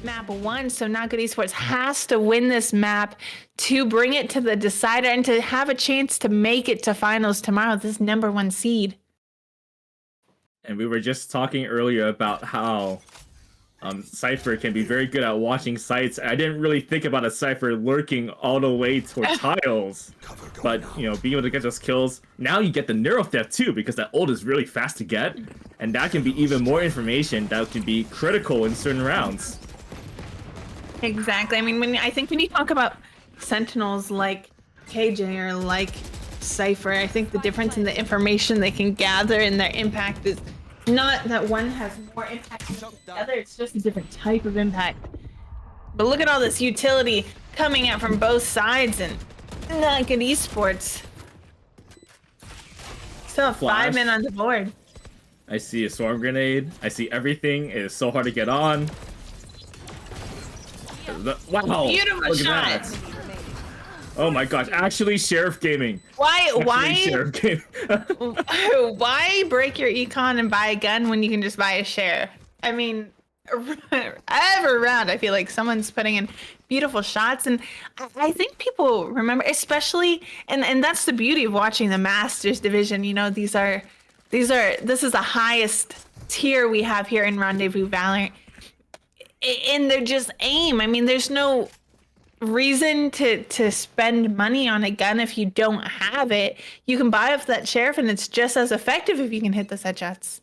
map 1, so Not Good Esports has to win this map to bring it to the decider and to have a chance to make it to finals tomorrow, this #1 seed. And we were just talking earlier about how Cypher can be very good at watching sites. I didn't really think about a Cypher lurking all the way towards tiles. But, you know, being able to get those kills, now you get the Neuro Theft too, because that ult is really fast to get. And that can be even more information that can be critical in certain rounds. Exactly. I mean, I think when you talk about Sentinels like KJ or like Cypher, I think the difference in the information they can gather and their impact is not that one has more impact than the other, it's just a different type of impact. But look at all this utility coming out from both sides, and Not Good Esports still have 5 men on the board. I see a Swarm Grenade. I see everything. It is so hard to get on. Wow! Beautiful shot! Oh my gosh, actually Sheriff Gaming. Why Sheriff Gaming. why break your econ and buy a gun when you can just buy a Sheriff? I mean, every round I feel like someone's putting in beautiful shots, and I think people remember, especially, and that's the beauty of watching the Masters division. You know, this is the highest tier we have here in Rendezvous Valorant, and they're just aim. I mean, there's no reason to spend money on a gun if you don't have it. You can buy up that Sheriff and it's just as effective if you can hit the headshots.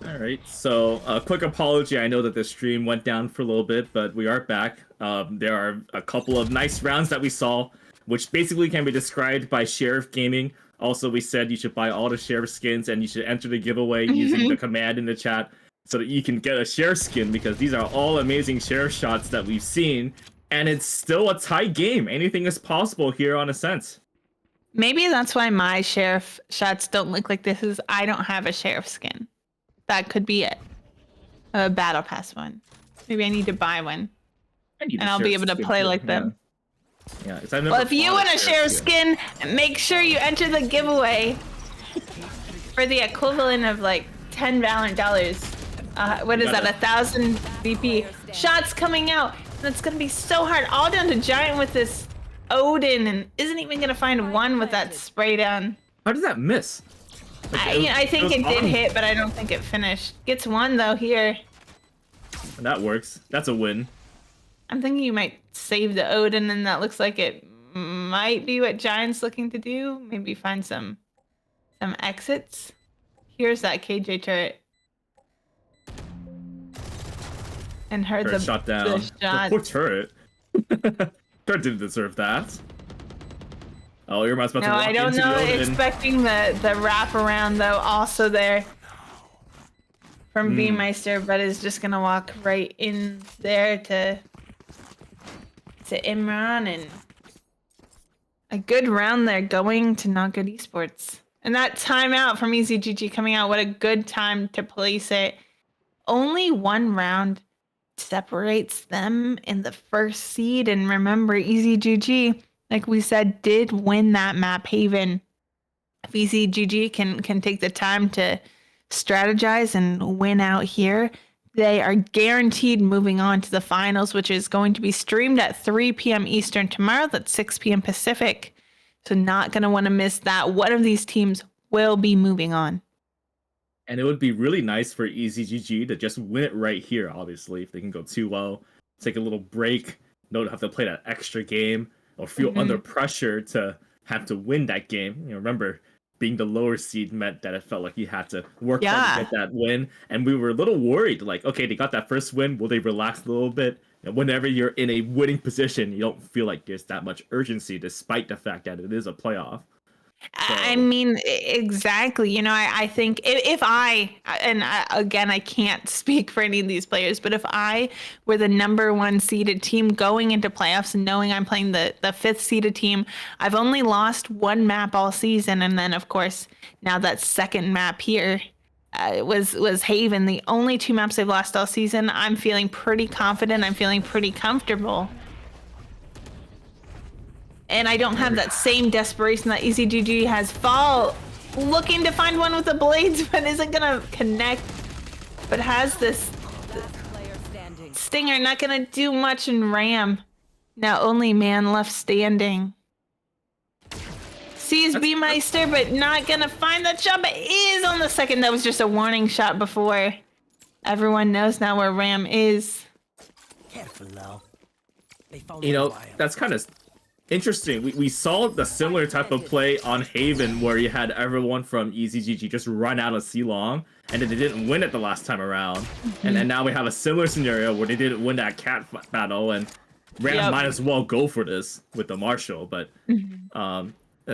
All right, so a quick apology. I know that the stream went down for a little bit, but we are back. There are a couple of nice rounds that we saw, which basically can be described by Sheriff Gaming. Also, we said you should buy all the Sheriff skins and you should enter the giveaway using the command in the chat, so that you can get a Sheriff skin, because these are all amazing Sheriff shots that we've seen, and it's still a tight game. Anything is possible here on Ascent. Maybe that's why my Sheriff shots don't look like this, is I don't have a Sheriff skin. That could be it. A Battle Pass one. Maybe I need to buy one. And I'll be able to play like them. Yeah, well, if you want a Sheriff skin, make sure you enter the giveaway for the equivalent of like $10 Valorant. What is that? 1,000 VP shots coming out. That's gonna be so hard. All down to Giant with this Odin, and isn't even gonna find one with that spray down. How does that miss? Like, I think it did hit, but I don't think it finished. Gets one though here. That works. That's a win. I'm thinking you might save the Odin, and that looks like it might be what Giant's looking to do. Maybe find some exits. Here's that KJ turret. And heard the shot down. The poor turret. Turret didn't deserve that. Oh, you're about to walk I don't into know. the Odin. Expecting the wrap around though, also there from B-Meister, but is just gonna walk right in there to Imran, and a good round there going to Not Good Esports. And that timeout from EasyGG coming out, what a good time to place it. Only one round separates them in the first seed, and remember, EasyGG, like we said, did win that map Haven. If EasyGG can take the time to strategize and win out here, they are guaranteed moving on to the finals, which is going to be streamed at 3 p.m. Eastern tomorrow. That's 6 p.m. Pacific. So not going to want to miss that. One of these teams will be moving on. And it would be really nice for EasyGG to just win it right here, obviously, if they can go 2-0, take a little break, don't have to play that extra game, or feel under pressure to have to win that game. You know, remember, being the lower seed meant that it felt like you had to work hard to get that win. And we were a little worried, like, okay, they got that first win, will they relax a little bit? And whenever you're in a winning position, you don't feel like there's that much urgency, despite the fact that it is a playoff. So. I mean, exactly. You know, I think if again, I can't speak for any of these players, but if I were the #1 seeded team going into playoffs and knowing I'm playing the 5th seeded team, I've only lost one map all season. And then, of course, now that second map here was Haven, the only 2 maps they've lost all season. I'm feeling pretty confident. I'm feeling pretty comfortable. And I don't have that same desperation that EasyGG has. Fall looking to find one with the blades, but isn't gonna connect. But has this Stinger not gonna do much in Ram. Now only man left standing. Sees B-Meister, but not gonna find that shot, but is on the second. That was just a warning shot before. Everyone knows now where Ram is. Careful now. You know, that's kind of interesting. We saw the similar type of play on Haven where you had everyone from EasyGG just run out of C-Long, and then they didn't win it the last time around. And then now we have a similar scenario where they didn't win that cat battle, and Ram might as well go for this with the Marshall, but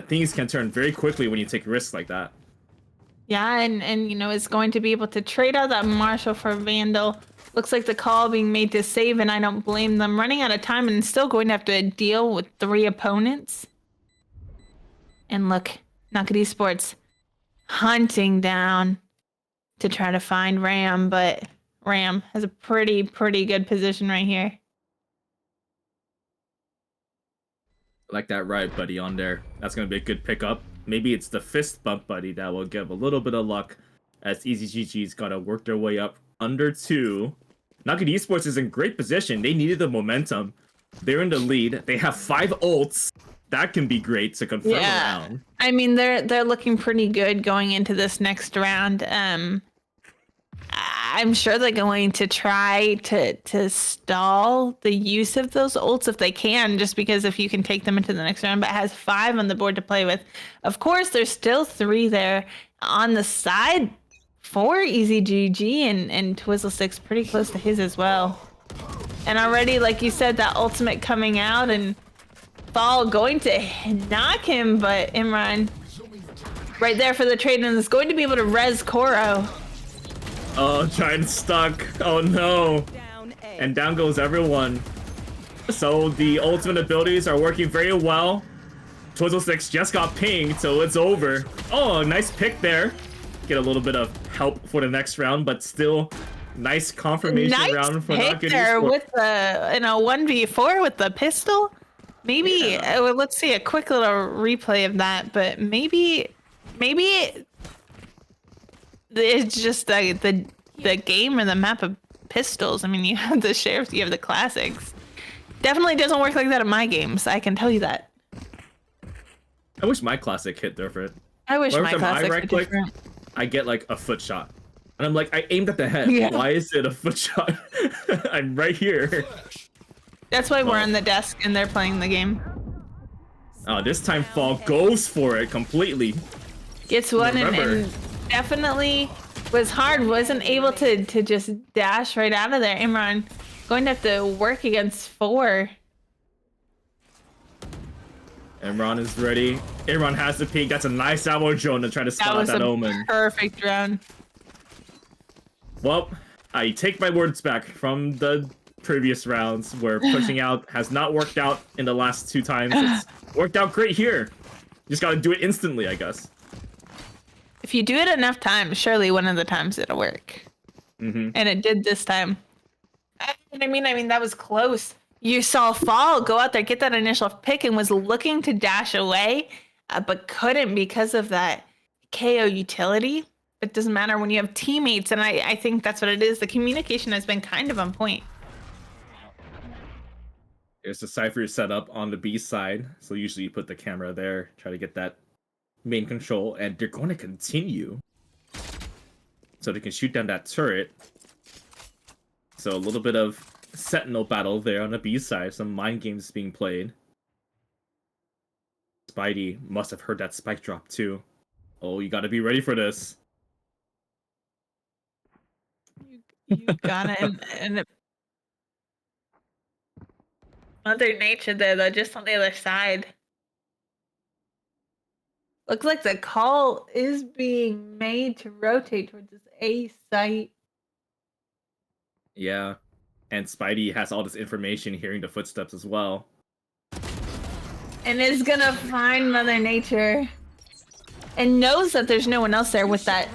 things can turn very quickly when you take risks like that. Yeah, and you know, is going to be able to trade out that Marshall for Vandal. Looks like the call being made to save, and I don't blame them. Running out of time and still going to have to deal with 3 opponents. And look, Nugget Esports hunting down to try to find Ram, but Ram has a pretty good position right here. Like that right buddy on there. That's going to be a good pickup. Maybe it's the fist bump buddy that will give a little bit of luck as EasyGG's got to work their way up under 2. Nugget Esports is in great position. They needed the momentum. They're in the lead. They have 5 ults. That can be great to confirm around. I mean, they're looking pretty good going into this next round. I'm sure they're going to try to stall the use of those ults if they can, just because if you can take them into the next round, but it has 5 on the board to play with. Of course, there's still 3 there on the side for EasyGG, and Twizzle6 pretty close to his as well. And already, like you said, that ultimate coming out, and Fall going to knock him, but Imran right there for the trade, and is going to be able to res Koro. Oh, Giant stuck. Oh no. And down goes everyone. So the ultimate abilities are working very well. Twizzle6 just got pinged, so it's over. Oh, nice pick there. Get a little bit of help for the next round, but still nice confirmation round for Nugget Esports. There with the 1v4 with the pistol. Maybe let's see a quick little replay of that, but maybe it's just the game or the map of pistols. I mean, you have the sheriffs, you have the classics. Definitely doesn't work like that in my games. I can tell you that. I wish my classic hit different. I wish my classic hit different. I get like a foot shot, and I'm like, I aimed at the head. Yeah. Why is it a foot shot? I'm right here. That's why we're on the desk and they're playing the game. Oh, this time Fall goes for it completely. Gets one and definitely was hard. Wasn't able to just dash right out of there. Imran going to have to work against 4. Imran is ready. Imran has the peek. That's a nice ammo drone to try to stop that Omen. Perfect round. Well, I take my words back from the previous rounds where pushing out has not worked out in the last 2 times. It's worked out great here. Just gotta do it instantly, I guess. If you do it enough times, surely one of the times it'll work. And it did this time. I mean, that was close. You saw Fall go out there, get that initial pick, and was looking to dash away, but couldn't because of that KO utility. It doesn't matter when you have teammates, and I think that's what it is. The communication has been kind of on point. There's the Cypher set up on the B side, so usually you put the camera there, try to get that main control, and they're going to continue. So they can shoot down that turret. So a little bit of Sentinel battle there on the B side, some mind games being played. Spidey must have heard that spike drop too. Oh, you gotta be ready for this. You got it, and Mother Nature there, though, just on the other side. Looks like the call is being made to rotate towards this A site. Yeah, and Spidey has all this information, hearing the footsteps as well. And is gonna find Mother Nature. And knows that there's no one else there with that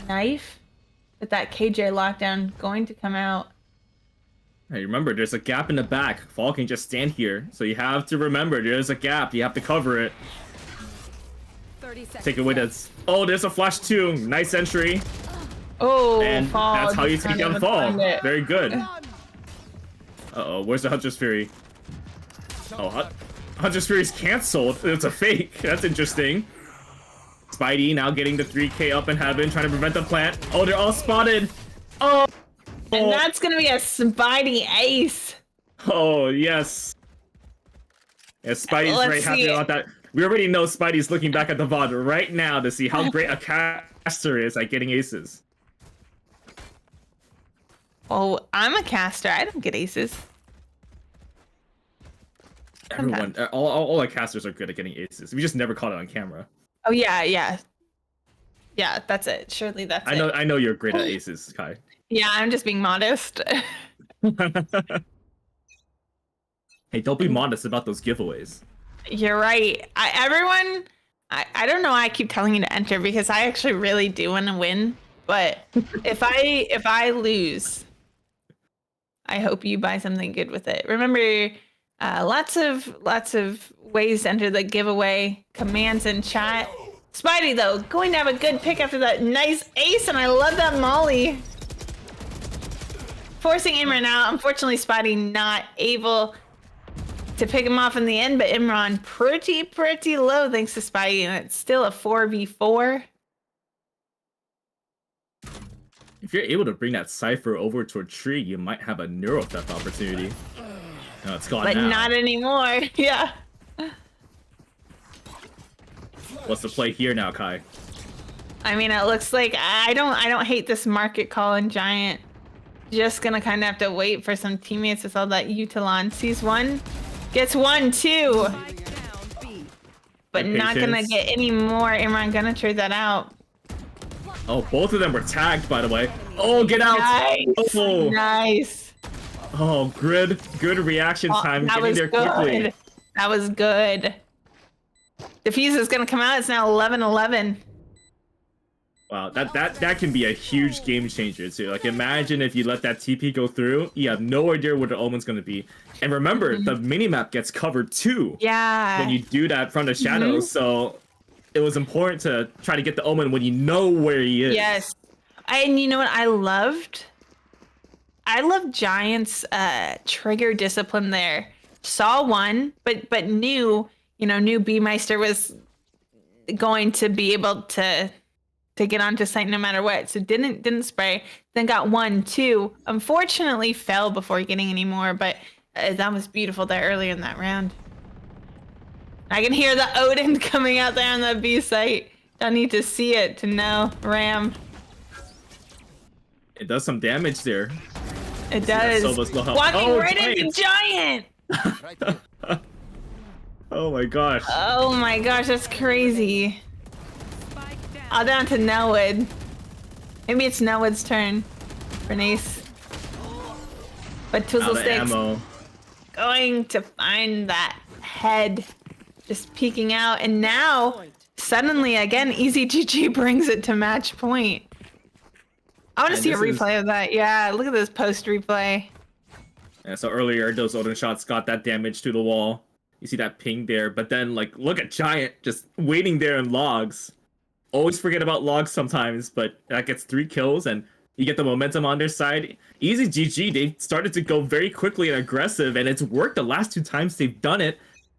knife. With that KJ lockdown going to come out. Hey, remember, there's a gap in the back. Fall can just stand here. So you have to remember, there's a gap. You have to cover it. Take away that. Oh, there's a flash too. Nice entry. Oh, and Fall. That's how you take down Fall. Very good. Uh-oh, where's the Hunter's Fury? Oh, Hunter's Fury's canceled. It's a fake. That's interesting. Spidey now getting the 3K up in heaven, trying to prevent the plant. Oh, they're all spotted. Oh! And that's gonna be a Spidey ace. Oh, yes. Yeah, Spidey's very happy about that. We already know Spidey's looking back at the VOD right now to see how great a caster is at getting aces. Oh, I'm a caster. I don't get aces. Everyone, all our casters are good at getting aces. We just never caught it on camera. Oh yeah, yeah. Yeah, that's it. Surely that's it. I know you're great at aces, Kai. Yeah, I'm just being modest. Hey, don't be modest about those giveaways. You're right. I don't know why I keep telling you to enter because I actually really do want to win. But if I lose, I hope you buy something good with it. Remember, lots of ways to enter the giveaway. Commands in chat. Spidey though, going to have a good pick after that nice ace, and I love that molly. Forcing Imran out. Unfortunately, Spidey not able to pick him off in the end, but Imran pretty low thanks to Spidey, and it's still a 4v4. If you're able to bring that Cypher over to a tree, you might have a Neuro Theft opportunity. No, it's gone But now. not anymore. Yeah. What's the play here now, Kai? I mean, it looks like I don't hate this market call in Giant. Just gonna kind of have to wait for some teammates with all that Utalon. Sees one, gets one, two. But not gonna get any more. Imran gonna trade that out. Oh, both of them were tagged, by the way. Oh, get out! Nice. Oh, Nice. oh, good reaction time. That Getting was there good. quickly. That was good. Diffuse is gonna come out. It's now 11-11. Wow, that can be a huge game changer too. Like, imagine if you let that TP go through, you have no idea where the omen's gonna be. And remember, the minimap gets covered too. Yeah. When you do that from the shadows, so it was important to try to get the omen when you know where he is. Yes. And you know what I loved? I love Giant's trigger discipline there. Saw one, but knew B-Meister was going to be able to get onto site no matter what. So didn't spray. Then got 1, 2. Unfortunately fell before getting any more, but that was beautiful there earlier in that round. I can hear the Odin coming out there on the B site. Don't need to see it to know. Ram. It does some damage there. It does. Walking right into Giant. Oh my gosh. Oh my gosh, that's crazy. All down to Nelwood. Maybe it's Nelwood's turn for Nace. But Twizzlesticks going to find that head. Just peeking out. And now, suddenly, again, EasyGG brings it to match point. I want to see a replay of that. Yeah, look at this post replay. Yeah, so earlier, those Odin shots got that damage to the wall. You see that ping there. But then, like, look at Giant just waiting there in logs. Always forget about logs sometimes, but that gets 3 kills, and you get the momentum on their side. EasyGG, they started to go very quickly and aggressive, and it's worked the last 2 times they've done it.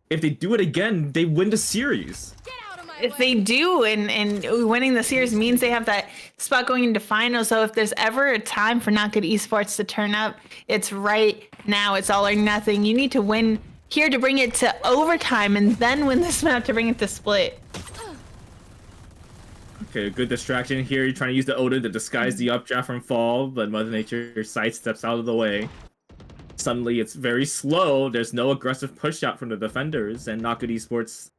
If they do it again, they win the series. If they do, and winning the series means they have that spot going into finals. So if there's ever a time for Not Good Esports to turn up, it's right now. It's all or nothing. You need to win here to bring it to overtime, and then win this map to bring it to split. Okay, a good distraction here. You're trying to use the Odin to disguise the updraft from fall, but Mother Nature sidesteps out of the way. Suddenly, it's very slow. There's no aggressive push out from the defenders, and Not Good Esports,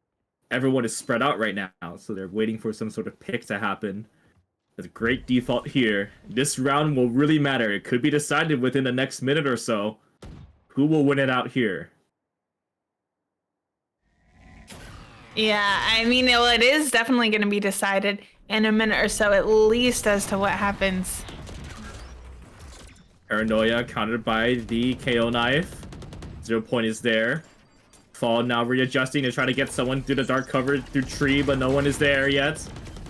everyone is spread out right now, so they're waiting for some sort of pick to happen. There's a great default here. This round will really matter. It could be decided within the next minute or so. Who will win it out here? Yeah, I mean, it is definitely going to be decided in a minute or so, at least, as to what happens. Paranoia countered by the KO knife. 0 point is there. Fall now readjusting to try to get someone through the dark cover through tree, but no one is there yet.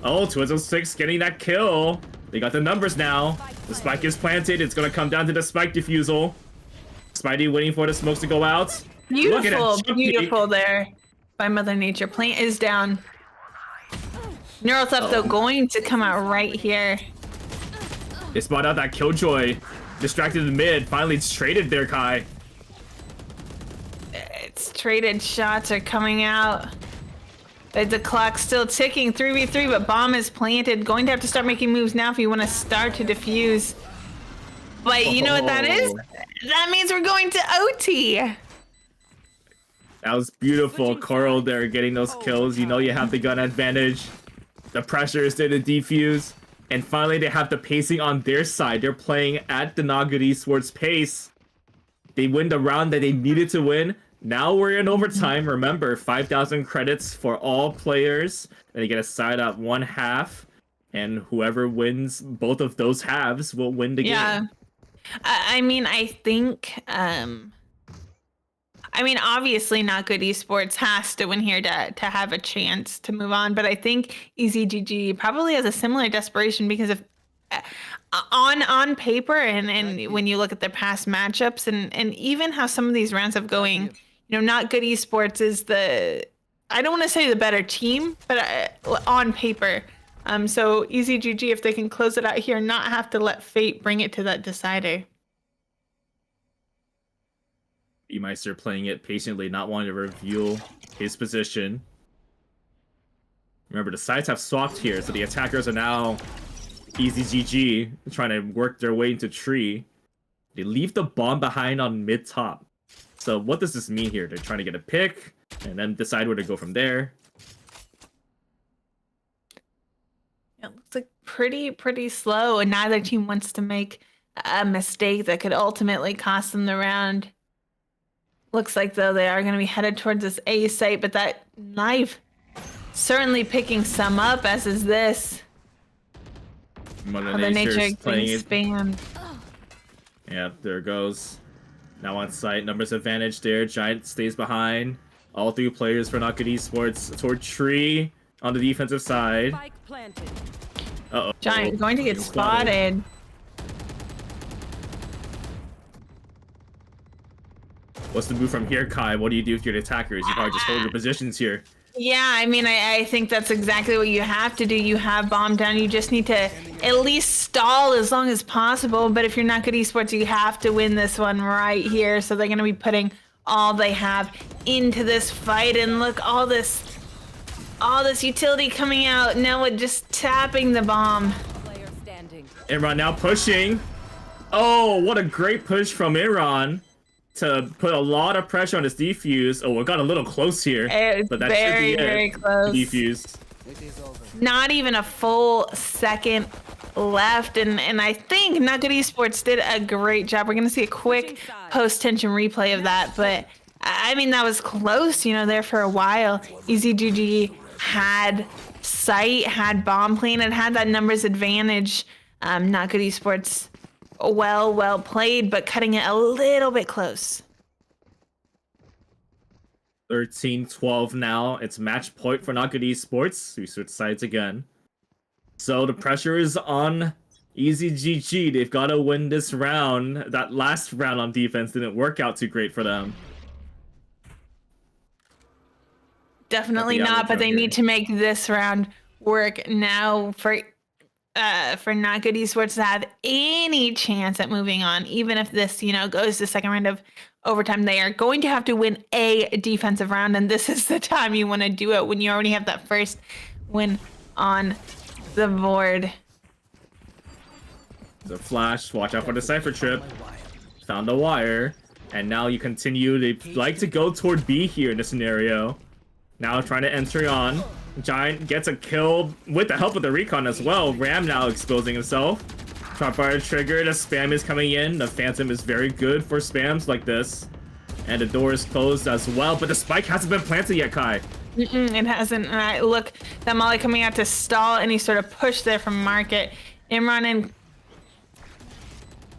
Oh, Twizzle6 getting that kill. They got the numbers now. The spike is planted. It's going to come down to the spike defusal. Spidey waiting for the smokes to go out. Look at Beautiful, that jump beautiful kick. there by Mother Nature. Plant is down. Neural Theft, though, going to come out right here. They spot out that Killjoy. Distracted in mid. Finally, it's traded there, Kai. It's traded. Shots are coming out. The clock's still ticking. 3v3, but bomb is planted. Going to have to start making moves now if you want to start to defuse. But you know what that is? That means we're going to OT. That was beautiful. Coral there getting those kills. You know you have the gun advantage. The pressure is there to defuse. And finally, they have the pacing on their side. They're playing at the Nugget Esports pace. They win the round that they needed to win. Now we're in overtime. Remember, 5,000 credits for all players. And they get a side up 1/2. And whoever wins both of those halves will win the game. I mean, I think... I mean, obviously, Not Good Esports has to win here to have a chance to move on. But I think EZGG probably has a similar desperation because of on paper and when you look at their past matchups and even how some of these rounds have going, you know, Not Good Esports is I don't want to say the better team, but on paper. So EZGG, if they can close it out here and not have to let fate bring it to that decider. Meister playing it patiently, not wanting to reveal his position. Remember, the sides have swapped here, so the attackers are now EZGG, trying to work their way into tree. They leave the bomb behind on mid-top. So what does this mean here? They're trying to get a pick, and then decide where to go from there. It looks like pretty slow, and neither team wants to make a mistake that could ultimately cost them the round. Looks like, though, they are going to be headed towards this A site, but that knife certainly picking some up, as is this. Mother Nature getting playing it. spammed. Yeah, there it goes. Now on site, numbers advantage there. Giant stays behind. All 3 players for Not Good Esports toward tree on the defensive side. Uh-oh. Giant going to get spotted. What's the move from here, Kai? What do you do with your attackers? You probably just hold your positions here. Yeah, I mean, I think that's exactly what you have to do. You have bomb down. You just need to at least stall as long as possible. But if you're Not Good Esports, you have to win this one right here. So they're going to be putting all they have into this fight. And look, all this utility coming out. Noah just tapping the bomb. Imran now pushing. Oh, what a great push from Imran to put a lot of pressure on his defuse. Oh, it got a little close here, but that very, should be very close. Defuse. Not even a full second left, and I think Not Good Esports did a great job. We're gonna see a quick post-tension replay of that, but I mean that was close, you know, there for a while. EZGG had sight, had bomb planted, had that numbers advantage. Not Good Esports, well played, but cutting it a little bit close. 13-12 now. It's match point for Not Good Esports. We switch sides again. So the pressure is on EZGG. They've got to win this round. That last round on defense didn't work out too great for them. Definitely not, but they need to make this round work now for Not Good Esports to have any chance at moving on. Even if this, you know, goes to second round of overtime, they are going to have to win a defensive round, and this is the time you want to do it when you already have that first win on the board. The flash, watch out for the Cypher trip. Found the wire, and now you continue. They like to go toward B here in this scenario. Now trying to enter on. Giant gets a kill with the help of the recon as well. Ram now exposing himself. Tripwire trigger, the spam is coming in. The Phantom is very good for spams like this. And the door is closed as well, but the spike hasn't been planted yet, Kai. It hasn't. And look, that Molly coming out to stall any sort of push there from Market. Imran and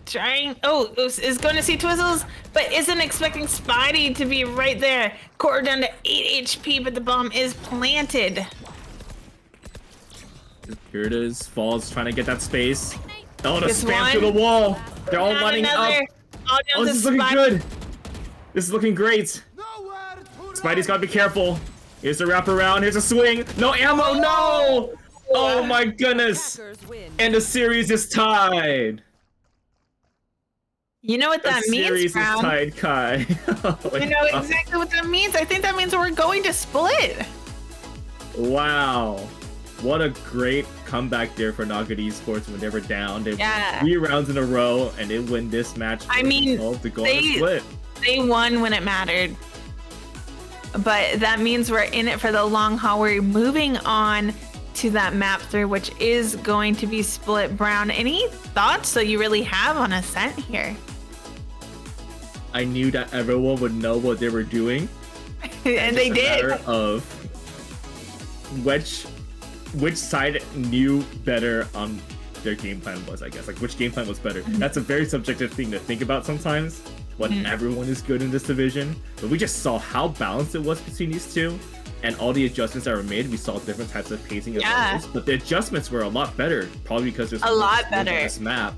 trying, is going to see Twizzles, but isn't expecting Spidey to be right there. Core down to 8 HP, but the bomb is planted. Here it is. Falls trying to get that space. Oh, the Gets spam one. through the wall. They're all Not lining another. up. All down Oh, to this is looking Spidey. good. This is looking great. Spidey's gotta be careful. Here's a wraparound. Here's a swing. No ammo. No. Oh my goodness. Attackers win. And the series is tied. You know what that The means, series is Brown? tied, Kai. Oh my You know God. exactly what that means. I think that means we're going to split. Wow. What a great comeback there for Nugget Esports when they were down. They Yeah. won 3 rounds in a row and they win this match. I mean, to go on a split. They won when it mattered. But that means we're in it for the long haul. We're moving on to that map 3, which is going to be split. Brown, any thoughts that you really have on Ascent here? I knew that everyone would know what they were doing. And they It's a did. matter of which side knew better on their game plan was, I guess. Like, which game plan was better. That's a very subjective thing to think about sometimes, when everyone is good in this division. But we just saw how balanced it was between these two, and all the adjustments that were made. We saw different types of pacing of levels, but the adjustments were a lot better, probably because there's A more lot skills on better. this map.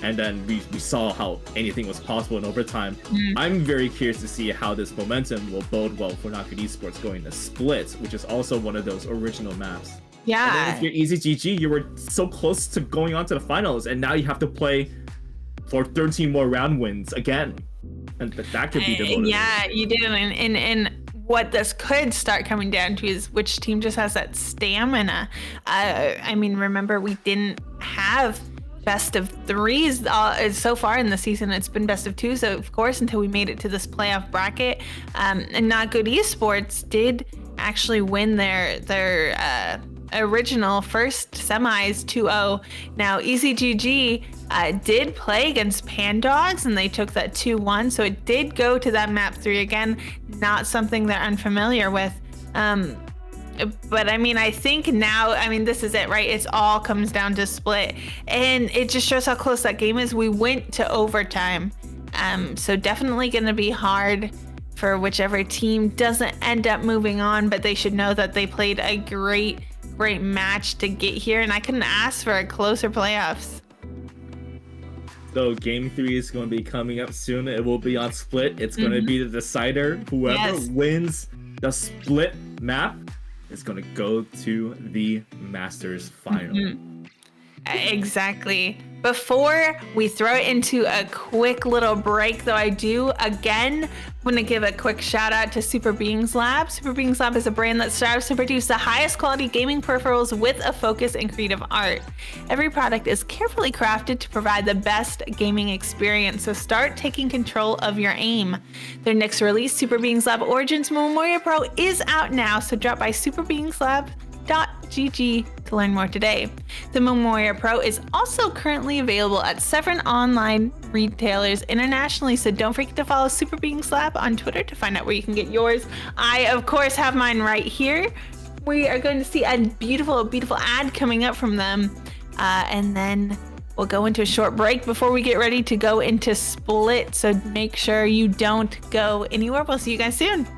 And then we saw how anything was possible in overtime. I'm very curious to see how this momentum will bode well for Nugget Esports going to Split, which is also one of those original maps. And then Yeah. if you're Easy GG, you were so close to going on to the finals, and now you have to play for 13 more round wins again. And that could be the motivation. Yeah, you do. And what this could start coming down to is which team just has that stamina. I mean, remember, we didn't have best of 3s so far in the season. It's been best of 2s, so of course, until we made it to this playoff bracket. And Not Good Esports did actually win their original first semis 2-0. Now EasyGG did play against Pandogs and they took that 2-1, so it did go to that map 3 again. Not something they're unfamiliar with. But I mean, I think now, I mean, this is it, right? It's all comes down to split, and it just shows how close that game is. We went to overtime, so definitely going to be hard for whichever team doesn't end up moving on, but they should know that they played a great match to get here, and I couldn't ask for a closer playoffs. So game 3 is going to be coming up soon. It will be on Split. It's going to be the decider. Whoever wins the Split map is going to go to the Masters final. Exactly. Before we throw it into a quick little break, though, I do again want to give a quick shout out to Super Beings Lab. Super Beings Lab is a brand that strives to produce the highest quality gaming peripherals with a focus in creative art. Every product is carefully crafted to provide the best gaming experience, so start taking control of your aim. Their next release, Super Beings Lab Origins Memoria Pro, is out now, so drop by superbeingslab.gg to learn more today. The Memoria Pro is also currently available at 7 online retailers internationally, so don't forget to follow Super Beings Lab on Twitter to find out where you can get yours. I, of course, have mine right here. We are going to see a beautiful ad coming up from them, and then we'll go into a short break before we get ready to go into Split, so make sure you don't go anywhere. We'll see you guys soon.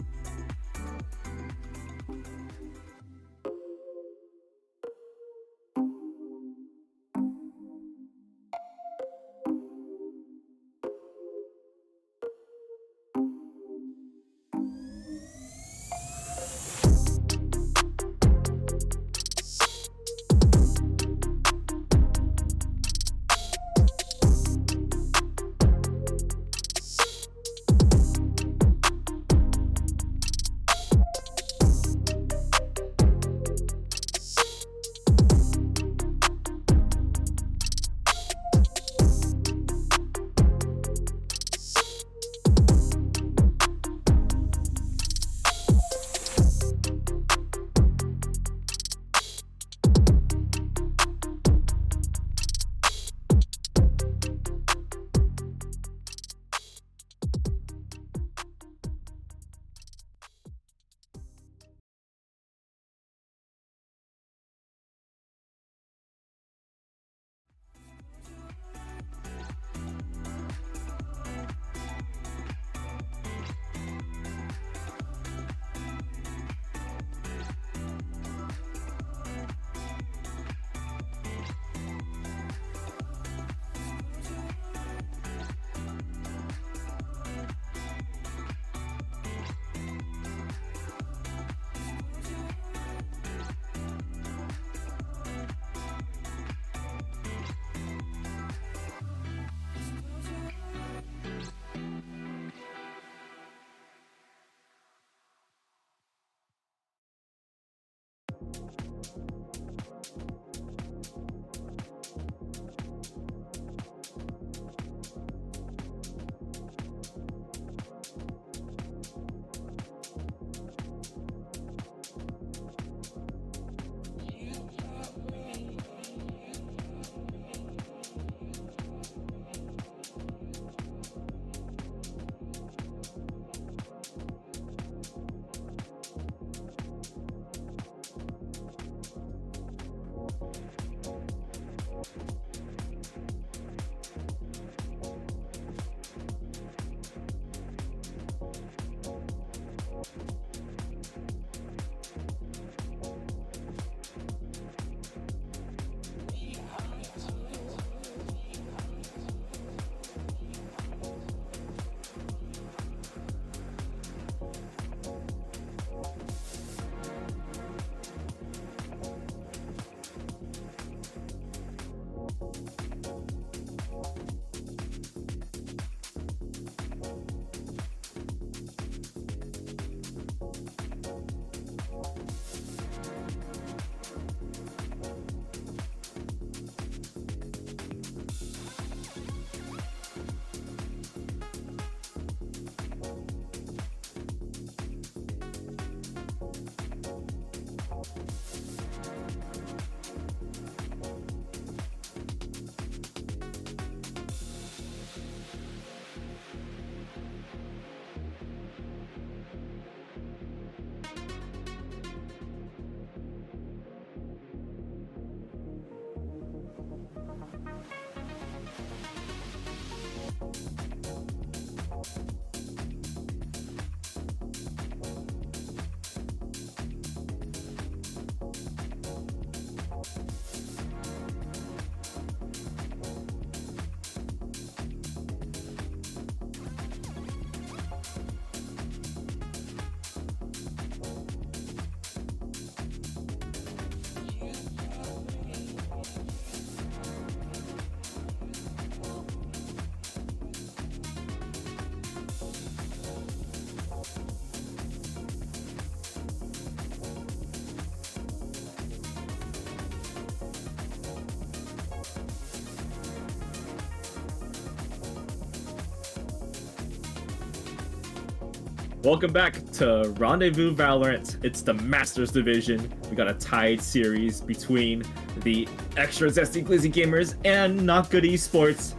Welcome back to Rendezvous Valorant. It's the Masters Division. We got a tied series between the extra zesty glizzy gamers and Not Good Esports.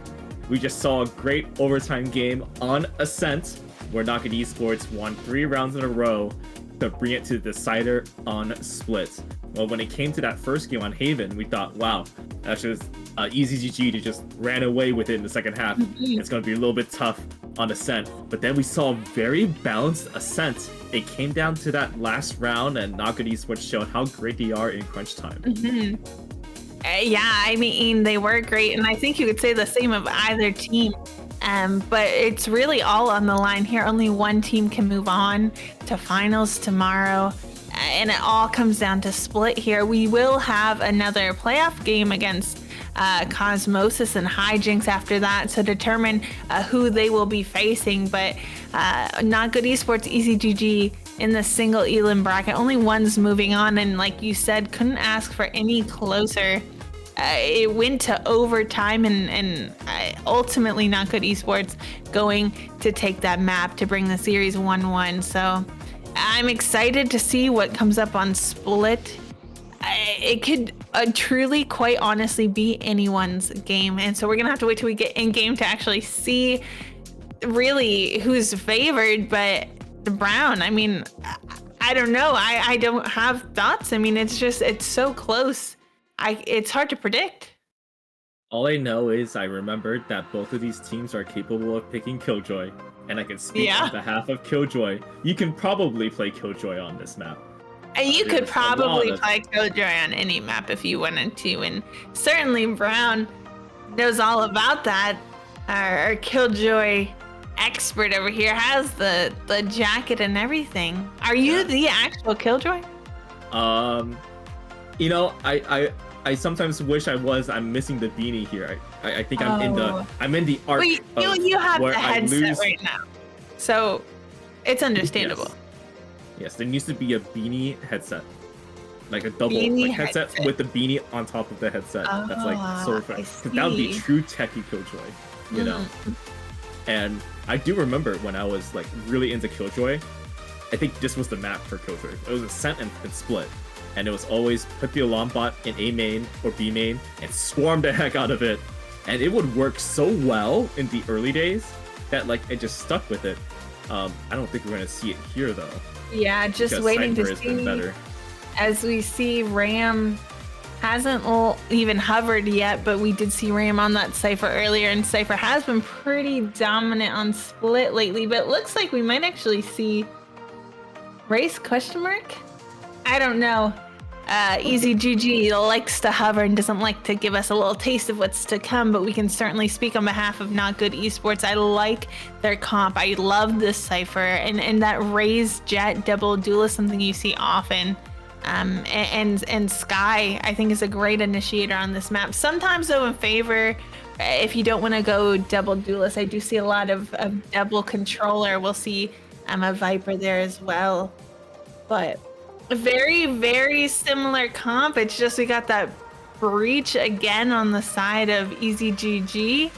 We just saw a great overtime game on Ascent, where Not Good Esports won 3 rounds in a row to bring it to the decider on Split. Well, when it came to that first game on Haven, we thought, wow, that's just easy GG to just ran away with it in the second half. It's going to be a little bit tough on Ascent. But then we saw a very balanced Ascent. It came down to that last round, and Not Good Esports showed how great they are in crunch time. Yeah, I mean, they were great, and I think you could say the same of either team. But it's really all on the line here. Only one team can move on to finals tomorrow, and it all comes down to Split here. We will have another playoff game against Cosmosis and Hijinks after that to determine who they will be facing. But Not Good Esports, EasyGG in the single Elim bracket. Only one's moving on, and like you said, couldn't ask for any closer. It went to overtime, and ultimately Not Good Esports going to take that map to bring the series 1-1. So I'm excited to see what comes up on Split. It could truly, quite honestly, be anyone's game. And so we're going to have to wait till we get in game to actually see really who's favored. But Brown, I mean, I don't know. I don't have thoughts. I mean, it's so close. It's hard to predict. All I know is I remembered that both of these teams are capable of picking Killjoy, and I can speak on behalf of Killjoy. You can probably play Killjoy on this map. And you could probably play Killjoy on any map if you wanted to, and certainly Brown knows all about that. Our Killjoy expert over here has the jacket and everything. Are you the actual Killjoy? You know, I sometimes wish I was. I'm missing the beanie here. I think I'm in the arc. Well, you have the headset right now, so it's understandable. Yes, there needs to be a beanie headset, like a double headset with the beanie on top of the headset. That's like so fresh. That would be true techie Killjoy, you know. And I do remember when I was like really into Killjoy. I think this was the map for Killjoy. It was Ascent and Split. And it was always put the alarm bot in A main or B main and swarm the heck out of it. And it would work so well in the early days that like it just stuck with it. I don't think we're gonna see it here though. Yeah, just waiting to see. Better. As we see, Ram hasn't even hovered yet, but we did see Ram on that Cypher earlier, and Cypher has been pretty dominant on Split lately. But it looks like we might actually see Race ? I don't know. EasyGG likes to hover and doesn't like to give us a little taste of what's to come, but we can certainly speak on behalf of Not Good Esports. I like their comp. I love this Cypher, and that raised jet double duel is something you see often. And Sky, I think, is a great initiator on this map. Sometimes, though, in favor, if you don't want to go double duelist, I do see a lot of double controller. We'll see a Viper there as well. But a very, very similar comp. It's just we got that breach again on the side of EasyGG.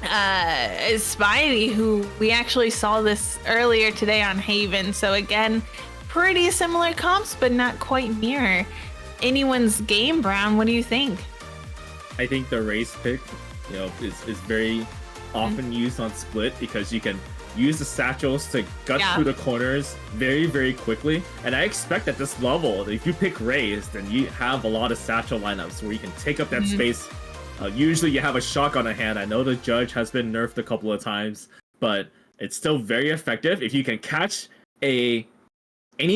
Spidey, who we actually saw this earlier today on Haven. So again, pretty similar comps, but not quite near anyone's game. Brown, what do you think? I think the race pick, you know, is very often used on Split because you can use the satchels to gut through the corners very, very quickly. And I expect at this level, if you pick Raze, then you have a lot of satchel lineups where you can take up that space. Usually you have a shotgun on hand. I know the Judge has been nerfed a couple of times, but it's still very effective. If you can catch any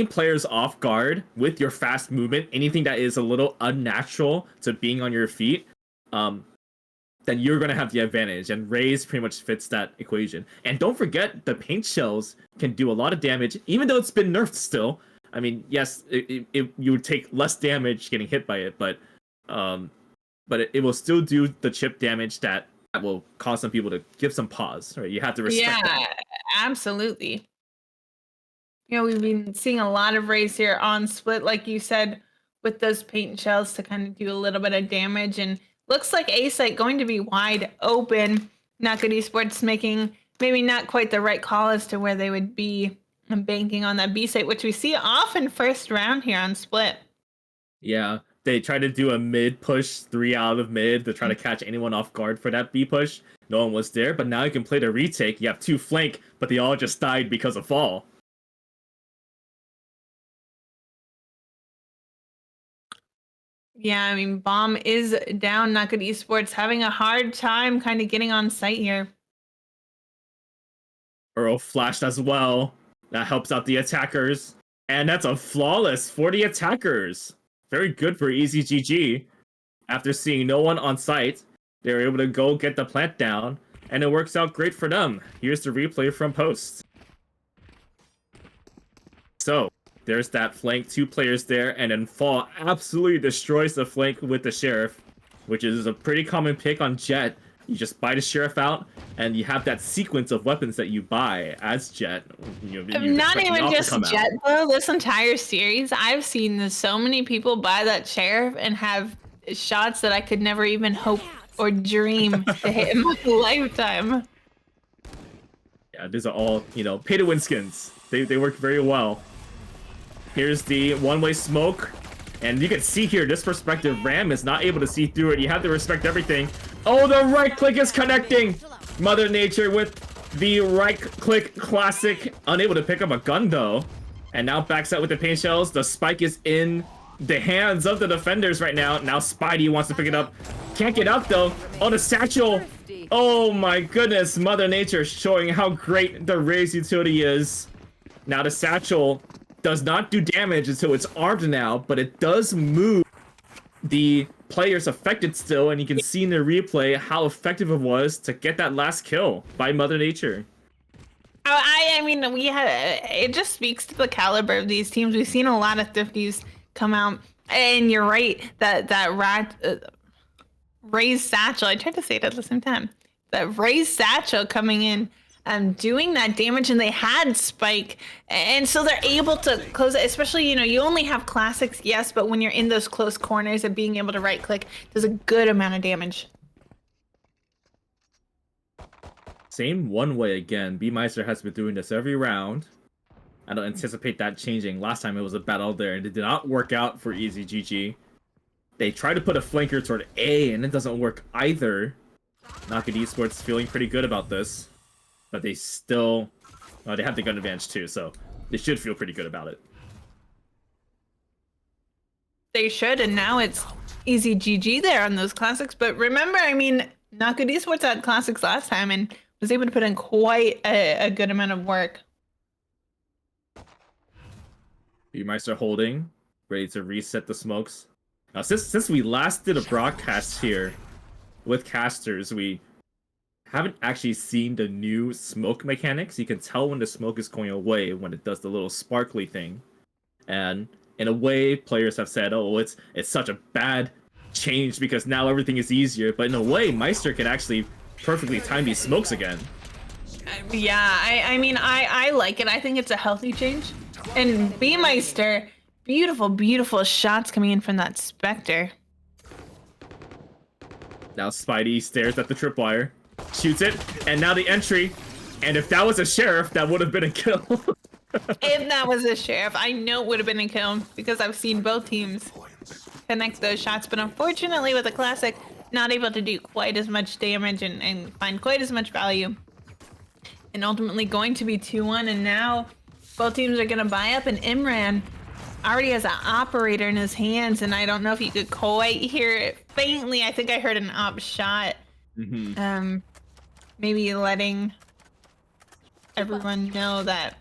players off guard with your fast movement, anything that is a little unnatural to being on your feet, then you're going to have the advantage, and Raze pretty much fits that equation. And don't forget, the paint shells can do a lot of damage, even though it's been nerfed still. I mean, yes, you would take less damage getting hit by it, but it will still do the chip damage that will cause some people to give some pause, right? You have to respect that. Yeah, absolutely. You know, we've been seeing a lot of Raze here on Split, like you said, with those paint shells to kind of do a little bit of damage. And looks like A site going to be wide open. Not Good Esports making maybe not quite the right call as to where they would be banking on that B site, which we see often first round here on Split. Yeah, they try to do a mid push, 3 out of mid to try to catch anyone off guard for that B push. No one was there, but now you can play the retake. You have 2 flank, but they all just died because of fall. Yeah, I mean, Bomb is down. Not Good Esports having a hard time kind of getting on site here. Earl flashed as well. That helps out the attackers. And that's a flawless for the attackers. Very good for EasyGG. After seeing no one on site, they were able to go get the plant down, and it works out great for them. Here's the replay from post. So, there's that flank, 2 players there, and then Fall absolutely destroys the flank with the Sheriff, which is a pretty common pick on Jet. You just buy the Sheriff out, and you have that sequence of weapons that you buy as Jet. Not even just Jet, though. This entire series, I've seen so many people buy that Sheriff and have shots that I could never even hope or dream to hit in my lifetime. Yeah, these are all, pay-to-win skins. They work very well. Here's the one-way smoke. And you can see here, this perspective, Ram is not able to see through it. You have to respect everything. Oh, the right click is connecting! Mother Nature with the right click classic. Unable to pick up a gun, though. And now backs out with the paint shells. The spike is in the hands of the defenders right now. Now Spidey wants to pick it up. Can't get up, though. Oh, the satchel. Oh, my goodness. Mother Nature showing how great the Raze utility is. Now the satchel does not do damage until it's armed now, but it does move the players affected still, and you can see in the replay how effective it was to get that last kill by Mother Nature. I mean, it just speaks to the caliber of these teams. We've seen a lot of Thrifties come out, and you're right, that Raze satchel, I tried to say it at the same time, that Raze satchel coming in, doing that damage, and they had Spike, and so they're able to close it. Especially, you only have classics, yes, but when you're in those close corners and being able to right click does a good amount of damage. Same one way again. B-Meister has been doing this every round. I don't anticipate that changing. Last time it was a battle there, and it did not work out for EasyGG. They try to put a flanker toward A, and it doesn't work either. Not Good Esports feeling pretty good about this. But they still... they have the gun advantage too, so they should feel pretty good about it. They should, and now it's EasyGG there on those classics. But remember, I mean, Not Good Esports had classics last time and was able to put in quite a good amount of work. B-Meister holding, ready to reset the smokes. Now, since we last did a broadcast here with casters, we haven't actually seen the new smoke mechanics. You can tell when the smoke is going away when it does the little sparkly thing. And in a way, players have said, oh, it's such a bad change because now everything is easier. But in a way, Meister can actually perfectly time these smokes again. Yeah, I mean, I like it. I think it's a healthy change. And B-Meister, beautiful, beautiful shots coming in from that Spectre. Now Spidey stares at the tripwire. Shoots it, and now the entry. And if that was a Sheriff, that would have been a kill. If that was a Sheriff, I know it would have been a kill because I've seen both teams connect those shots. But unfortunately, with a classic, not able to do quite as much damage and find quite as much value. And ultimately going to be 2-1. And now both teams are going to buy up. And Imran already has an operator in his hands. And I don't know if you could quite hear it faintly. I think I heard an op shot. Mm-hmm. Maybe letting everyone know that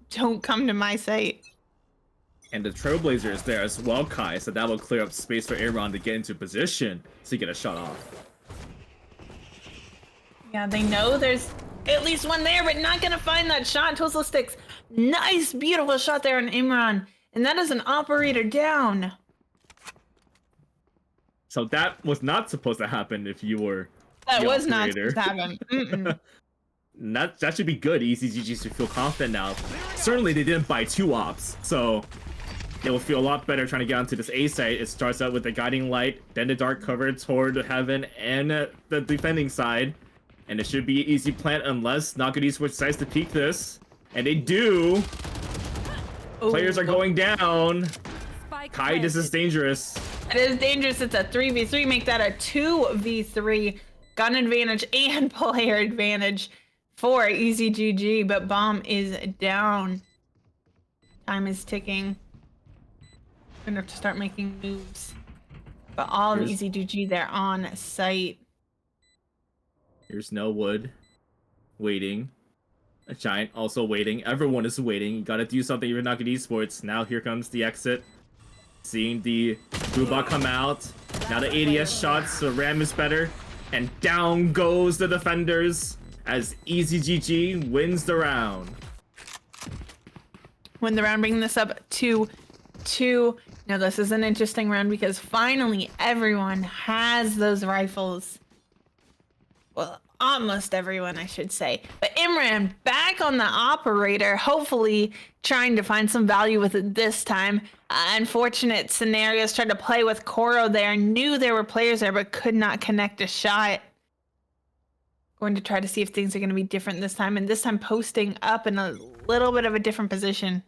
don't come to my site. And the Trailblazer is there as well, Kai, so that will clear up space for Aaron to get into position to get a shot off. Yeah, they know there's at least one there, but not gonna find that shot. Twizzle Sticks, nice, beautiful shot there on Imran, and that is an operator down. So that was not supposed to happen if you were That the was operator. not supposed to happen. That should be good. EasyGG should feel confident now. Certainly they didn't buy 2 ops, so they will feel a lot better trying to get onto this A site. It starts out with the guiding light, then the dark cover toward heaven and the defending side. And it should be an easy plant unless Not Good Esports decides to peek this. And they do. Ooh. Players are going down. Spike Kai, this is dangerous. It is dangerous. It's a 3v3. Make that a 2v3. Gun advantage and player advantage for EasyGG, but bomb is down. Time is ticking. We're gonna have to start making moves. But all of EasyGG, they're on site. Here's No Wood. Waiting. A Giant also waiting. Everyone is waiting. You gotta do something. You're not good esports. Now here comes the exit. Seeing the Booba come out. Now the ADS shots, so Ram is better. And down goes the defenders as EasyGG wins the round. Win the round, bringing this up to 2. Now this is an interesting round because finally everyone has those rifles. Well, almost everyone, I should say. But Imran back on the operator, hopefully trying to find some value with it this time. Unfortunate scenarios, tried to play with Koro there, knew there were players there, but could not connect a shot. Going to try to see if things are going to be different this time, and this time posting up in a little bit of a different position.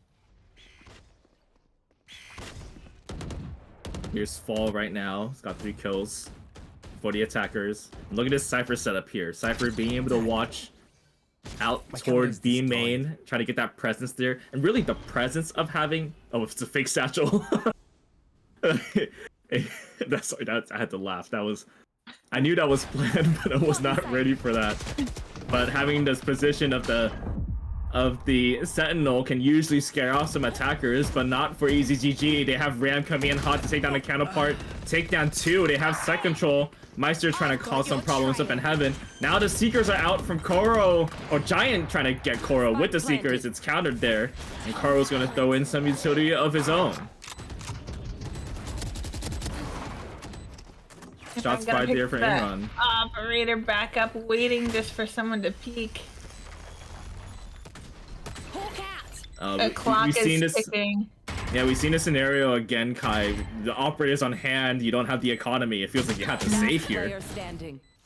Here's Fall right now. He's got 3 kills for the attackers. Look at this Cypher setup here. Cypher being able to watch out towards B main, try to get that presence there, and really the presence of having. Oh, it's a fake satchel. That's I had to laugh. That was. I knew that was planned, but I was not ready for that. But having this position of the Sentinel can usually scare off some attackers, but not for EasyGG. They have Ram coming in hot to take down the counterpart. Take down 2. They have site control. Meister trying to cause some problems up in heaven. Now the Seekers are out from Koro, or Giant trying to get Koro with the Seekers. It's countered there, and Koro's going to throw in some utility of his own. Shots fired there for Imran. Operator back up, waiting just for someone to peek. The clock is ticking. Yeah, we've seen this scenario again, Kai. The operator's on hand. You don't have the economy. It feels like you have to save here.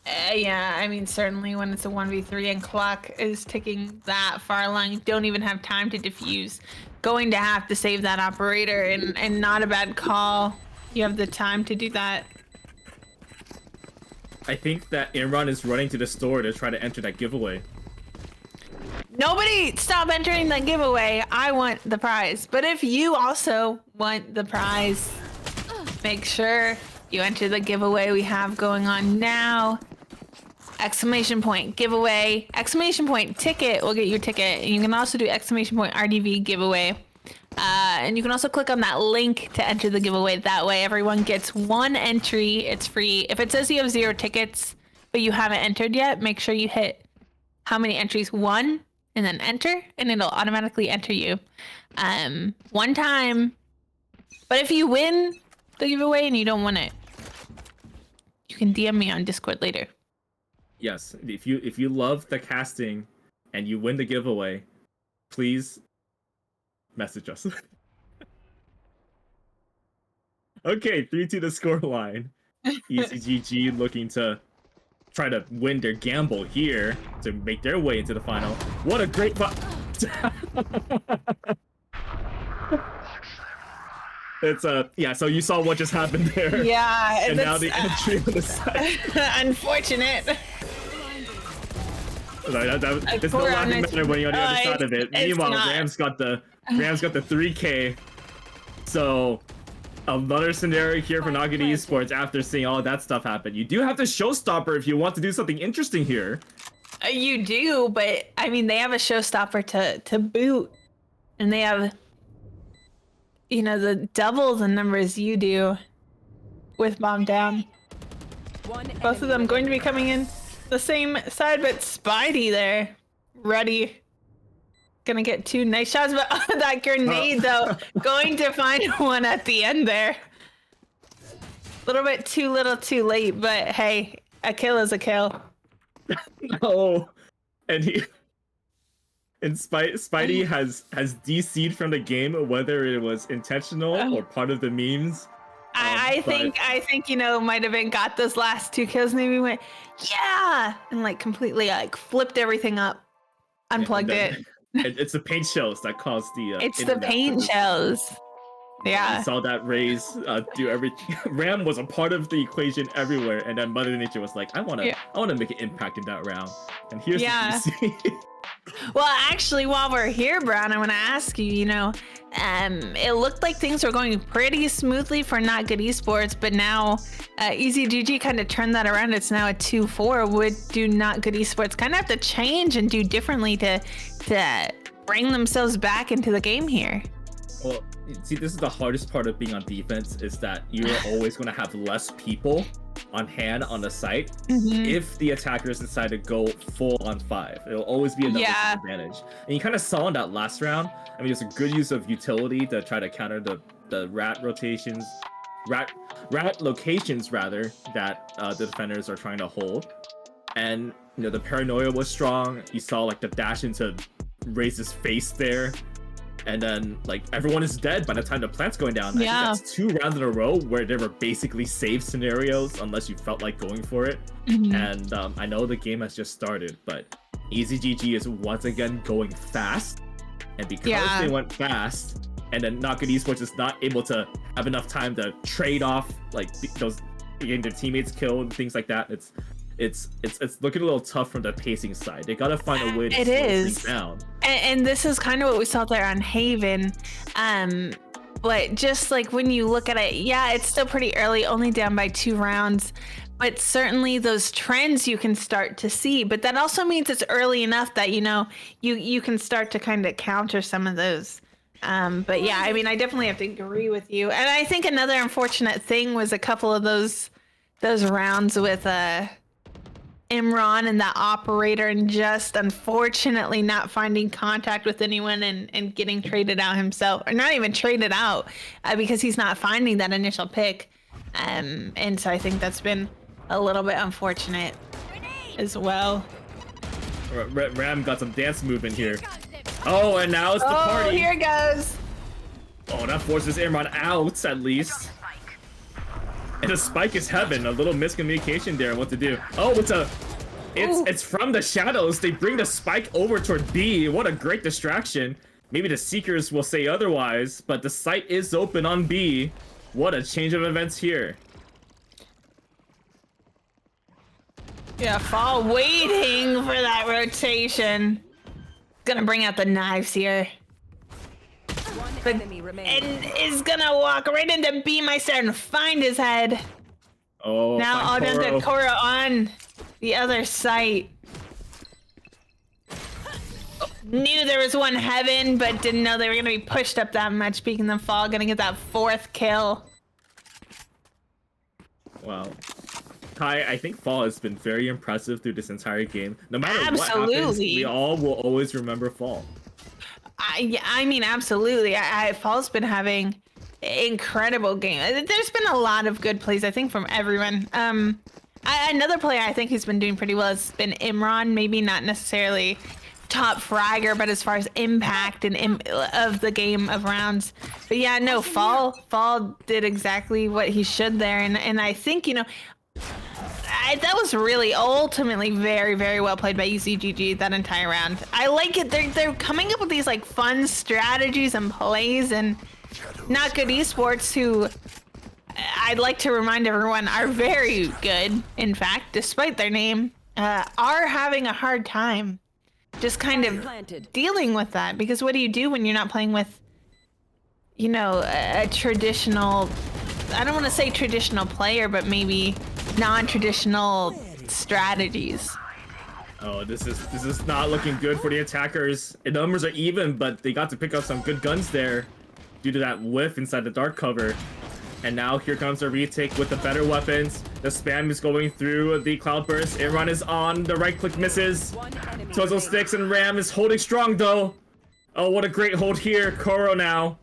Yeah, I mean, certainly when it's a 1v3 and clock is ticking that far along, you don't even have time to defuse. Going to have to save that operator, and not a bad call. You have the time to do that. I think that Imran is running to the store to try to enter that giveaway. Nobody stop entering the giveaway. I want the prize. But if you also want the prize, make sure you enter the giveaway we have going on now. Exclamation point giveaway, exclamation point ticket will get your ticket. And you can also do exclamation point RDV giveaway. And you can also click on that link to enter the giveaway. That way everyone gets 1 entry. It's free. If it says you have 0 tickets, but you haven't entered yet, make sure you hit how many entries, 1, and then enter, and it'll automatically enter you 1 time. But if you win the giveaway and you don't want it, you can DM me on Discord later. Yes, if you love the casting and you win the giveaway, please message us. Okay, 3-2 the scoreline. EasyGG looking to try to win their gamble here to make their way into the final. What a great It's yeah, so you saw what just happened there. Yeah, and now the entry on the side. Unfortunate. It's no laughing matter when you're on the other side of it. Meanwhile, Rams got the 3K. So another scenario here for Not Good Esports after seeing all of that stuff happen. You do have the showstopper if you want to do something interesting here. You do, but I mean, they have a showstopper to boot, and they have, you know, double the numbers you do with bomb down. Both of them going to be coming in the same side, but Spidey there, ready. Gonna get 2 nice shots, but that grenade though, going to find one at the end there. A little bit too little too late, but hey, a kill is a kill. Oh, and Spidey has DC'd from the game, whether it was intentional or part of the memes. I think might have been got those last 2 kills. Maybe went yeah, and like completely like flipped everything up, unplugged it. It's the paint shells that caused the It's the internet to paint just- shells. We Yeah. saw that Raze do everything. Ram was a part of the equation everywhere, and then Mother Nature was like, I wanna make an impact in that round. And here's the PC. Well, actually, while we're here, Brown, I want to ask you, it looked like things were going pretty smoothly for Not Good Esports, but now EasyGG kind of turned that around. It's now a 2-4. Do Not Good Esports kind of have to change and do differently to bring themselves back into the game here? Well, see, this is the hardest part of being on defense, is that you're always going to have less people on hand on the site if the attackers decide to go full on 5. It'll always be a numbers advantage. And you kind of saw in that last round, I mean, it's a good use of utility to try to counter the rat locations rather, that the defenders are trying to hold. And, the paranoia was strong. You saw, like, the dash into Raze's face there. And then, like, everyone is dead by the time the plant's going down. I think that's 2 rounds in a row where there were basically save scenarios unless you felt like going for it. And I know the game has just started, but EasyGG is once again going fast. And because they went fast, and then Not Good Esports is not able to have enough time to trade off, like, those getting their teammates killed and things like that, it's looking a little tough from the pacing side. They gotta find a way to slow things down. And this is kind of what we saw there on Haven. But just like when you look at it, it's still pretty early, only down by 2 rounds. But certainly those trends you can start to see. But that also means it's early enough that, you can start to kind of counter some of those. But yeah, I mean, I definitely have to agree with you. And I think another unfortunate thing was a couple of those rounds with Imran and that operator, and just unfortunately not finding contact with anyone and getting traded out himself, or not even traded out because he's not finding that initial pick. And so I think that's been a little bit unfortunate as well. Ram got some dance movement here. Oh, and now it's the party. Oh, here it goes. Oh, that forces Imran out at least. And the spike is heaven. A little miscommunication there on what to do. Oh, it's from the shadows. They bring the spike over toward B. What a great distraction. Maybe the Seekers will say otherwise, but the site is open on B. What a change of events here. Yeah, Fall waiting for that rotation. Gonna bring out the knives here. And is gonna walk right into B Meister and find his head. Oh, now all down to Korra on the other site. Knew there was one heaven, but didn't know they were gonna be pushed up that much. Peeking them Fall, gonna get that 4th kill. Wow. Kai, I think Fall has been very impressive through this entire game. No matter what happens, we all will always remember Fall. I mean, absolutely. Fall's been having incredible game. There's been a lot of good plays, I think, from everyone. Another player I think who's been doing pretty well has been Imran. Maybe not necessarily top fragger, but as far as impact and of the game of rounds. But yeah, no, Fall did exactly what he should there, and I think that was really ultimately very, very well played by EasyGG that entire round. I like it. They're coming up with these like fun strategies and plays, and Not Good Esports, who I'd like to remind everyone are very good, in fact, despite their name, are having a hard time just kind of dealing with that. Because what do you do when you're not playing with, a traditional, I don't want to say traditional player, but maybe non-traditional strategies. Oh, this is not looking good for the attackers. The numbers are even, but they got to pick up some good guns there due to that whiff inside the dark cover. And now here comes a retake with the better weapons. The spam is going through the cloudburst. Imran is on. The right click misses. Twizzle sticks and Ram is holding strong though. Oh, what a great hold here. Koro now.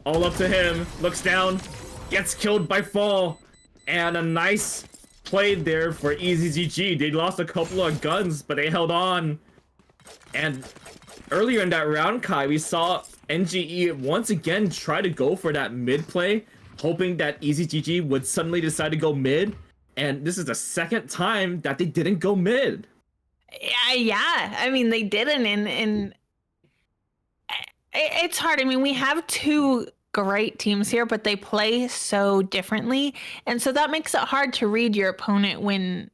All up to him. Looks down. Gets killed by Fall. And a nice play there for EasyGG. They lost a couple of guns, but they held on. And earlier in that round, Kai, we saw NGE once again try to go for that mid play, hoping that EasyGG would suddenly decide to go mid, and this is the second time that they didn't go mid. Yeah. I mean, they didn't, and it's hard. I mean, we have two great teams here, but they play so differently, and so that makes it hard to read your opponent when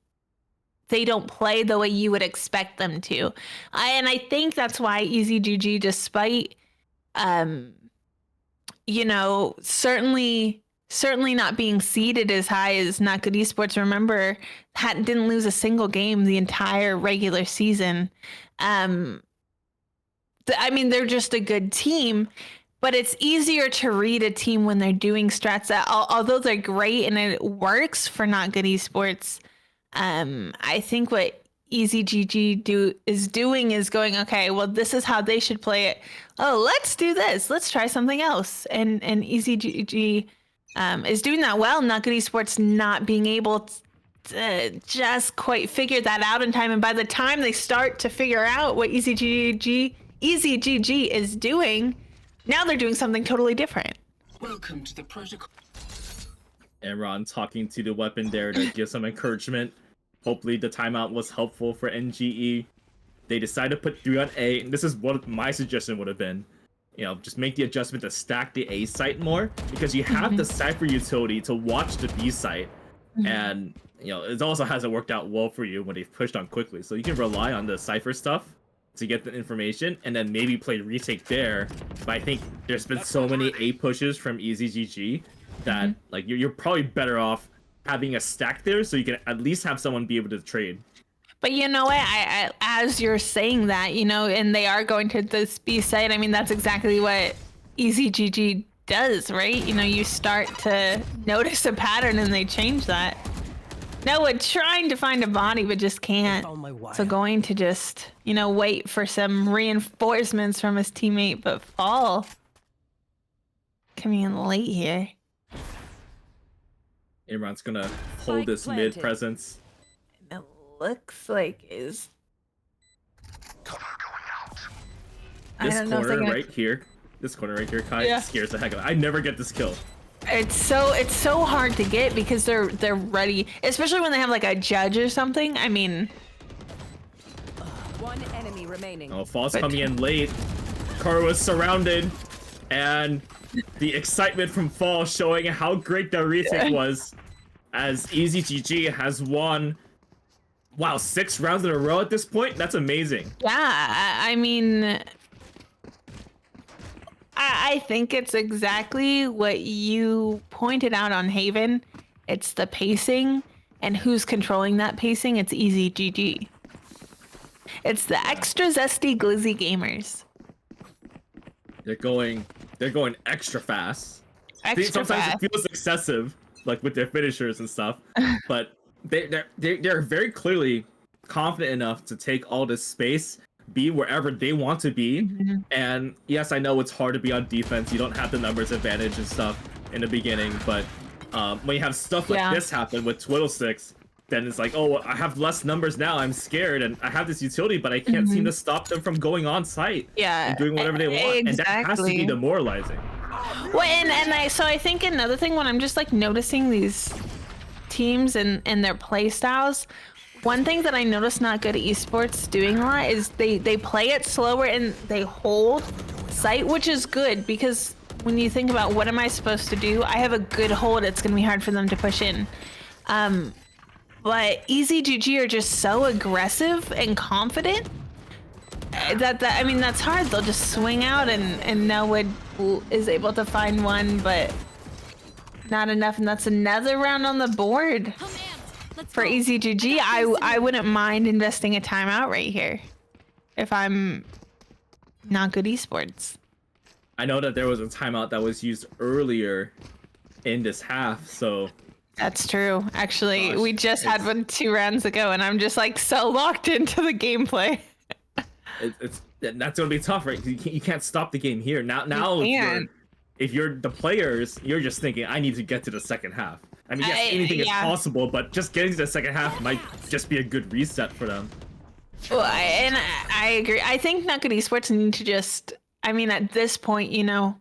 they don't play the way you would expect them to. And I think that's why EasyGG, despite certainly not being seeded as high as Not Good Esports, remember, didn't lose a single game the entire regular season. I mean, they're just a good team, but it's easier to read a team when they're doing strats that, although they're great and it works for Not Good Esports. I think what EasyGG is doing is going, okay, well, this is how they should play it. Oh, let's do this. Let's try something else. And EasyGG is doing that well. Not Good Esports not being able to just quite figure that out in time. And by the time they start to figure out what EasyGG is doing, now they're doing something totally different. Welcome to the protocol. And Ron talking to the weapon there to give some encouragement. Hopefully the timeout was helpful for NGE. They decided to put 3 on A, and this is what my suggestion would have been. You know, just make the adjustment to stack the A site more, because you have the Cypher utility to watch the B site. And, you know, it also hasn't worked out well for you when they've pushed on quickly. So you can rely on the Cypher stuff to get the information, and then maybe play retake there. But I think there's been so many A pushes from EasyGG that like you're probably better off having a stack there, so you can at least have someone be able to trade. But you know what? I as you're saying that, you know, and they are going to this B site. I mean, that's exactly what EasyGG does, right? You know, you start to notice a pattern and they change that. Noah trying to find a body, but just can't. So going to just, you know, wait for some reinforcements from his teammate, but Fall coming in late here. Imran's gonna hold this mid presence. And it looks like is this corner right here. This corner right here kind of scares the heck out of me. I never get this kill. It's so hard to get because they're ready, especially when they have like a judge or something. I mean, one enemy remaining. Oh, Fall's coming in late. Kara was surrounded, and the excitement from Fall showing how great the retake was, as EasyGG has won. Wow, 6 rounds in a row at this point. That's amazing. Yeah, I mean, I think it's exactly what you pointed out on Haven. It's the pacing, and who's controlling that pacing? It's EasyGG. It's the extra zesty glizzy gamers. They're going extra fast. Extra Sometimes fast. it feels excessive, like with their finishers and stuff, but they're very clearly confident enough to take all this space, be wherever they want to be. And yes, I know it's hard to be on defense. You don't have the numbers advantage and stuff in the beginning, but when you have stuff like this happen with Twiddlesticks, then it's like, oh, I have less numbers now. I'm scared, and I have this utility, but I can't seem to stop them from going on site and doing whatever they want. And that has to be demoralizing. Well, so I think another thing when I'm just like noticing these teams and their play styles, one thing that I noticed Not Good Esports doing a lot is they play it slower and they hold site, which is good because when you think about what am I supposed to do, I have a good hold. It's gonna be hard for them to push in. But EasyGG are just so aggressive and confident that I mean, that's hard. They'll just swing out and Noah is able to find one, but not enough. And that's another round on the board for EasyGG. I wouldn't mind investing a timeout right here if I'm Not Good Esports. I know that there was a timeout that was used earlier in this half, so... That's true. Actually, we just had one 2 rounds ago, and I'm just like so locked into the gameplay. That's gonna be tough, right? You can't stop the game here. Now if you're the players, you're just thinking, I need to get to the second half. I mean, yes, anything is possible, but just getting to the second half might just be a good reset for them. Well, I agree. I think Not Good Esports need to just, I mean, at this point, you know,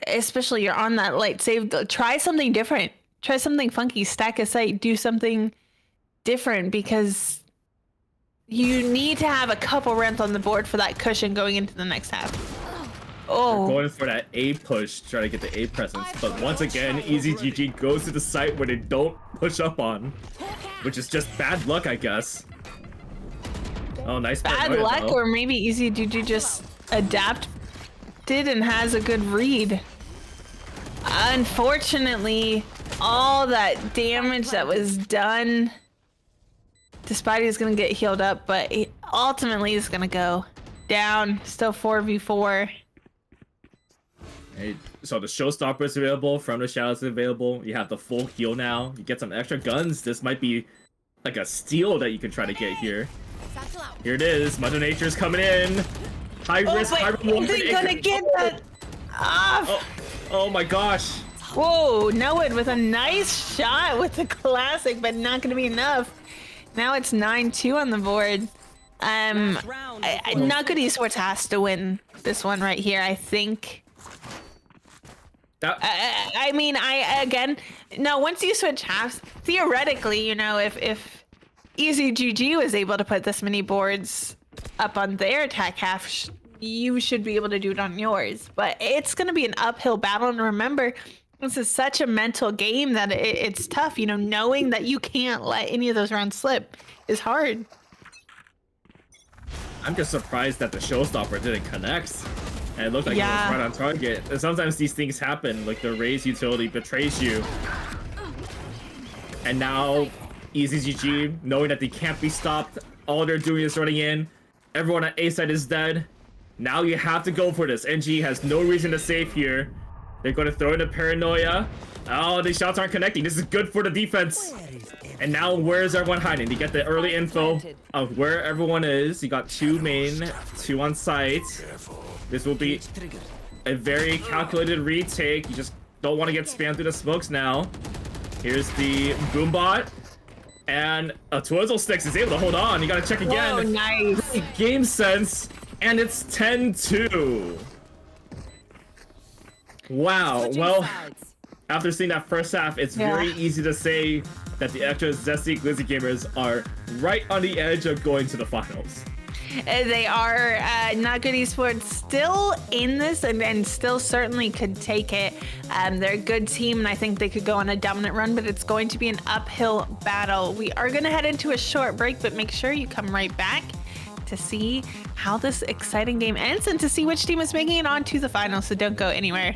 especially you're on that light save, try something different. Try something funky. Stack a site. Do something different because you need to have a couple rounds on the board for that cushion going into the next half. Oh, Going for that A push, try to get the A presence. But once again, Easy GG goes to the site where they don't push up on, which is just bad luck, I guess. Oh, nice bad paranoia, luck, though. or maybe Easy GG just adapted and has a good read. Unfortunately, all that damage that was done, despite he's gonna get healed up, but he ultimately is gonna go down. Still 4v4. Hey, so the showstopper is available, From the Shadows is available. You have the full heal now. You get some extra guns. This might be like a steal that you can try to get here. Here it is. Mother Nature's coming in. High risk, high reward. Is he gonna get that off? Oh my gosh. Whoa, Noah with a nice shot with the classic, but not gonna be enough. Now it's 9-2 on the board. Not Good Esports has to win this one right here, I think. I mean, once you switch halves, theoretically, you know, if Easy GG was able to put this many boards up on their attack half, you should be able to do it on yours. But it's going to be an uphill battle. And remember, this is such a mental game that it's tough. You know, knowing that you can't let any of those rounds slip is hard. I'm just surprised that the showstopper didn't connect. And it looked like it was right on target. And sometimes these things happen, like the raise utility betrays you. And now, Easy GG, knowing that they can't be stopped, all they're doing is running in. Everyone at A side is dead. Now you have to go for this. NG has no reason to save here. They're going to throw in a paranoia. Oh, these shots aren't connecting. This is good for the defense. And now, where is everyone hiding? You get the early info of where everyone is. You got 2 main, 2 on site. This will be a very calculated retake. You just don't want to get spammed through the smokes now. Here's the Boombot. And a Twizzle Sticks is able to hold on. You gotta check again. Oh, nice. Game sense. And it's 10-2. Wow. Well, after seeing that first half, it's very easy to say that the extra zesty Glizzy gamers are right on the edge of going to the finals. They are. Not Good Esports still in this and still certainly could take it. They're a good team and I think they could go on a dominant run, but it's going to be an uphill battle. We are going to head into a short break, but make sure you come right back to see how this exciting game ends and to see which team is making it on to the finals, so don't go anywhere.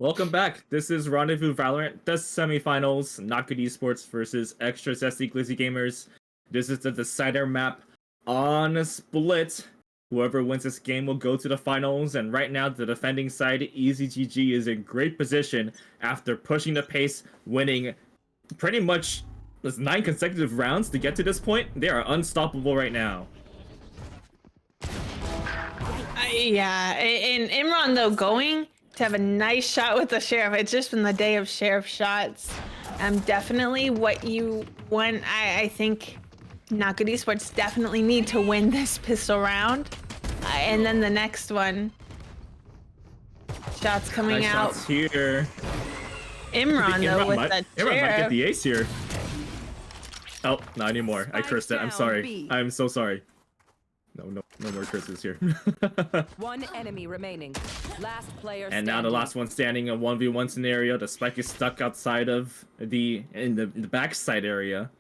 Welcome back. This is Rendezvous Valorant, the semifinals, Not Good Esports versus Extra Zesty Glizzy Gamers. This is the decider map on Split. Whoever wins this game will go to the finals, and right now the defending side, EasyGG, is in great position after pushing the pace, winning pretty much 9 consecutive rounds to get to this point. They are unstoppable right now. Yeah, and Imran though going to have a nice shot with the Sheriff. It's just been the day of Sheriff shots. Definitely what you want. I think Not Good Esports definitely need to win this pistol round. And then the next one. Shots coming Nice out. shots here. Imran though with the Imran might get Sheriff. the ace here. Oh, not anymore. I cursed it. I'm sorry. I'm so sorry. No more curses here. One enemy remaining. Last player And now the last one standing, a 1v1 scenario. The spike is stuck outside of in the backside area.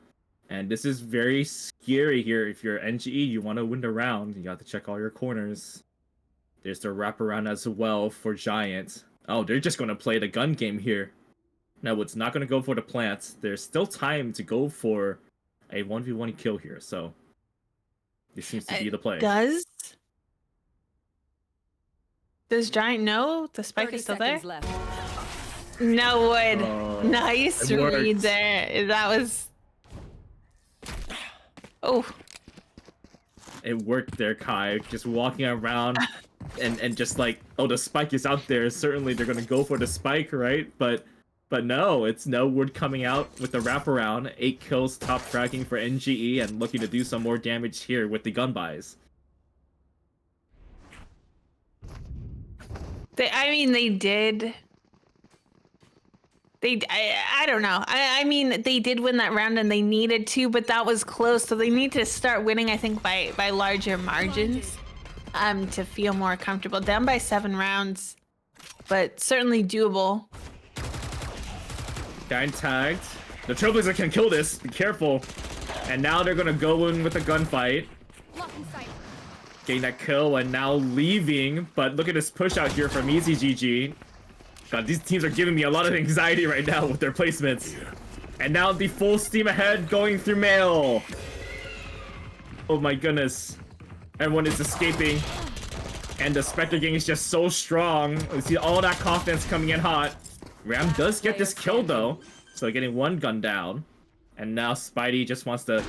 And this is very scary here. If you're NGE, you want to win the round, you got to check all your corners. There's the wraparound as well for Giant. Oh, they're just going to play the gun game here. No, it's not going to go for the plants. There's still time to go for a 1v1 kill here, so this seems to be the play. Does Giant know the spike is still there? Left. No would. Oh, Nice it read worked. there. That was. Oh. It worked there, Kai. Just walking around and just like, oh, the spike is out there. Certainly they're gonna go for the spike, right? But no, it's no wood coming out with the wraparound. 8 kills, top fracking for NGE, and looking to do some more damage here with the gun buys. They did. I don't know. I mean, they did win that round and they needed to, but that was close. So they need to start winning, I think, by larger margins, to feel more comfortable. Down by 7 rounds, but certainly doable. Giant tagged. The Trailblazer can kill this. Be careful. And now they're gonna go in with a gunfight. Getting that kill and now leaving. But look at this push out here from EasyGG. God, these teams are giving me a lot of anxiety right now with their placements. And now the full steam ahead going through mail. Oh my goodness. Everyone is escaping. And the Spectre gang is just so strong. We see all that confidence coming in hot. Ram does get this kill though. So getting 1 gun down. And now Spidey just wants to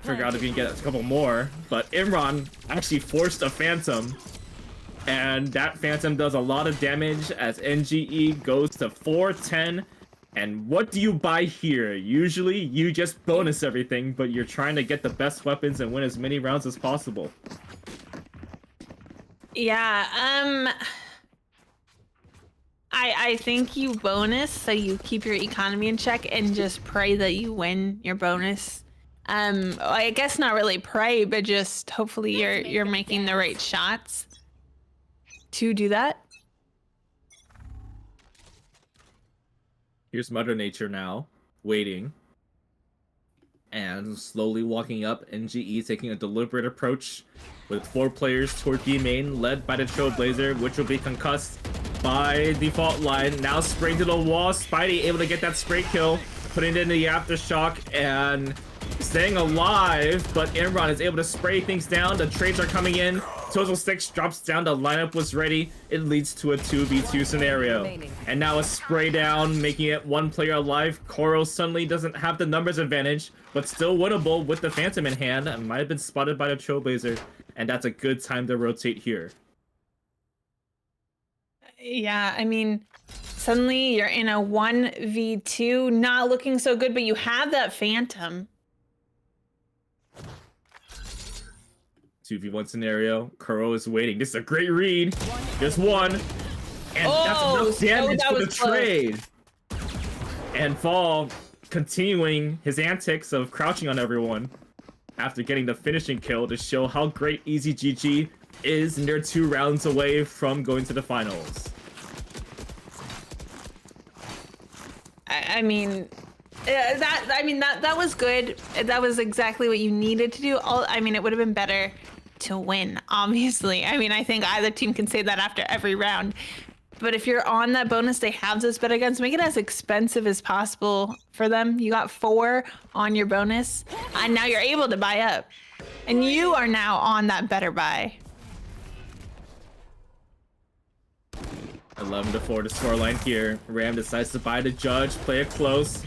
figure out if he can get a couple more. But Imran actually forced a Phantom. And that Phantom does a lot of damage as NGE goes to 410. And what do you buy here? Usually you just bonus everything, but you're trying to get the best weapons and win as many rounds as possible. Yeah, I think you bonus so you keep your economy in check and just pray that you win your bonus. I guess not really pray, but just hopefully you're making the right shots to do that. Here's Mother Nature now, waiting. And slowly walking up, NGE taking a deliberate approach with 4 players toward B main, led by the Trailblazer, which will be concussed by default line. Now spraying to the wall, Spidey able to get that spray kill, putting it in the aftershock and staying alive, but Imran is able to spray things down. The trades are coming in. Total 6 drops down. The lineup was ready. It leads to a 2v2 scenario. And now a spray down, making it 1 player alive. Koro suddenly doesn't have the numbers advantage, but still winnable with the Phantom in hand. And might have been spotted by the Trailblazer. And that's a good time to rotate here. Yeah, I mean, suddenly you're in a 1v2, not looking so good, but you have that Phantom. 2v1 scenario. Kuro is waiting. This is a great read. Just 1. And that's enough damage for the trade. And Fall continuing his antics of crouching on everyone after getting the finishing kill to show how great EasyGG is, and they're 2 rounds away from going to the finals. I mean, that was good. That was exactly what you needed to do. I mean, it would have been better to win, obviously. I mean, I think either team can say that after every round. But if you're on that bonus, they have those better guns. Make it as expensive as possible for them. You got 4 on your bonus, and now you're able to buy up. And you are now on that better buy. 11-4 the scoreline here. Ram decides to buy the judge, play it close.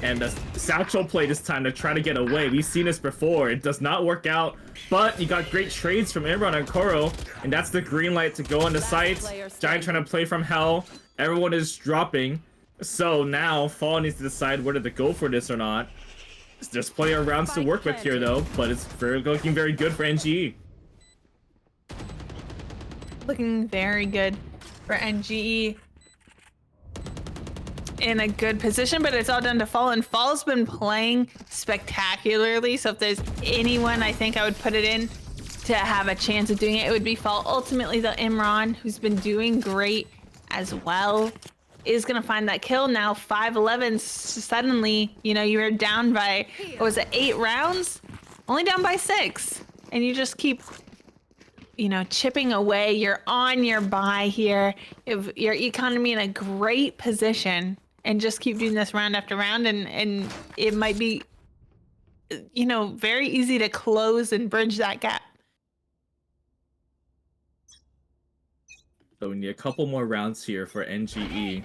And the satchel play this time to try to get away. We've seen this before. It does not work out, but you got great trades from Imran and Koro, and that's the green light to go on the site. Giant trying to play from hell. Everyone is dropping. So now Fall needs to decide whether to go for this or not. There's plenty of rounds to work with here though, but it's looking very good for NGE. Looking very good for NGE. In a good position, but it's all down to Fall, and Fall's been playing spectacularly. So if there's anyone I think I would put it in to have a chance of doing it, it would be Fall. Ultimately, though, Imran, who's been doing great as well, is gonna find that kill now. 5-11. Suddenly, you know, you were down by, what was it, 8 rounds? Only down by 6, and you just keep, you know, chipping away. You're on your buy here. If your economy in a great position, and just keep doing this round after round, and it might be, you know, very easy to close and bridge that gap. So we need a couple more rounds here for NGE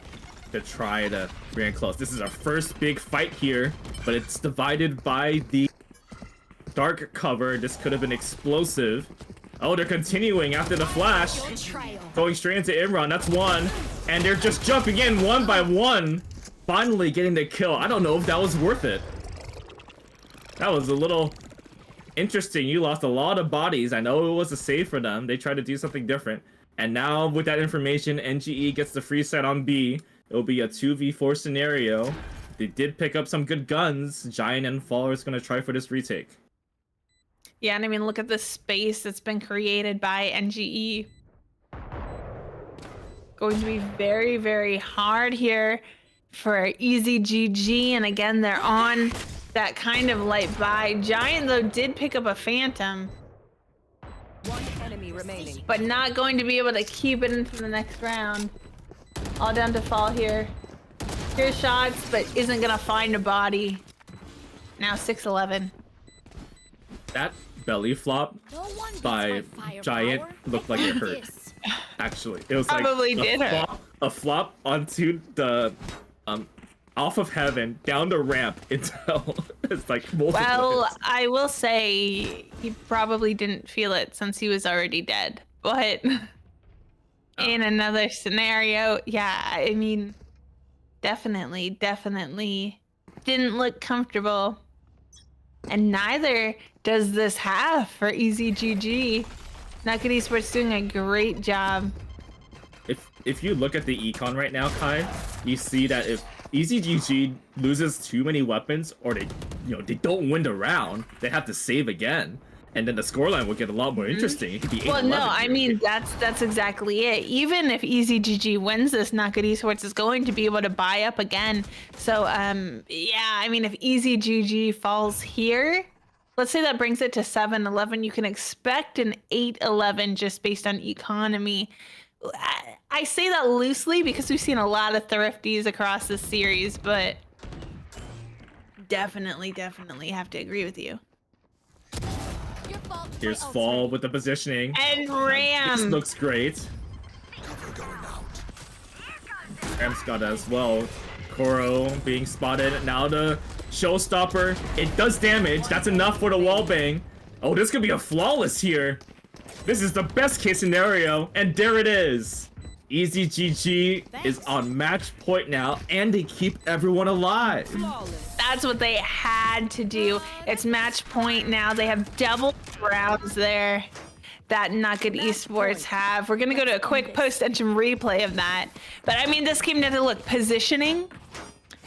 to try to bring it close. This is our first big fight here, but it's divided by the dark cover. This could have been explosive. Oh, they're continuing after the flash. Going straight into Imran, that's 1. And they're just jumping in 1 by 1. Finally getting the kill. I don't know if that was worth it. That was a little interesting. You lost a lot of bodies. I know it was a save for them. They tried to do something different. And now with that information, NGE gets the free set on B. It'll be a 2v4 scenario. They did pick up some good guns. Giant and Fall is going to try for this retake. Yeah, and I mean, look at the space that's been created by NGE. Going to be very, very hard here for Easy GG, and again, they're on that kind of light buy. Giant, though, did pick up a Phantom. 1 enemy remaining. But not going to be able to keep it into the next round. All down to Fall here. Here's shots, but isn't gonna find a body. Now 6-11. That belly flop by Giant looked like it hurt. Actually, it was Probably like did hurt. A flop onto the off of heaven down the ramp until it's like multiple Well, hits. I will say he probably didn't feel it since he was already dead. But in another scenario, yeah, I mean, definitely didn't look comfortable. And neither does this half for Easy GG. Nugget Esports doing a great job. If you look at the econ right now, Kai, you see that if Easy GG loses too many weapons, or they don't win the round, they have to save again, and then the scoreline will get a lot more interesting. It could be 8-11 Well, no, I here. mean that's exactly it. Even if Easy GG wins this, Nugget Esports is going to be able to buy up again. So yeah, I mean if Easy GG falls here, let's say that brings it to 7-11, you can expect an 8-11 just based on economy. I say that loosely because we've seen a lot of thrifties across this series, but definitely have to agree with you. Here's Fall with the positioning. And This Ram. looks great. Ram's got it as well. Koro being spotted. Now the showstopper. It does damage. That's enough for the wallbang. Oh, this could be a flawless here. This is the best case scenario. And there it is. Easy GG is on match point now, and they keep everyone alive. That's what they had to do. It's match point now. They have double rounds there that Nugget Esports have. We're gonna go to a quick post-engine replay of that. But I mean, this came down to, look, positioning.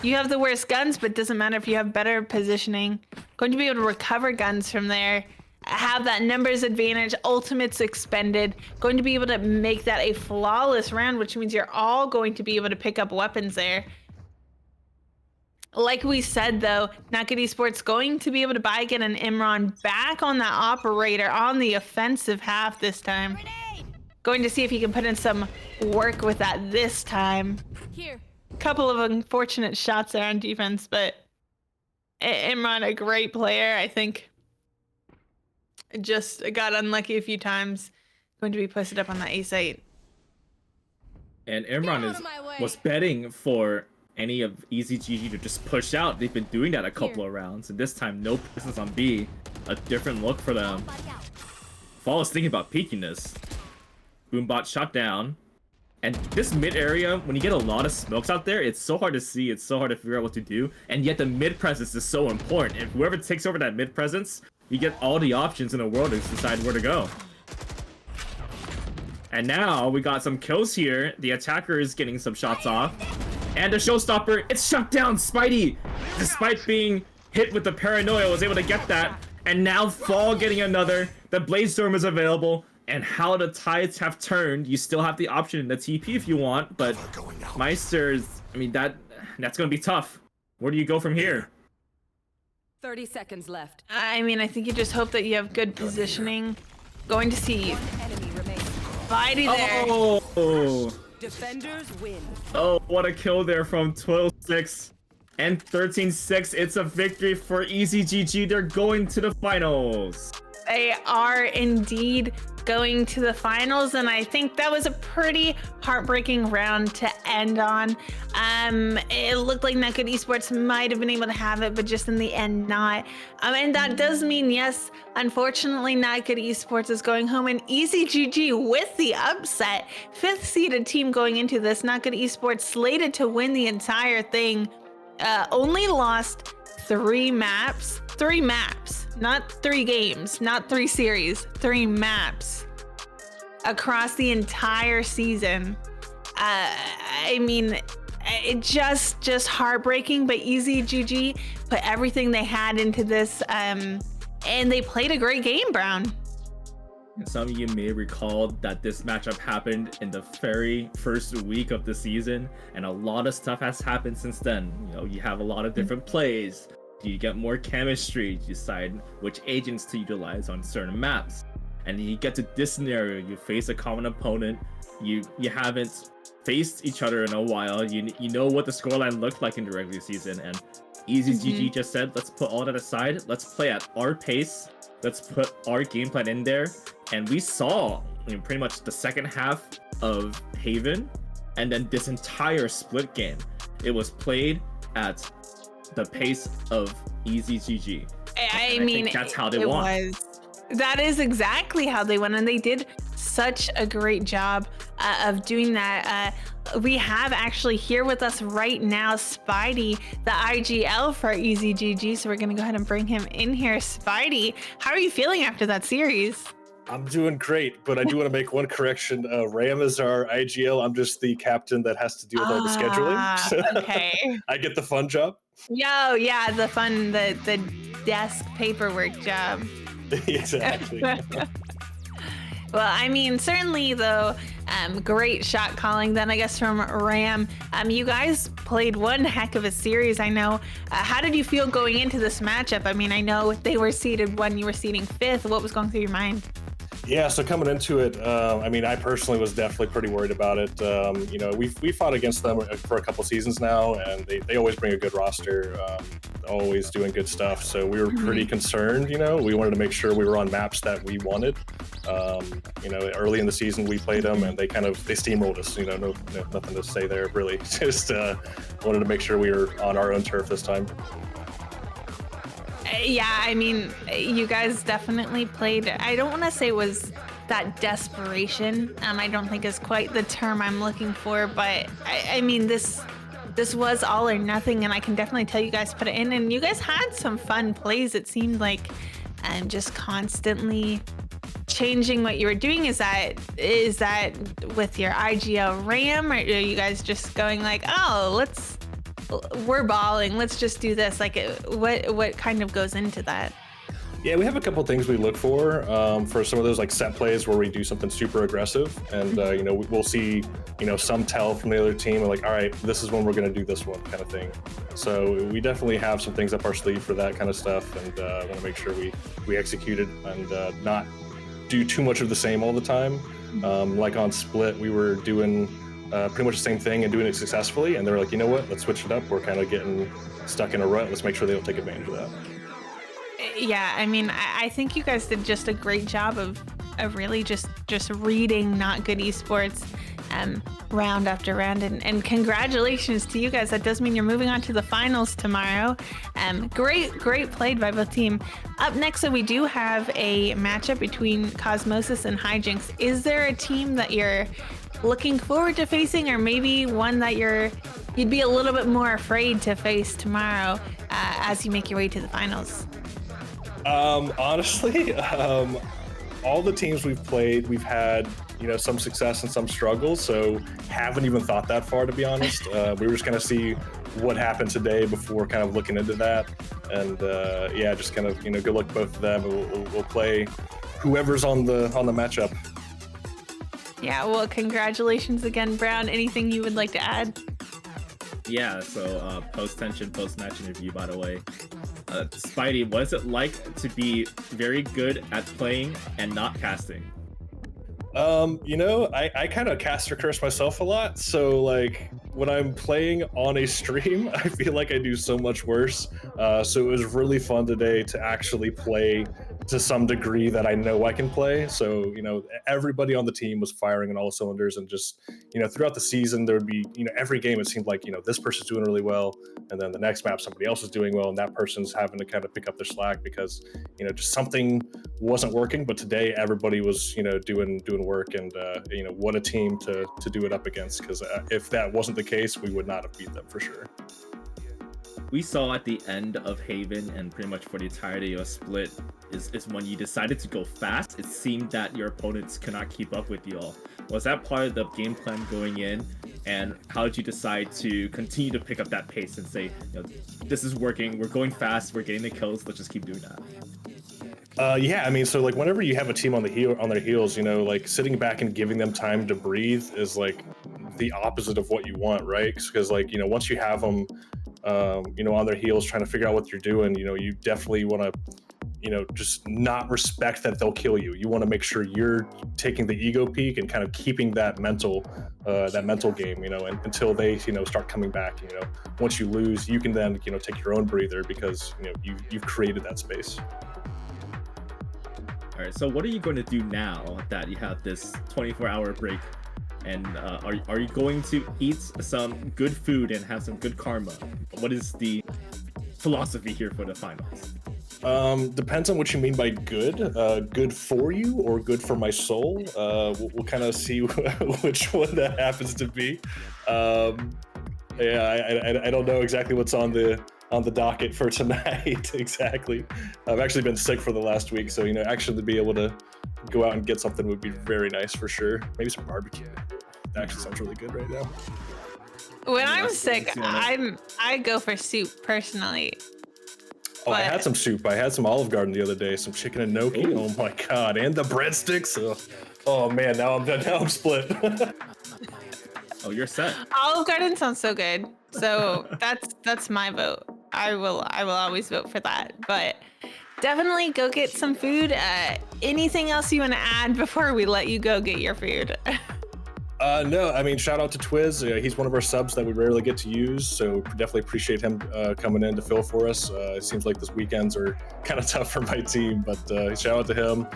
You have the worst guns, but it doesn't matter if you have better positioning. Going to be able to recover guns from there. Have that numbers advantage, ultimates expended, going to be able to make that a flawless round, which means you're all going to be able to pick up weapons there. Like we said, though, Nugget Esports going to be able to buy again an Imran back on that operator on the offensive half this time. Going to see if he can put in some work with that this time. Here. Couple of unfortunate shots there on defense, but Imran, a great player, I think. Just got unlucky a few times. Going to be posted up on that A site. And Imran was betting for any of EasyGG to just push out. They've been doing that a couple of rounds, and this time no presence on B. A different look for them. Fall was thinking about peeking this. Boombot shot down. And this mid area, when you get a lot of smokes out there, it's so hard to see, it's so hard to figure out what to do. And yet the mid presence is so important. If whoever takes over that mid presence, you get all the options in the world to decide where to go. And now we got some kills here. The attacker is getting some shots off. And the showstopper, it's shut down. Spidey, despite being hit with the paranoia, was able to get that. And now Fall getting another. The Bladestorm is available. And how the tides have turned. You still have the option in the TP if you want. But Meister's, I mean, that's going to be tough. Where do you go from here? 30 seconds left. I mean, I think you just hope that you have good positioning. Going to see Enemy remains. Spidey there. Oh! Defenders win. Oh, what a kill there from 12-6 and 13-6. It's a victory for EasyGG. They're going to the finals. They are indeed going to the finals, and I think that was a pretty heartbreaking round to end on. It looked like Not Good Esports might have been able to have it, but just in the end not. And that does mean, yes, unfortunately, Not Good Esports is going home, and EasyGG with the upset. 5th seeded team going into this. Not Good Esports slated to win the entire thing. Only lost 3 maps, not 3 games, not 3 series, 3 maps across the entire season. I mean, it just heartbreaking, but EasyGG put everything they had into this, and they played a great game, Brown. Some of you may recall that this matchup happened in the very first week of the season, and a lot of stuff has happened since then. You know, you have a lot of different plays. You get more chemistry. You decide which agents to utilize on certain maps. And you get to this scenario, you face a common opponent. You haven't faced each other in a while. You know what the scoreline looked like in the regular season, and EasyGG just said, let's put all that aside. Let's play at our pace. Let's put our game plan in there. And we saw, pretty much the second half of Haven, and then this entire split game. It was played at the pace of EasyGG. I mean, think that's how they won. That is exactly how they won, and they did such a great job of doing that. We have actually here with us right now Spidey, the IGL for EasyGG, so we're gonna go ahead and bring him in here. Spidey, how are you feeling after that series? I'm doing great, but I do want to make one correction. Ram is our IGL. I'm just the captain that has to deal with all the scheduling. Okay. I get the fun job. Yeah, the desk paperwork job. Exactly. Well, I mean, certainly though, great shot calling then, I guess, from Ram. You guys played one heck of a series, I know. How did you feel going into this matchup? I mean, I know they were seeded 1, you were seeding 5th. What was going through your mind? Yeah, so coming into it, I mean, I personally was definitely pretty worried about it. You know, we fought against them for a couple seasons now, and they always bring a good roster, always doing good stuff. So we were pretty concerned, you know. We wanted to make sure we were on maps that we wanted. You know, early in the season we played them, and they steamrolled us. You know, no nothing to say there really. Just wanted to make sure we were on our own turf this time. Yeah, I mean, you guys definitely played, I don't want to say it was that desperation. I don't think is quite the term I'm looking for, but I mean, this was all or nothing, and I can definitely tell you guys put it in, and you guys had some fun plays. It seemed like, just constantly changing what you were doing. Is that with your IGL Ram, or are you guys just going like, oh, we're balling, let's just do this? Like, what kind of goes into that? Yeah, we have a couple things we look for some of those like set plays where we do something super aggressive, and you know, we'll see, you know, some tell from the other team, and like, all right, this is when we're going to do this one, kind of thing. So we definitely have some things up our sleeve for that kind of stuff, and want to make sure we execute it and not do too much of the same all the time. Like on Split, we were doing pretty much the same thing and doing it successfully, and they were like, you know what, let's switch it up. We're kind of getting stuck in a rut. Let's make sure they don't take advantage of that. Yeah, I mean, I think you guys did just a great job of really just reading Not Good Esports round after round, and congratulations to you guys. That does mean you're moving on to the finals tomorrow. Great played by both team. Up next, so we do have a matchup between Cosmosis and Hijinks. Is there a team that you're looking forward to facing, or maybe one that you'd be a little bit more afraid to face tomorrow as you make your way to the finals? Honestly, all the teams we've played, we've had, some success and some struggles, so haven't even thought that far, to be honest. We were just gonna see what happened today before kind of looking into that, and yeah, just kind of, good luck to both of them. We'll play whoever's on the matchup. Yeah, well, congratulations again, Brown. Anything you would like to add? Yeah, so post-tension, post-match interview, by the way. Spidey, what is it like to be very good at playing and not casting? I kind of cast or curse myself a lot, so like when I'm playing on a stream, I feel like I do so much worse. So it was really fun today to actually play to some degree that I know I can play. So, everybody on the team was firing on all cylinders, and just, throughout the season, there would be, every game it seemed like, this person's doing really well, and then the next map somebody else is doing well, and that person's having to kind of pick up their slack because, just something wasn't working. But today everybody was, doing work, and, what a team to do it up against, because if that wasn't the case, we would not have beat them for sure. We saw at the end of Haven, and pretty much for the entirety of Split, is when you decided to go fast. It seemed that your opponents could not keep up with you all. Was that part of the game plan going in? And how did you decide to continue to pick up that pace and say, this is working, we're going fast, we're getting the kills, let's just keep doing that? Yeah, I mean, so like whenever you have a team on their heels, like sitting back and giving them time to breathe is like the opposite of what you want, right? Because like, once you have them, on their heels trying to figure out what you're doing, you definitely want to, just not respect that they'll kill you. You want to make sure you're taking the ego peak and kind of keeping that mental game, and until they, start coming back. Once you lose, you can then, take your own breather because, you've created that space. All right, so what are you going to do now that you have this 24-hour break? And are you going to eat some good food and have some good karma? What is the philosophy here for the finals? Depends on what you mean by good. Good for you or good for my soul. We'll kind of see which one that happens to be. Yeah, I don't know exactly what's on the docket for tonight exactly. I've actually been sick for the last week, so actually to be able to go out and get something would be very nice for sure. Maybe some barbecue. That actually sounds really good right now. When I'm sick, I go for soup personally. Oh, I had some soup. I had some Olive Garden the other day, some chicken and gnocchi. Ooh. Oh my god, and the breadsticks. Oh man, now I'm split. Oh, you're set. Olive Garden sounds so good. So that's my vote. I will always vote for that. But definitely go get some food. Anything else you want to add before we let you go get your food? No, I mean, shout out to Twiz. He's one of our subs that we rarely get to use, so definitely appreciate him coming in to fill for us. It seems like this weekends are kind of tough for my team, but shout out to him.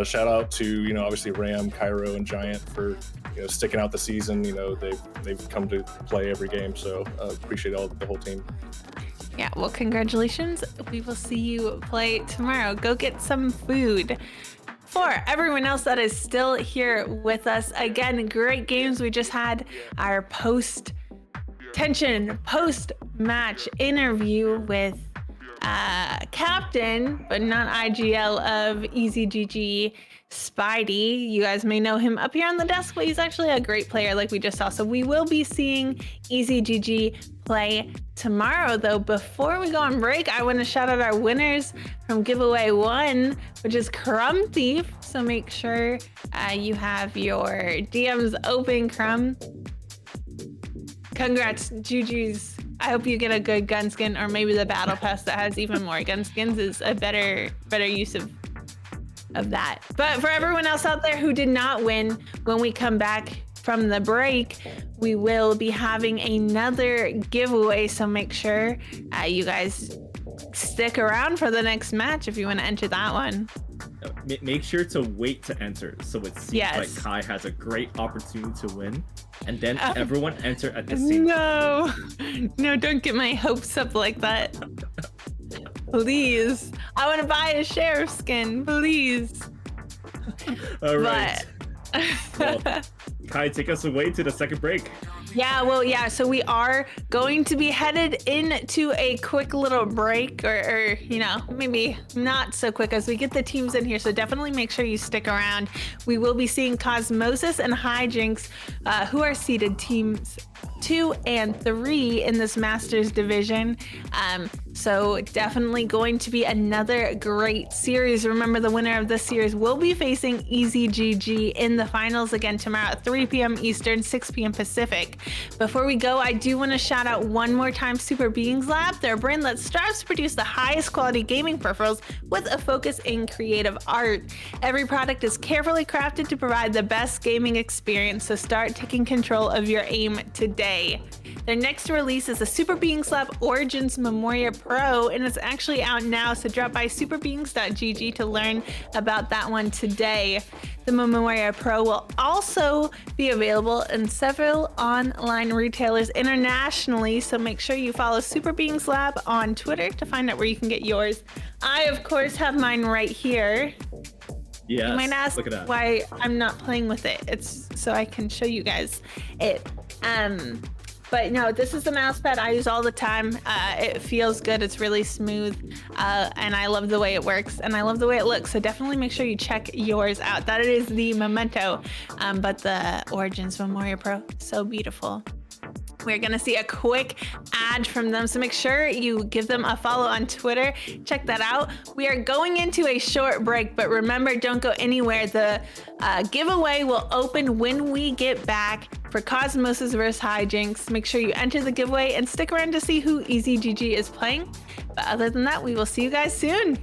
Shout out to, obviously Ram, Cairo, and Giant for, sticking out the season. They've come to play every game, so appreciate the whole team. Yeah, well, congratulations. We will see you play tomorrow. Go get some food. For everyone else that is still here with us, again, great games. We just had our post-tension, post-match interview with captain, but not IGL of EasyGG, Spidey. You guys may know him up here on the desk, but he's actually a great player like we just saw. So we will be seeing EasyGG play tomorrow, though. Before we go on break, I want to shout out our winners from giveaway 1, which is Crumb Thief. So make sure you have your DMs open, Crumb. Congrats, GG's. I hope you get a good gun skin, or maybe the battle pass that has even more gun skins is a better use of of that. But for everyone else out there who did not win, when we come back from the break, we will be having another giveaway. So make sure you guys stick around for the next match if you want to enter that one. Make sure to wait to enter, so it seems Yes. like Kai has a great opportunity to win, and then everyone enter at the same No, no, don't get my hopes up like that. Please, I want to buy a sheriff skin, please. All right. But Well, Kai, take us away to the second break. yeah, so we are going to be headed into a quick little break, or you know, maybe not so quick as we get the teams in here, so definitely make sure you stick around. We will be seeing Cosmosis and Hijinks, who are seeded teams 2 and 3 in this Masters division. So definitely going to be another great series. Remember, the winner of this series will be facing EasyGG in the finals again tomorrow at 3 p.m. Eastern, 6 p.m. Pacific. Before we go, I do want to shout out one more time Super Beings Lab. They're a brand that strives to produce the highest quality gaming peripherals with a focus in creative art. Every product is carefully crafted to provide the best gaming experience, so start taking control of your aim today. Their next release is the Super Beings Lab Origins Memoria Pro, and it's actually out now, so drop by superbeings.gg to learn about that one today. The Memoria Pro will also be available in several online retailers internationally, so make sure you follow Super Beings Lab on Twitter to find out where you can get yours. I, of course, have mine right here. Yes, You might ask look at that. why I'm not playing with it. It's so I can show you guys it. But no, this is the mouse pad I use all the time. It feels good. It's really smooth. And I love the way it works, and I love the way it looks. So definitely make sure you check yours out. That is the Memento, but the Origins Memoria Pro, so beautiful. We're gonna see a quick ad from them, so make sure you give them a follow on Twitter. Check that out. We are going into a short break, but remember, don't go anywhere. The giveaway will open when we get back for Cosmosis vs Hijinks. Make sure you enter the giveaway and stick around to see who EasyGG is playing. But other than that, we will see you guys soon.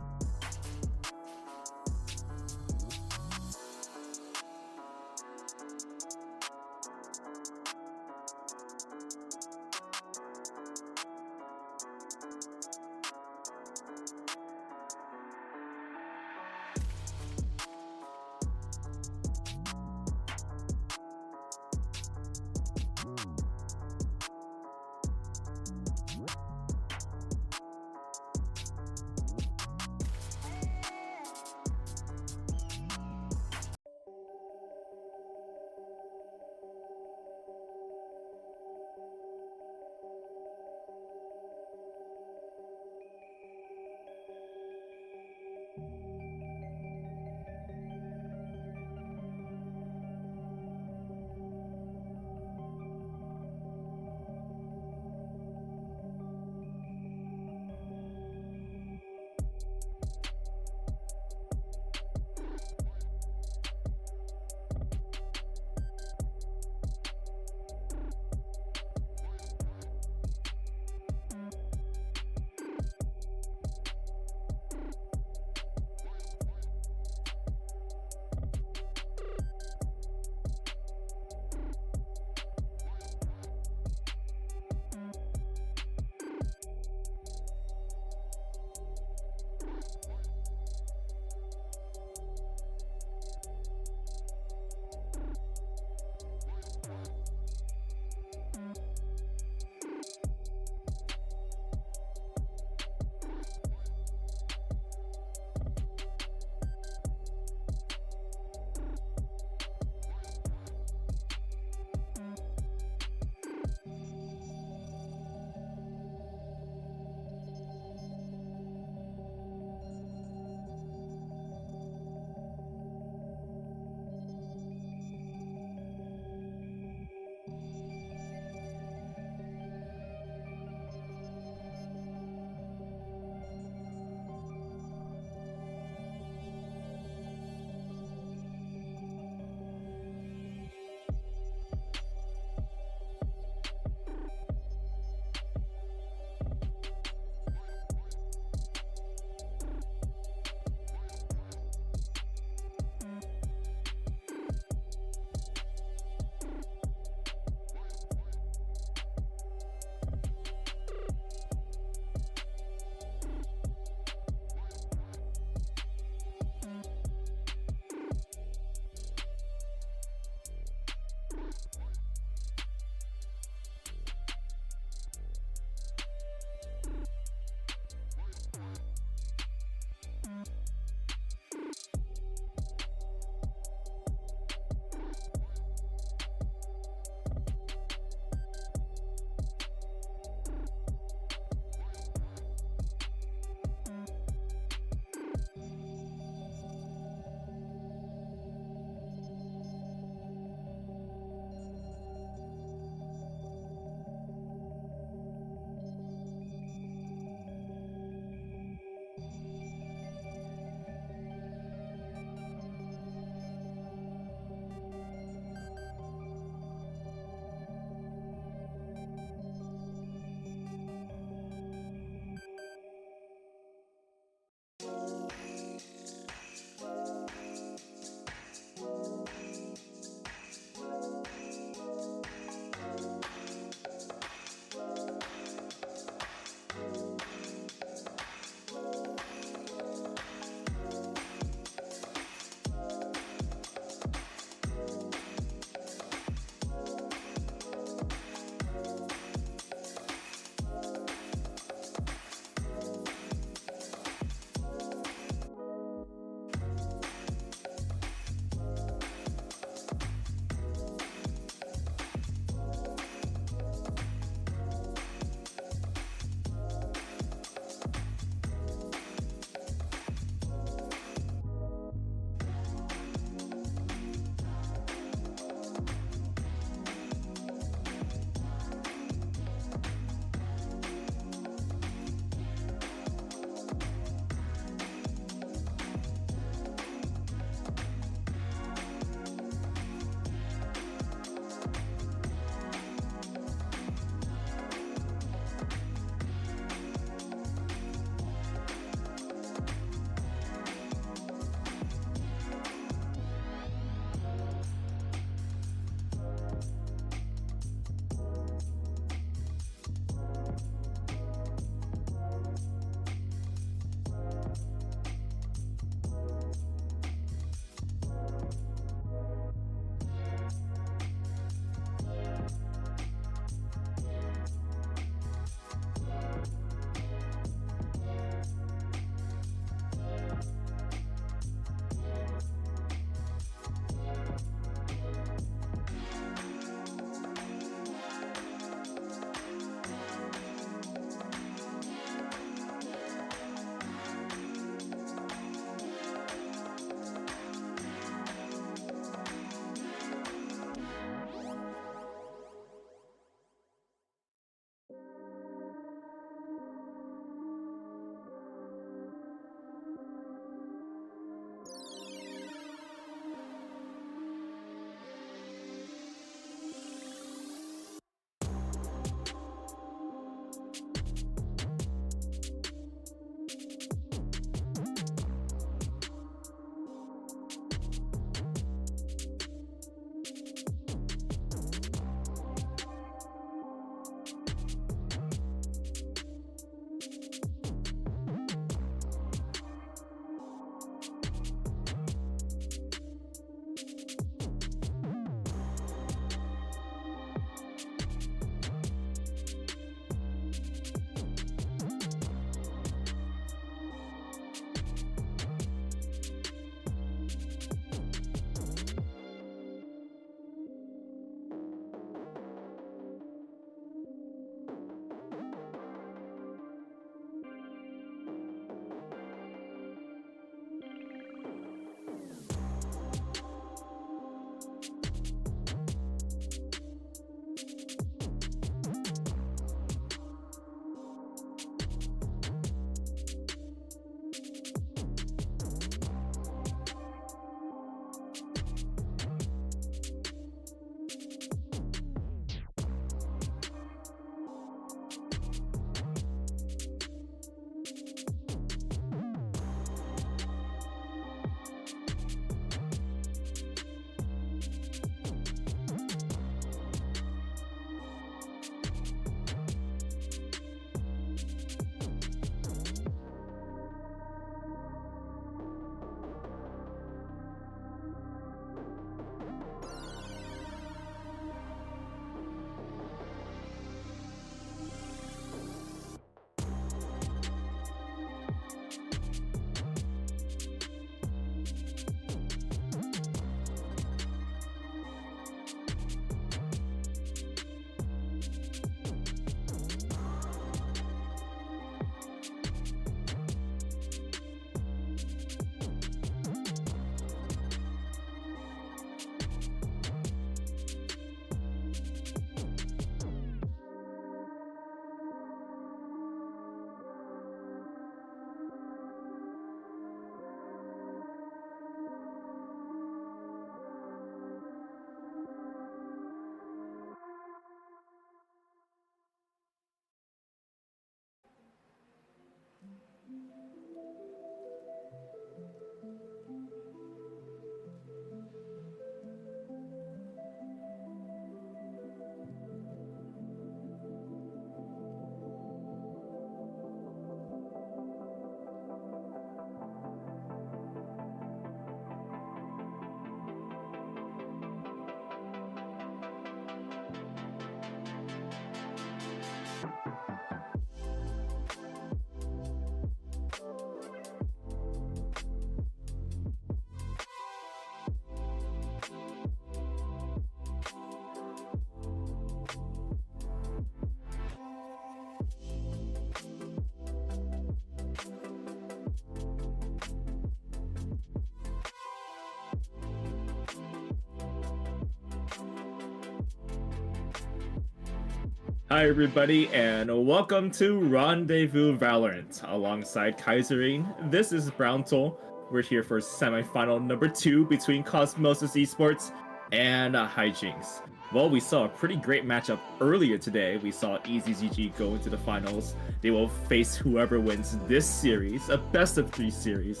Hi everybody, and welcome to Rendezvous Valorant alongside Kaiserine. This is Browntoll. We're here for semifinal number 2 between Cosmosis Esports and Hijinks. Well, we saw a pretty great matchup earlier today. We saw EasyGG go into the finals. They will face whoever wins this series, a best of 3 series.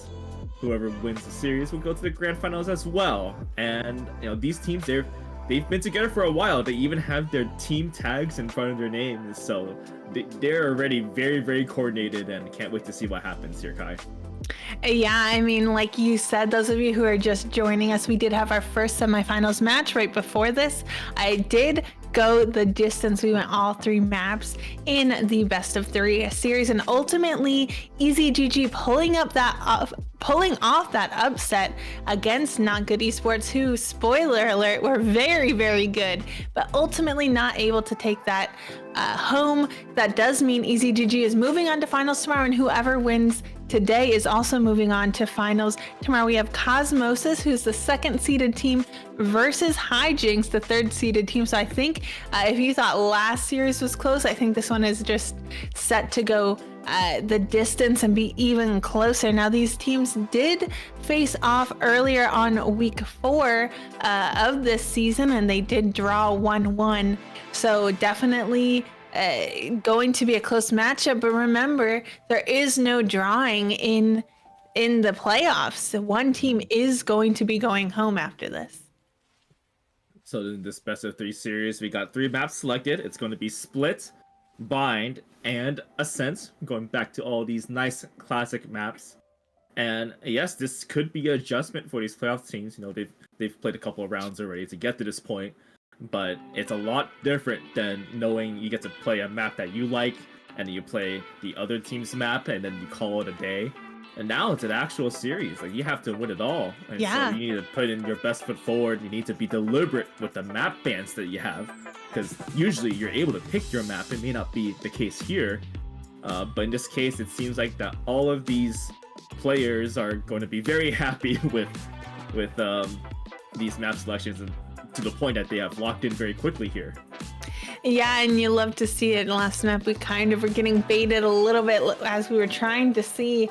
Whoever wins the series will go to the grand finals as well. And these teams, they've been together for a while. They even have their team tags in front of their names, so they're already very, very coordinated, and can't wait to see what happens here, Kai. Yeah, I mean, like you said, those of you who are just joining us, we did have our first semifinals match right before this. I did go the distance. We went all 3 maps in the best of 3 series, and ultimately EasyGG pulling off that upset against Not Good Esports, who, spoiler alert, were very, very good, but ultimately not able to take that home. That does mean EasyGG is moving on to finals tomorrow, and whoever wins today is also moving on to finals tomorrow. We have Cosmosis, who's the 2nd seeded team, versus Hijinks, the 3rd seeded team. So I think if you thought last series was close, I think this one is just set to go the distance and be even closer. Now, these teams did face off earlier on week 4 of this season, and they did draw 1-1. So definitely going to be a close matchup. But remember, there is no drawing in the playoffs. One team is going to be going home after this. So in this best of 3 series, we got 3 maps selected. It's going to be Split, Bind, and Ascent, going back to all these nice classic maps. And yes, this could be an adjustment for these playoff teams. They've played a couple of rounds already to get to this point, but it's a lot different than knowing you get to play a map that you like, and then you play the other team's map, and then you call it a day. And now it's an actual series. Like, you have to win it all. And Yeah. So you need to put in your best foot forward. You need to be deliberate with the map bans that you have, because usually you're able to pick your map. It may not be the case here, but in this case, it seems like that all of these players are going to be very happy with these map selections, and to the point that they have locked in very quickly here. Yeah, and you love to see it. Last map, we kind of were getting baited a little bit as we were trying to see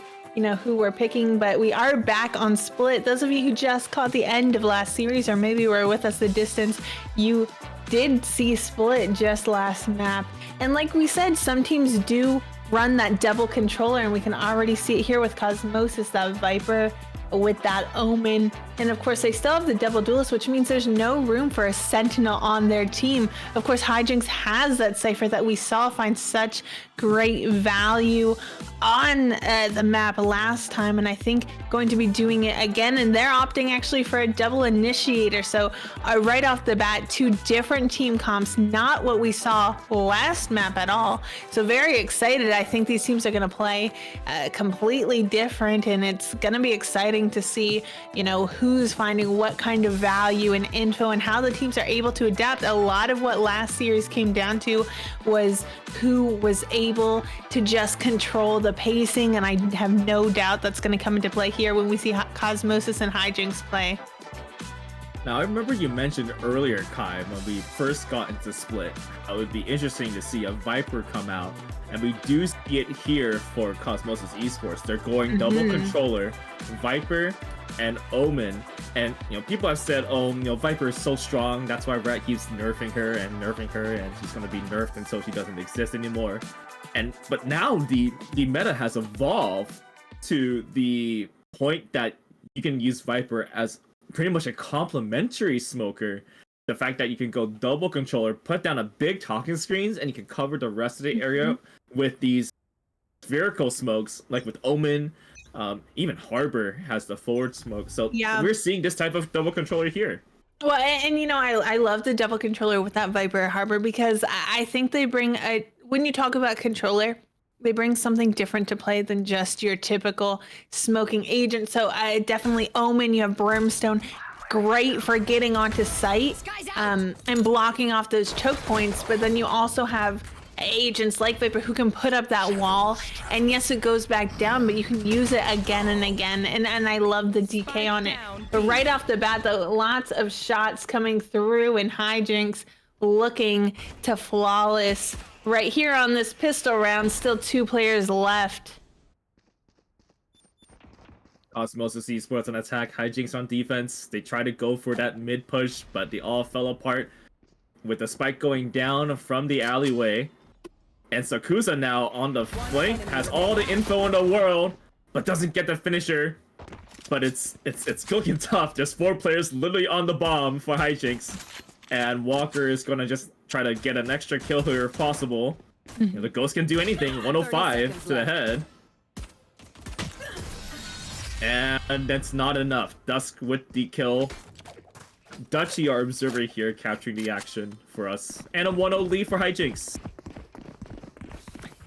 who we're picking, but we are back on Split. Those of you who just caught the end of last series, or maybe were with us the distance, you did see Split just last map. And like we said, some teams do run that double controller, and we can already see it here with Cosmosis, that Viper with that Omen. And of course, they still have the double duelist, which means there's no room for a Sentinel on their team. Of course, Hijinks has that Cypher that we saw find such great value on the map last time, and I think going to be doing it again. And they're opting actually for a double initiator. So right off the bat, 2 different team comps, not what we saw last map at all. So very excited. I think these teams are going to play completely different, and it's going to be exciting to see, who's finding what kind of value and info, and how the teams are able to adapt. A lot of what last series came down to was who was able to just control the pacing, and I have no doubt that's going to come into play here when we see Cosmosis and Hijinks play. Now, I remember you mentioned earlier, Kai, when we first got into Split, it would be interesting to see a Viper come out, and we do see it here for Cosmosis Esports. They're going double controller, Viper and Omen, and people have said, Viper is so strong, that's why Rat keeps nerfing her, and she's going to be nerfed until she doesn't exist anymore. But now the meta has evolved to the point that you can use Viper as pretty much a complementary smoker. The fact that you can go double controller, put down a big talking screens, and you can cover the rest of the area with these spherical smokes, like with Omen. Even Harbor has the forward smoke. So Yeah. we're seeing this type of double controller here. Well, and you know, I love the double controller with that Viper Harbor because I think they bring when you talk about controller, they bring something different to play than just your typical smoking agent. So I definitely Omen, you have Brimstone, great for getting onto site and blocking off those choke points. But then you also have agents like Viper who can put up that wall, and yes, it goes back down, but you can use it again and again, and I love the DK on it. But right off the bat, though, lots of shots coming through, and Hijinks looking to flawless right here on this pistol round. Still 2 players left. Osmosis Esports on attack, Hijinks on defense. They try to go for that mid push, but they all fell apart with the spike going down from the alleyway. And Sakusa now on the flank has all the info in the world, but doesn't get the finisher. But it's looking tough. There's 4 players literally on the bomb for Hijinks, and Walker is gonna just try to get an extra kill here if possible. You know, the Ghost can do anything. 105 to the head, and that's not enough. Dusk with the kill. Dutchy, our observer here, capturing the action for us, and a 1-0 lead for Hijinks.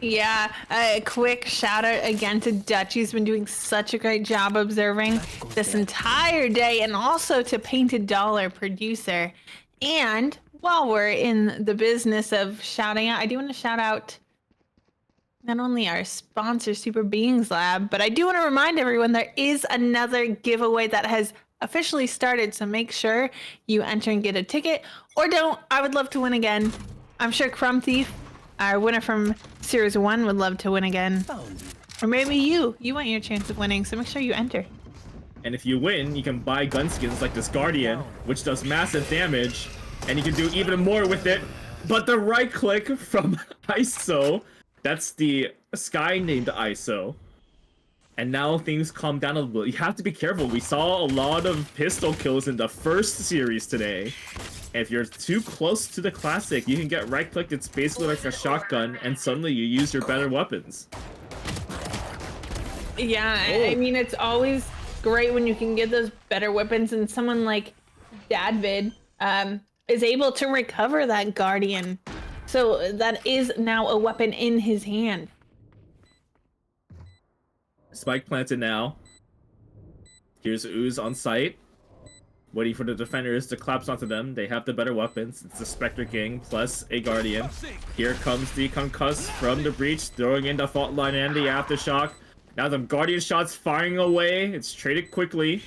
Yeah, a quick shout out again to Dutch. He's been doing such a great job observing this entire day, and also to Painted Dollar producer. And while we're in the business of shouting out, I do want to shout out not only our sponsor, Super Beings Lab, but I do want to remind everyone there is another giveaway that has officially started. So make sure you enter and get a ticket, or don't. I would love to win again. I'm sure Crumb Thief, our winner from Series 1, would love to win again. Or maybe you want your chance of winning, so make sure you enter. And if you win, you can buy gun skins like this Guardian, which does massive damage, and you can do even more with it. But the right click from ISO, that's the Sky named ISO. And now things calm down a little bit. You have to be careful. We saw a lot of pistol kills in the first series today. And if you're too close to the classic, you can get right-clicked. It's basically like a shotgun, and suddenly you use your better weapons. Yeah, I mean, it's always great when you can get those better weapons, and someone like Dadvid is able to recover that Guardian. So that is now a weapon in his hand. Spike planted now. Here's Ooze on site, waiting for the defenders to collapse onto them. They have the better weapons. It's the Spectre Gang plus a Guardian. Here comes the Concuss from the breach, throwing in the fault line and the aftershock. Now the Guardian shots firing away. It's traded quickly.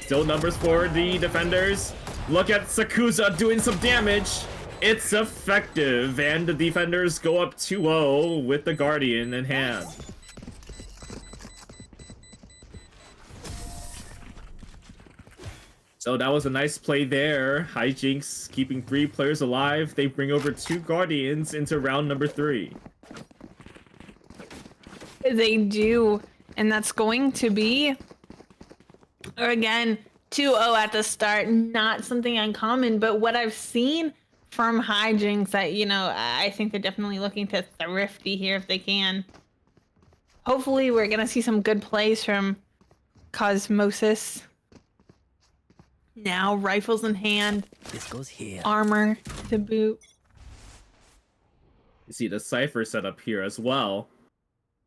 Still numbers for the defenders. Look at Sakusa doing some damage. It's effective, and the defenders go up 2-0 with the Guardian in hand. So that was a nice play there. Hijinks keeping 3 players alive. They bring over 2 Guardians into round number 3. They do, and that's going to be, again, 2-0 at the start. Not something uncommon, but what I've seen from Hijinks, that, you know, I think they're definitely looking to thrifty here if they can. Hopefully we're gonna see some good plays from Cosmosis. Now rifles in hand, This goes here. armor to boot. You see the Cypher set up here as well.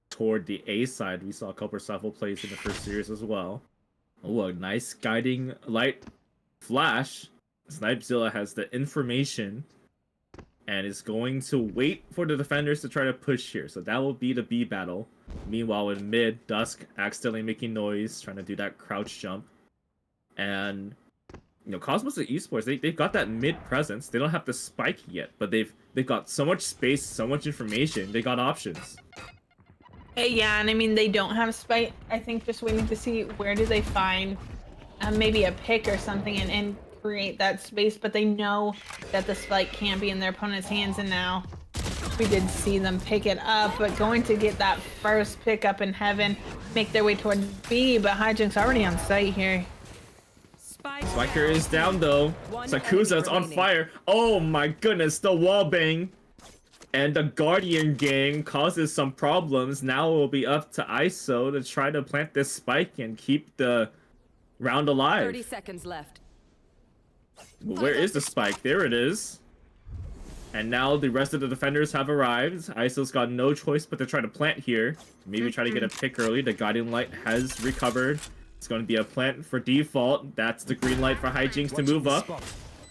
Toward the A side, we saw a couple of Cypher plays in the first series as well. Oh, a nice guiding light flash. Snipezilla has the information and is going to wait for the defenders to try to push here. So that will be the B battle. Meanwhile, in mid, Dusk accidentally making noise, trying to do that crouch jump. And you know, Cosmos and Esports, they've got that mid presence. They don't have the spike yet, but they've got so much space, so much information. They got options. Yeah, and I mean, they don't have spite. I think just waiting to see where do they find maybe a pick or something and create that space, but they know that the spike can't be in their opponent's hands, and now We did see them pick it up, but going to get that first pick up in heaven, make their way towards B, but Hijinks already on site here. Spiker is down though. Sakusa's on fire. Oh my goodness, the wall bang. And the Guardian gang causes some problems. Now it will be up to ISO to try to plant this spike and keep the round alive. 30 seconds left. Where is the spike? There it is. And now the rest of the defenders have arrived. ISO's got no choice but to try to plant here. Maybe try to get a pick early. The Guardian Light has recovered. It's going to be a plant for default. That's the green light for Hijinks to move up.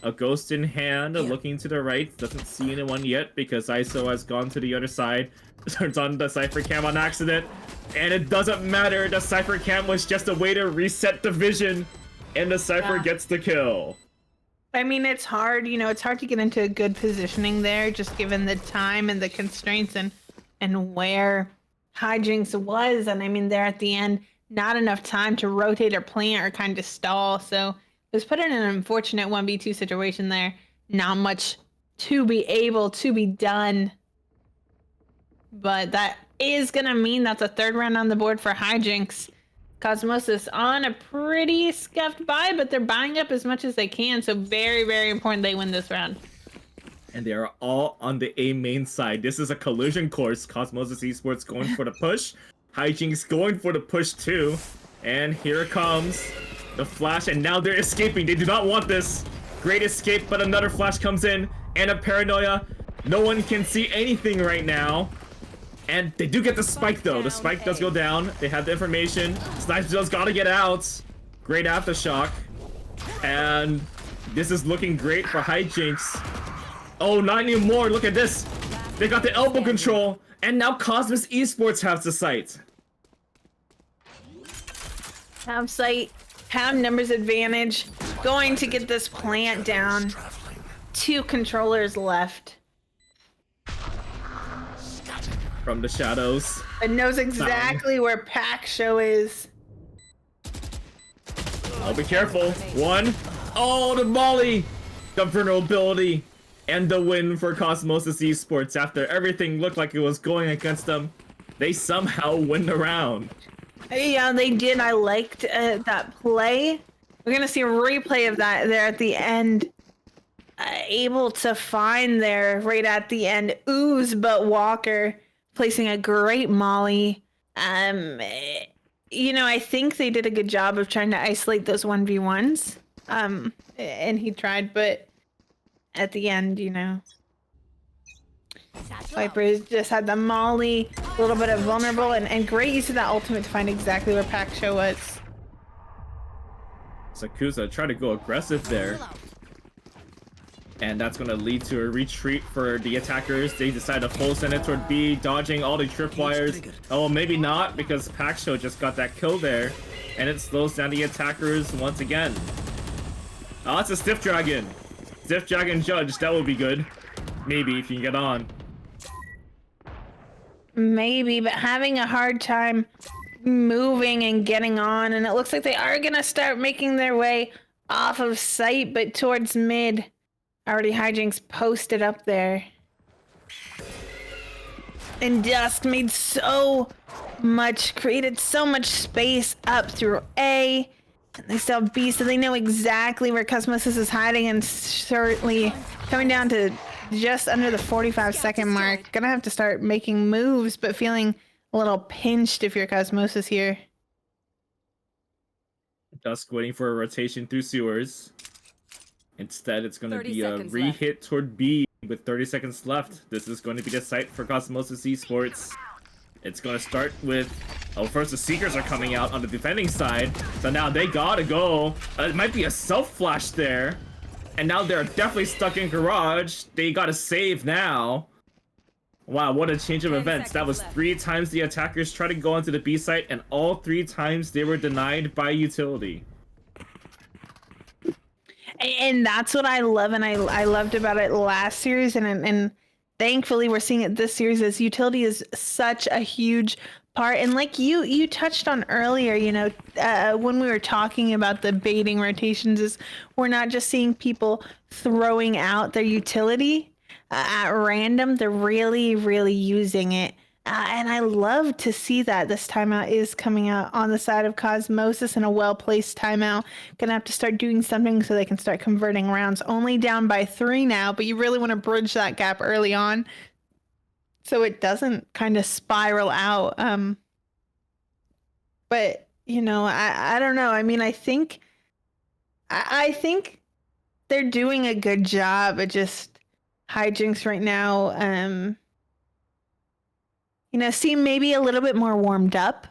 A ghost in hand, looking to the right. Doesn't see anyone yet because ISO has gone to the other side. Turns on the Cypher Cam on accident. And it doesn't matter. The Cypher Cam was just a way to reset the vision. And the Cypher gets the kill. I mean, it's hard, you know, it's hard to get into a good positioning there, just given the time and the constraints and where Hijinks was. And I mean, there at the end, not enough time to rotate or plant or kind of stall. So it was put in an unfortunate 1v2 situation there. Not much to be able to be done. But that is going to mean that's a third round on the board for Hijinks. Cosmosis on a pretty scuffed buy, but they're buying up as much as they can. So very, very important they win this round. And they are all on the A main side. This is a collision course. Cosmosis Esports going for the push. Hijinks going for the push too. And here comes the flash, and now they're escaping. They do not want this. Great escape, but another flash comes in. And a paranoia. No one can see anything right now. And they do get the spike though. The spike does go down. They have the information. Snipes gotta get out. Great aftershock. And this is looking great for Hijinks. Oh, not anymore. Look at this. They got the elbow control. And now Cosmos Esports has the site. Have sight, have numbers advantage. Going to get this plant down. 2 controllers left. From the shadows. It knows exactly where Pack Show is. Oh, be careful. 1. Oh, the molly. The vulnerability. And the win for Cosmosis Esports. After everything looked like it was going against them, they somehow win the round. Yeah, they did. I liked that play. We're going to see a replay of that there at the end. Able to find there right at the end. Ooze, but Walker placing a great molly. You know, I think they did a good job of trying to isolate those 1v1s. And he tried, but at the end, you know, Viper just had the molly, a little bit of vulnerable, and great use of that ultimate to find exactly where Pack Show was. Sakusa tried to go aggressive there. And that's going to lead to a retreat for the attackers. They decide to full send it toward B, dodging all the tripwires. Oh, maybe not, because Pack Show just got that kill there. And it slows down the attackers once again. Oh, that's a Stiff Dragon. Stiff Dragon Judge, that would be good. Maybe, if you can get on. Maybe, but having a hard time moving and getting on. And it looks like they are going to start making their way off of site, but towards mid. Already Hijinks posted up there. And Dusk made so much, created so much space up through A. And they still have B, so they know exactly where Cosmosis is hiding, and certainly coming down to just under the 45-second mark. Gonna have to start making moves, but feeling a little pinched if you're Cosmosis here. Dusk waiting for a rotation through sewers. Instead, it's going to be a re-hit toward B with 30 seconds left. This is going to be the site for Cosmosis Esports. It's going to start with... Oh, first the Seekers are coming out on the defending side. So now they gotta go. It might be a self-flash there. And now they're definitely stuck in Garage. They gotta save now. Wow, what a change of events. That was 3 times the attackers tried to go onto the B site, and all 3 times they were denied by utility. And that's what I love, and I loved about it last series, and thankfully we're seeing it this series, as utility is such a huge part. And like you touched on earlier, you know, when we were talking about the baiting rotations, is we're not just seeing people throwing out their utility, at random. They're really, really using it. And I love to see that this timeout is coming out on the side of Cosmosis and a well-placed timeout. Gonna have to start doing something so they can start converting rounds. Only down by 3 now, but you really want to bridge that gap early on so it doesn't kind of spiral out. But, you know, I don't know. I mean, I think they're doing a good job at just hijinks right now. You know, seem maybe a little bit more warmed up.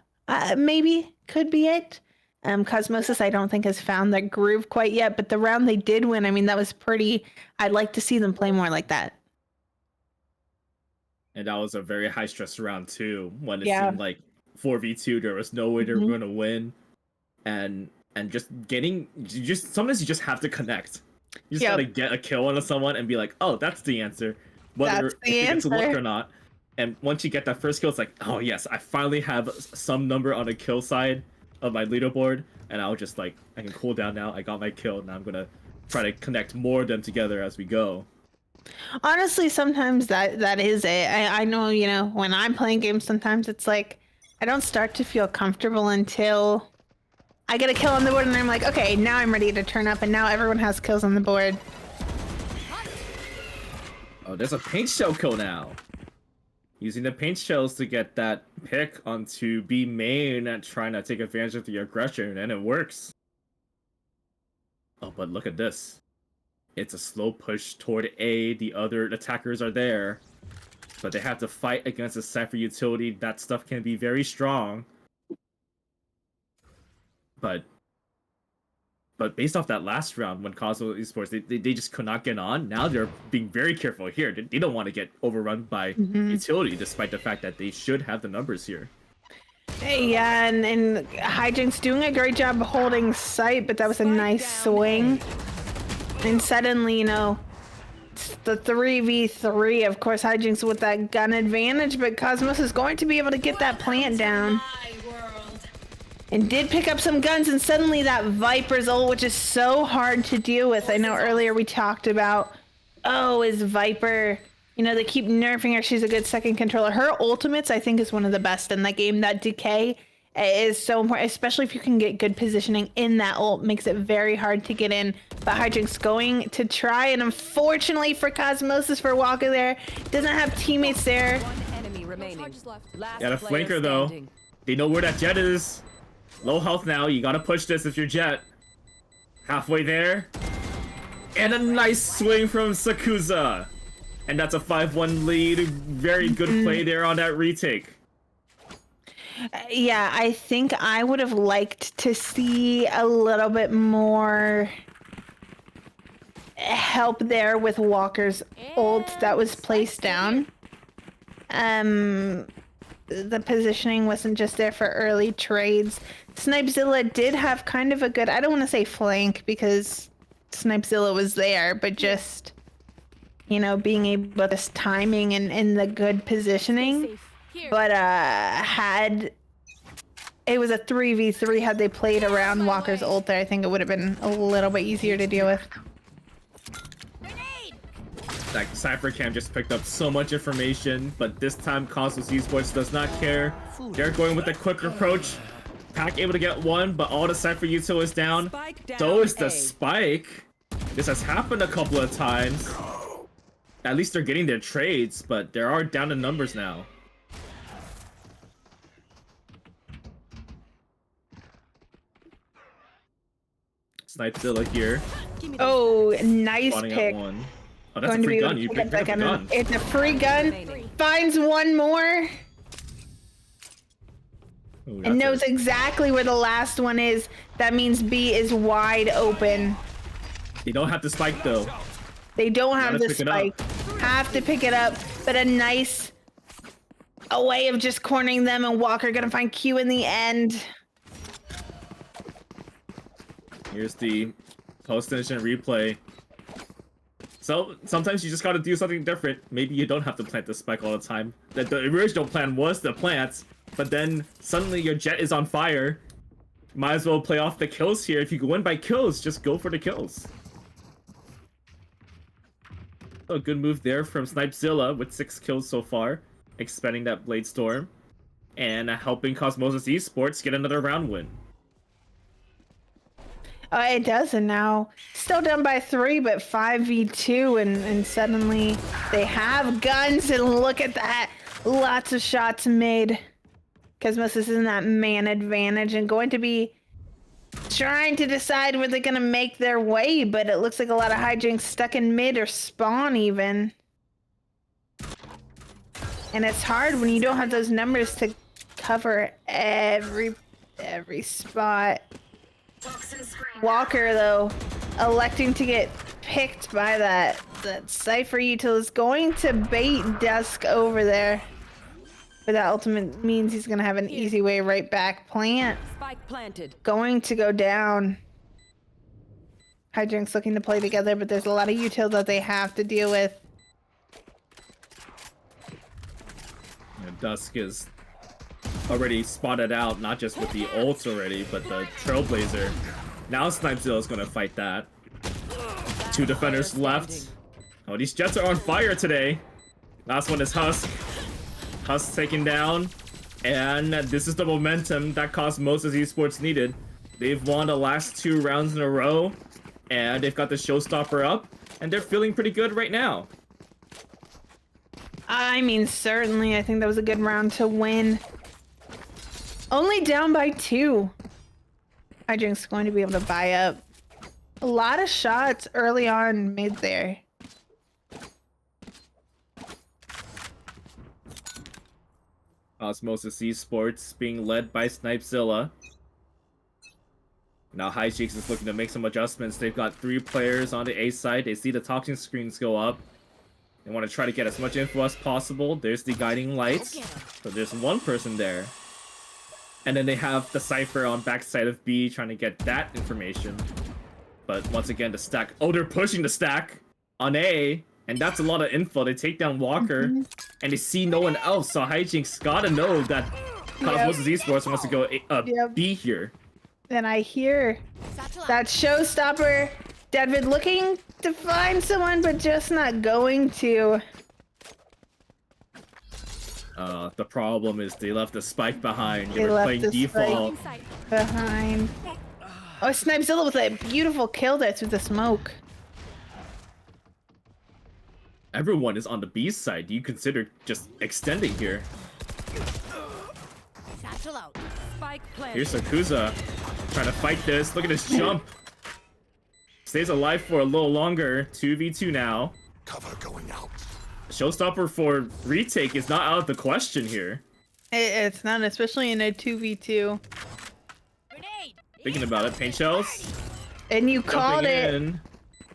Maybe could be it. Cosmosis, I don't think has found that groove quite yet, but the round they did win, I mean, that was pretty. I'd like to see them play more like that. And that was a very high stress round too, when it Yeah. seemed like 4v2, there was no way they were Mhm. going to win, and just sometimes you just have to connect. You just Yep. gotta get a kill on someone and be like, oh, that's the answer, whether That's the if you get to look answer. or not. And once you get that first kill, it's like, oh yes, I finally have some number on the kill side of my leaderboard, and I'll just like, I can cool down now. I got my kill, now I'm gonna try to connect more of them together as we go. Honestly, sometimes that is it. I know, you know, when I'm playing games, sometimes it's like I don't start to feel comfortable until I get a kill on the board, and I'm like, okay, now I'm ready to turn up, and now everyone has kills on the board. Oh, there's a paint shell kill now. Using the paint shells to get that pick onto B main and trying to take advantage of the aggression, and it works. Oh, but look at this. It's a slow push toward A. The other attackers are there, but they have to fight against a Cypher utility. That stuff can be very strong. But based off that last round when Cosmo Esports, they just could not get on. Now they're being very careful here. They don't want to get overrun by utility, despite the fact that they should have the numbers here. Yeah, and Hijinks doing a great job holding sight, but that was a nice swing. And suddenly, you know, it's the 3v3. Of course, Hijinks with that gun advantage, but Cosmos is going to be able to get that plant down. And did pick up some guns, and suddenly that Viper's ult, which is so hard to deal with. I know earlier we talked about, oh, is Viper, you know, they keep nerfing her. She's a good second controller. Her ultimates, I think, is one of the best in that game. That decay is so important, especially if you can get good positioning in that ult. Makes it very hard to get in. But Hijinks going to try, and unfortunately for Cosmosis, for Walker there, doesn't have teammates there. One enemy remaining. Last Got a player flanker though. standing. They know where that Jet is. Low health now. You gotta push this if you're Jet. Halfway there. And a nice swing from Sakuza. And that's a 5-1 lead. Very good play there on that retake. Yeah, I think I would have liked to see a little bit more help there with Walker's ult that was placed down. The positioning wasn't just there for early trades. Snipezilla did have kind of a good, I don't want to say flank because Snipezilla was there, but just, you know, being able to this timing and the good positioning. But had it was a 3v3, had they played around Walker's ult there, I think it would have been a little bit easier to deal with. Like Cypher Cam just picked up so much information, but this time Cosmos Esports does not care. They're going with a quick approach. Pack able to get one, but all the Cypher util is down. So is the spike. This has happened a couple of times. At least they're getting their trades, but they are down to numbers now. Snipezilla here. Oh, nice Spawning pick. at one. Oh, that's Going a to free be able gun. to You pick picked up up that the gun. gun. It's a free gun. Finds one more. Ooh, And that's knows exactly where the last one is. That means B is wide open. You don't have to spike though. They don't have gotta the pick it up. spike. Have to pick it up. But a way of just cornering them, and Walker gonna find Q in the end. Here's the post-instant replay. So sometimes you just gotta do something different. Maybe you don't have to plant the spike all the time. The original plan was to plant, but then suddenly your Jet is on fire. Might as well play off the kills here. If you can win by kills, just go for the kills. A good move there from Snipezilla with 6 kills so far, expanding that Blade Storm, and helping Cosmosis Esports get another round win. Oh, it does, and now still down by 3, but 5v2, and suddenly they have guns, and look at that. Lots of shots made. Cosmosis is in that man advantage and going to be trying to decide where they're going to make their way, but it looks like a lot of hijinks stuck in mid or spawn even. And it's hard when you don't have those numbers to cover every spot. Walker, though, electing to get picked by that Cypher util is going to bait Dusk over there. But that ultimate means he's going to have an easy way right back. Plant. Spike planted. Going to go down. Hijinks looking to play together, but there's a lot of util that they have to deal with. Yeah, Dusk is already spotted out, not just with the ults already, but the Trailblazer. Now Snipezilla is going to fight that. 2 defenders left. Oh, these Jets are on fire today. Last one is Husk. Husk taken down. And this is the momentum that Cosmosis Esports needed. They've won the last 2 rounds in a row. And they've got the showstopper up. And they're feeling pretty good right now. I mean, certainly. I think that was a good round to win. Only down by 2. Hijinks going to be able to buy up. A lot of shots early on mid there. Osmosis Esports being led by Snipezilla. Now Hijinks is looking to make some adjustments. They've got 3 players on the A side. They see the talking screens go up. They want to try to get as much info as possible. There's the guiding lights. So there's 1 person there. And then they have the Cypher on backside of B trying to get that information. But once again, the stack. Oh, they're pushing the stack on A. And that's a lot of info. They take down Walker. And they see no one else. So Hijinks gotta know that Cosmosis Esports wants to go B here. Then I hear that showstopper. David looking to find someone, but just not going to. The problem is they left the spike behind. They They were left playing the default. Behind. Oh, Snipezilla with a beautiful kill there through the smoke. Everyone is on the B side. Do you consider just extending here? Spike planted. Here's Sakuza trying to fight this. Look at this jump. Stays alive for a little longer. 2v2 now. Cover going out. Showstopper for retake is not out of the question here. It's not, especially in a 2v2. Thinking about it, paint shells. And you called Jumping it. in.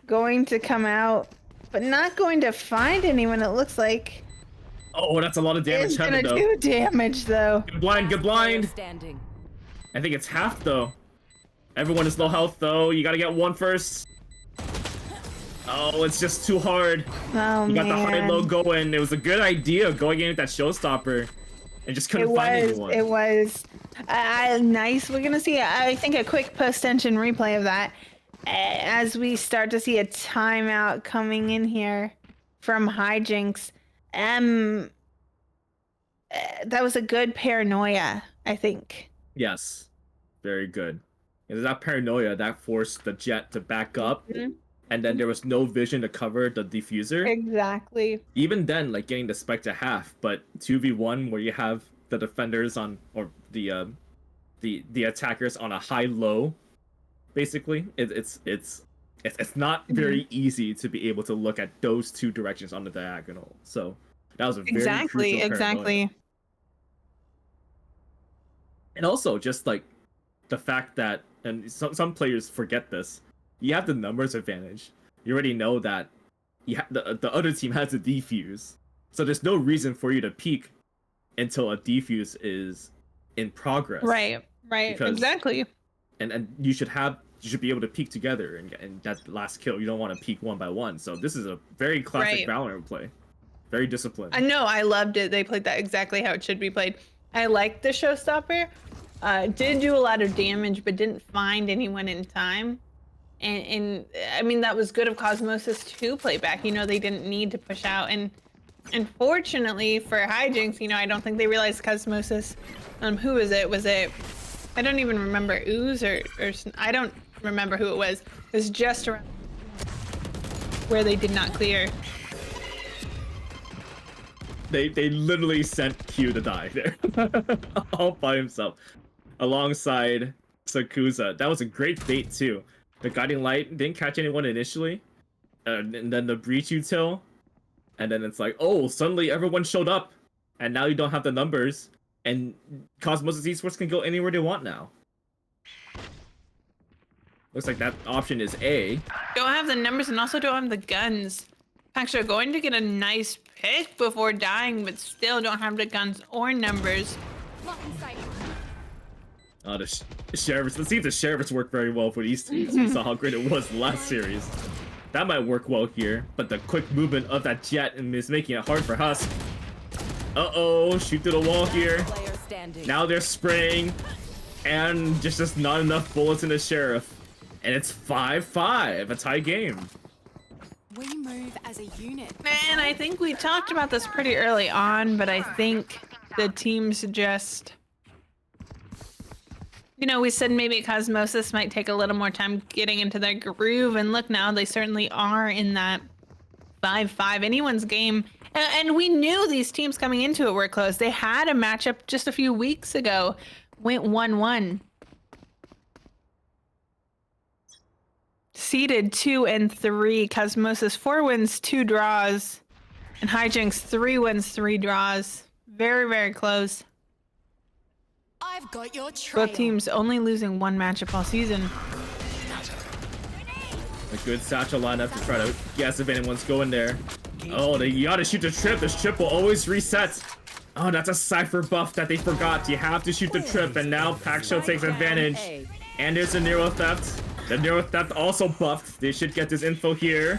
Going to come out, but not going to find anyone, it looks like. Oh, that's a lot of damage It's gonna headed though. do damage though. Good blind, good blind. Standing. I think it's half though. Everyone is low health though. You gotta get 1 first. Oh, it's just too hard. Oh You got the man. high-low going. It was a good idea going in with that showstopper. And just couldn't find anyone. It was nice. We're gonna see, I think, a quick post-tension replay of that as we start to see a timeout coming in here from Hijinks. That was a good paranoia, I think. Yes. Very good. It was that paranoia that forced the Jet to back up. And then there was no vision to cover the diffuser. Exactly. Even then, like getting the spike to half, but 2v1 where you have the defenders on, or the attackers on a high-low, basically, it's not very easy to be able to look at those 2 directions on the diagonal. So that was a very crucial paranoia. Exactly. And also just like the fact that, and some players forget this, you have the numbers advantage. You already know that the other team has a defuse. So there's no reason for you to peek until a defuse is in progress. Right. Because- Exactly. And you should be able to peek together and that last kill. You don't want to peek 1 by 1. So this is a very classic Valorant play. Very disciplined. I know, I loved it. They played that exactly how it should be played. I liked the showstopper. Did do a lot of damage, but didn't find anyone in time. And I mean, that was good of Cosmosis to play back. You know, they didn't need to push out. And unfortunately for Hijinks, you know, I don't think they realized Cosmosis. Who was it? Was it? I don't even remember. Ooze or I don't remember who it was. It was just around where they did not clear. They literally sent Q to die there, all by himself, alongside Sakusa. That was a great bait too. The guiding light didn't catch anyone initially, and then the breach util, and then it's like, oh, suddenly everyone showed up, and now you don't have the numbers, and Cosmosis Esports can go anywhere they want now. Looks like that option is A. Don't have the numbers and also don't have the guns. Actually, are going to get a nice pick before dying, but still don't have the guns or numbers. Oh, the Sheriffs. Let's see if the Sheriffs work very well for these teams. We saw how great it was last series. That might work well here, but the quick movement of that jet is making it hard for Husk. Uh-oh, shoot through the wall here. Now they're spraying, and just not enough bullets in the Sheriff. And it's 5-5, a tie game. We move as a unit. Man, I think we talked about this pretty early on, but I think the teams just... You know, we said maybe Cosmosis might take a little more time getting into their groove, and look now, they certainly are in that 5-5. Anyone's game. And we knew these teams coming into it were close. They had a matchup just a few weeks ago, went 1-1. Seeded 2 and 3. Cosmosis 4 wins, 2 draws. And Hijinks 3 wins, 3 draws. Very, very close. I've got your trail. Both teams only losing 1 matchup all season. A good satchel lineup to try to guess if anyone's going there. Oh, you gotta shoot the trip. This trip will always reset. Oh, that's a Cypher buff that they forgot. You have to shoot the trip, and now Paxo takes advantage. And there's a Nero Theft. The Nero Theft also buffed. They should get this info here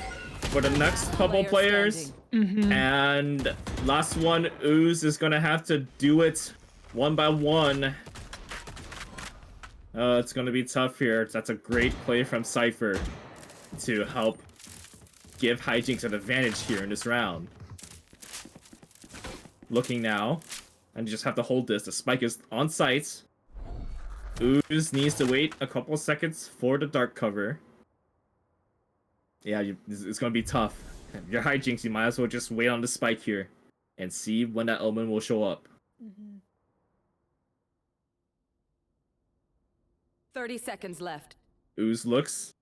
for the next couple players. And last one, Ooze is gonna have to do it one by one. It's gonna be tough here. That's a great play from Cypher to help give Hijinks an advantage here in this round. Looking now, and you just have to hold this. The spike is on site. Ooze needs to wait a couple seconds for the dark cover. Yeah, it's gonna be tough. If you're Hijinks, you might as well just wait on the spike here and see when that omen will show up. 30 seconds left. Ooze looks.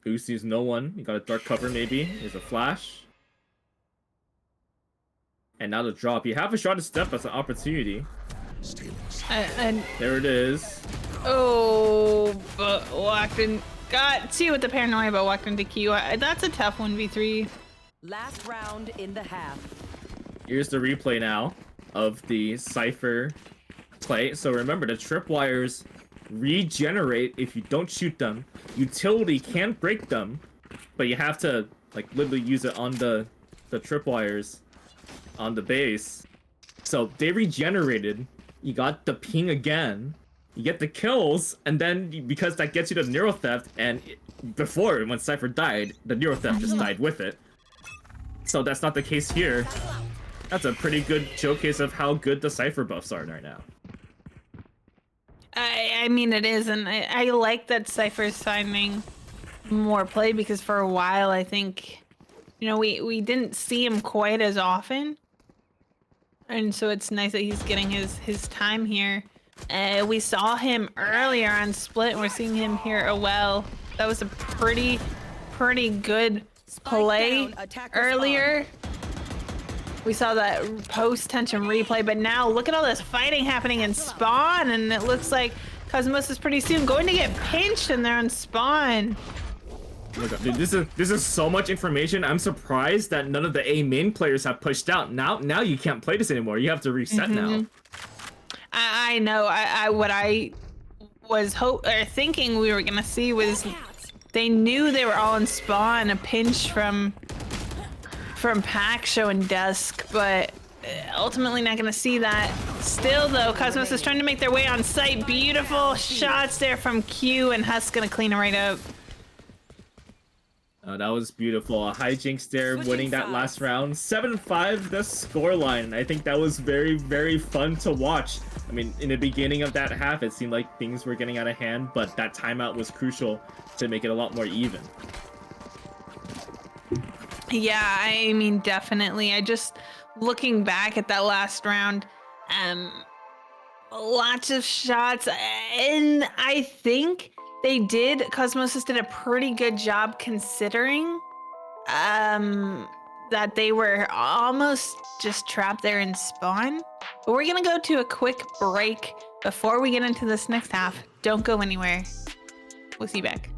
Ooze sees no one. You got a dark cover maybe. There's a flash. And now the drop. You have a shot to step. That's an opportunity. There it is. Oh, but Wackton got 2 with the paranoia, but walked into Q. That's a tough 1v3. Last round in the half. Here's the replay now of the Cypher play. So remember, the tripwires regenerate if you don't shoot them. Utility can break them, but you have to like literally use it on the tripwires on the base. So they regenerated. You got the ping again. You get the kills, and then because that gets you the Nero Theft, and before when Cypher died, the Nero Theft just died with it. So that's not the case here. That's a pretty good showcase of how good the Cypher buffs are right now. I mean, it is, and I like that Cypher's finding more play, because for a while, I think, you know, we didn't see him quite as often. And so it's nice that he's getting his time here. We saw him earlier on Split, and we're seeing him here as well. That was a pretty good play earlier. We saw that post-tension replay, but now look at all this fighting happening in Spawn, and it looks like Cosmosis pretty soon going to get pinched in there on Spawn. Oh my God, dude, this is so much information. I'm surprised that none of the A main players have pushed out. Now you can't play this anymore. You have to reset now. I know. What I was thinking we were gonna see was they knew they were all in Spawn, a pinch from Paxo and Dusk, but ultimately not going to see that. Still, though, Cosmos is trying to make their way on site. Beautiful shots there from Q, and Husk going to clean it right up. That was beautiful. Hijinks there, winning that last round. 7-5, the scoreline. I think that was very, very fun to watch. I mean, in the beginning of that half, it seemed like things were getting out of hand, but that timeout was crucial to make it a lot more even. Yeah, I mean, definitely. I just, looking back at that last round, lots of shots, and I think Cosmosis did a pretty good job considering that they were almost just trapped there in spawn. But we're gonna go to a quick break before we get into this next half. Don't go anywhere. We'll see you back.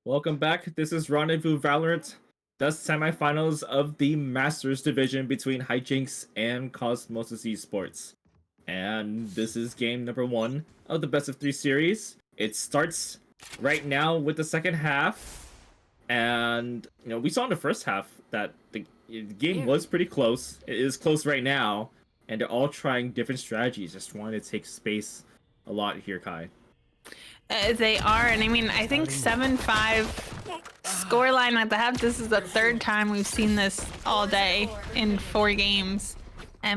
Welcome back. This is Rendezvous Valorant, the semifinals of the Masters division between Hijinks and Cosmosis Esports. And this is game number 1 of the best of 3 series. It starts right now with the second half. And, you know, we saw in the first half that the game was pretty close. It is close right now. And they're all trying different strategies, just wanting to take space a lot here, Kai. They are, and I mean, I think 7-5 scoreline at the half. This is the third time we've seen this all day in 4 games.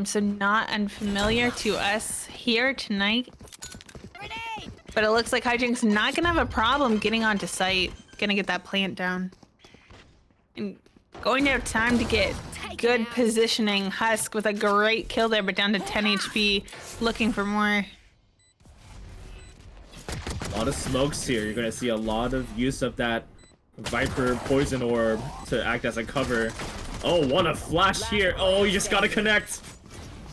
So not unfamiliar to us here tonight. But it looks like Hijinks not gonna have a problem getting onto site, gonna get that plant down. And going to have time to get good positioning. Husk with a great kill there, but down to 10 HP, looking for more. A lot of smokes here. You're going to see a lot of use of that Viper Poison Orb to act as a cover. Oh, what a flash here. Oh, you just got to connect.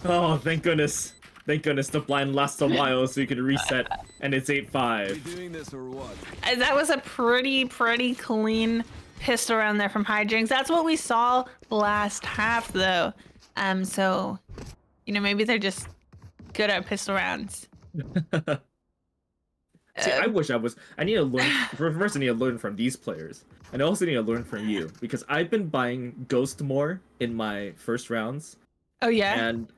Oh, thank goodness. Thank goodness the blind lasts a while so you can reset, and it's 8-5. Doing this or what? That was a pretty clean pistol round there from Hijinks. That's what we saw last half, though. So, you know, maybe they're just good at pistol rounds. See, I wish I was. I need to learn. First, I need to learn from these players, and I also need to learn from you because I've been buying Ghost more in my first rounds. Oh yeah. And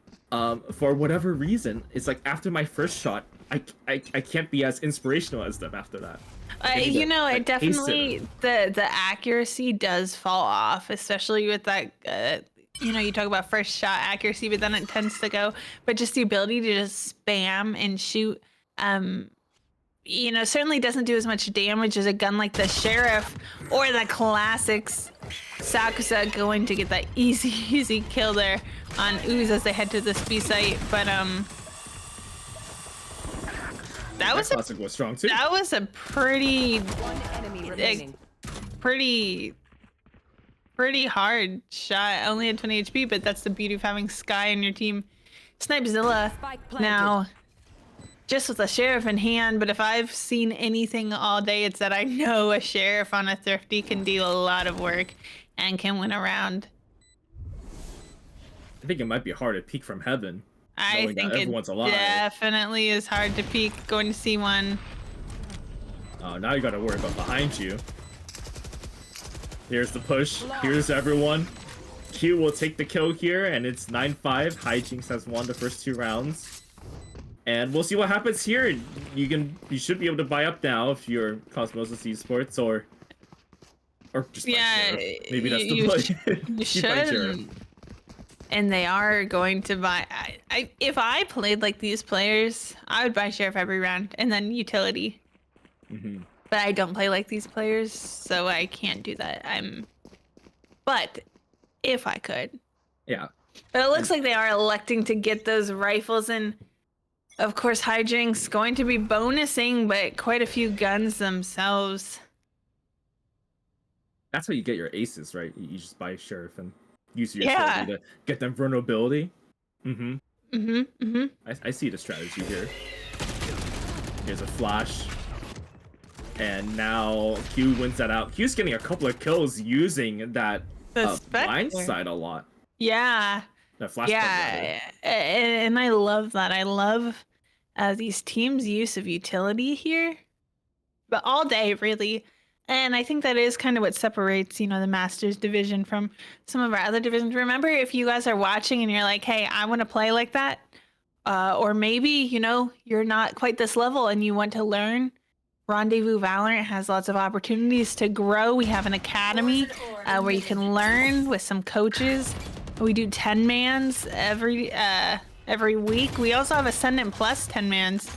for whatever reason, it's like after my first shot, I can't be as inspirational as them after that. You know, it definitely the accuracy does fall off, especially with that. You know, you talk about first shot accuracy, but then it tends to go. But just the ability to just spam and shoot. You know, certainly doesn't do as much damage as a gun like the Sheriff or the classics. Sakusa going to get that easy kill there on Ooze as they head to this B site. But that was classic was strong too. That was a pretty hard shot. Only at 20 HP, but that's the beauty of having Sky in your team. Snipezilla now. Just with a Sheriff in hand, but if I've seen anything all day, it's that I know a Sheriff on a Thrifty can do a lot of work and can win a round. I think it might be hard to peek from heaven. I knowing that think it everyone's alive. definitely is hard to peek going to C1. Now you gotta worry about behind you. Here's the push. Here's everyone. Q will take the kill here, and it's 9-5. Hijinks has won the first 2 rounds. And we'll see what happens here. You should be able to buy up now if you're Cosmosis Esports or just buy Sheriff. Maybe that's the play. You should. And they are going to buy. If I played like these players, I would buy Sheriff every round and then utility. But I don't play like these players, so I can't do that. But if I could. Yeah. But it looks like they are electing to get those rifles, and of course Hijinks going to be bonusing, but quite a few guns themselves. That's how you get your aces, right? You just buy Sheriff and use your ability to get them vulnerability. I see the strategy here. Here's a flash. And now Q wins that out. Q's getting a couple of kills using that blindside a lot. Yeah. That flash. Yeah. And I love that. I love these teams' use of utility here. But all day, really. And I think that is kind of what separates, the Masters division from some of our other divisions. Remember, if you guys are watching and you're like, hey, I want to play like that. Or maybe, you're not quite this level and you want to learn. Rendezvous Valorant has lots of opportunities to grow. We have an academy where you can learn with some coaches. We do 10-mans every week. We also have Ascendant Plus 10-mans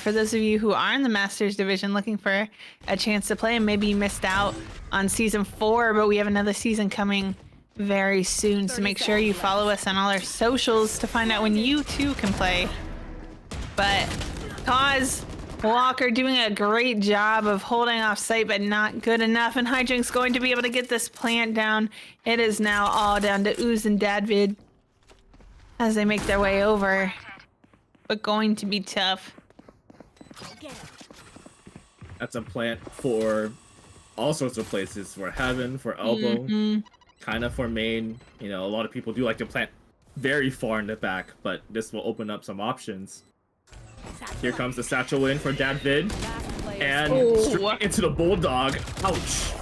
for those of you who are in the Masters division looking for a chance to play, and maybe you missed out on season 4, but we have another season coming very soon. So make sure you follow us on all our socials to find out when you too can play. But Walker doing a great job of holding off site, but not good enough. And Hijinks going to be able to get this plant down. It is now all down to Ooze and Dadvid as they make their way over. But going to be tough. That's a plant for all sorts of places. For Heaven, for Elbow, kind of for main. A lot of people do like to plant very far in the back, but this will open up some options. Here comes the satchel in for Dadvid. And straight into the Bulldog. Ouch.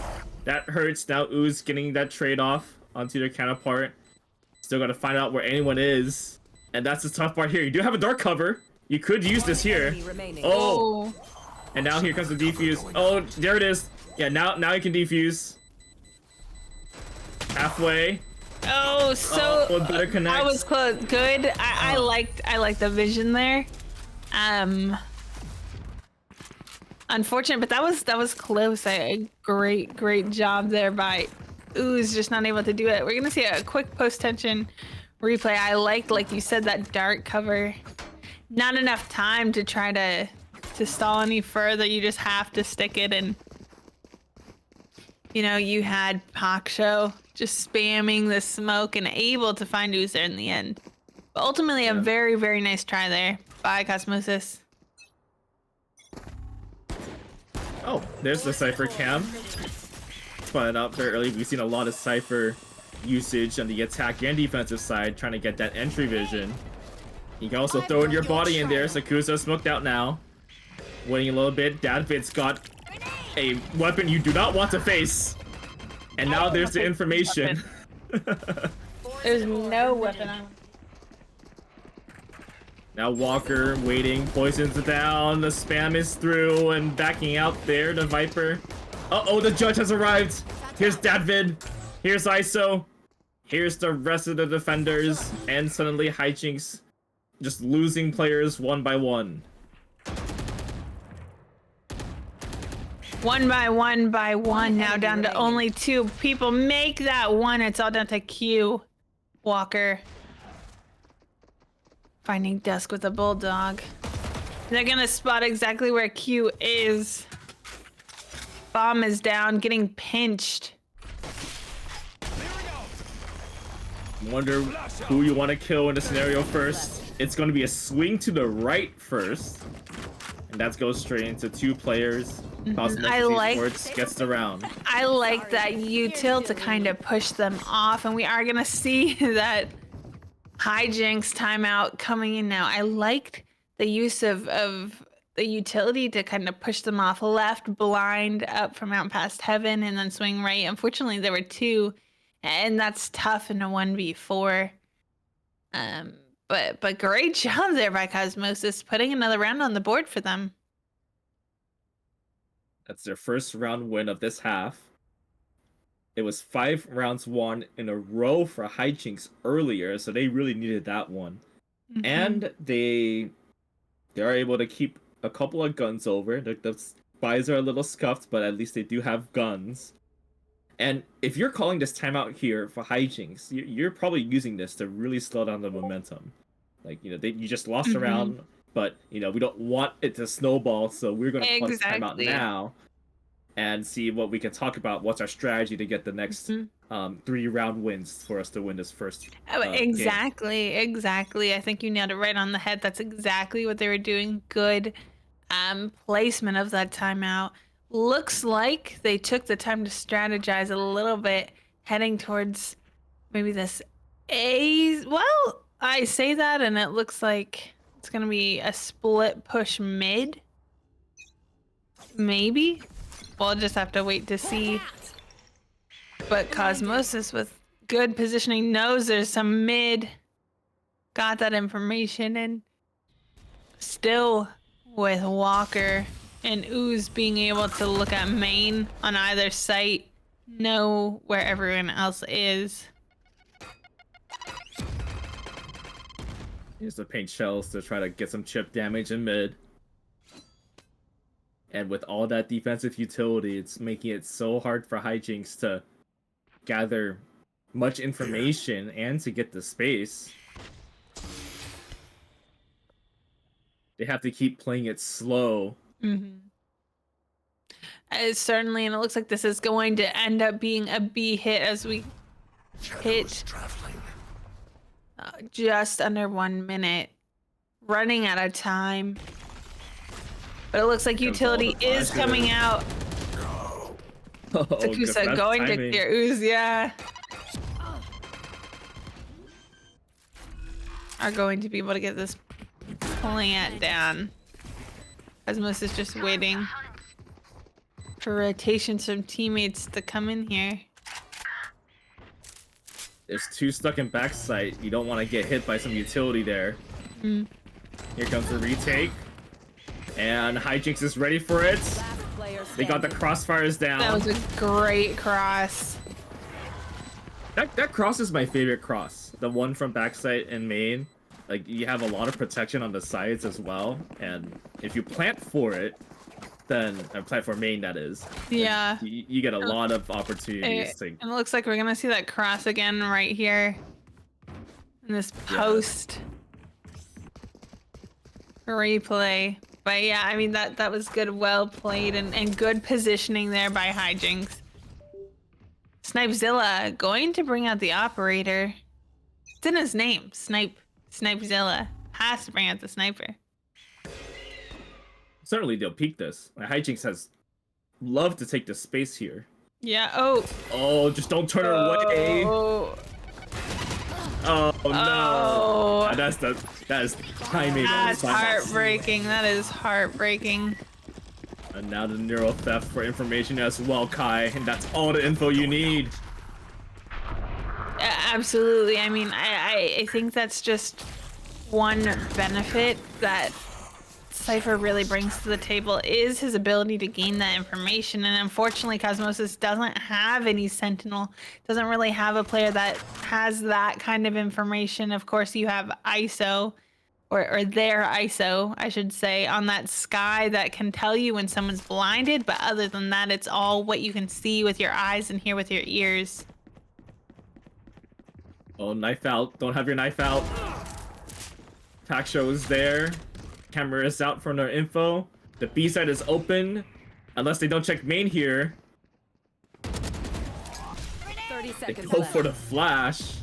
That hurts. Now Ooze getting that trade off onto their counterpart. Still got to find out where anyone is. And that's the tough part here. You do have a dark cover. You could use this here. Oh. And now here comes the defuse. Oh, there it is. Yeah, now you can defuse. Halfway. Oh, so better connect. I was close. Good. I liked the vision there. Unfortunate, but that was close. A great job there by Ooze, just not able to do it. We're gonna see a quick post-tension replay. I liked, like you said, that dark cover. Not enough time to try to stall any further. You just have to stick it, and you had Paksho just spamming the smoke and able to find Ooze there in the end. But ultimately, a very nice try there by Cosmosis. Oh, there's the Cypher cam. Spotted out there early. We've seen a lot of Cypher usage on the attack and defensive side, trying to get that entry vision. You can also throw in your body in there. Sakusa smoked out now. Waiting a little bit. Dadvid's got a weapon you do not want to face. And now there's the information. There's no weapon on. Now Walker waiting, poisons it down. The spam is through and backing out there. The Viper. Uh-oh, the judge has arrived. Here's Dadvid. Here's ISO. Here's the rest of the defenders. And suddenly Hijinks just losing players one by one. One by one, now down to only 2 people. Make that one. It's all down to Q. Walker. Finding Dusk with a Bulldog. They're gonna spot exactly where Q is. Bomb is down, getting pinched. Wonder who you want to kill in the scenario first. It's going to be a swing to the right first. And that goes straight into 2 players. I like Esports gets the round. I like that util to kind of push them off, and we are gonna see that Hijinks timeout coming in now. I liked the use of the utility to kind of push them off left, blind up from out past heaven, and then swing right. Unfortunately, there were two, and that's tough in a 1v4. But great job there by Cosmosis, putting another round on the board for them. That's their first round win of this half. It was 5 rounds won in a row for Hijinks earlier, so they really needed that one. Mhm. And they're able to keep a couple of guns over. The spies are a little scuffed, but at least they do have guns. And if you're calling this timeout here for Hijinks, you're probably using this to really slow down the momentum. Like, you just lost a round, but, we don't want it to snowball, so we're going to call this timeout now and see what we can talk about. What's our strategy to get the next 3-round wins for us to win this first Exactly. I think you nailed it right on the head. That's exactly what they were doing. Good placement of that timeout. Looks like they took the time to strategize a little bit, heading towards maybe this A. Well, I say that, and it looks like it's going to be a split push mid. Maybe. We'll just have to wait to see. But Cosmosis, with good positioning, knows there's some mid. Got that information, and still with Walker and Ooze being able to look at main on either site, know where everyone else is. Use the paint shells to try to get some chip damage in mid. And with all that defensive utility, it's making it so hard for Hijinks to gather much information and to get the space. They have to keep playing it slow. Certainly, and it looks like this is going to end up being a B hit as we hit just under 1 minute, running out of time. But it looks like utility is coming out. Takusa going to clear Ooze, yeah. Are going to be able to get this plant down. Cosmos is just waiting for rotations from teammates to come in here. There's 2 stuck in backside. You don't want to get hit by some utility there. Here comes the retake. And Hijinks is ready for it. They got the crossfires down. That was a great cross. That cross is my favorite cross. The one from backside and main. Like, you have a lot of protection on the sides as well. And if you plant for it, then plant for main, that is. Yeah. You get a lot of opportunities. And it looks like we're gonna see that cross again right here in this post replay. But yeah, I mean that was good, well played, and good positioning there by Hijinks. Snipezilla going to bring out the operator. It's in his name, Snipezilla. Has to bring out the sniper. Certainly they'll peek this. Hijinks has loved to take the space here. Yeah. Oh, just don't turn her away. Oh no. Oh. That is timing. That's heartbreaking. That is heartbreaking. And now the neural theft for information as well, Kai, and that's all the info you need. Absolutely. I mean, I think that's just one benefit that Cypher really brings to the table is his ability to gain that information. And unfortunately, Cosmosis doesn't have any Sentinel, doesn't really have a player that has that kind of information. Of course, you have ISO, or their ISO, I should say, on that sky that can tell you when someone's blinded. But other than that, it's all what you can see with your eyes and hear with your ears. Oh, knife out. Don't have your knife out. Pack show is there. Camera is out from their info. The B side is open. Unless they don't check main here. 30 They seconds go left. for the flash.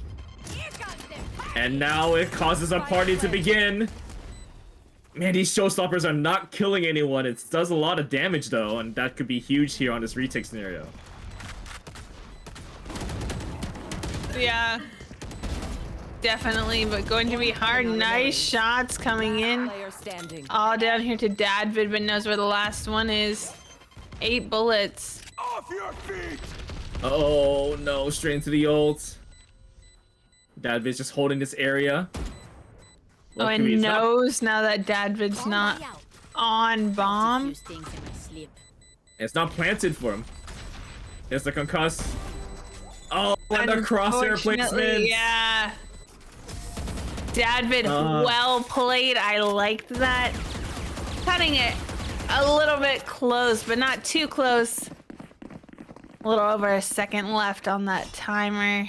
And now it causes a party to begin. Man, these showstoppers are not killing anyone. It does a lot of damage though, and that could be huge here on this retake scenario. Yeah. definitely, but going to be hard. Nice shots coming in. Player standing. All down here to Dadvid, but knows where the last one is. 8 bullets. Oh no, straight into the ult. Dadvid's just holding this area. Oh, Luckily, and it's not- knows now that Dadvid's not on bomb. It's not planted for him. It's the concuss. Oh, and the crosshair Unfortunately, placement. Yeah. Dadvid, well played. I liked that. Cutting it a little bit close, but not too close. A little over a second left on that timer.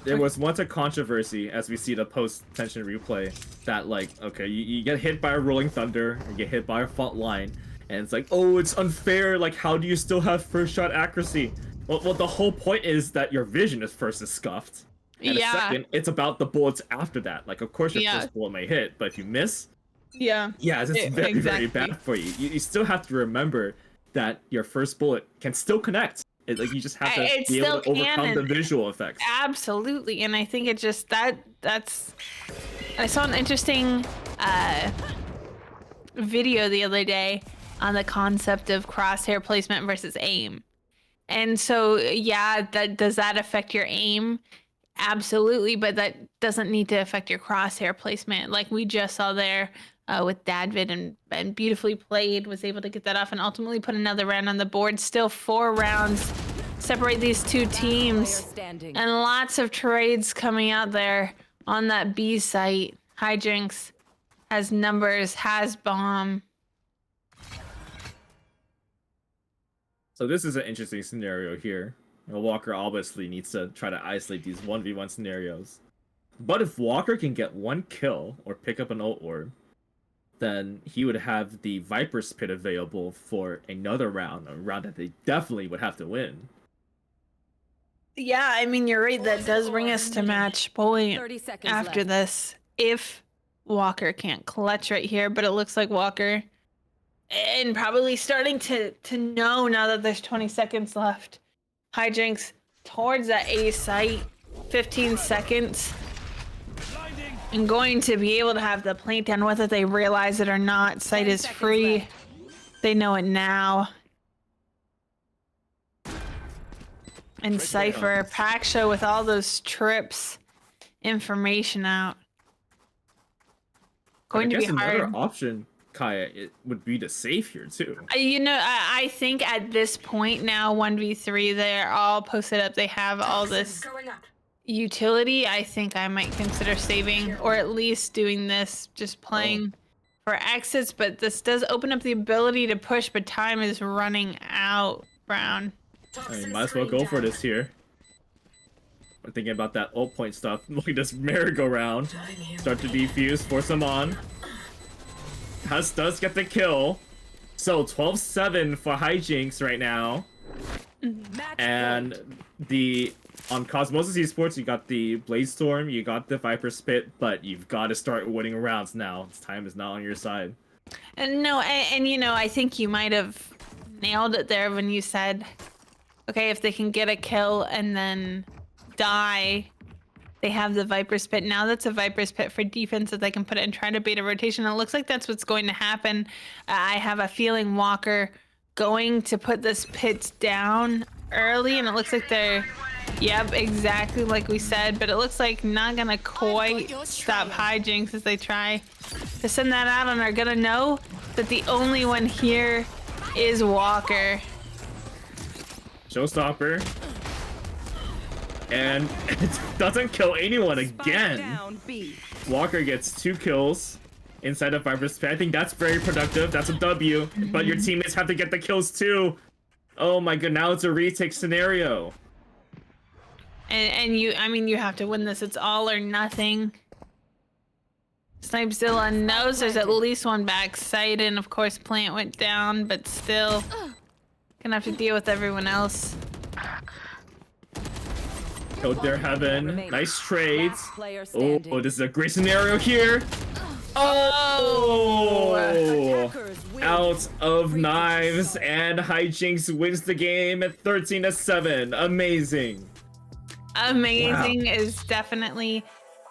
There was once a controversy, as we see the post-tension replay, that like, okay, you get hit by a rolling thunder, you get hit by a fault line, and it's like, oh, it's unfair, like, how do you still have first shot accuracy? Well, the whole point is that your vision is first is scuffed, and second, it's about the bullets after that. Like, of course your first bullet may hit, but if you miss, it's very, very bad for you. You still have to remember that your first bullet can still connect. Like, you just have to be able to overcome the visual effects. Absolutely, and I think it just that's. I saw an interesting video the other day on the concept of crosshair placement versus aim, and so does that affect your aim? Absolutely, but that doesn't need to affect your crosshair placement, like we just saw there. With Dadvid and beautifully played, was able to get that off and ultimately put another round on the board. Still 4 rounds separate these two teams, and lots of trades coming out there on that B site. Hijinks has numbers, has bomb. So this is an interesting scenario here. Walker obviously needs to try to isolate these 1v1 scenarios. But if Walker can get 1 kill or pick up an ult orb, then he would have the Viper's Pit available for another round, a round that they definitely would have to win. Yeah, I mean, you're right. That does bring us to match point 30 seconds after left. this. If Walker can't clutch right here, but it looks like Walker, and probably starting to know now that there's 20 seconds left. Hijinks towards that A site, 15 seconds. And going to be able to have the plant down, whether they realize it or not. Site is free. They know it now. And Cypher, Pack Show with all those trips, information out. Going to be hard. Another option, Kaya, it would be to save here too. I think at this point now, 1v3, they're all posted up. They have all this utility. I think I might consider saving, or at least doing this, just playing for exits. But this does open up the ability to push, but time is running out, Brown. I mean, might as well go for this here. We're thinking about that ult point stuff. Look at this merry-go-round. Start to defuse, force him on. Hus does get the kill. So 12-7 for Hijinks right now. And on Cosmosis Esports, you got the Bladestorm, you got the Viper Spit, but you've got to start winning rounds now. Time is not on your side. And I think you might have nailed it there when you said, okay, if they can get a kill and then die, they have the Viper's Pit. Now that's a Viper's Pit for defense that they can put it and try to bait a rotation. It looks like that's what's going to happen. I have a feeling Walker going to put this pit down early, and it looks like they're, yep, exactly like we said, but it looks like not gonna quite stop Hijinks as they try to send that out, and are gonna know that the only one here is Walker. Showstopper. And it doesn't kill anyone again. Down, B. Walker gets 2 kills inside of Viper's Pit. I think that's very productive. That's a W. But your teammates have to get the kills too. Oh my god, now it's a retake scenario. And you have to win this. It's all or nothing. Snipezilla knows there's at least one backside, and of course Plant went down, but still gonna have to deal with everyone else. Killed their heaven. Nice trades. Last player standing. Oh, this is a great scenario here. Oh! Attackers win. Out of knives, and Hijinks wins the game at 13-7. Amazing. Amazing is definitely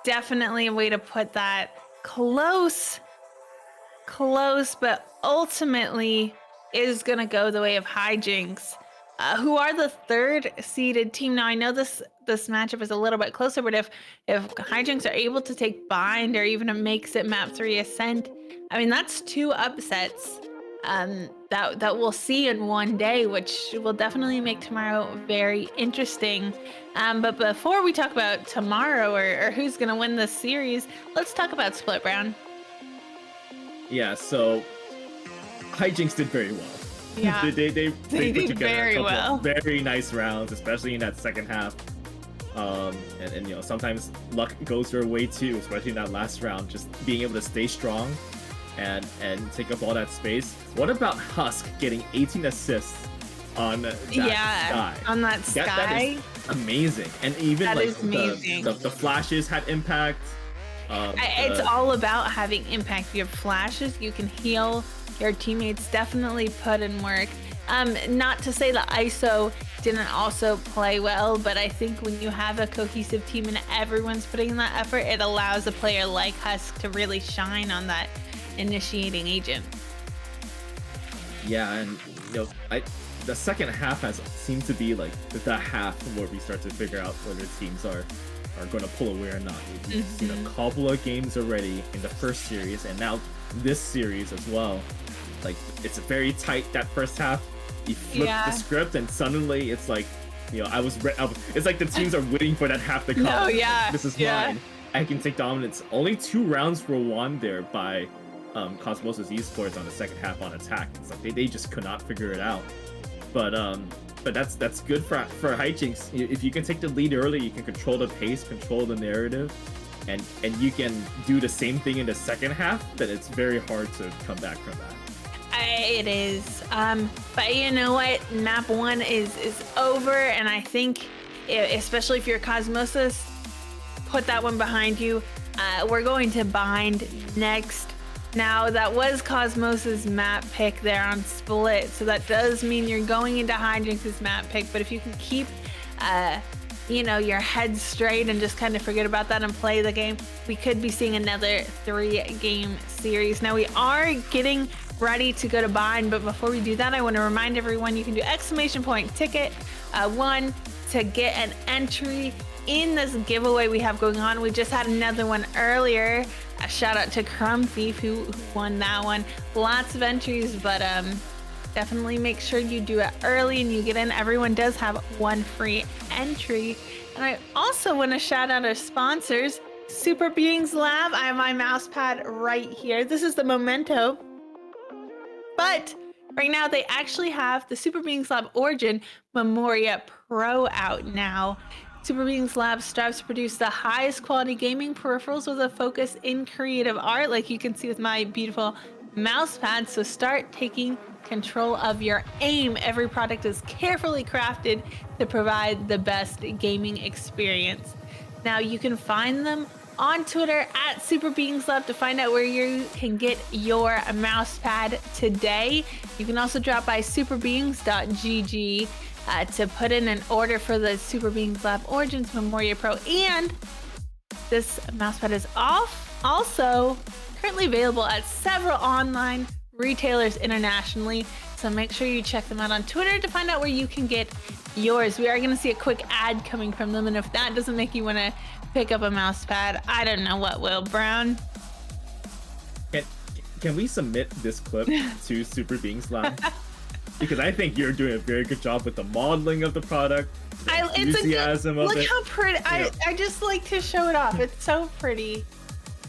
a way to put that. Close, but ultimately is going to go the way of Hijinks, who are the third seeded team. Now I know this matchup is a little bit closer, but if Hijinks are able to take Bind or even a Makes It Map 3 Ascent, I mean that's 2 upsets that we'll see in one day, which will definitely make tomorrow very interesting. But before we talk about tomorrow or who's going to win this series, let's talk about Split Brown. Yeah, so Hijinks did very well. Yeah, they did put together very a couple well. of very nice rounds, especially in that second half. And you know, sometimes luck goes your way too, especially in that last round. Just being able to stay strong and take up all that space. What about Husk getting 18 assists on that Sky? On that Sky. That is amazing. And even That like is amazing. the flashes had impact. It's all about having impact. If you have flashes, you can heal your teammates. Definitely put in work. Not to say that ISO didn't also play well, but I think when you have a cohesive team and everyone's putting in that effort, it allows a player like Husk to really shine on that initiating agent. Yeah, and you know, the second half has seemed to be like the half where we start to figure out whether teams are going to pull away or not. We've seen a couple of games already in the first series, and now this series as well. Like, it's very tight that first half. You flip the script, and suddenly it's like, you know, it's like the teams are waiting for that half to come. No, yeah, like, this is mine. I can take dominance. Only 2 rounds were won there by Cosmosis Esports on the second half on attack. It's like they just could not figure it out. But that's good for Hijinks. If you can take the lead early, you can control the pace, control the narrative, and you can do the same thing in the second half. Then it's very hard to come back from that. It is. But you know what? Map 1 is over, and I think, especially if you're Cosmosis, put that one behind you. We're going to Bind next. Now, that was Cosmos' map pick there on Split, so that does mean you're going into Hijinks' map pick, but if you can keep, you know, your head straight and just kind of forget about that and play the game, we could be seeing another 3-game series. Now, we are getting ready to go to Bind, but before we do that, I want to remind everyone you can do !ticket 1 to get an entry in this giveaway we have going on. We just had another one earlier. A shout out to Crumb Thief who won that one. Lots of entries, but definitely make sure you do it early and you get in. Everyone does have 1 free entry. And I also want to shout out our sponsors, Super Beings Lab. I have my mouse pad right here. This is the Memento. But right now they actually have the Super Beings Lab Origin Memoria Pro out now. Super Beings Lab strives to produce the highest quality gaming peripherals with a focus in creative art, like you can see with my beautiful mouse pad. So start taking control of your aim. Every product is carefully crafted to provide the best gaming experience. Now you can find them on Twitter at Super Beings Lab to find out where you can get your mouse pad today. You can also drop by superbeings.gg to put in an order for the Super Beings Lab Origins Memoria Pro. And this mousepad is also currently available at several online retailers internationally. So make sure you check them out on Twitter to find out where you can get yours. We are going to see a quick ad coming from them. And if that doesn't make you want to pick up a mousepad, I don't know what will, Brown. Can we submit this clip to Super Beings Lab? Because I think you're doing a very good job with the modeling of the product, enthusiasm of it. Look how pretty. I just like to show it off. It's so pretty.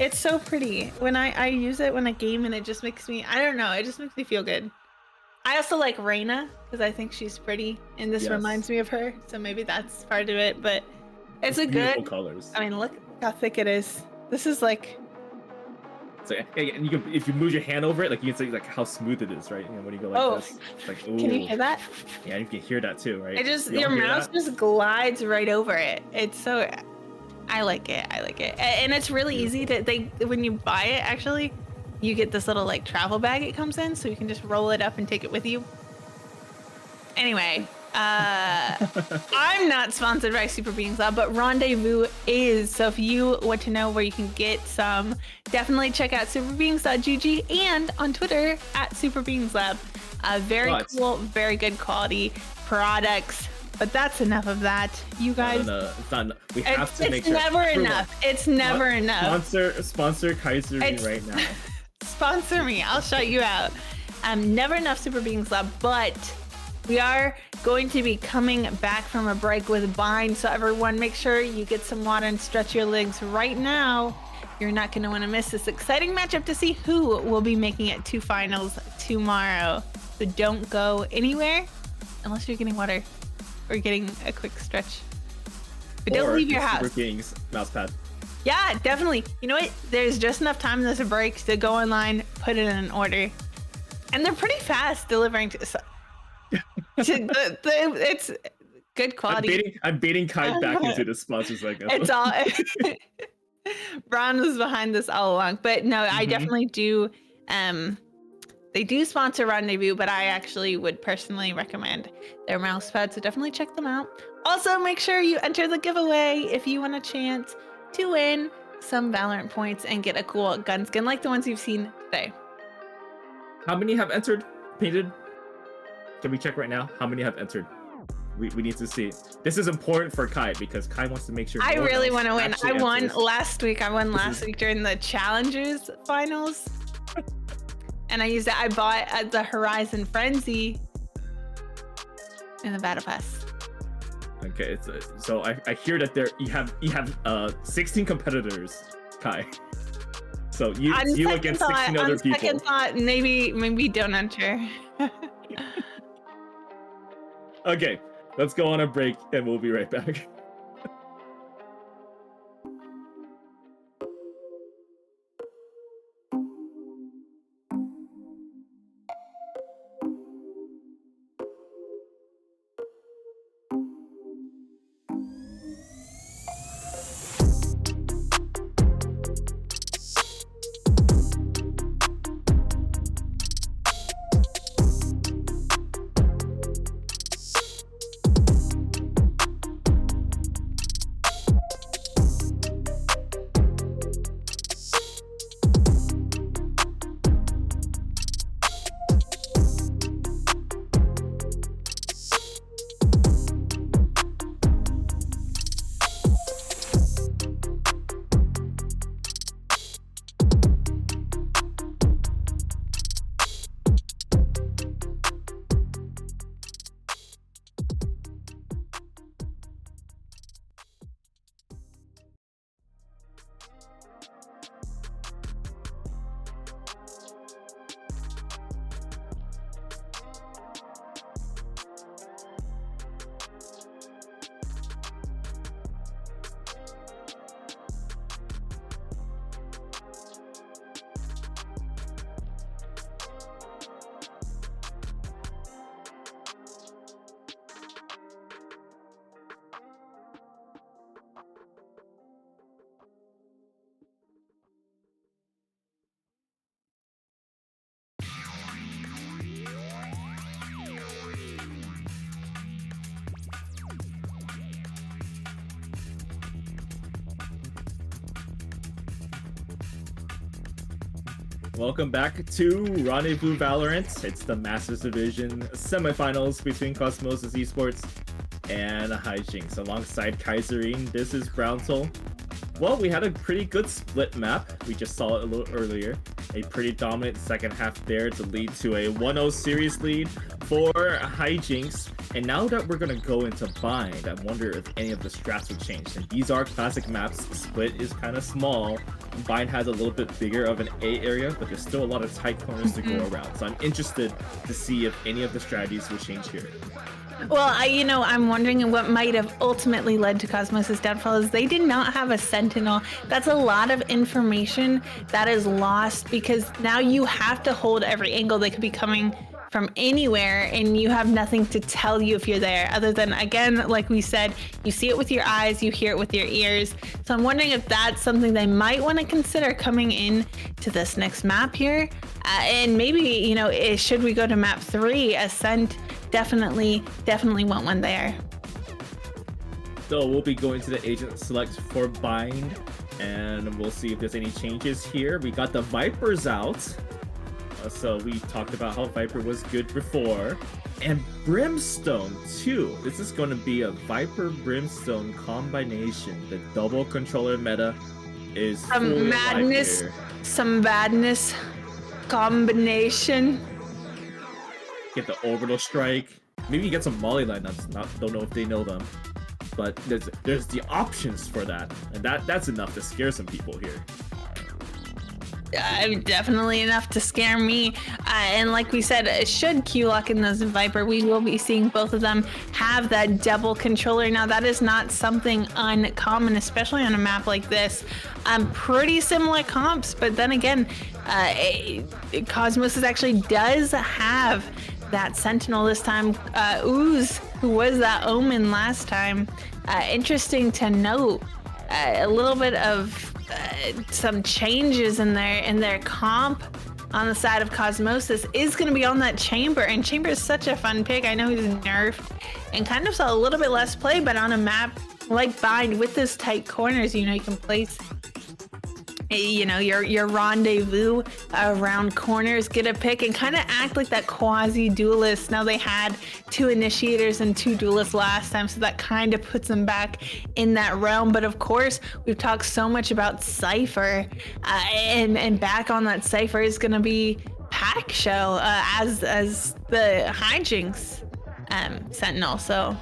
It's so pretty. When I use it when I game, and it just makes me, I don't know, it just makes me feel good. I also like Reina because I think she's pretty, and this reminds me of her. So maybe that's part of it, but it's a beautiful good colors. I mean, look how thick it is. This is like, so, and you can, if you move your hand over it, like you can see like how smooth it is, right? And when you go like this, it's like, ooh. Can you hear that? Yeah, you can hear that too, right? It just, your mouse just glides right over it. It's so, I like it. I like it. And it's really easy to, when you buy it, actually, you get this little like travel bag it comes in, so you can just roll it up and take it with you. Anyway, I'm not sponsored by Super Beings Lab, but Rendezvous is. So if you want to know where you can get some, definitely check out superbeings.gg and on Twitter at Super Beings Lab. Very cool, very good quality products. But that's enough of that. You guys. No, it's not enough. We have to make sure. It's never enough. It's never enough. Sponsor Kaiserine right now. Sponsor me. I'll shout you out. Never enough Super Beings Lab, but we are going to be coming back from a break with Bind. So everyone, make sure you get some water and stretch your legs right now. You're not going to want to miss this exciting matchup to see who will be making it to finals tomorrow. So don't go anywhere unless you're getting water or getting a quick stretch. But don't leave your house. Super Beings mousepad. Yeah, definitely. You know what? There's just enough time in this break to go online, put it in an order. And they're pretty fast delivering to it's good quality. I'm baiting Kai back into the sponsors like this. It's all Ron was behind this all along. But no, I definitely do they do sponsor Rendezvous, but I actually would personally recommend their mouse pad, so definitely check them out. Also, make sure you enter the giveaway if you want a chance to win some Valorant points and get a cool gun skin like the ones you've seen today. How many have entered? Painted? Can we check right now? How many have entered? We need to see. This is important for Kai because Kai wants to make sure. I really want to win. I won last week. I won last week during the Challengers finals. And I used it. I bought the Horizon Frenzy in the Battle Pass. Okay, so I hear that you have 16 competitors, Kai. So you against 16 other people. Second thought, maybe don't enter. Okay, let's go on a break and we'll be right back. Welcome back to Rendezvous Valorant. It's the Masters Division semifinals between Cosmosis Esports and Hijinks alongside Kaiserine. This is Brownsoul. Well, we had a pretty good split map. We just saw it a little earlier. A pretty dominant second half there to lead to a 1-0 series lead for Hijinks. And now that we're going to go into Bind, I wonder if any of the strats will change. And these are classic maps. Split is kind of small. Bind has a little bit bigger of an A area, but there's still a lot of tight corners to go around. So I'm interested to see if any of the strategies will change here. Well, I'm wondering what might have ultimately led to Cosmos' downfall is they did not have a Sentinel. That's a lot of information that is lost because now you have to hold every angle. They could be coming from anywhere, and you have nothing to tell you if you're there, other than, again, like we said, you see it with your eyes, you hear it with your ears. So I'm wondering if that's something they might want to consider coming in to this next map here. And maybe, you know, should we go to map 3, Ascent definitely want one there. So we'll be going to the agent select for bind, and we'll see if there's any changes here. We got the Vipers out. So we talked about how Viper was good before. And Brimstone too. This is going to be a Viper Brimstone combination. The double controller meta is Some madness, some badness combination. Get the orbital strike. Maybe you get some molly lineups. Don't know if they know them. But there's the options for that. And that's enough to scare some people here. Definitely enough to scare me. And like we said, should Q-Lock and the Viper, we will be seeing both of them have that double controller. Now, that is not something uncommon, especially on a map like this. Pretty similar comps, but then again, Cosmos actually does have that Sentinel this time. Ooze, who was that Omen last time. Interesting to note, a little bit of some changes in their comp on the side of Cosmosis is going to be on that Chamber, and Chamber is such a fun pick. I know he's nerfed and kind of saw a little bit less play, but on a map like Bind with those tight corners, you know, you can place, you know, your rendezvous around corners, get a pick, and kind of act like that quasi duelist. Now, they had 2 initiators and 2 duelists last time, so that kind of puts them back in that realm. But of course, we've talked so much about Cypher, and back on that Cypher is going to be Pack Show as the hijinks Sentinel. So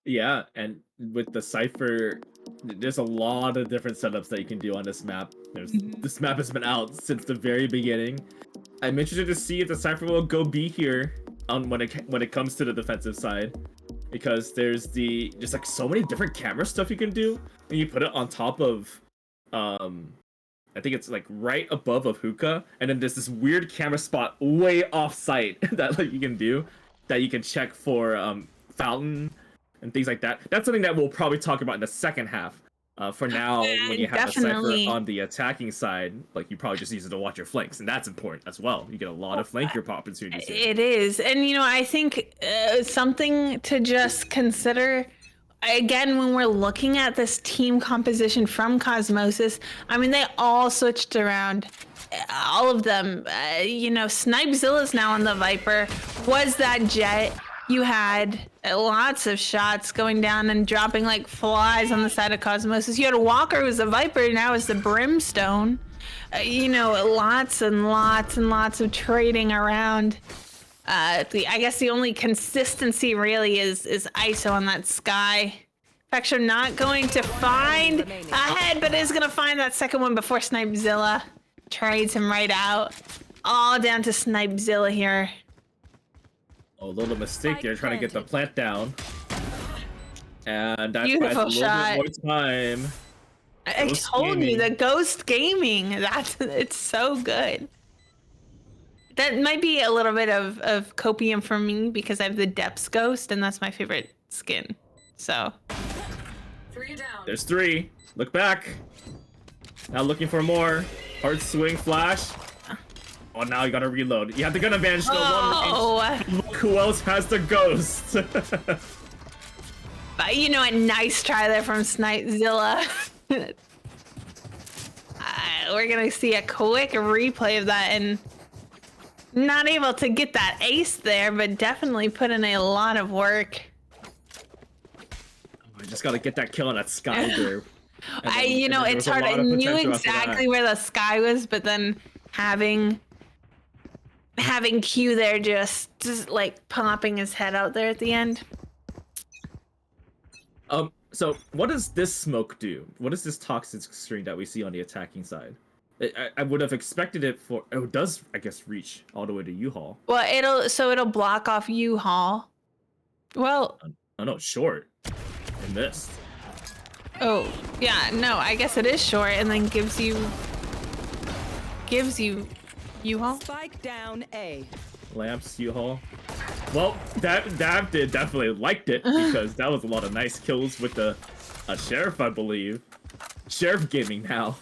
yeah, and with the Cypher, there's a lot of different setups that you can do on this map. This map has been out since the very beginning. I'm interested to see if the Cypher will go B here on when it comes to the defensive side, because there's like so many different camera stuff you can do, and you put it on top of I think it's like right above of hookah, and then there's this weird camera spot way off site that like you can do, that you can check for fountain and things like that. That's something that we'll probably talk about in the second half. For now, when you have Definitely. the Cypher on the attacking side, like you probably just use it to watch your flanks, and that's important as well. You get a lot of flanker opportunities here. it is. And, you know, I think something to just consider, again, when we're looking at this team composition from Cosmosis, I mean, they all switched around. All of them. You know, Snipezilla's now on the Viper. Was that Jet? You had lots of shots going down and dropping like flies on the side of Cosmosis. You had a Walker who's a Viper, now is the Brimstone. You know, lots and lots and lots of trading around. I guess the only consistency really is ISO on that Sky. Factor not going to find ahead, but is going to find that second one before Snipezilla trades him right out. All down to Snipezilla here. A little mistake there, trying to get the plant down. And that Beautiful buys a little shot. bit more time. I Ghost told you, gaming. the Ghost Gaming, it's so good. That might be a little bit of copium for me because I have the Depths Ghost, and that's my favorite skin. So 3 down. There's 3. Look back. Now looking for more. Hard swing flash. Oh, now you gotta reload. You have the gun advantage. Still one range. Look who else has the ghost. But you know, a nice try there from Snipezilla. We're gonna see a quick replay of that, and not able to get that ace there, but definitely put in a lot of work. I just gotta get that kill on that Sky there. You know, it's hard. I knew exactly where the Sky was, but then having Q there just like popping his head out there at the end. So what does this smoke do? What is this toxic string that we see on the attacking side? I would have expected it for. Oh, it does, I guess, reach all the way to U-Haul. Well, it'll block off U-Haul. Well, Oh no, short. I missed. oh yeah, no, I guess it is short, and then gives you U-Haul? Spike down A. Lamps, U-Haul. Well, Dav did definitely liked it because that was a lot of nice kills with a Sheriff, I believe. Sheriff gaming now.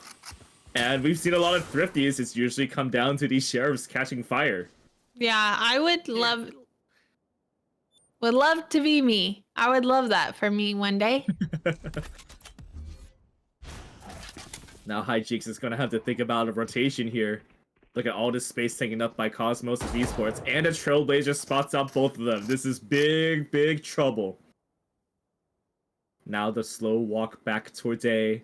And we've seen a lot of thrifties. It's usually come down to these sheriffs catching fire. Yeah, I would love to be me. I would love that for me one day. Now Hijinx is gonna have to think about a rotation here. Look at all this space taken up by Cosmos Esports, and a Trailblazer spots out both of them. This is big, big trouble. Now the slow walk back towards A.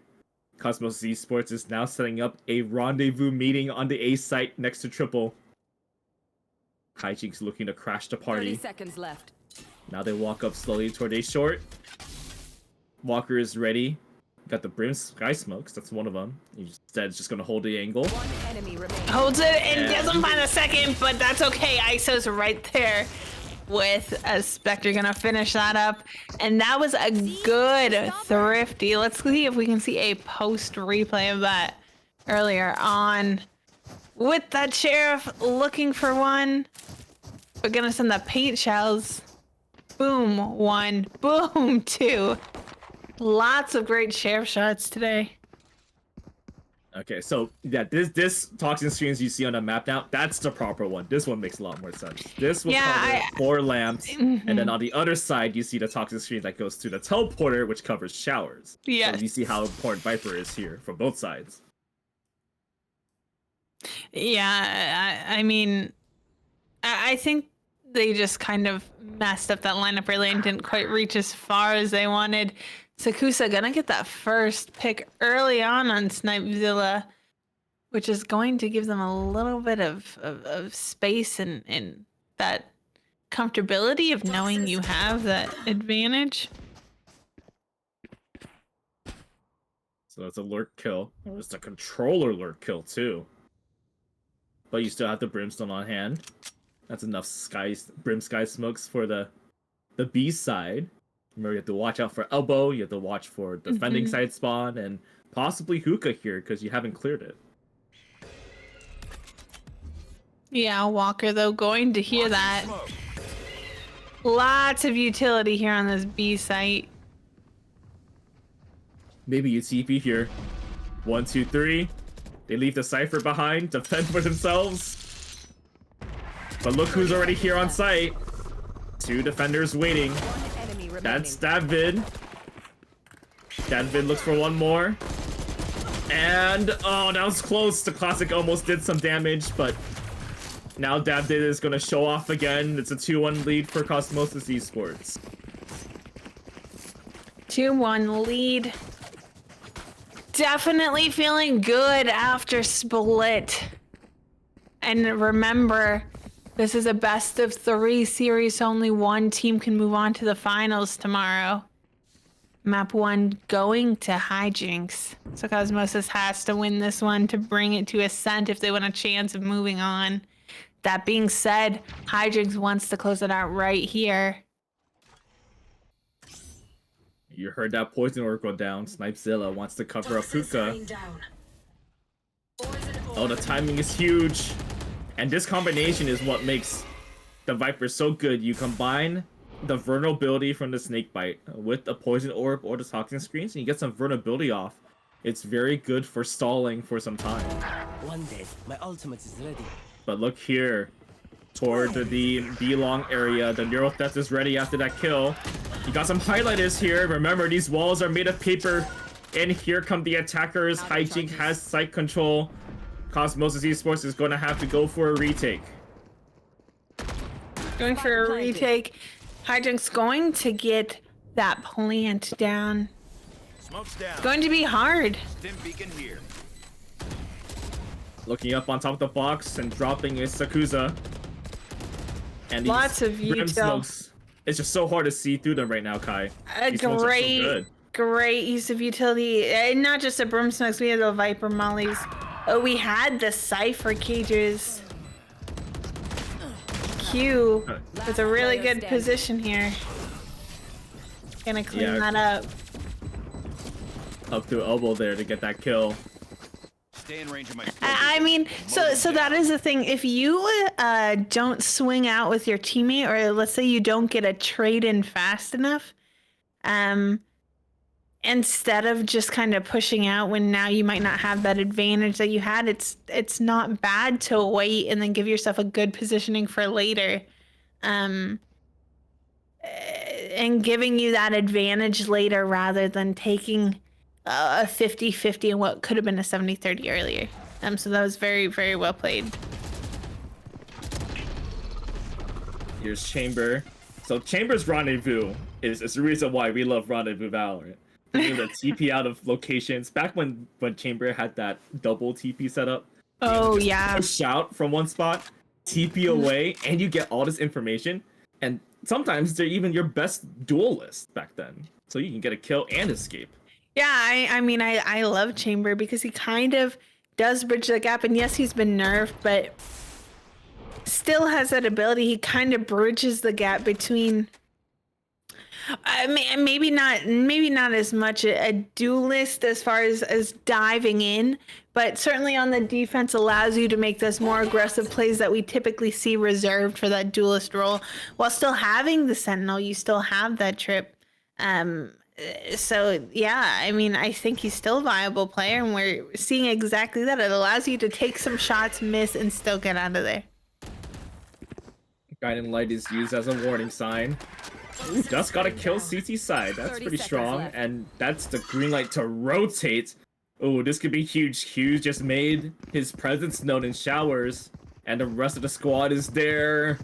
Cosmos Esports is now setting up a rendezvous meeting on the A site next to Triple. Hijinx looking to crash the 30 party. seconds left. Now they walk up slowly toward A short. Walker is ready. Got the Brim Sky Smokes, that's one of them. He said it's just gonna hold the angle. One enemy remaining. Holds it and Yeah. doesn't find a second, but that's okay. ISO's right there with a Spectre gonna finish that up. And that was a good thrifty. Let's see if we can see a post replay of that earlier on. With that Sheriff looking for one. We're gonna send the paint shells. Boom, one. Boom, two. Lots of great Sheriff shots today. Okay, so yeah, this toxin screens you see on the map now, that's the proper one. This one makes a lot more sense. This will cover 4 lamps, and then on the other side you see the toxin screen that goes to the teleporter, which covers showers. Yes. So you see how important Viper is here from both sides. Yeah, I mean, I think they just kind of messed up that lineup really and didn't quite reach as far as they wanted. Sakusa gonna get that first pick early on Snipezilla, which is going to give them a little bit of space and that comfortability of knowing you have that advantage. So that's a lurk kill. It's a controller lurk kill too. But you still have the Brimstone on hand. That's enough Brim Sky Smokes for the B side. Remember, you have to watch out for elbow. You have to watch for defending side spawn and possibly hookah here because you haven't cleared it. Yeah, Walker though going to hear that. Lots of utility here on this B site. Maybe you TP here. 1, 2, 3. They leave the Cypher behind to fend for themselves. But look who's already here on site. 2 defenders waiting. One enemy remaining. That's David. David looks for one more. And, oh, that was close. The Classic almost did some damage, but now David is going to show off again. It's a 2-1 lead for Cosmosis Esports. 2-1 lead. Definitely feeling good after split. And remember, this is a best of 3 series, so only one team can move on to the finals tomorrow. Map 1 going to Hijinx. So Cosmosis has to win this one to bring it to Ascent if they want a chance of moving on. That being said, Hijinx wants to close it out right here. You heard that poison orb go down. Snipezilla wants to cover up Hookah. Oh, the timing is huge. And this combination is what makes the Viper so good. You combine the vulnerability from the Snakebite with the poison orb or the toxin screens, and you get some vulnerability off. It's very good for stalling for some time. One day, my ultimate is ready. But look here. Toward the B-long area. The Neural Theft is ready after that kill. You got some highlighters here. Remember, these walls are made of paper. And here come the attackers. Hijinx has site control. Cosmosis Esports is going to have to go for a retake. Going for a retake. Hijinx going to get that plant down. Smoke's down. It's going to be hard. Dim beacon here. Looking up on top of the box and dropping is Sakusa. And these Lots of Brim util. smokes. It's just so hard to see through them right now, Kai. These smokes are so good. Great use of utility. And not just the Brim Smokes, we had the Viper Mollies. Oh, we had the Cypher cages. Q with a really good position here. Gonna clean that up. Up to elbow there to get that kill. Stay in range of my I mean, so that is the thing. If you don't swing out with your teammate, or let's say you don't get a trade in fast enough, instead of just kind of pushing out when now you might not have that advantage that you had, it's not bad to wait and then give yourself a good positioning for later, and giving you that advantage later rather than taking a 50-50 and what could have been a 70-30 earlier. So that was very, very well played. Here's Chamber. So Chamber's Rendezvous is the reason why we love Rendezvous Valorant. You know, the TP out of locations. Back when Chamber had that double TP setup. Oh, just yeah. Push out from one spot, TP away, and you get all this information. And sometimes they're even your best duelist back then. So you can get a kill and escape. Yeah, I mean, I love Chamber because he kind of does bridge the gap. And yes, he's been nerfed, but still has that ability. He kind of bridges the gap between... maybe not as much a duelist as far as diving in, but certainly on the defense allows you to make those more aggressive plays that we typically see reserved for that duelist role, while still having the Sentinel. You still have that trip. So yeah, I mean, I think he's still a viable player, and we're seeing exactly that. It allows you to take some shots, miss, and still get out of there. Guiding Light is used as a warning sign. Ooh, Dust got a kill CT side. That's pretty strong. left. And that's the green light to rotate. Oh, this could be huge. Hughes just made his presence known in showers. And the rest of the squad is there.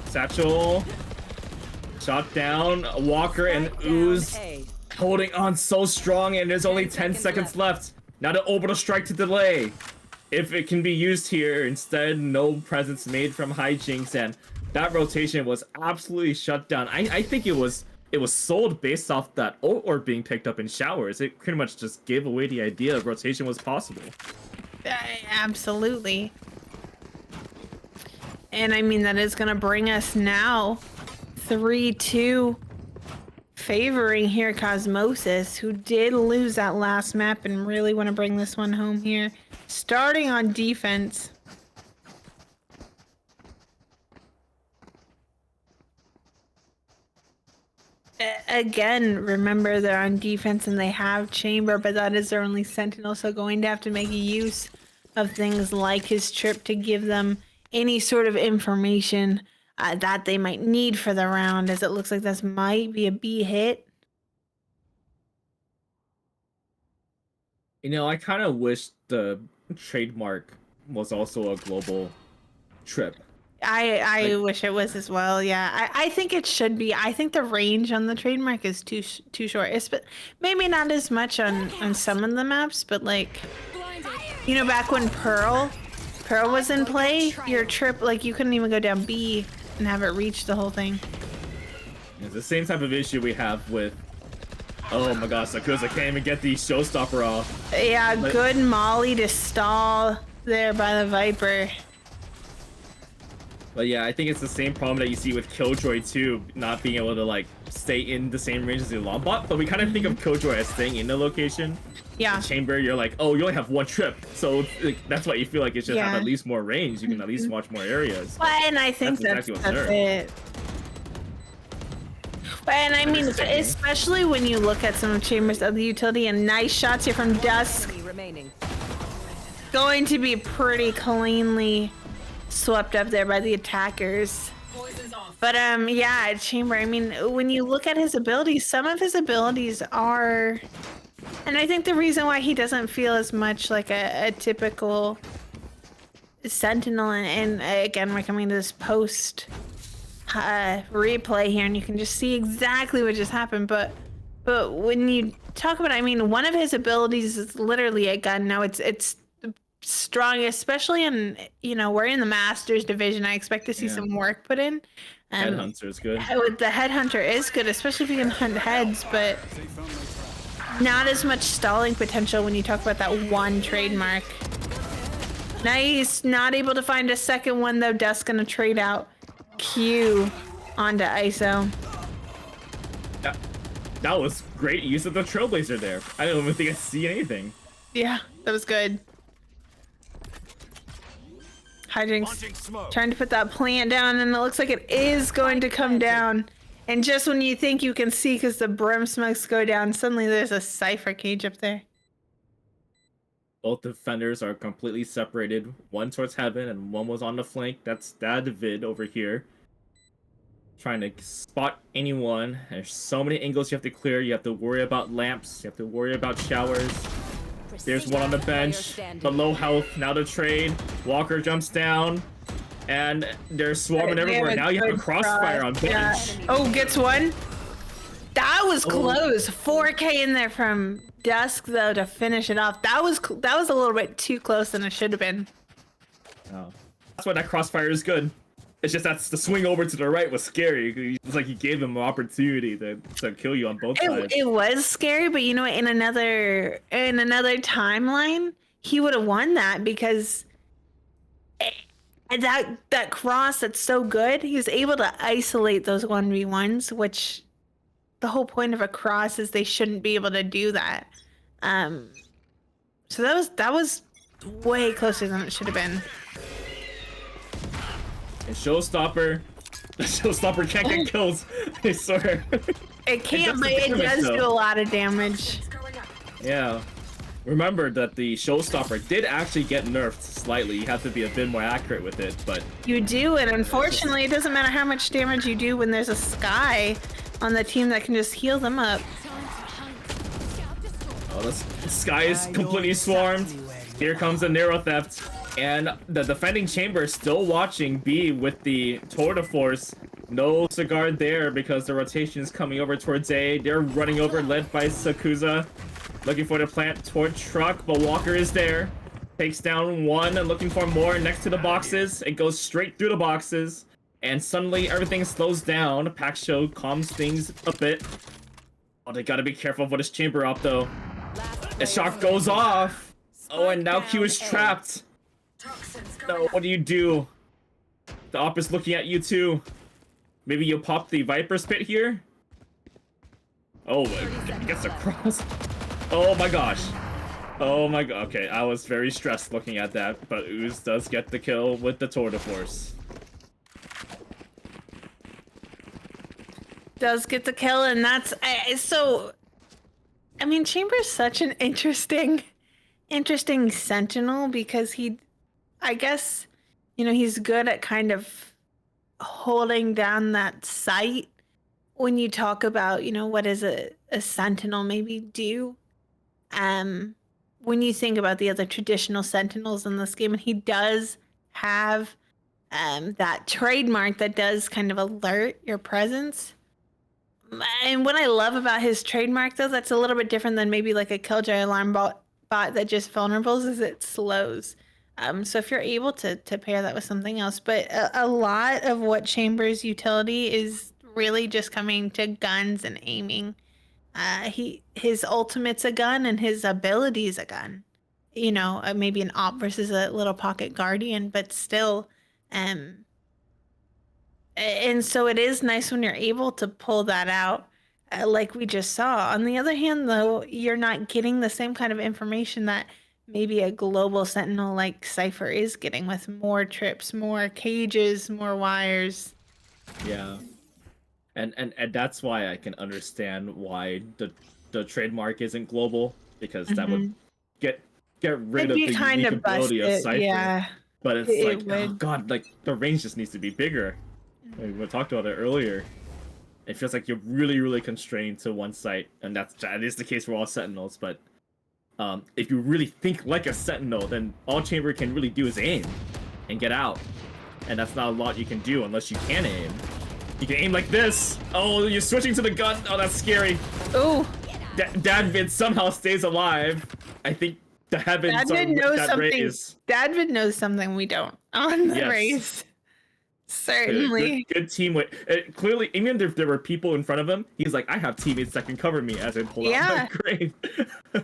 Satchel. Shot down. Walker and Ooze A. holding on so strong. And there's only 10 seconds left. Now the orbital strike to delay. If it can be used here, instead, no presence made from Hijinks, and that rotation was absolutely shut down. I think it was sold based off that ult orb being picked up in showers. It pretty much just gave away the idea of rotation was possible. Absolutely. And I mean, that is going to bring us now 3-2 favoring here Cosmosis, who did lose that last map and really want to bring this one home here. Starting on defense. Again, remember they're on defense and they have Chamber, but that is their only Sentinel, so going to have to make use of things like his trip to give them any sort of information that they might need for the round, as it looks like this might be a B hit. You know, I kind of wish the trademark was also a global trip. I wish it was as well. Yeah, I think it should be. I think the range on the trademark is too short. It's maybe not as much on some of the maps, but like, you know, back when Pearl was in play, your trip, like, you couldn't even go down B and have it reach the whole thing. It's the same type of issue we have with. Oh my gosh, Sakusa can't even get the showstopper off. Yeah, good molly to stall there by the Viper. But yeah, I think it's the same problem that you see with Killjoy too, not being able to like stay in the same range as the alarm bot. But we kind of think of Killjoy as staying in the location. Yeah. The Chamber, you're like, oh, you only have one trip, so like, that's why you feel like it should have at least more range. You can at least watch more areas. Well, and I think that's it. But, and I mean, especially when you look at some of Chamber's other utility, and nice shots here from Dusk. Enemy remaining. Going to be pretty cleanly swept up there by the attackers. But yeah, Chamber, I mean, when you look at his abilities, some of his abilities are, and I think the reason why he doesn't feel as much like a typical Sentinel, and again, we're coming to this post replay here, and you can just see exactly what just happened. But when you talk about, I mean, one of his abilities is literally a gun. Now it's strong, especially in, you know, we're in the Masters division. I expect to see some work put in. Headhunter is good. The Headhunter is good, especially if you can hunt heads, but not as much stalling potential when you talk about that one trademark. Now he's not able to find a second one, though. Dusk's gonna trade out Q onto ISO. Yeah. that was great use of the Trailblazer there. I don't even think I see anything. Yeah, that was good. Hijinks Launching smoke. trying to put that plant down, and it looks like it is going to come down. And just when you think you can see because the brim smokes go down, suddenly there's a Cypher cage up there. Both defenders are completely separated. One towards heaven and one was on the flank. That's RDV over here. Trying to spot anyone. There's so many angles you have to clear. You have to worry about lamps. You have to worry about showers. There's one on the bench. The low health. Now the trade. Walker jumps down. And they're swarming everywhere. Now you have a crossfire on bench. Yeah. Oh, gets one. That was close. 4K in there from Dusk though to finish it off. That was a little bit too close than it should have been. Oh. That's why that crossfire is good. It's just that's the swing over to the right was scary. It's like he gave them an opportunity to kill you on both sides. It was scary, but you know, in another timeline, he would have won that because that cross that's so good, he was able to isolate those 1v1s, which the whole point of a cross is they shouldn't be able to do that. So that was way closer than it should have been. And Showstopper can't get kills. I swear. It can't, but it does do a lot of damage. Yeah. Remember that the Showstopper did actually get nerfed slightly. You have to be a bit more accurate with it, but You do, and unfortunately, it doesn't matter how much damage you do when there's a Sky on the team that can just heal them up. oh, the Sky is completely swarmed. Here comes the Nero Theft. And the defending chamber is still watching B with the Tour de Force. No Cigar there because the rotation is coming over towards A. They're running over, led by Sakuza. Looking for the plant toward truck, but Walker is there. Takes down one and looking for more next to the boxes. It goes straight through the boxes. And suddenly everything slows down. Pack Show calms things a bit. Oh, they gotta be careful with his chamber up though. The shock goes off. Oh, and now Q is trapped. No, what do you do? The op is looking at you too. Maybe you'll pop the Viper Spit here? Oh, it gets across. Oh my gosh. Oh my god. Okay, I was very stressed looking at that, but Ooze does get the kill with the Tour de Force. Does get the kill, and that's so. I mean, Chamber's such an interesting sentinel because I guess, you know, he's good at kind of holding down that sight. When you talk about, you know, what does a sentinel maybe do? When you think about the other traditional sentinels in this game, and he does have that trademark that does kind of alert your presence. And what I love about his trademark, though, that's a little bit different than maybe like a Killjoy alarm bot that just vulnerables, is it slows. So if you're able to pair that with something else, but a lot of what Chamber's utility is really just coming to guns and aiming. His ultimate's a gun and his ability is a gun. You know, maybe an op versus a little pocket guardian, but still. And so it is nice when you're able to pull that out, like we just saw. On the other hand, though, you're not getting the same kind of information that maybe a global sentinel like Cypher is getting, with more trips, more cages, more wires. Yeah. And that's why I can understand why the trademark isn't global, because that would get rid of the unique ability of Cypher. Yeah. But it's oh god, like the range just needs to be bigger. We talked about it earlier. It feels like you're really constrained to one site, and that is the case for all sentinels. But if you really think like a sentinel, then all Chamber can really do is aim and get out, and that's not a lot you can do unless you can aim. You can aim like this. Oh, you're switching to the gun. Oh, that's scary. Oh. Dadvid somehow stays alive. I think the heavens Dadvid are knows that something. raise. Dadvid knows something we don't on the race. Certainly. Good teamwork. Clearly, even if there were people in front of him, he's like, I have teammates that can cover me as I pull out my grave.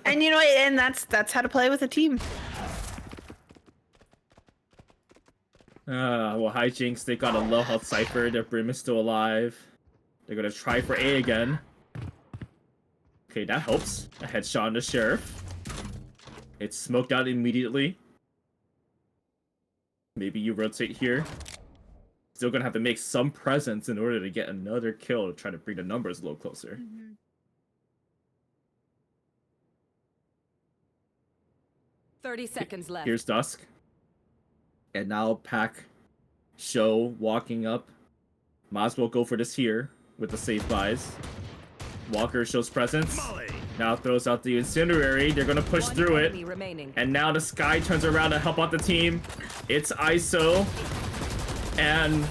And you know, and that's how to play with a team. Well, hijinks, they got a low health Cypher. Their Brim is still alive. They're gonna try for A again. Okay, that helps. A headshot on the Sheriff. It's smoked out immediately. Maybe you rotate here. Still gonna have to make some presence in order to get another kill to try to bring the numbers a little closer. 30 seconds left. Here's Dusk. And now Pack, Show walking up. Might as well go for this here with the safe buys. Walker shows presence. Now throws out the Incendiary. They're gonna push through it. Remaining. And now the Sky turns around to help out the team. It's ISO. And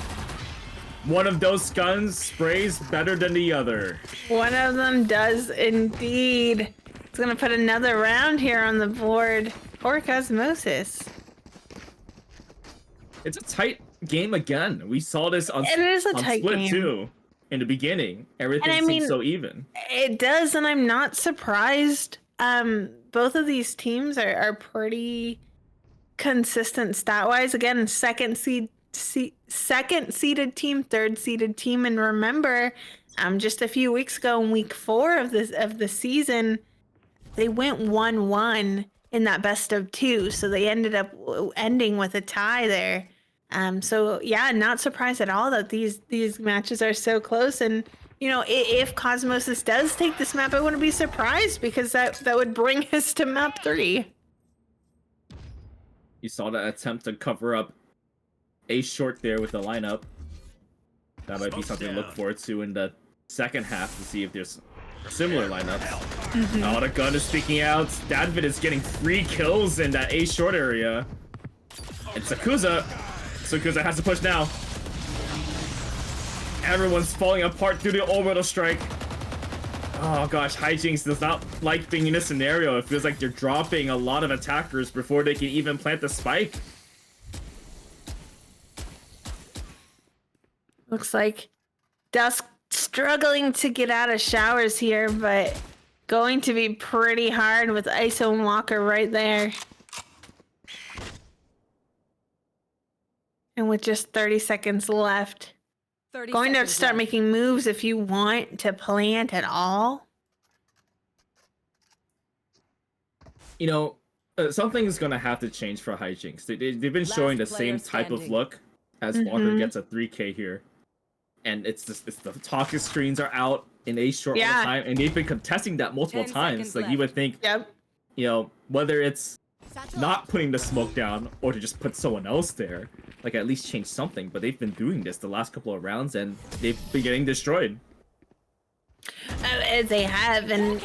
one of those guns sprays better than the other. One of them does indeed. It's gonna put another round here on the board for Cosmosis. It's a tight game again. We saw this on, It is a on tight Split game. too. In the beginning, everything And I seems mean, so even. It does, and I'm not surprised. Both of these teams are pretty consistent stat-wise. Again, second seeded team, third seeded team, and remember, just a few weeks ago, in week 4 of the season, they went 1-1 in that best of 2, so they ended up ending with a tie there. So yeah, not surprised at all that these matches are so close. And you know, if Cosmosis does take this map, I wouldn't be surprised, because that would bring us to map 3. You saw the attempt to cover up a short there with the lineup. That might be something to look forward to in the second half to see if there's similar lineups. Oh, the gun is speaking out. Dadvid is getting 3 kills in that A short area. And Sakuza has to push now. Everyone's falling apart through the orbital strike. Oh gosh, Hijinks does not like being in this scenario. It feels like they're dropping a lot of attackers before they can even plant the spike. Looks like Dusk struggling to get out of showers here, but going to be pretty hard with ISO and Walker right there. And with just 30 seconds left, 30 going to have to seconds start left. making moves if you want to plant at all. You know, something's gonna have to change for Hijinks. They've been showing the Last same player type of standing. look as Walker gets a 3K here. And it's the talking screens are out in a short amount of time, and they've been contesting that multiple 10 times. seconds Like you would think, Yep. you know, whether it's not putting the smoke down or to just put someone else there, like at least change something. But they've been doing this the last couple of rounds, and they've been getting destroyed. They have, and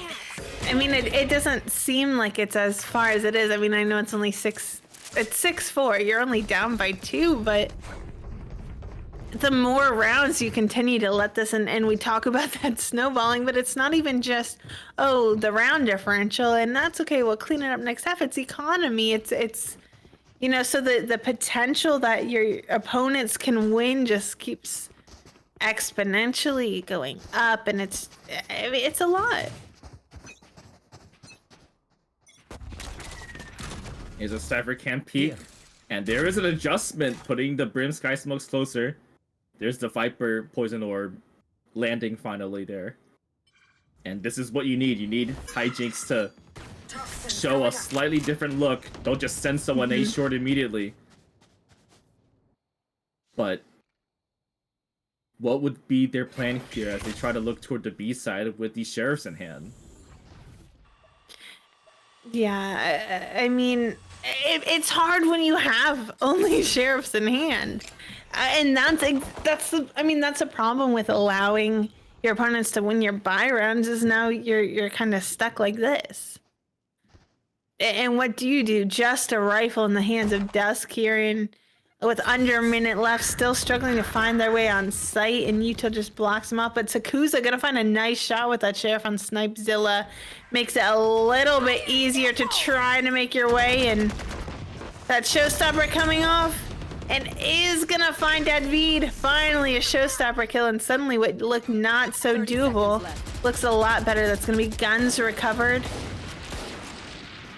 I mean, it doesn't seem like it's as far as it is. I mean, I know it's only it's 6-4. You're only down by 2, but the more rounds you continue to let this, and we talk about that snowballing, but it's not even just, oh, the round differential, and that's okay, we'll clean it up next half. It's economy. It's you know, so the potential that your opponents can win just keeps exponentially going up, and it's a lot. Here's a Cypher Camp peek, and there is an adjustment putting the Brim Sky Smokes closer. There's the Viper Poison Orb landing finally there. And this is what you need. You need Hijinks to show a slightly different look. Don't just send someone A short immediately. But what would be their plan here as they try to look toward the B side with these sheriffs in hand? Yeah, I mean, it's hard when you have only sheriffs in hand, and that's a problem with allowing your opponents to win your buy rounds. Is now you're kind of stuck like this. And what do? Just a rifle in the hands of Dusk here, and with under a minute left, still struggling to find their way on site, and Yuto just blocks him up. But Sakuza gonna find a nice shot with that sheriff on Snipezilla. Makes it a little bit easier to try to make your way, and that showstopper coming off, and is gonna find Dadvid. Finally a showstopper kill, and suddenly what looked not so 30 doable seconds left. looks a lot better. That's gonna be guns recovered.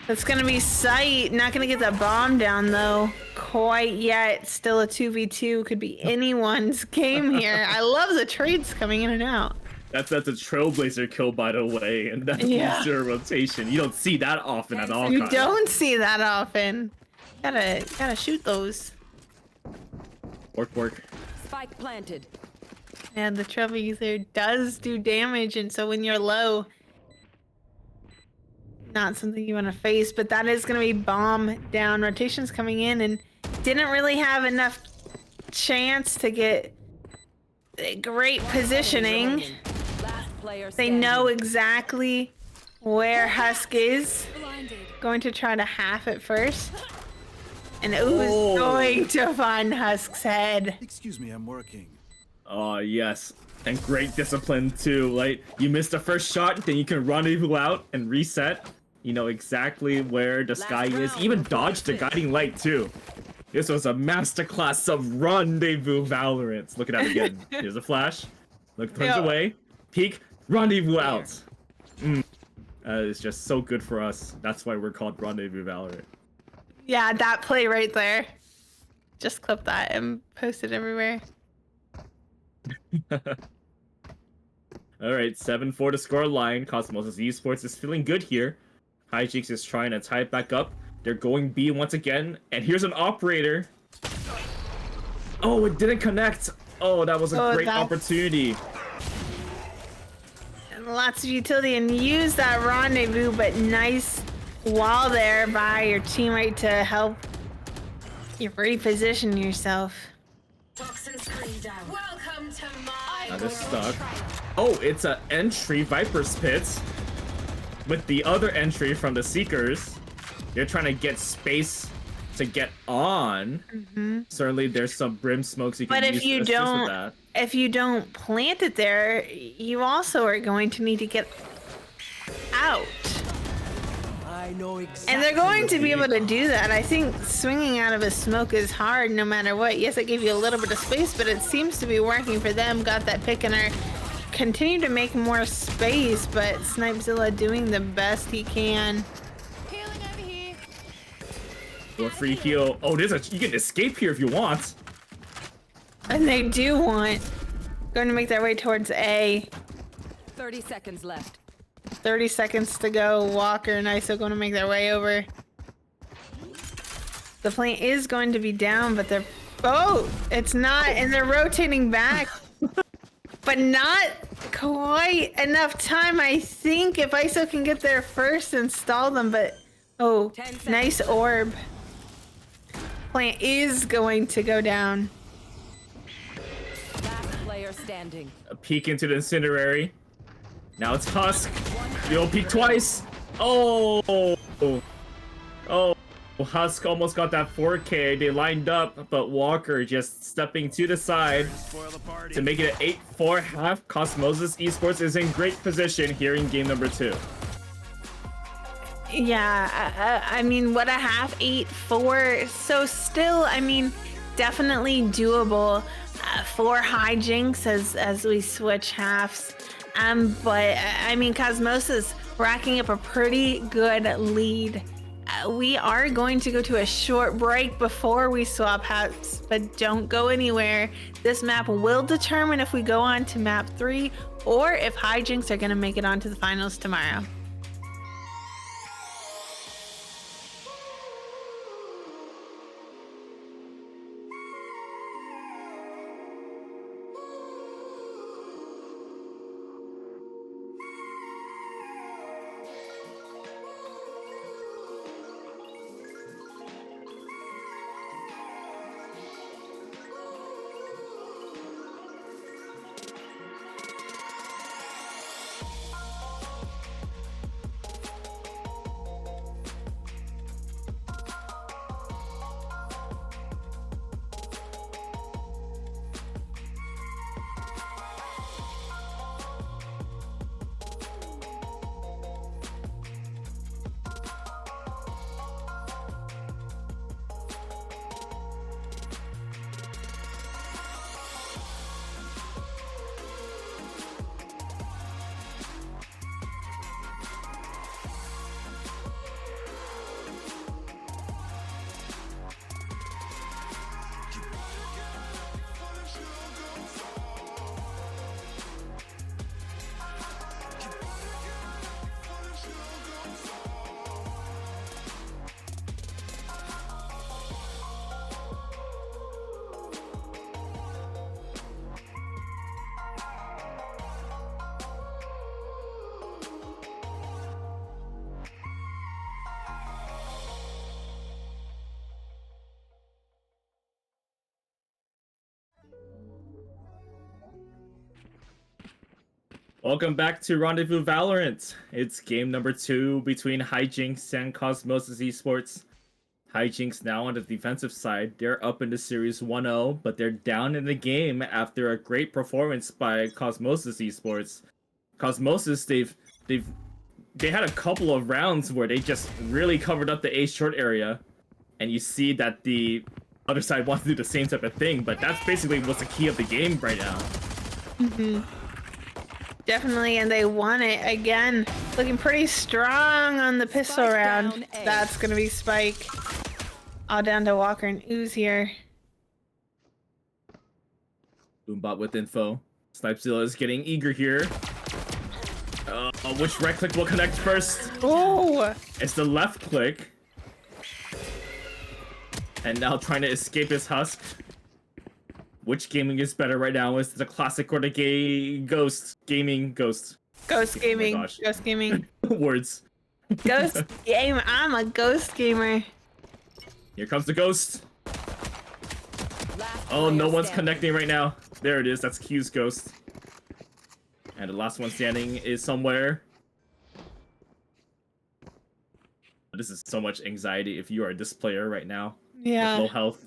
That's gonna be sight. Not gonna get that bomb down though quite yet. Still a 2v2. Could be anyone's game here. I love the trades coming in and out. That's a Trailblazer kill, by the way, and that's Yeah. zero rotation. You don't see that often at all. You Kyle. don't see that often. Gotta shoot those. Work. Spike planted. And the Trailblazer does do damage, and so when you're low, not something you want to face, but that is going to be bomb down. Rotation's coming in and didn't really have enough chance to get great positioning. Last player They standing. know exactly where Husk is. Blinded. Going to try to half it first. And Ooze Oh. going to find Husk's head. Excuse me, I'm working. Oh, yes. And great discipline, too. Like, you missed the first shot, then you can rendezvous out and reset. You know exactly where the sky is. round. Even dodge the guiding light, too. This was a masterclass of Rendezvous Valorant. Look at that again. Here's a flash. Look, turns Yeah. away. Peek. Rendezvous out. It's just so good for us. That's why we're called Rendezvous Valorant. Yeah, that play right there. Just clip that and post it everywhere. All right, 7-4 to score line. Cosmos Esports is feeling good here. Hijinks is trying to tie it back up. They're going B once again. And here's an operator. Oh, it didn't connect. Oh, that was a great opportunity. And lots of utility and use that rendezvous, but nice wall there by your teammate to help you reposition yourself. Toxin screen down. Welcome to my Now they're stuck. Oh, it's an entry Viper's Pit with the other entry from the Seekers. They're trying to get space to get on. Certainly, there's some brim smokes you can But use if you to assist with don't, that. if you don't plant it there, you also are going to need to get out. I know exactly. And they're going to what be you able mean. to do that. I think swinging out of a smoke is hard no matter what. Yes, it gave you a little bit of space, but it seems to be working for them. Got that pick and are continue to make more space, but Snipezilla doing the best he can. Healing over here. Or free heal. Oh, you can escape here if you want. And they do want. Going to make their way towards A. 30 seconds left. 30 seconds to go. Walker and ISO going to make their way over. The plane is going to be down, but they're... Oh, it's not. And they're rotating back. But not quite enough time, I think. If ISO can get there first, install them. But, oh, 10 seconds. nice orb. Plant is going to go down. Last player standing. A peek into the incendiary. Now it's Husk. You'll peek twice. Oh. Oh. Husk almost got that 4K. They lined up, but Walker just stepping to the side Spoil the party. to make it an 8-4 half. Cosmosis Esports is in great position here in game number 2. Yeah, I mean, what a half, 8-4. So still, I mean, definitely doable for Hijinks as we switch halves. But I mean, Cosmosis racking up a pretty good lead. We are going to go to a short break before we swap hats, but don't go anywhere. This map will determine if we go on to map 3 or if Hijinks are going to make it onto the finals tomorrow. Welcome back to Rendezvous Valorant. It's game number 2 between Hijinks and Cosmosis Esports. Hijinks now on the defensive side. They're up in the series 1-0, but they're down in the game after a great performance by Cosmosis Esports. Cosmosis, they had a couple of rounds where they just really covered up the A short area, and you see that the other side wants to do the same type of thing, but that's basically what's the key of the game right now. Definitely, and they won it again. Looking pretty strong on the pistol Spike round. down A. That's gonna be Spike. All down to Walker and Ooze here. Boombot with info. Snipezilla is getting eager here. Which right click will connect first? Oh! It's the left click. And now trying to escape his husk. Which gaming is better right now? Is it the classic or the ghost gaming? Ghost. Ghost gaming. gosh. Ghost gaming. Words. Ghost game. I'm a ghost gamer. Here comes the ghost. Last Oh, no player one's standing. connecting right now. There it is. That's Q's ghost. And the last one standing is somewhere. This is so much anxiety if you are this player right now. With low Yeah. health.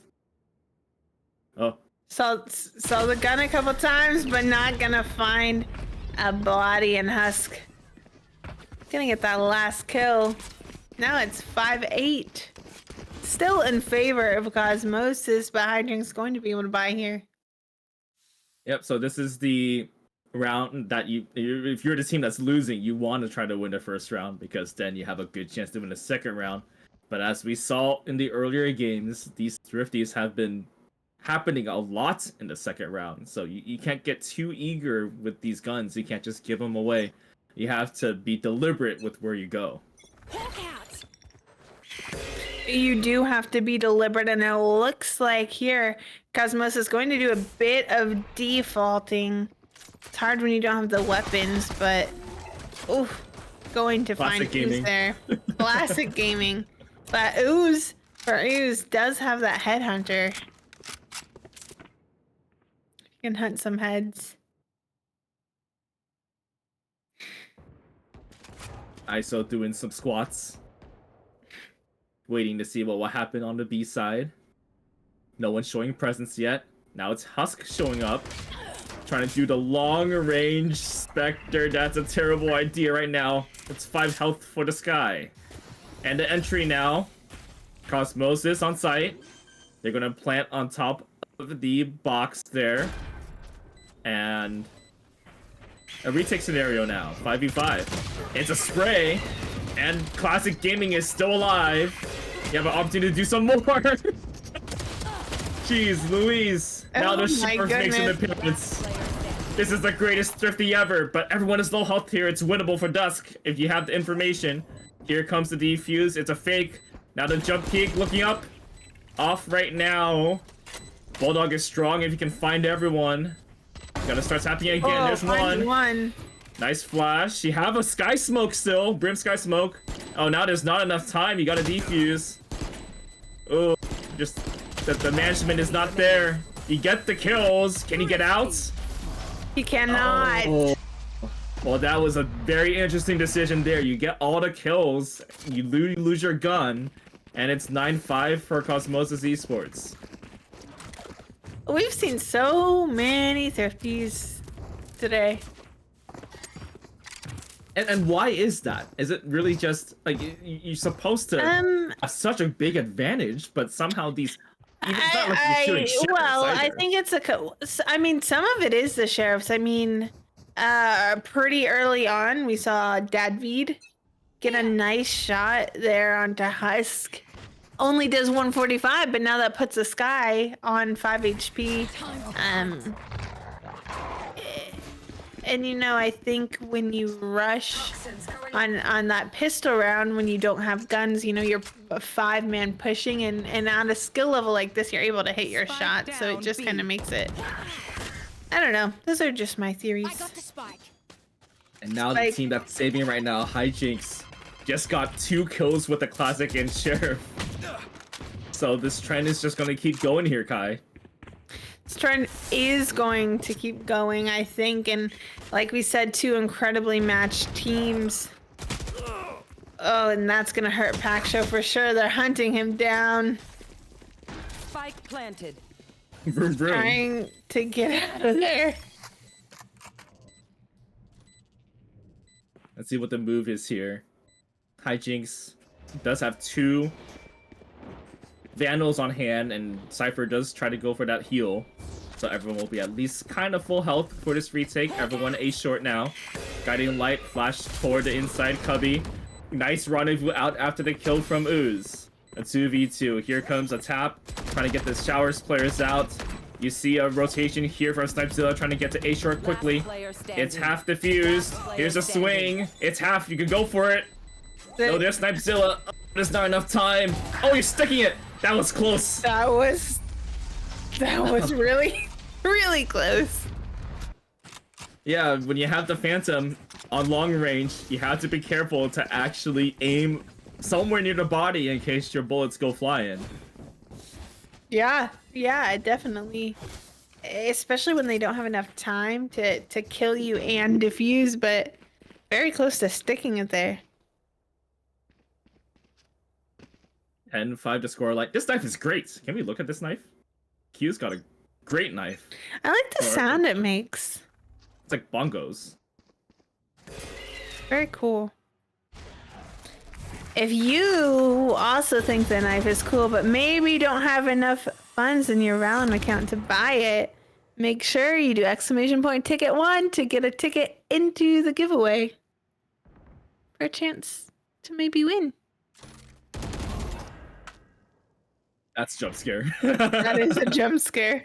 Oh, Saw the gun a couple times, but not gonna find a body and husk. Gonna get that last kill. Now it's 5-8. Still in favor of Cosmosis, but Hydring's going to be able to buy here. yep. So this is the round that if you're the team that's losing, you want to try to win the first round because then you have a good chance to win the second round. But as we saw in the earlier games, these thrifties have been happening a lot in the second round. So you can't get too eager with these guns. You can't just give them away. You have to be deliberate with where you go. You do have to be deliberate, and it looks like here Cosmos is going to do a bit of defaulting. It's hard when you don't have the weapons, but oof, going to Classic find gaming. Ooze there. Classic gaming. But Ooze does have that headhunter. You can hunt some heads. ISO doing some squats. Waiting to see what will happen on the B side. No one's showing presence yet. Now it's Husk showing up. Trying to do the long range Spectre. That's a terrible idea right now. It's 5 health for the sky. And the entry now. Cosmosis on site. They're gonna plant on top of the box there. And a retake scenario now. 5v5. It's a spray. And Classic Gaming is still alive. You have an opportunity to do some more. Jeez Louise. Now Oh the my Sheriff makes an goodness. appearance. This is the greatest thrifty ever, but everyone is low health here. It's winnable for Dusk if you have the information. Here comes the defuse. It's a fake. Now the jump peek looking up. Off right now. Bulldog is strong if you can find everyone. Gonna start tapping again. Oh, There's find one. one. Nice flash. You have a sky smoke still. Brim sky smoke. Oh, now there's not enough time. You gotta defuse. Oh, just that the management is not there. You get the kills. Can you get out? He cannot. Oh. Well, that was a very interesting decision there. You get all the kills. You lose your gun. And it's 9-5 for Cosmosis Esports. We've seen so many thrifties today. And why is that? Is it really just like you're supposed to have such a big advantage, but somehow these? It's not like you're shooting sheriffs I either. think it's I mean, some of it is the sheriffs. I mean, pretty early on, we saw Dadvid get a nice shot there onto Husk. Only does 145, but now that puts the Sky on 5 HP. And you know, I think when you rush on that pistol round, when you don't have guns, you know, you're a 5-man pushing, and on a skill level like this, you're able to hit your Spike shot. So it down just B. kind of makes it. I don't know. Those are just my I theories. got the spike. And now the Like- team that's saving right now, Hijinks, just got 2 kills with the Classic and Sheriff. So this trend is just gonna keep going here, Kai. This trend is going to keep going, I think, and like we said, two incredibly matched teams. Oh, and that's gonna hurt Pack Show for sure. They're hunting him down, Spike planted. Vroom, vroom. trying to get out of there. Let's see what the move is here. Hijinks does have 2 Vandals on hand, and Cypher does try to go for that heal. So everyone will be at least kind of full health for this retake. Everyone A short now. Guiding Light flash toward the inside cubby. Nice rendezvous out after the kill from Ooze. A 2v2. Here comes a tap. Trying to get the Showers players out. You see a rotation here from Snipezilla trying to get to A short quickly. It's half defused. Here's a swing. It's half. You can go for it. No, there's Snipezilla. Oh, there's not enough time. Oh, you're sticking it. That was close. That was really, really close. Yeah, when you have the Phantom on long range, you have to be careful to actually aim somewhere near the body in case your bullets go flying. Yeah, definitely. Especially when they don't have enough time to kill you and defuse, but very close to sticking it there. 10-5 to score light. This knife is great. Can we look at this knife? Q's got a great knife. I like the sound it makes. It's like bongos. Very cool. If you also think the knife is cool, but maybe don't have enough funds in your Valorant account to buy it, make sure you do !ticket1 to get a ticket into the giveaway for a chance to maybe win. That's a jump scare. That is a jump scare.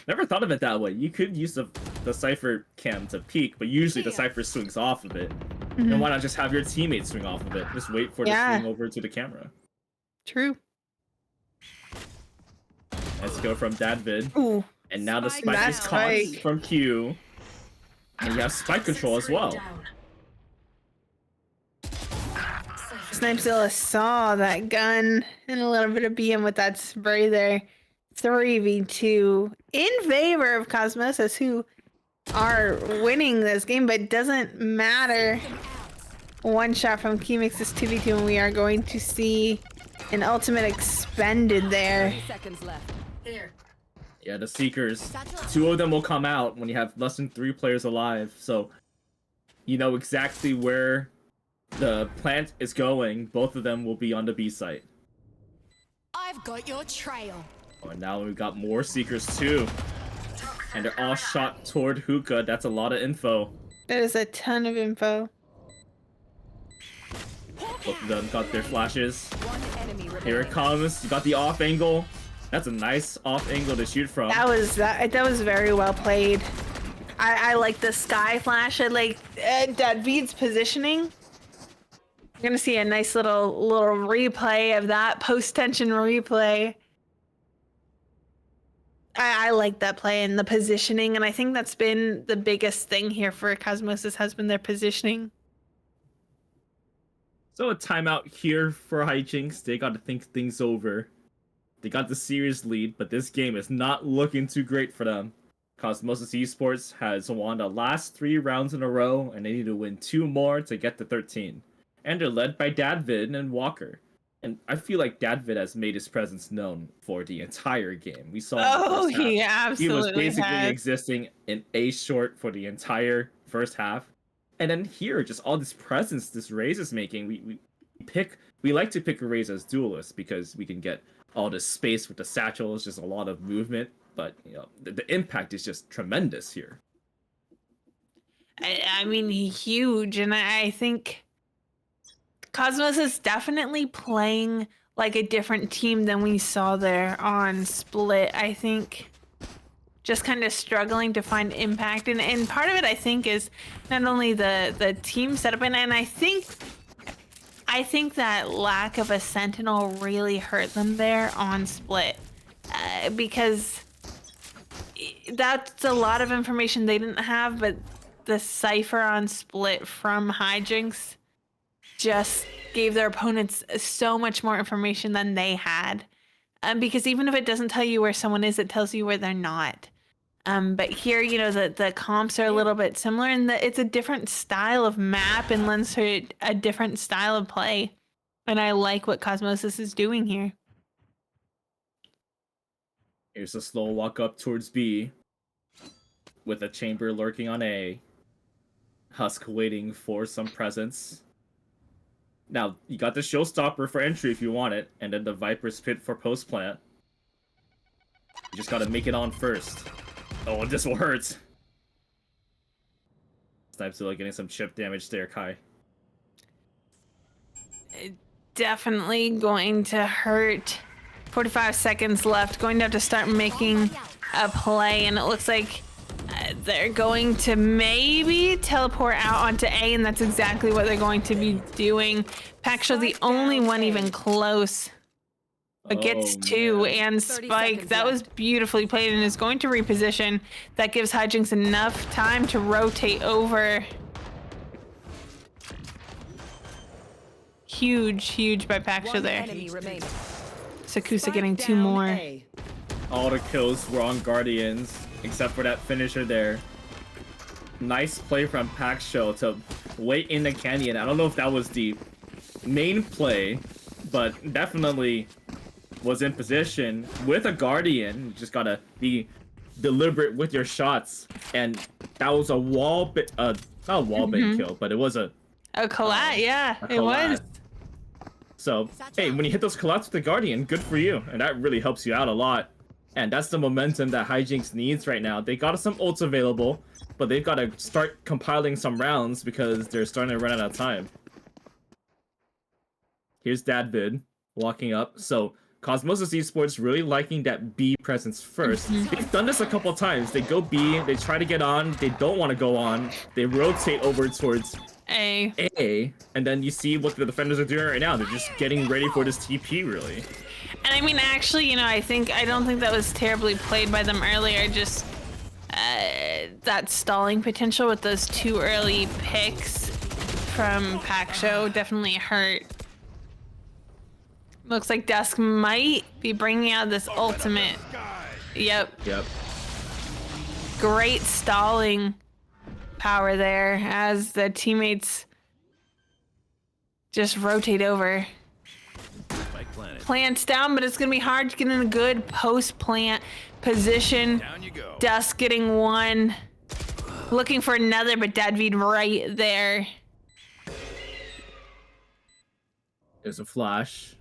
Never thought of it that way. You could use the Cypher cam to peek, but usually the Cypher swings off of it. And why not just have your teammate swing off of it? Just wait for it to swing over to the camera. True. Let's go from Dadvid. Ooh. And now the Spike. spike is Nice caught spike. from Q. And you have spike control as well. Snipezilla saw that gun and a little bit of BM with that spray there. 3v2 in favor of Cosmosis, who are winning this game, but it doesn't matter. One shot from Key makes this 2v2, and we are going to see an ultimate expended there. 30 seconds left. Here. Yeah, the Seekers. 2 of them will come out when you have less than 3 players alive. So you know exactly where the plant is going. Both of them will be on the B site. I've got your trail. Oh, and now we've got more Seekers too. And they're all shot toward Hookah. That's a lot of info. That is a ton of info. Both of them got their flashes. One enemy remaining. Here it comes. You got the off angle. That's a nice off angle to shoot from. That was very well played. I like the sky flash. I like Dadvid's positioning. You're gonna see a nice little replay of that post-tension replay. I like that play and the positioning, and I think that's been the biggest thing here for Cosmosis has been their positioning. So a timeout here for Hijinks. They got to think things over. They got the series lead, but this game is not looking too great for them. Cosmosis Esports has won the last 3 rounds in a row, and they need to win 2 more to get to 13. And they're led by Dadvid and Walker. And I feel like Dadvid has made his presence known for the entire game. We saw in the first half. He absolutely He was basically has. existing in A short for the entire first half. And then here, just all this presence this Raze is making. We like to pick a Raze as duelist because we can get all this space with the satchels, just a lot of movement. But you know, the impact is just tremendous here. I mean, huge, and I think Cosmos is definitely playing like a different team than we saw there on Split. I think just kind of struggling to find impact, and part of it I think is not only the team setup, and I think that lack of a sentinel really hurt them there on Split, because that's a lot of information they didn't have, but the cipher on Split from Hijinks just gave their opponents so much more information than they had. Because even if it doesn't tell you where someone is, it tells you where they're not. But here, you know, the comps are a little bit similar, and it's a different style of map and lends to a different style of play. And I like what Cosmosis is doing here. Here's a slow walk up towards B, with a chamber lurking on A. Husk waiting for some presence. Now, you got the showstopper for entry if you want it, and then the Viper's Pit for post plant. You just gotta make it on first. Oh, this will hurt. Snipes are getting some chip damage there, Kai. Definitely going to hurt. 45 seconds left. Going to have to start making a play, and it looks like they're going to maybe teleport out onto A, and that's exactly what they're going to be doing. Paxo, the only one even close, but gets two, and Spike, that was beautifully played and is going to reposition. That gives Hijinks enough time to rotate over. Huge by Paxo there. Sakusa getting two more. All the kills were on Guardians, except for that finisher there. Nice play from Paxo to wait in the canyon. I don't know if that was the main play, but definitely was in position with a Guardian. You just gotta be deliberate with your shots, and that was a wall bit, not a wall bait kill, but it was a collat, yeah, it was. So, hey, when you hit those collats with the Guardian, good for you, and that really helps you out a lot. And that's the momentum that Hijinks needs right now. They got some ults available, but they've got to start compiling some rounds because they're starting to run out of time. Here's Dadvid walking up. So Cosmosis Esports really liking that B presence first. They've done this a couple times. They go B, they try to get on, they don't want to go on, they rotate over towards A, and then you see what the defenders are doing right now. They're just getting ready for this TP, really. And I mean, actually, you know, I don't think that was terribly played by them earlier. Just that stalling potential with those two early picks from Paxo definitely hurt. Looks like Dusk might be bringing out this ultimate. Yep. Great stalling power there as the teammates just rotate over. Plant's down, but it's gonna be hard to get in a good post-plant position. Down you go. Dusk getting one, looking for another, but Dadvid right there. There's a flash.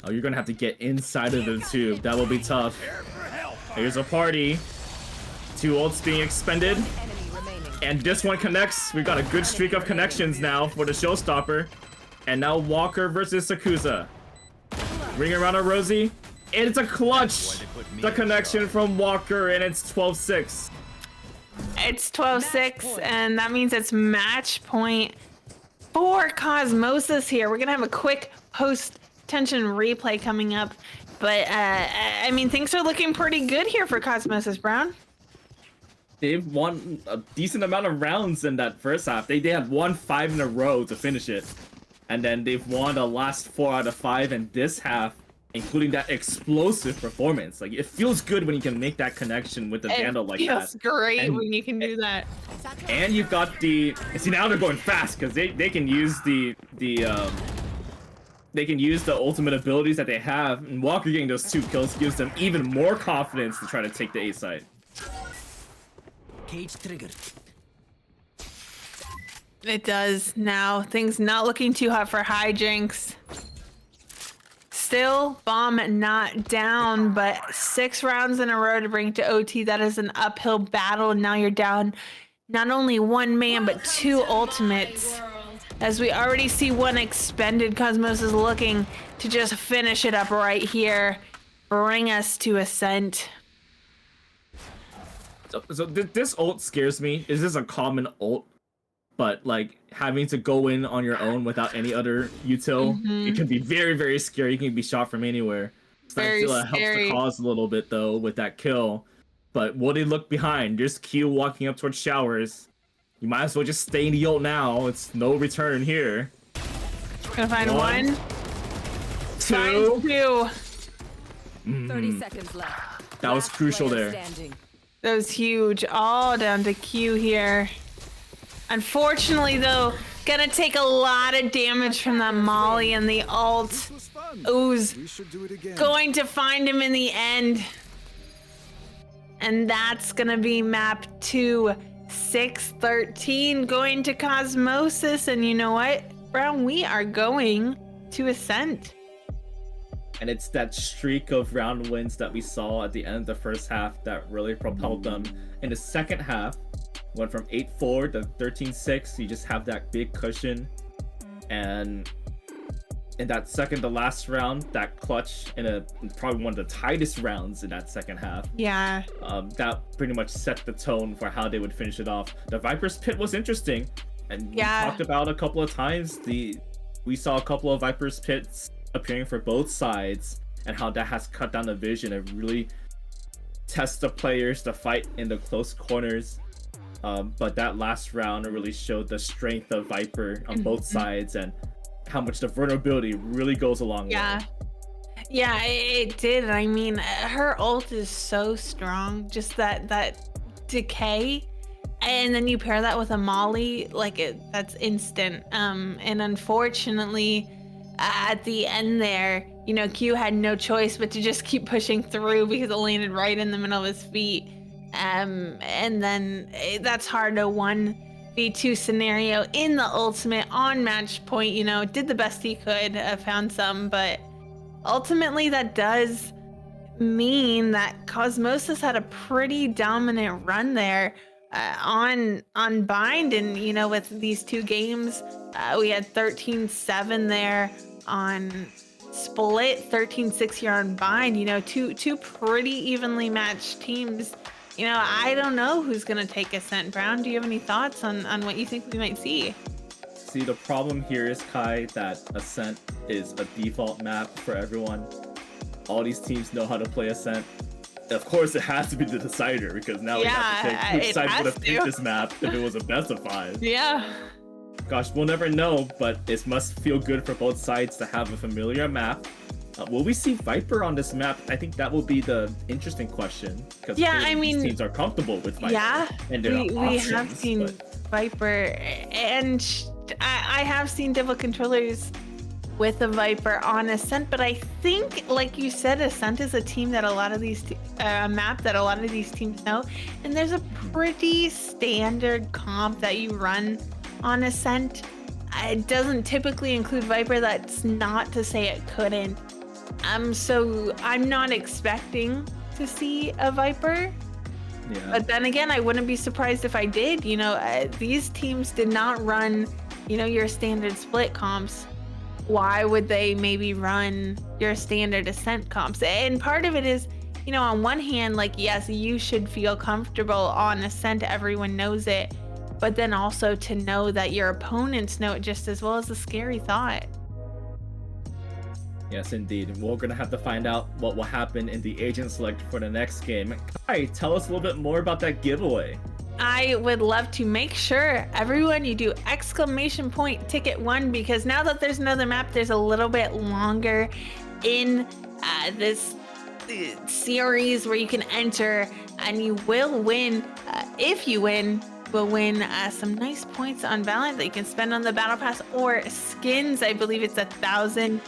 Oh, you're gonna have to get inside of the tube. That will be tough. Here's a party. Two ults being expended. And this one connects. We've got a good streak of connections now for the showstopper. And now Walker versus Sakusa. Ring around a Rosie. And it's a clutch. The connection from Walker, and it's 12-6. It's 12-6, and that means it's match point for Cosmosis here. We're gonna have a quick post-tension replay coming up, but I mean, things are looking pretty good here for Cosmosis, Brown. They've won a decent amount of rounds in that first half. They had won 5 in a row to finish it. And then they've won the last 4 out of 5 in this half, including that explosive performance. Like, it feels good when you can make that connection with the Vandal like that. It feels great when you can do that. And you've got the... See, now they're going fast, because they can use they can use the ultimate abilities that they have, and Walker getting those 2 kills gives them even more confidence to try to take the A side. Cage triggered. It does now. Things not looking too hot for Hijinks. Still, bomb not down, but 6 rounds in a row to bring to OT. That is an uphill battle. Now you're down not only 1 man, but 2 ultimates. As we already see 1 expended, Cosmos is looking to just finish it up right here. Bring us to Ascent. So this ult scares me. Is this a common ult? But like having to go in on your own without any other util, it can be very, very scary. You can be shot from anywhere. Snipezilla helps the cause a little bit though with that kill. But will they look behind? There's Q walking up towards showers. You might as well just stay in the ult now. It's no return here. Gonna find 1. 2. 30 seconds left. That was Last crucial player there. standing. That was huge. All down to Q here. Unfortunately, though, gonna take a lot of damage from that Molly and the ult. Ooze We should do it again. going to find him in the end. And that's gonna be map 2, 6-13, going to Cosmosis. And you know what, Brown? We are going to Ascent. And it's that streak of round wins that we saw at the end of the first half that really propelled them. In the second half, went from 8-4 to 13-6. You just have that big cushion. And in that second to last round, that clutch in probably one of the tightest rounds in that second half. Yeah. That pretty much set the tone for how they would finish it off. The Viper's Pit was interesting. And we talked about a couple of times, we saw a couple of Viper's Pits appearing for both sides, and how that has cut down the vision and really test the players to fight in the close corners. But that last round really showed the strength of Viper on both sides and how much the vulnerability really goes a long way. Yeah, it did. I mean, her ult is so strong. Just that decay, and then you pair that with a Molly, that's instant. And unfortunately, at the end there, you know, Q had no choice but to just keep pushing through because it landed right in the middle of his feet. And then that's hard to 1v2 scenario in the ultimate on match point. You know, did the best he could, found some, but ultimately that does mean that Cosmosis had a pretty dominant run there on Bind. And you know, with these two games, we had 13-7 there on Split, 13-6 here on Bind. You know, two pretty evenly matched teams. You know, I don't know who's gonna take Ascent. Brown, do you have any thoughts on what you think we might see? See, the problem here is, Kai, that Ascent is a default map for everyone. All these teams know how to play Ascent. Of course, it has to be the decider, because now we have to take which side would have picked this map if it was a best of 5. Yeah. Gosh, we'll never know, but it must feel good for both sides to have a familiar map. Will we see Viper on this map? I think that will be the interesting question. Because these teams are comfortable with Viper. Yeah, and we have seen Viper, and I have seen Devil Controllers with a Viper on Ascent, but I think, like you said, Ascent is a team that a lot of these map that a lot of these teams know, and there's a pretty standard comp that you run on Ascent. It doesn't typically include Viper. That's not to say it couldn't. So I'm not expecting to see a Viper. Yeah. But then again, I wouldn't be surprised if I did. You know, these teams did not run, you know, your standard split comps. Why would they maybe run your standard Ascent comps? And part of it is, you know, on one hand, like, yes, you should feel comfortable on Ascent. Everyone knows it. But then also to know that your opponents know it just as well is a scary thought. Yes, indeed. We're going to have to find out what will happen in the agent select for the next game. Kai, tell us a little bit more about that giveaway. I would love to make sure everyone you do !ticket 1, because now that there's another map, there's a little bit longer in this series where you can enter, and you will win. If you win, will win some nice points on Valorant that you can spend on the Battle Pass or skins. I believe it's 1,000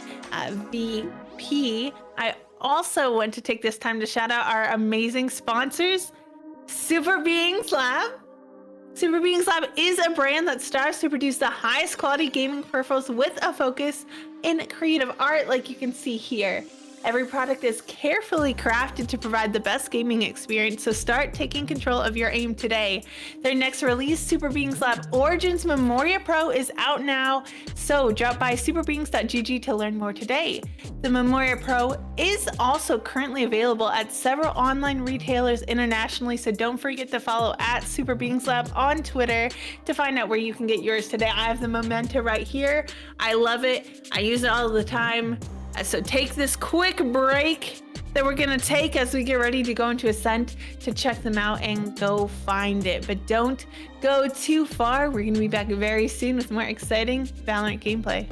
VP. I also want to take this time to shout out our amazing sponsors, Super Beings Lab. Super Beings Lab is a brand that strives to produce the highest quality gaming peripherals with a focus in creative art, like you can see here. Every product is carefully crafted to provide the best gaming experience, so start taking control of your aim today. Their next release, Super Beings Lab Origins Memoria Pro, is out now, so drop by superbeings.gg to learn more today. The Memoria Pro is also currently available at several online retailers internationally, so don't forget to follow at Super Beings Lab on Twitter to find out where you can get yours today. I have the Memento right here. I love it. I use it all the time. So take this quick break that we're gonna take as we get ready to go into Ascent to check them out and go find it. But don't go too far. We're gonna be back very soon with more exciting Valorant gameplay.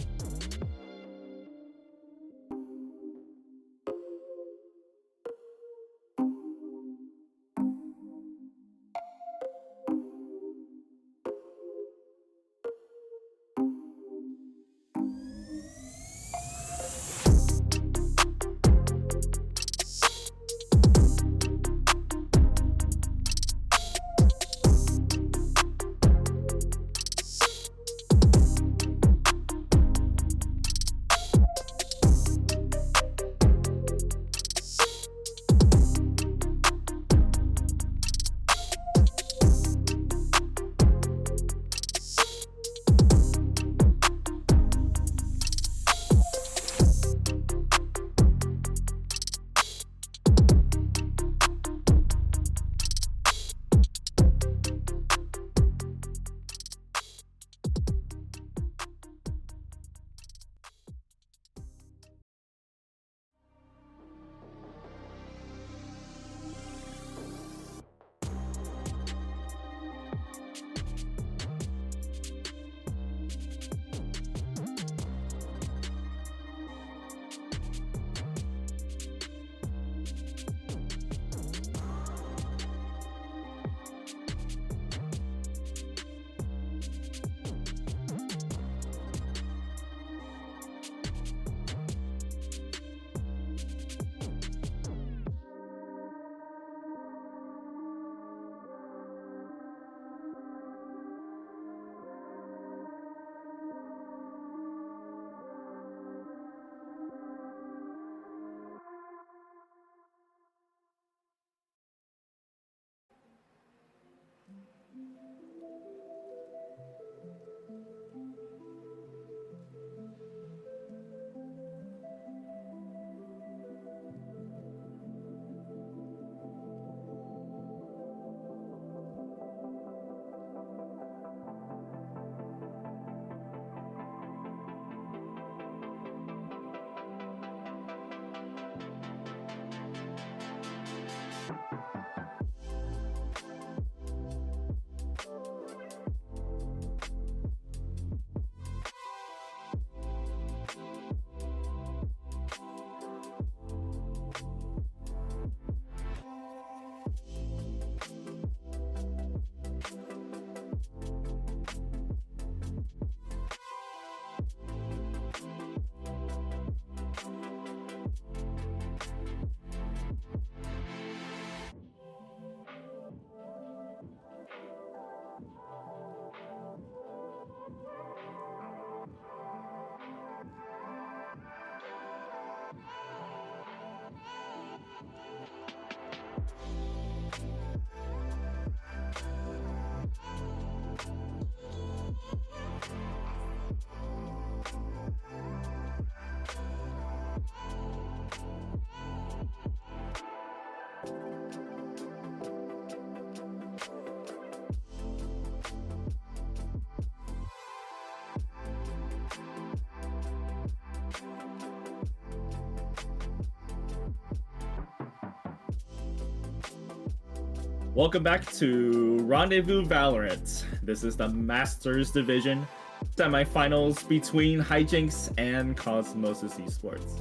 Welcome back to Rendezvous Valorant. This is the Masters Division semifinals between Hijinks and Cosmosis Esports.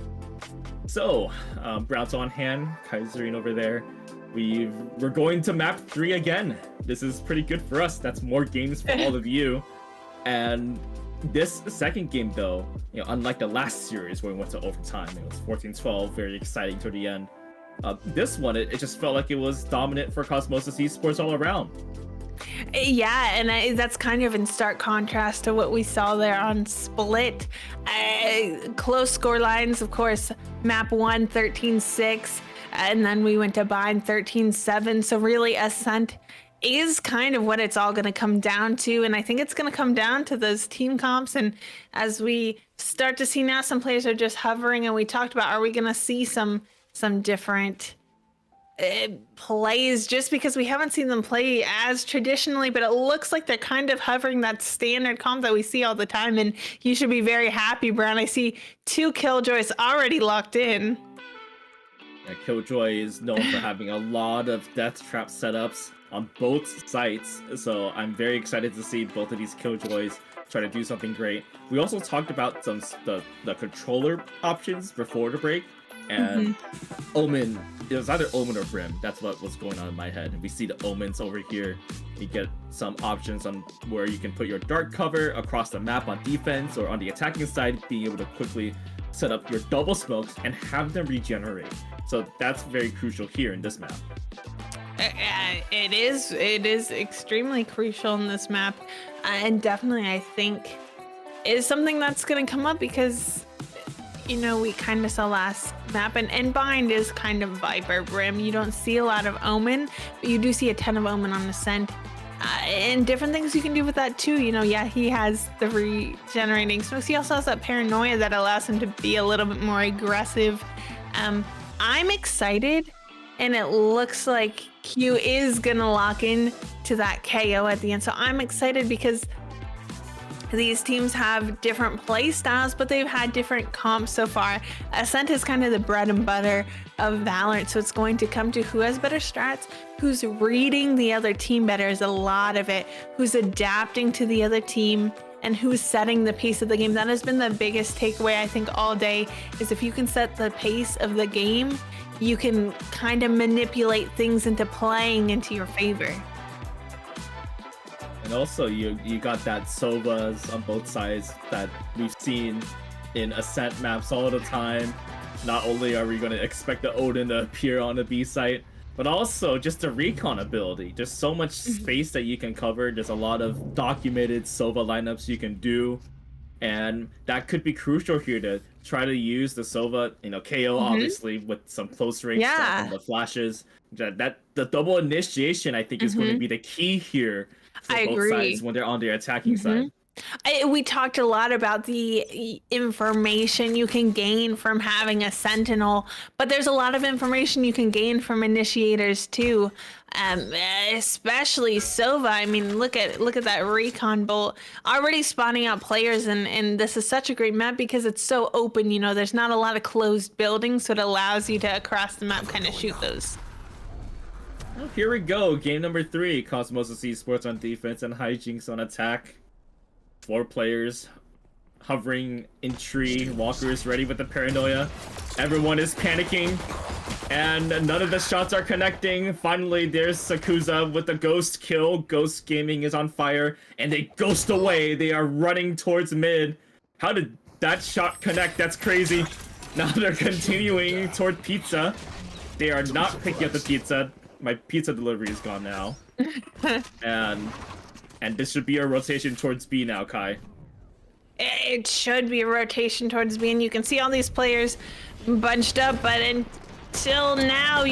So, Browns on hand, Kaiserine over there. We're going to map 3 again. This is pretty good for us. That's more games for all of you. And this second game, though, unlike the last series where we went to overtime, it was 14-12, very exciting toward the end. This one, it just felt like it was dominant for Cosmosis Esports all around. Yeah, and that's kind of in stark contrast to what we saw there on Split. Close score lines, of course, map 1, 13-6, and then we went to Bind 13-7. So really, Ascent is kind of what it's all going to come down to, and I think it's going to come down to those team comps. And as we start to see now, some players are just hovering, and we talked about, are we going to see some different plays, just because we haven't seen them play as traditionally, but it looks like they're kind of hovering that standard comp that we see all the time. And you should be very happy, Brown. I see 2 Killjoys already locked in. Yeah, Killjoy is known for having a lot of death trap setups on both sites, so I'm very excited to see both of these Killjoys try to do something great. We also talked about the controller options before the break, and Omen, it was either Omen or Brim. That's what was going on in my head. We see the Omens over here. You get some options on where you can put your dark cover across the map on defense, or on the attacking side, being able to quickly set up your double smokes and have them regenerate. So that's very crucial here in this map. It is extremely crucial in this map, and definitely I think is something that's going to come up because we kind of saw last map, and Bind is kind of Viper Brim. You don't see a lot of Omen, but you do see a ton of Omen on Ascent, and different things you can do with that too. Yeah, he has the regenerating smokes. He also has that paranoia that allows him to be a little bit more aggressive. I'm excited, and it looks like Q is gonna lock in to that KO at the end. So I'm excited because these teams have different play styles, but they've had different comps so far. Ascent is kind of the bread and butter of Valorant, so it's going to come to who has better strats, who's reading the other team better is a lot of it, who's adapting to the other team, and who's setting the pace of the game. That has been the biggest takeaway, I think, all day, is if you can set the pace of the game, you can kind of manipulate things into playing into your favor. And also, you got that Sovas on both sides that we've seen in Ascent maps all the time. Not only are we going to expect the Odin to appear on the B site, but also just the recon ability. There's so much space that you can cover. There's a lot of documented Sova lineups you can do, and that could be crucial here to try to use the Sova, KO obviously with some close range stuff and the flashes. That the double initiation, I think, is going to be the key here for both sides when they're on their attacking side. We talked a lot about the information you can gain from having a Sentinel, but there's a lot of information you can gain from initiators too, especially Sova. I mean, look at that recon bolt already spawning out players, and this is such a great map because it's so open. There's not a lot of closed buildings, so it allows you to across the map kind of shoot those. Well, here we go, game number 3. Cosmosis Esports on defense and Hijinks on attack. 4 players hovering in tree. Walker is ready with the paranoia. Everyone is panicking, and none of the shots are connecting. Finally, there's Sakuza with the ghost kill. Ghost Gaming is on fire, and they ghost away. They are running towards mid. How did that shot connect? That's crazy. Now they're continuing toward pizza. They are not picking up the pizza. My pizza delivery is gone now. And this should be a rotation towards B now, Kai. It should be a rotation towards B, and you can see all these players bunched up, but until now,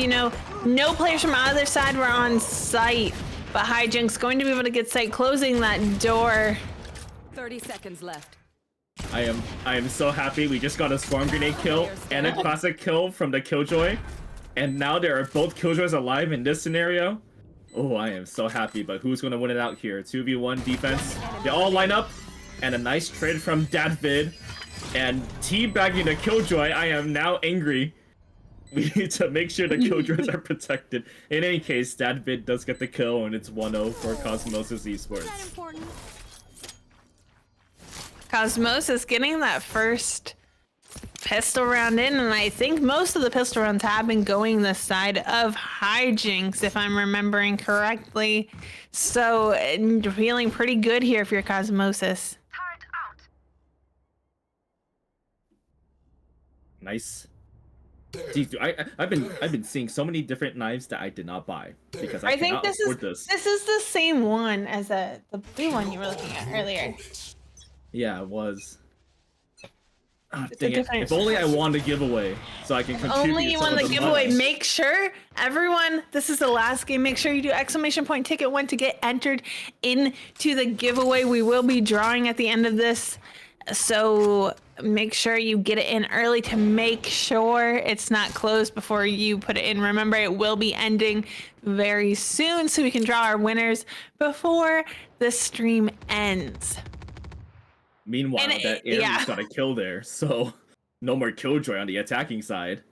no players from either side were on site. But Hijinks going to be able to get site, closing that door. 30 seconds left. I am so happy. We just got a swarm grenade kill and a classic kill from the Killjoy. And now there are both Killjoys alive in this scenario. Oh, I am so happy, but who's going to win it out here? 2v1 defense. They all line up, and a nice trade from Dadvid. And teabagging the Killjoy. I am now angry. We need to make sure the killjoys are protected. In any case, Dadvid does get the kill, and it's 1-0 for Cosmosis Esports. Important. Cosmosis getting that first pistol round in, and I think most of the pistol rounds have been going the side of Hijinks, if I'm remembering correctly. So, feeling pretty good here if you're Cosmosis. Nice. Dude, I've been seeing so many different knives that I did not buy because I think cannot afford this. This is the same one as the blue one you were looking at earlier. Yeah, it was. Oh, It's a dang it. different- If only I won the giveaway so I can contribute. Only you some won of the giveaway. money. Make sure, everyone, this is the last game. Make sure you do exclamation point ticket one to get entered into the giveaway. We will be drawing at the end of this. So make sure you get it in early to make sure it's not closed before you put it in. Remember, it will be ending very soon so we can draw our winners before the stream ends. Meanwhile, And that Aries got a kill there, so no more Killjoy on the attacking side.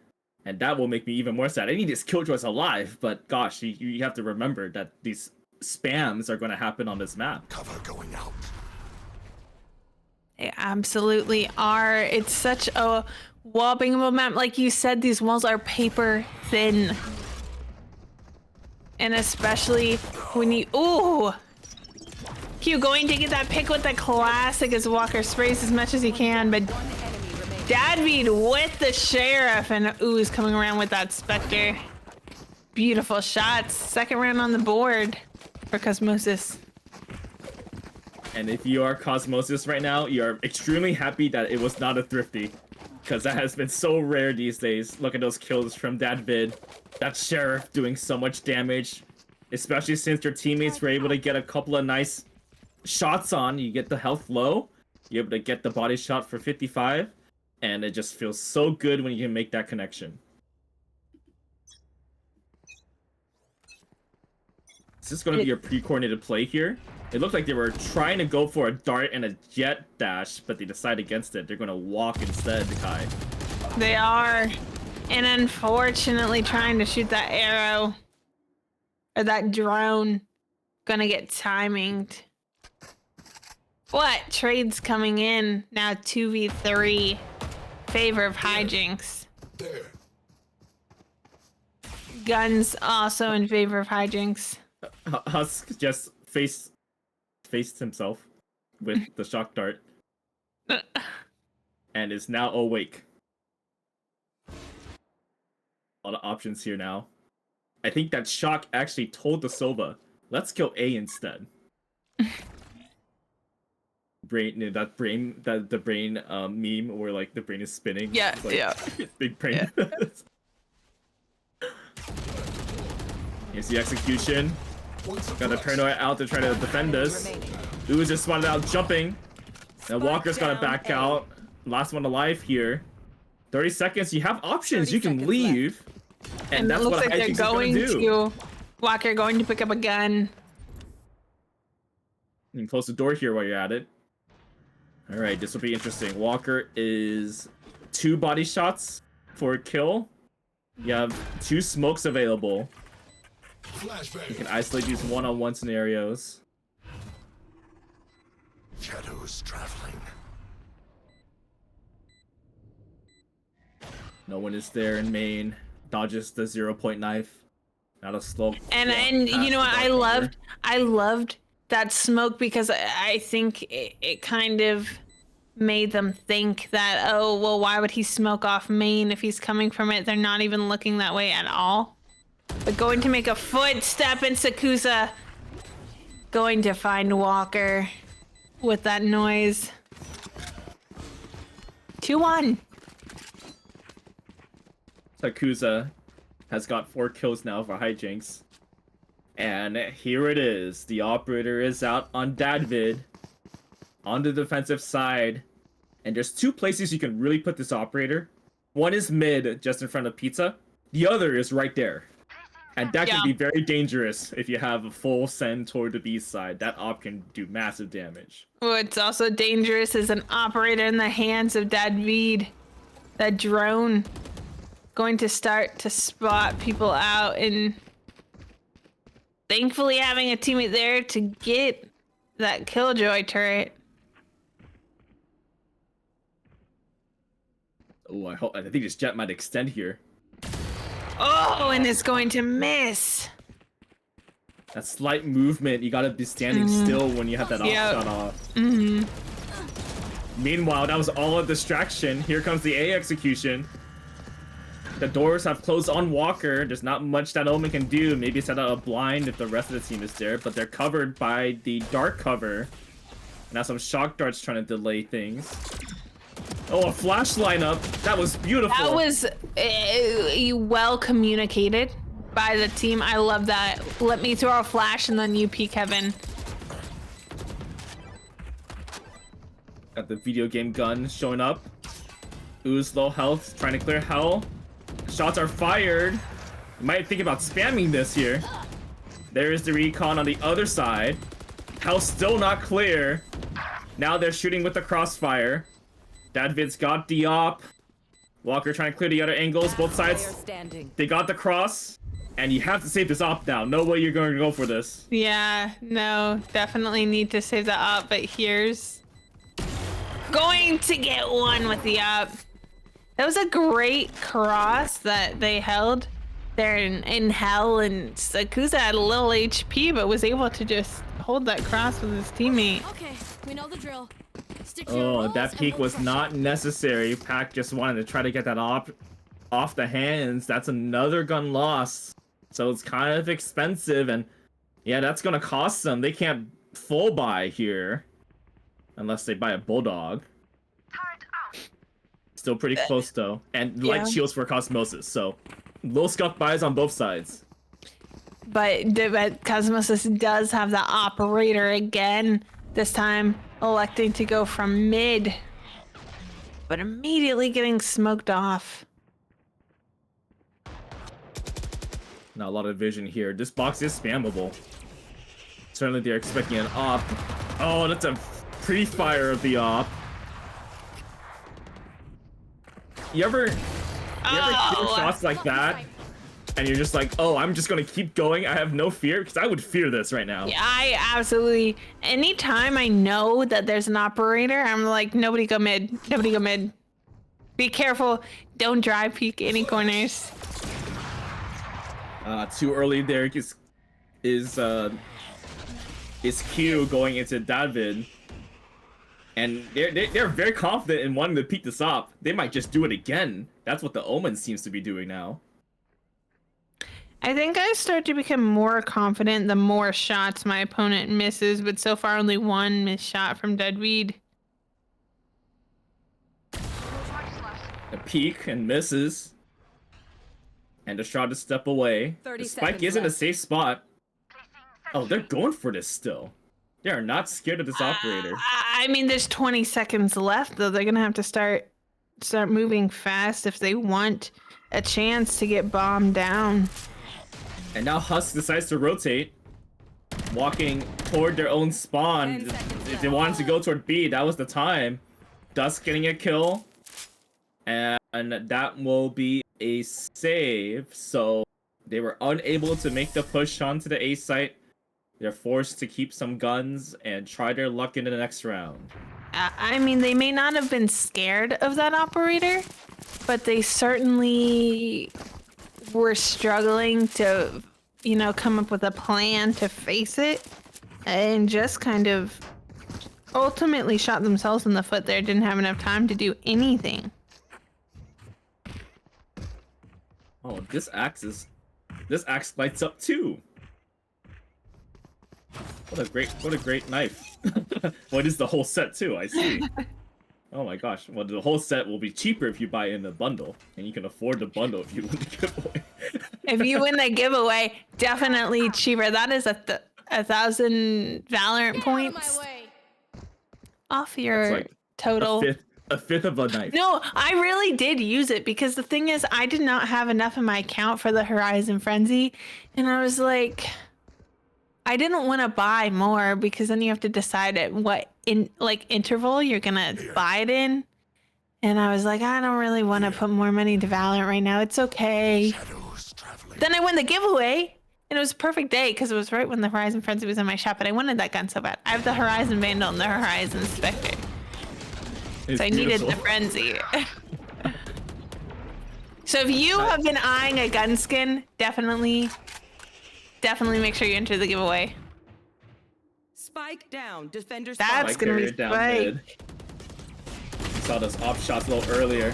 And that will make me even more sad. I need these Killjoys alive, but gosh, you have to remember that these spams are going to happen on this map. Cover going out. They absolutely are. It's such a whopping map. Like you said, these walls are paper thin. And especially when you... Ooh! Q going to get that pick with the classic as Walker sprays as much as he can, but Dadvid with the Sheriff, and Ooze coming around with that Spectre. Beautiful shots. Second round on the board for Cosmosis. And if you are Cosmosis right now, you are extremely happy that it was not a Thrifty. Because that has been so rare these days. Look at those kills from Dadvid. That Sheriff doing so much damage. Especially since your teammates were able to get a couple of nice shots on. You get the health low. You're able to get the body shot for 55. And it just feels so good when you can make that connection. Is this going to be a pre-coordinated play here? It looked like they were trying to go for a dart and a jet dash, but they decide against it. They're going to walk instead, Kai. They are. And unfortunately trying to shoot that arrow. Or that drone. Gonna get timinged. What? Trades coming in. Now 2v3. Favor of Hijinks. Guns also in favor of Hijinks. Husk just faced himself with the shock dart. And is now awake. A lot of options here now. I think that shock actually told the Sova, let's kill A instead. The brain meme where like the brain is spinning. Yeah, It's like, yeah. Big brain. Yeah. Here's the execution. Got a paranoia out to try to defend us. Ooze just spotted out jumping. Now Walker's gonna back out. Last one alive here. 30 seconds. You have options. You can leave. And that's it looks what like they're Hijinks is going gonna do. to Walker going to pick up a gun. You can close the door here while you're at it. Alright, this will be interesting. Walker is 2 body shots for a kill. You have 2 smokes available. You can isolate these one-on-one scenarios. Shadows traveling. No one is there in main. Dodges the 0-point knife. Not a slow. And you know what? I loved that smoke because I think it kind of made them think that, oh, well, why would he smoke off main if he's coming from it? They're not even looking that way at all. But going to make a footstep in Sakusa. Going to find Walker with that noise. 2-1. Sakusa has got 4 kills now for Hijinks. And here it is. The operator is out on Dadvid. On the defensive side. And there's 2 places you can really put this operator. One is mid, just in front of Pizza. The other is right there. And that can be very dangerous if you have a full send toward the B side. That op can do massive damage. What's also dangerous is an operator in the hands of Dadvid. That drone. going to start to spot people out, and thankfully having a teammate there to get that Killjoy turret. Oh, I think this jet might extend here. Oh, and it's going to miss. That slight movement, you gotta be standing still when you have that off shot off. Meanwhile, that was all a distraction. Here comes the A execution. The doors have closed on Walker. There's not much that Omen can do. Maybe set out a blind if the rest of the team is there, but they're covered by the dark cover. And now some shock darts trying to delay things. Oh, a flash lineup. That was beautiful. That was well communicated by the team. I love that. Let me throw a flash and then you peek, Kevin. Got the video game gun showing up. Ooze low health, trying to clear hell. Shots are fired. You might think about spamming this here. There is the recon on the other side. Hell still not clear. Now they're shooting with the crossfire. Dadvid's got the op. Walker trying to clear the other angles, both sides. They got the cross. And you have to save this op now. No way you're going to go for this. Yeah, no, definitely need to save the op, but here's going to get one with the op. That was a great cross that they held there in hell, and Sakusa had a little HP, but was able to just hold that cross with his teammate. Okay, we know the drill. Stick to your Oh, roles that and peek hold was pressure. not necessary. Pac just wanted to try to get that op off the hands. That's another gun lost. So it's kind of expensive, and yeah, that's gonna cost them. They can't full buy here unless they buy a bulldog. Still pretty close though, and light shields for Cosmosis, so low scuff buys on both sides. But Cosmosis does have the operator again, this time electing to go from mid, but immediately getting smoked off. Not a lot of vision here. This box is spammable. Certainly they're expecting an op. Oh, that's a pre-fire of the op. You ever kill shots like that, and you're just like, oh, I'm just gonna keep going. I have no fear, because I would fear this right now. Yeah, I absolutely. Anytime I know that there's an operator, I'm like, nobody go mid. Nobody go mid. Be careful. Don't drive peek any corners. Too early there is Q going into David. And they're very confident in wanting to peek this op. They might just do it again. That's what the Omen seems to be doing now. I think I start to become more confident the more shots my opponent misses, but so far only one missed shot from Deadweed. A peek and misses. And a shot to step away. 30 The spike seconds is in a left. safe spot. Oh, they're going for this still. They are not scared of this operator. I mean, there's 20 seconds left, though. They're gonna have to start moving fast if they want a chance to get bombed down. And now Husk decides to rotate, walking toward their own spawn. 10 seconds If they wanted to go toward B, that was the time. Dusk getting a kill, and that will be a save. So they were unable to make the push onto the A site. They're forced to keep some guns and try their luck in the next round. I mean, they may not have been scared of that operator, but they certainly were struggling to, you know, come up with a plan to face it, and just kind of ultimately shot themselves in the foot there. Didn't have enough time to do anything. Oh, this axe lights up too. What a great knife. Well, it is the whole set too, I see. Oh my gosh. Well, the whole set will be cheaper if you buy in the bundle, and you can afford the bundle if you win the giveaway. If you win the giveaway, definitely cheaper. That is 1,000 Valorant points off your That's like total. a fifth of a knife. No, I really did use it, because the thing is, I did not have enough in my account for the Horizon Frenzy, and I was like, I didn't want to buy more, because then you have to decide at what interval you're gonna buy it in, And I was like, I don't really want to put more money into Valorant right now. It's okay. Shadows traveling. Then I won the giveaway. And it was a perfect day because it was right when the Horizon Frenzy was in my shop. And I wanted that gun so bad. I have the Horizon Vandal and the Horizon Spectre. So I needed the Frenzy. So if you have been eyeing a gun skin, definitely make sure you enter the giveaway. Spike down. Defender That's spike. gonna be Carrier down spike. mid. Saw those op shots a little earlier.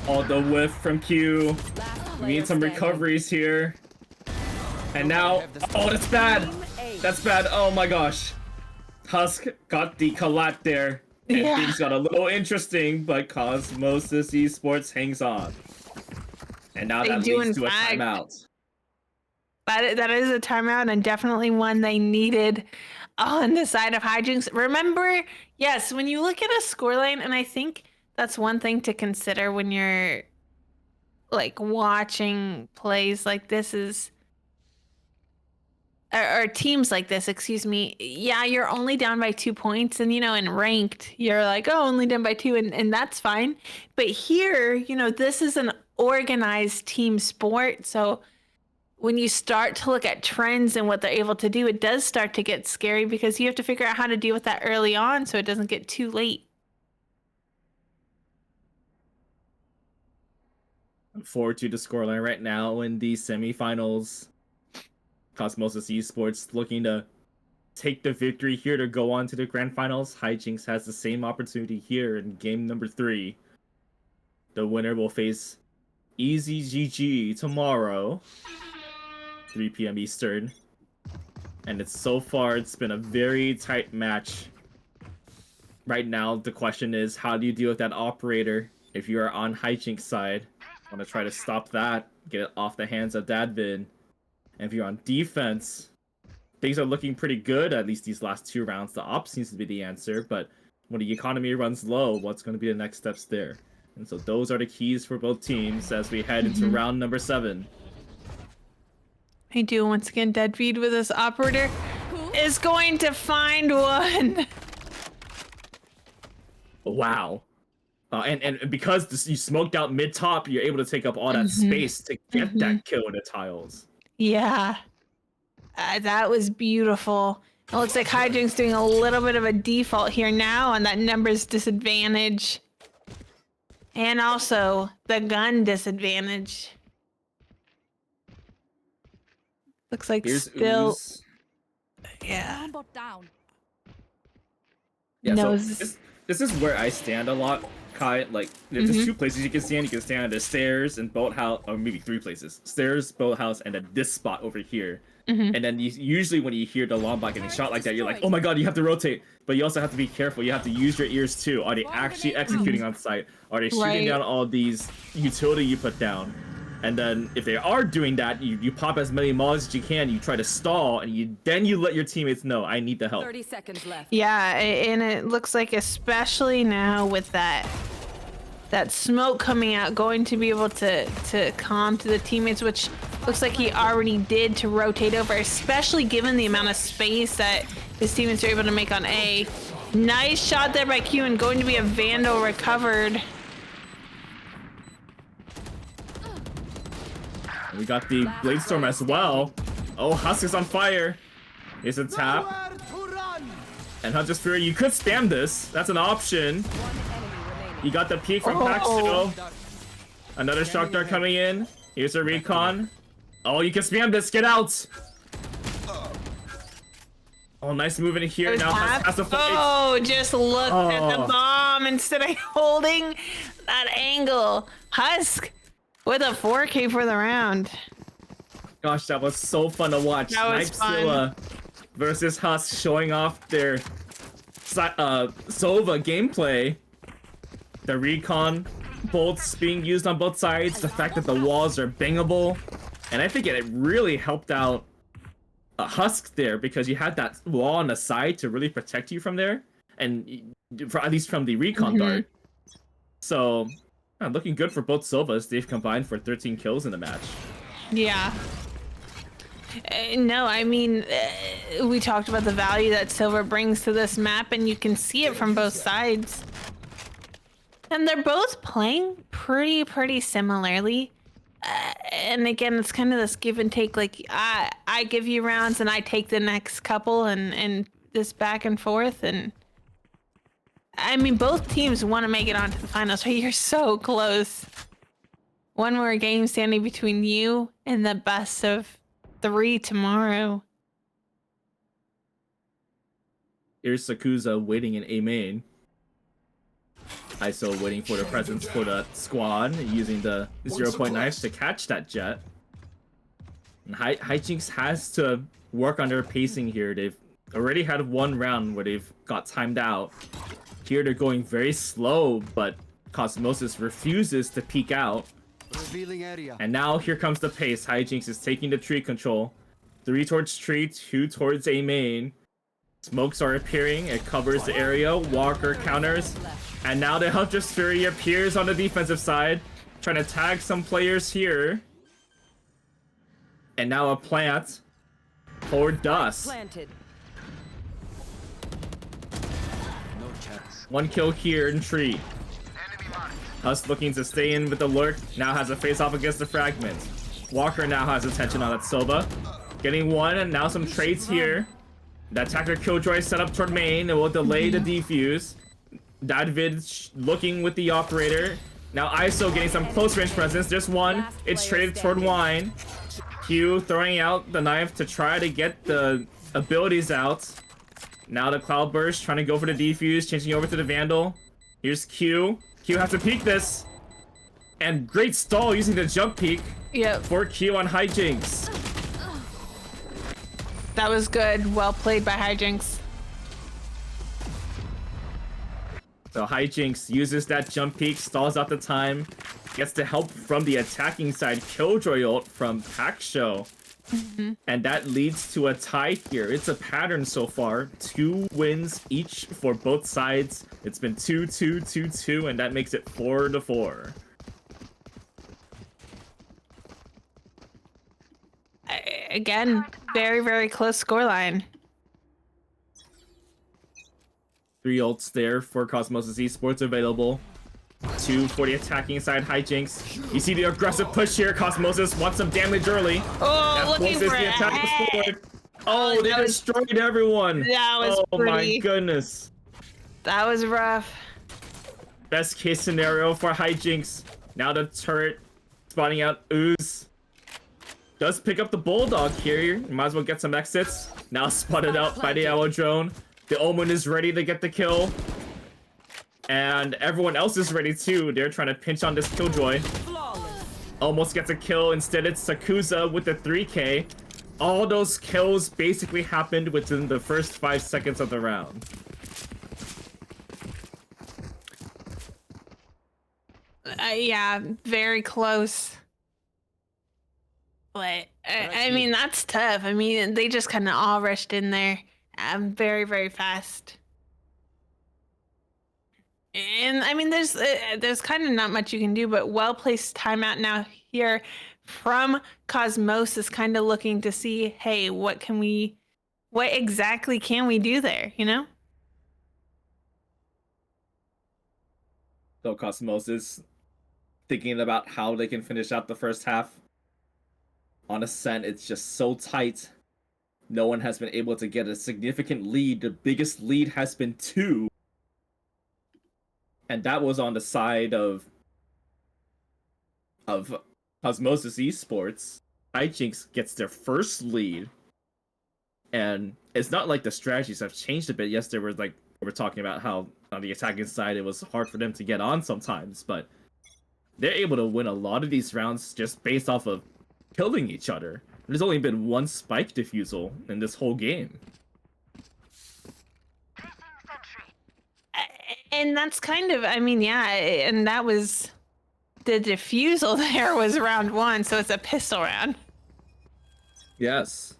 Oh, the whiff from Q. Last We player need some standing. recoveries here. And now, oh, that's bad. That's bad. Oh my gosh. Husk got the collat there. And Yeah. things got a little interesting, but Cosmosis Esports hangs on. And now They that do, leads in to a fact. timeout. That is a timeout and definitely one they needed on the side of hijinks. Remember, yes, when you look at a scoreline, and I think that's one thing to consider when you're like watching plays like this is or teams like this, excuse me. Yeah, you're only down by 2 points, and in ranked, you're like, oh, only down by 2, and that's fine. But here, this is an organized team sport, so when you start to look at trends and what they're able to do, it does start to get scary because you have to figure out how to deal with that early on so it doesn't get too late. I'm forward to the scoreline right now in the semifinals. Cosmosis Esports looking to take the victory here to go on to the grand finals. Hijinks has the same opportunity here in game number 3. The winner will face Easy GG tomorrow, 3 p.m. Eastern. And it's been a very tight match. Right now, the question is, how do you deal with that operator if you are on Hijinks' side? Want to try to stop that, get it off the hands of Dadvid. And if you're on defense, things are looking pretty good, at least these last 2 rounds. The op seems to be the answer, but when the economy runs low, what's going to be the next steps there? And so those are the keys for both teams as we head into round number 7. I do once again. Deadbeat with this operator is going to find one. Wow. And because you smoked out mid-top, you're able to take up all that space to get that kill in the tiles. Yeah, that was beautiful. It looks like Hijinks doing a little bit of a default here now on that numbers disadvantage. And also the gun disadvantage. Looks like Here's still... Ooze. Yeah. Combo down. Yeah, No, so this is where I stand a lot, Kai. Like, there's just 2 places you can stand. You can stand at the stairs and boathouse, or maybe 3 places. Stairs, boathouse, and then this spot over here. And then usually when you hear the long bot getting shot like that, you're like, oh my god, you have to rotate. But you also have to be careful. You have to use your ears too. Are they actually executing on site? Are they shooting down all these utility you put down? And then if they are doing that, you pop as many mods as you can. You try to stall, and then you let your teammates know, I need the help. 30 seconds left. Yeah, and it looks like especially now with that smoke coming out, going to be able to calm to the teammates, which looks like he already did to rotate over, especially given the amount of space that his teammates are able to make on A. Nice shot there by Q, and going to be a Vandal recovered. We got the Bladestorm as well. Oh, Husk is on fire. Here's a tap. And Hunter's Fury, you could spam this. That's an option. You got the peek from Paxto. Another shock dart coming in. Here's a recon. Oh, you can spam this. Get out. Oh, nice move in here. Now has to fight. Oh, just look at the bomb instead of holding that angle. Husk with a 4K for the round. Gosh, that was so fun to watch. That was fun. Versus Husk showing off their Sova gameplay. The recon bolts being used on both sides. The fact that the walls are bangable. And I think it really helped out Husk there because you had that wall on the side to really protect you from there. And at least from the recon dart. So, looking good for both Sovas. They've combined for 13 kills in the match. Yeah. No, I mean, we talked about the value that Silver brings to this map, and you can see it from both sides. And they're both playing pretty similarly. And again, it's kind of this give and take. Like I give you rounds and I take the next couple, and this back and forth. And I mean, both teams want to make it onto the finals, but you're so close. One more game standing between you and the best of 3 tomorrow. Here's Sakuza waiting in A main. ISO waiting for the presence for the squad, using the 0-point knife to catch that jet. And Hijinks has to work on their pacing here. They've already had one round where they've got timed out. Here they're going very slow, but Cosmosis refuses to peek out. Revealing area. And now here comes the pace. Hijinks is taking the tree control. 3 towards tree, 2 towards A main. Smokes are appearing. It covers the area. Walker counters. And now the Hunter's Fury appears on the defensive side, trying to tag some players here. And now a plant for Dust. Planted. No chance. 1 kill here in tree. Husk looking to stay in with the lurk. Now has a face-off against the fragment. Walker now has attention on that Sova. Getting 1, and now some trades here. That attacker Killjoy set up toward main. It will delay the defuse. David looking with the operator. Now ISO getting some close range presence. There's 1. It's traded toward Wine. Q throwing out the knife to try to get the abilities out. Now the Cloudburst trying to go for the defuse, changing over to the Vandal. Here's Q. Q has to peek this. And great stall using the jump peek. Yep. For Q on Hijinks. That was good. Well played by Hijinks. So Hijinks uses that jump peek, stalls out the time, gets the help from the attacking side Killjoy ult from Pakshow. And that leads to a tie here. It's a pattern so far. 2 wins each for both sides. It's been 2-2-2-2, and that makes it 4-4. Again, very close scoreline. 3 ults there for Cosmosis Esports available. 2 for the attacking side Hijinks. You see the aggressive push here. Cosmosis wants some damage early. Oh, looking for the it. attack was forward. Oh, they destroyed everyone. That was oh pretty. My goodness. That was rough. Best case scenario for Hijinks. Now the turret spotting out Ooze. Does pick up the Bulldog here. Might as well get some exits. Now spotted out by the Arrow Drone. The Omen is ready to get the kill. And everyone else is ready too. They're trying to pinch on this Killjoy. Almost gets a kill. Instead, it's Sakuza with the 3K. All those kills basically happened within the first 5 seconds of the round. Yeah, very close. But I mean, that's tough. I mean, they just kind of all rushed in there, very fast. And I mean, there's kind of not much you can do, but well-placed timeout now here from Cosmosis, kind of looking to see, hey, what exactly can we do there, you know? So Cosmosis thinking about how they can finish out the first half. On Ascent, it's just so tight. No one has been able to get a significant lead. The biggest lead has been 2. And that was on the side of Cosmosis Esports. Hijinks gets their first lead. And it's not like the strategies have changed a bit. Yes, we were talking about how on the attacking side it was hard for them to get on sometimes, but they're able to win a lot of these rounds just based off of killing each other. There's only been 1 spike defusal in this whole game. And that's kind of, I mean, yeah, and that was, the defusal there was round 1, so it's a pistol round. Yes.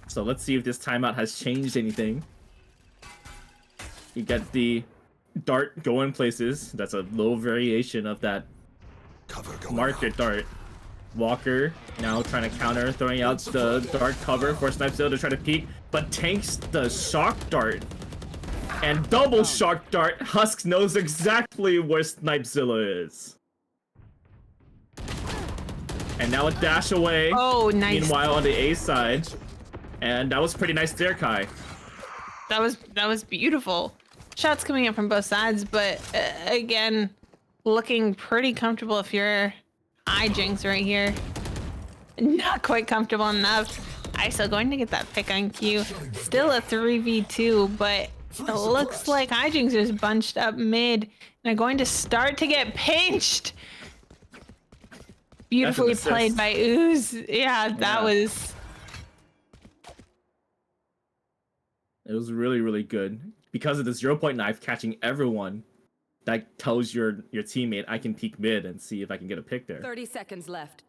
So let's see if this timeout has changed anything. You get the dart going places. That's a low variation of that market dart. Walker now trying to counter, throwing out the dart cover for Snipezilla to try to peek, but tanks the shock dart. And double shark dart. Husk knows exactly where Snipezilla is. And now a dash away. Oh, nice. Meanwhile, on the A side. And that was pretty nice there, Kai. That was beautiful. Shots coming in from both sides, but again, looking pretty comfortable if you're Jinx right here. Not quite comfortable enough. ISO going to get that pick on Q. Still a 3v2, but it looks like Jinx is bunched up mid and are going to start to get pinched. Beautifully played by Ooze. Yeah, that was... It was really, really good. Because of the 0-point knife catching everyone, that tells your teammate, I can peek mid and see if I can get a pick there. 30 seconds left.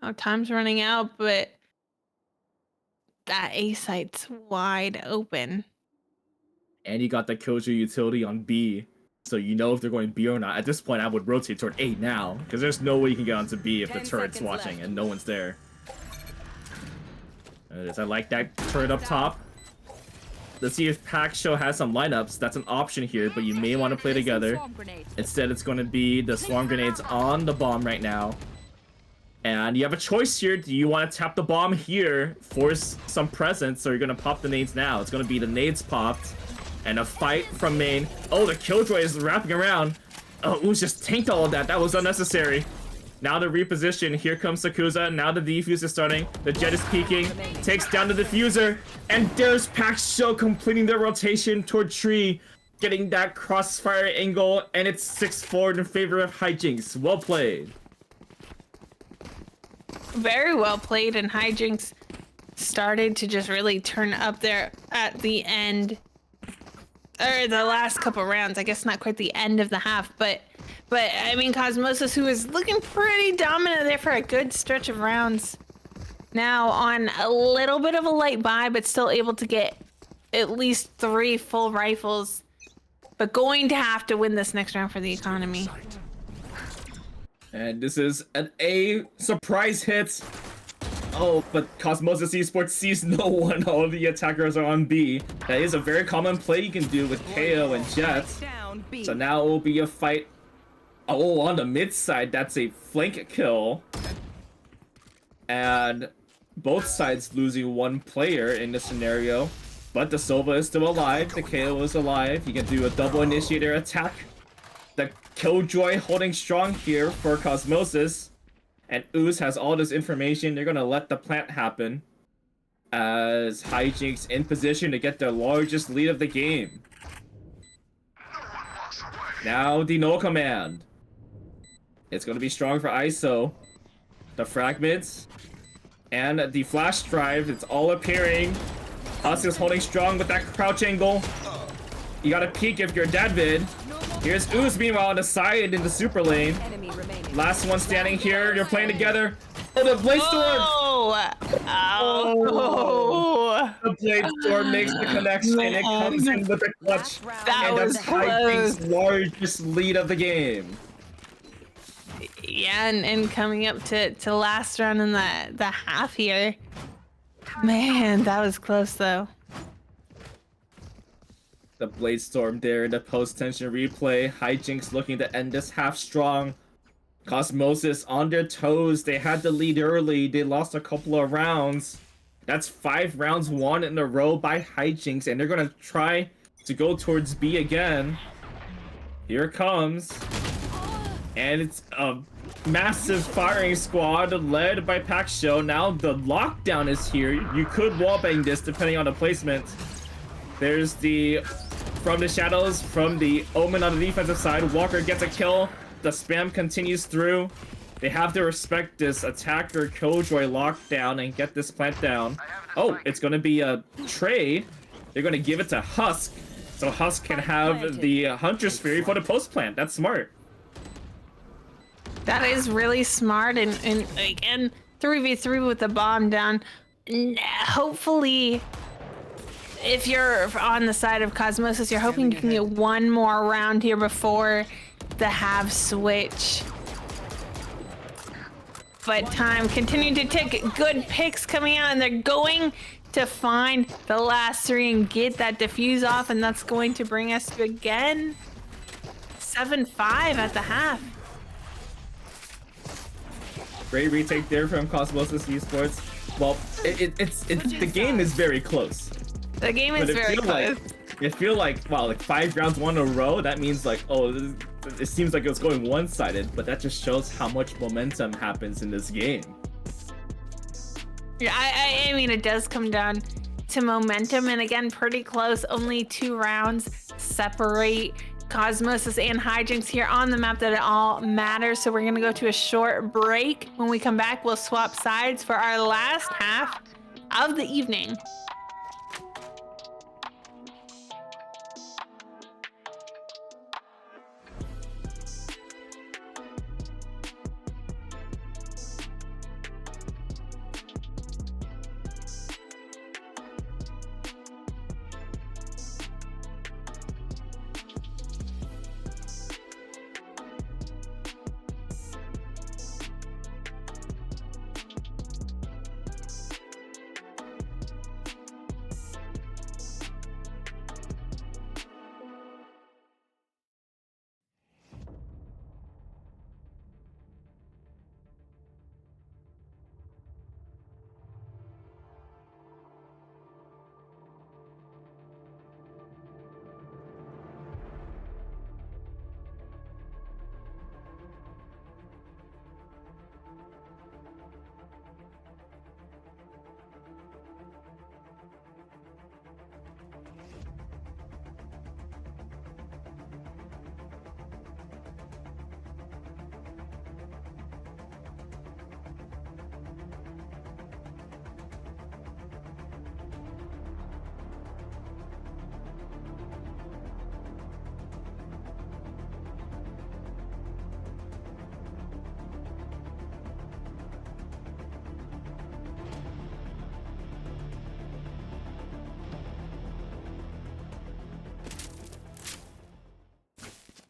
Oh, time's running out, but that A site's wide open. And you got the Killjoy utility on B, so you know if they're going B or not. At this point, I would rotate toward A now, because there's no way you can get onto B if the turret's watching and no one's there. I like that turret up top. Let's see if Pack Show has some lineups. That's an option here, but you may want to play together. Instead, it's going to be the swarm grenades on the bomb right now. And you have a choice here. Do you want to tap the bomb here, force some presence, or you're going to pop the nades now? It's going to be the nades popped. And a fight from main. Oh, the Killjoy is wrapping around. Oh, Ooze just tanked all of that. That was unnecessary. Now the reposition. Here comes Sakuza. Now the defuse is starting. The Jet is peeking. Takes down the diffuser. And there's Pack Show completing the rotation toward Tree. Getting that crossfire angle. And it's 6-4 in favor of Hijinks. Well played. Very well played, and Hijinks started to just really turn up there at the end. Or the last couple rounds. I guess not quite the end of the half, but I mean, Cosmosis, who is looking pretty dominant there for a good stretch of rounds, now on a little bit of a light buy, but still able to get at least 3 full rifles, but going to have to win this next round for the economy. And this is an A surprise hit. Oh, but Cosmosis Esports sees no one. All of the attackers are on B. That is a very common play you can do with KO and Jet. So now it will be a fight. Oh, on the mid side, that's a flank kill. And both sides losing 1 player in this scenario. But the Sova is still alive. The KO is alive. You can do a double initiator attack. The Killjoy holding strong here for Cosmosis. And Ooze has all this information. They're going to let the plant happen. As Hijinks in position to get their largest lead of the game. Now the no command. It's going to be strong for ISO. The fragments. And the flash drive. It's all appearing. Husk is holding strong with that crouch angle. You got to peek if you're Dadvid. Here's Ooze meanwhile on the side in the super lane. Last one standing here. You're playing together. Oh, the Blade Storm! Oh! The Blade Storm makes the connection and it comes in with a clutch. That was Hijinks' largest lead of the game. Yeah, and coming up to last round in the half here. Man, that was close though. The Blade Storm there in the post-tension replay. Hijinks looking to end this half strong. Cosmosis on their toes. They had the lead early. They lost a couple of rounds. That's 5 rounds won in a row by Hijinks, and they're going to try to go towards B again. Here it comes. And it's a massive firing squad led by Pack Show. Now the lockdown is here. You could wallbang this depending on the placement. There's the from the shadows, from the Omen on the defensive side. Walker gets a kill. The spam continues through. They have to respect this attacker Killjoy lockdown and get this plant down. Oh, it's going to be a trade. They're going to give it to Husk. So Husk can have the Hunter's Fury for the post plant. That's smart. That is really smart. And again, 3v3 with the bomb down. Hopefully, if you're on the side of Cosmosis, you're hoping you can get 1 more round here before the half switch. But time continuing to tick. Good picks coming out, and they're going to find the last 3 and get that defuse off, and that's going to bring us to again 7-5 at the half. Great retake there from Cosmosis Esports. Well, it's the game is very close. The game is very close. It feel like, wow, like 5 rounds won in a row. That means like, oh, it seems like it's going one-sided, but that just shows how much momentum happens in this game. Yeah, I mean, it does come down to momentum, and again, pretty close. Only 2 rounds separate Cosmosis and Hijinks here on the map that it all matters. So we're gonna go to a short break. When we come back, we'll swap sides for our last half of the evening.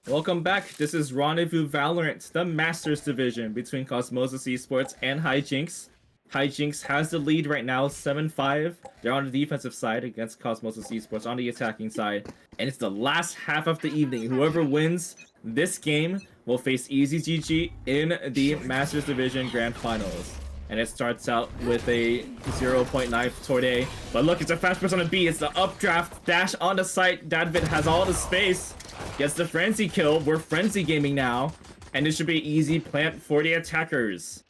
Welcome back. This is Rendezvous Valorant, the Masters division between Cosmosis Esports and Hijinks. Hijinks has the lead right now, 7-5. They're on the defensive side against Cosmosis Esports on the attacking side. And it's the last half of the evening. Whoever wins this game will face EasyGG in the Masters Division Grand Finals. And it starts out with a 0.9 Torde. But look, it's a fast press on a B. It's the updraft dash on the site. Dadvid has all the space. Gets the Frenzy kill. We're Frenzy gaming now. And this should be easy plant for the attackers.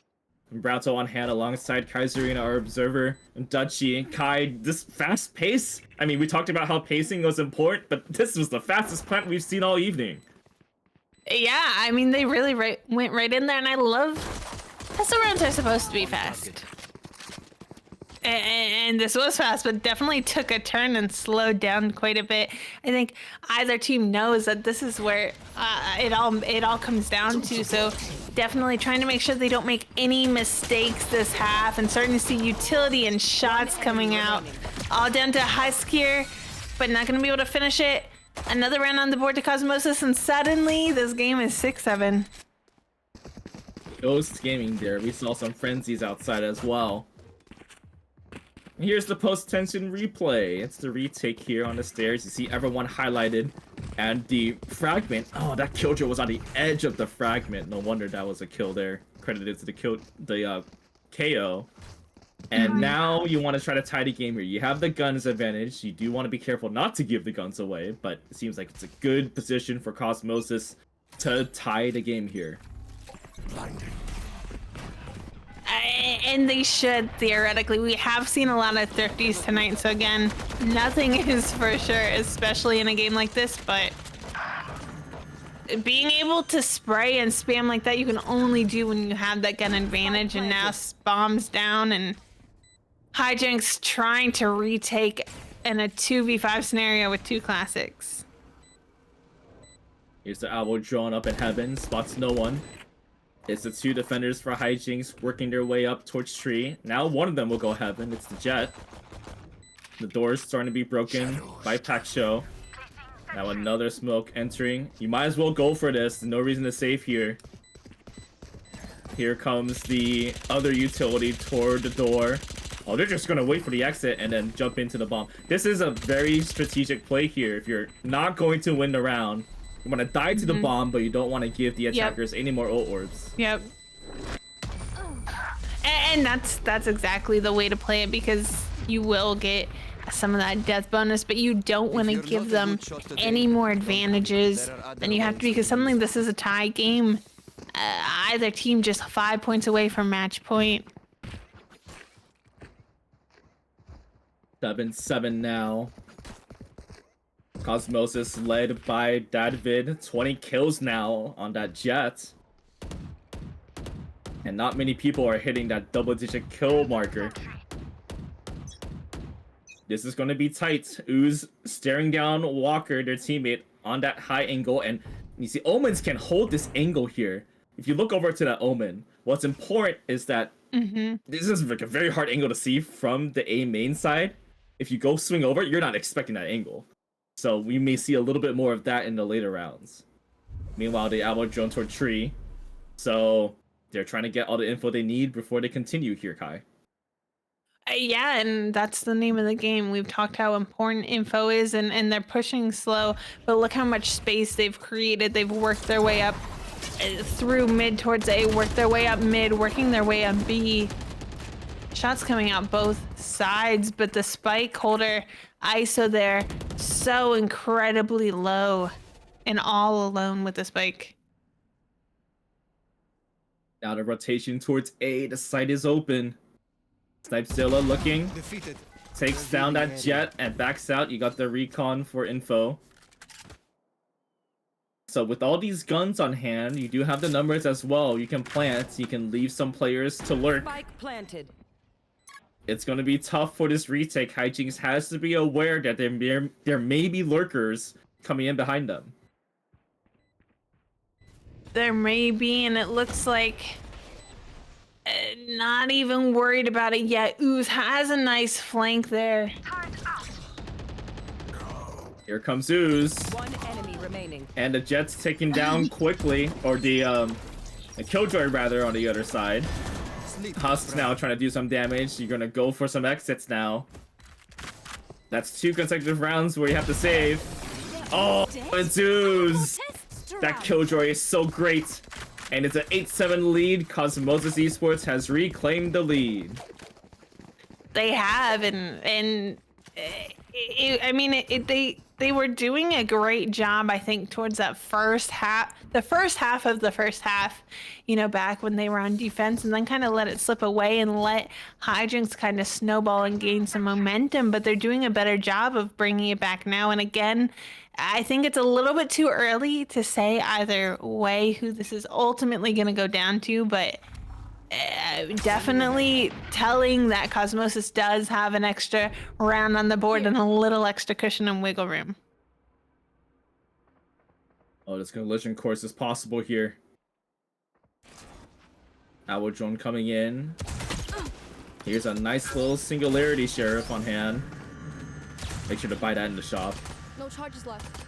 Brauto on hand alongside Kaiserina, our observer, and Dutchy and Kai. This fast pace. I mean, we talked about how pacing was important, but this was the fastest plant we've seen all evening. Yeah, I mean, they really went right in there, and I love... Pistol rounds are supposed to be fast. And this was fast, but definitely took a turn and slowed down quite a bit. I think either team knows that this is where it all comes down to. So definitely trying to make sure they don't make any mistakes this half, and starting to see utility and shots coming out. All down to Huskier, but not going to be able to finish it. Another round on the board to Cosmosis, and suddenly this game is 6-7. Ghost gaming there. We saw some frenzies outside as well. Here's the post-tension replay. It's the retake here on the stairs. You see everyone highlighted. And the fragment. Oh, that killjoy was on the edge of the fragment. No wonder that was a kill there. Credited to the KO. And now you want to try to tie the game here. You have the guns advantage. You do want to be careful not to give the guns away. But it seems like it's a good position for Cosmosis to tie the game here. Blinding. And they should, theoretically. We have seen a lot of thrifties tonight, so again, nothing is for sure, especially in a game like this, but being able to spray and spam like that, you can only do when you have that gun advantage. And now bombs down, and Hijinks trying to retake in a 2v5 scenario with 2 classics. Here's the owl drawn up in heaven, spots no one. It's the 2 defenders for Hijinks working their way up towards tree. Now one of them will go heaven. It's the Jet. The door's starting to be broken by Paksho. Now another smoke entering. You might as well go for this. There's no reason to save here. Here comes the other utility toward the door. Oh, they're just gonna wait for the exit and then jump into the bomb. This is a very strategic play here. If you're not going to win the round, you want to die to the bomb, but you don't want to give the attackers any more ult orbs. Yep. And that's exactly the way to play it, because you will get some of that death bonus, but you don't want to give them any more advantages than you have to, because suddenly this is a tie game. Either team just 5 points away from match point. 7-7 now. Cosmosis led by Dadvid. 20 kills now on that Jet. And not many people are hitting that double-digit kill marker. This is going to be tight. Ooze staring down Walker, their teammate, on that high angle. And you see, Omens can hold this angle here. If you look over to that Omen, what's important is that this is like a very hard angle to see from the A main side. If you go swing over, you're not expecting that angle. So we may see a little bit more of that in the later rounds. Meanwhile, they arrow drone toward tree. So they're trying to get all the info they need before they continue here, Kai. Yeah, and that's the name of the game. We've talked how important info is, and they're pushing slow, but look how much space they've created. They've worked their way up through mid towards A, worked their way up mid, working their way up B. Shots coming out both sides, but the spike holder ISO there so incredibly low and all alone with the spike. Now the rotation towards A, the site is open. Snipezilla looking, Defeated. takes down that Jet and backs out. You got the recon for info. So with all these guns on hand, you do have the numbers as well. You can plant, you can leave some players to lurk. Spike planted. It's going to be tough for this retake. Hijinks has to be aware that there may be lurkers coming in behind them. There may be, and it looks like not even worried about it yet. Ooze has a nice flank there. Here comes Ooze. One enemy remaining. And the Jet's taken down quickly, or the Killjoy rather on the other side. Husk's now trying to do some damage. You're gonna go for some exits now. That's 2 consecutive rounds where you have to save. Oh, it's Ooze! That Killjoy is so great. And it's an 8-7 lead. Cosmosis Esports has reclaimed the lead. They have, they were doing a great job, I think, towards that first half, the first half of the first half, you know, back when they were on defense, and then kind of let it slip away and let Hijinks kind of snowball and gain some momentum, but they're doing a better job of bringing it back now. And again, I think it's a little bit too early to say either way who this is ultimately going to go down to, but definitely telling that Cosmosis does have an extra round on the board and a little extra cushion and wiggle room. Oh, this collision course is possible here. Owl drone coming in. Here's a nice little singularity sheriff on hand. Make sure to buy that in the shop. No charges left.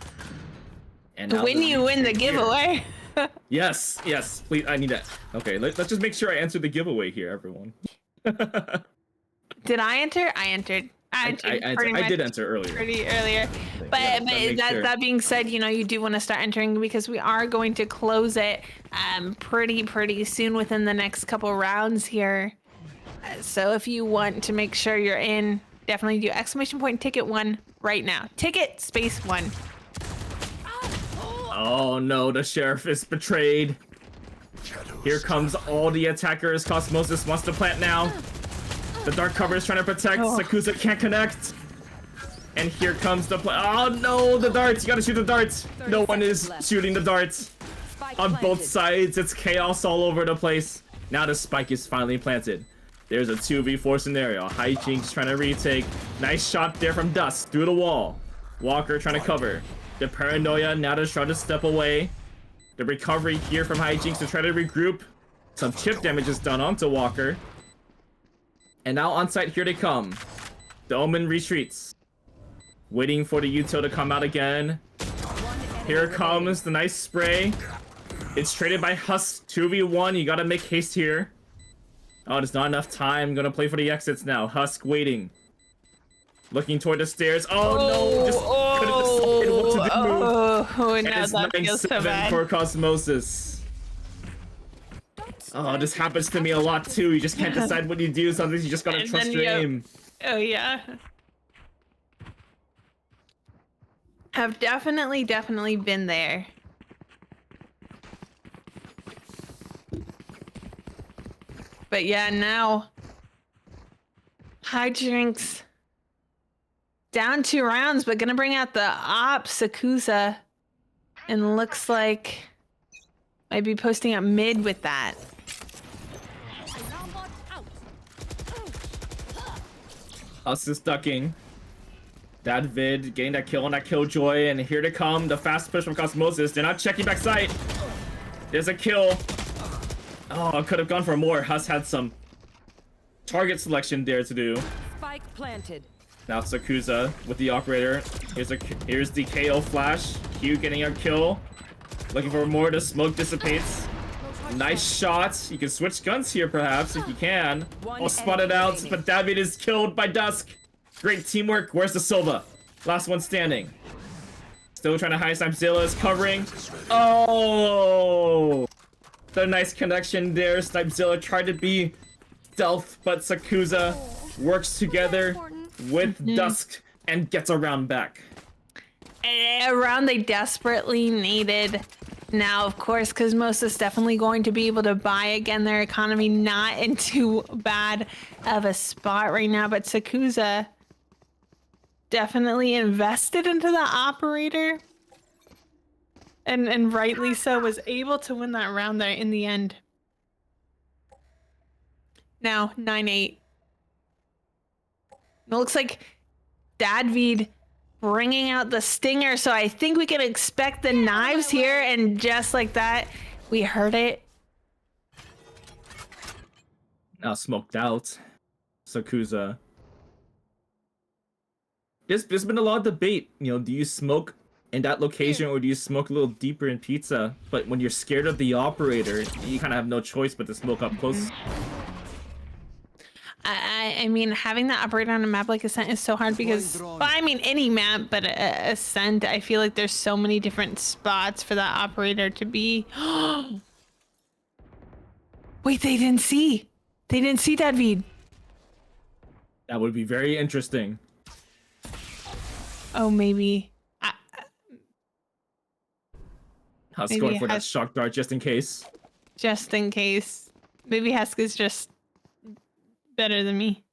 And now When you win the giveaway. Yes, please, I need that. Okay, let's just make sure I answer the giveaway here, everyone. Did I enter? I entered. I did enter earlier. Pretty earlier. But, Yeah, that being said, you know, you do want to start entering because we are going to close it pretty soon within the next couple rounds here. So if you want to make sure you're in, definitely do !ticket1 right now. Ticket space 1. Oh no, the sheriff is betrayed. Here comes all the attackers. Cosmosis wants to plant now. The dark cover is trying to protect. Sakusa can't connect. And here comes the oh no, the darts. You gotta shoot the darts. No one is shooting the darts. On both sides, it's chaos all over the place. Now the spike is finally planted. There's a 2v4 scenario. Hijinks trying to retake. Nice shot there from Dust through the wall. Walker trying to cover. The paranoia now to try to step away. The recovery here from Hijinks to try to regroup. Some chip damage is done onto Walker. And now on site, here they come. The Omen retreats. Waiting for the util to come out again. Here comes the nice spray. It's traded by Husk 2v1. You gotta make haste here. Oh, there's not enough time. Gonna play for the exits now. Husk waiting. Looking toward the stairs. Oh, no! Just couldn't decide what to do. Oh, And no, it's that feels so 9-7 bad. for Cosmosis. Oh, this happens to me a lot too. You just can't decide what you do. Sometimes you just gotta And trust then your you- aim. Oh, yeah. Have definitely been there. But yeah, now Hijinks down 2 rounds, but gonna bring out the op Sakusa, and looks like might be posting up mid with that. Alarm bot out. Us is ducking. That vid getting that kill on that killjoy, and here they come. The fast push from Cosmosis. They're not checking back sight. There's a kill. Oh, I could have gone for more. Huss had some target selection there to do. Spike planted. Now Sakusa with the operator. Here's the KO flash. Q getting a kill. Looking for more. The smoke dissipates. Nice shots. You can switch guns here perhaps if you can. One Oh, spotted enemy out, remaining. but David is killed by Dusk. Great teamwork. Where's the Silva? Last one standing. Still trying to hide. Snipezilla is covering. Oh! The nice connection there. Snipezilla tried to be stealth, but Sakusa works together with Dusk and gets a round back. A round they desperately needed. Now, of course, Cosmosis definitely going to be able to buy again. Their economy not in too bad of a spot right now, but Sakusa definitely invested into the operator. And rightly so, was able to win that round there in the end. Now, 9-8. It looks like Dadvid bringing out the stinger, so I think we can expect the knives here, and just like that, we heard it. Now smoked out. Sakusa. There's been a lot of debate. You know, do you smoke in that location or do you smoke a little deeper in pizza? But when you're scared of the operator, you kind of have no choice but to smoke up close. I mean, having the operator on a map like Ascent is so hard because, well, I mean, any map, but Ascent, I feel like there's so many different spots for that operator to be. Wait, they didn't see. They didn't see Dadvid. That would be very interesting. Oh, maybe. Husk Maybe going for that Husk- shock dart just in case. Just in case. Maybe Husk is just better than me.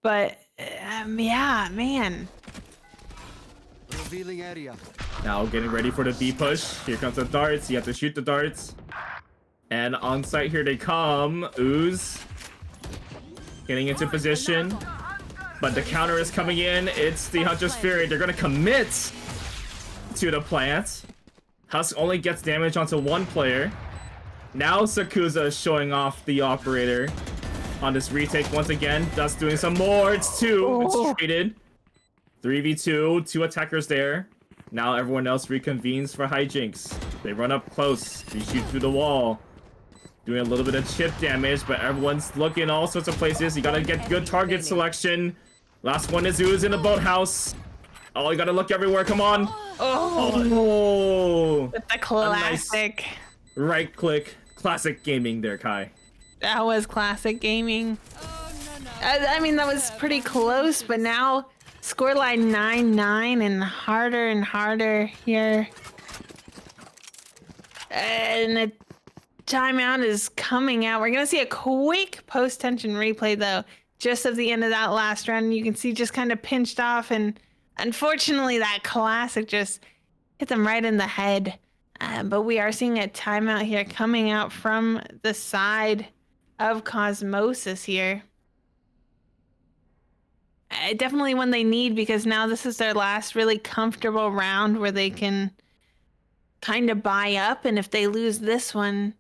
But, yeah, man. Revealing area. Now getting ready for the B push. Here comes the darts. You have to shoot the darts. And on site here they come. Ooze. Getting into position. But the counter is coming in. It's the Hunter's Fury. They're going to commit to the plant. Husk only gets damage onto one player. Now Sakusa is showing off the operator on this retake once again. Dust doing some more. It's 2. It's traded. 3v2. 2 attackers there. Now everyone else reconvenes for hijinks. They run up close. They shoot through the wall. Doing a little bit of chip damage, but everyone's looking all sorts of places. You gotta get good target selection. Last one is Ooze in the boathouse. Oh, you gotta look everywhere. Come on. Oh. With the classic. Right click. Classic gaming there, Kai. That was classic gaming. I mean, that was pretty close, but now scoreline 9-9 and harder here. And the timeout is coming out. We're going to see a quick post-tension replay, though, just of the end of that last round. You can see just kind of pinched off, and unfortunately, that classic just hit them right in the head. But we are seeing a timeout here coming out from the side of Cosmosis here. Definitely one they need, because now this is their last really comfortable round where they can kind of buy up, and if they lose this one,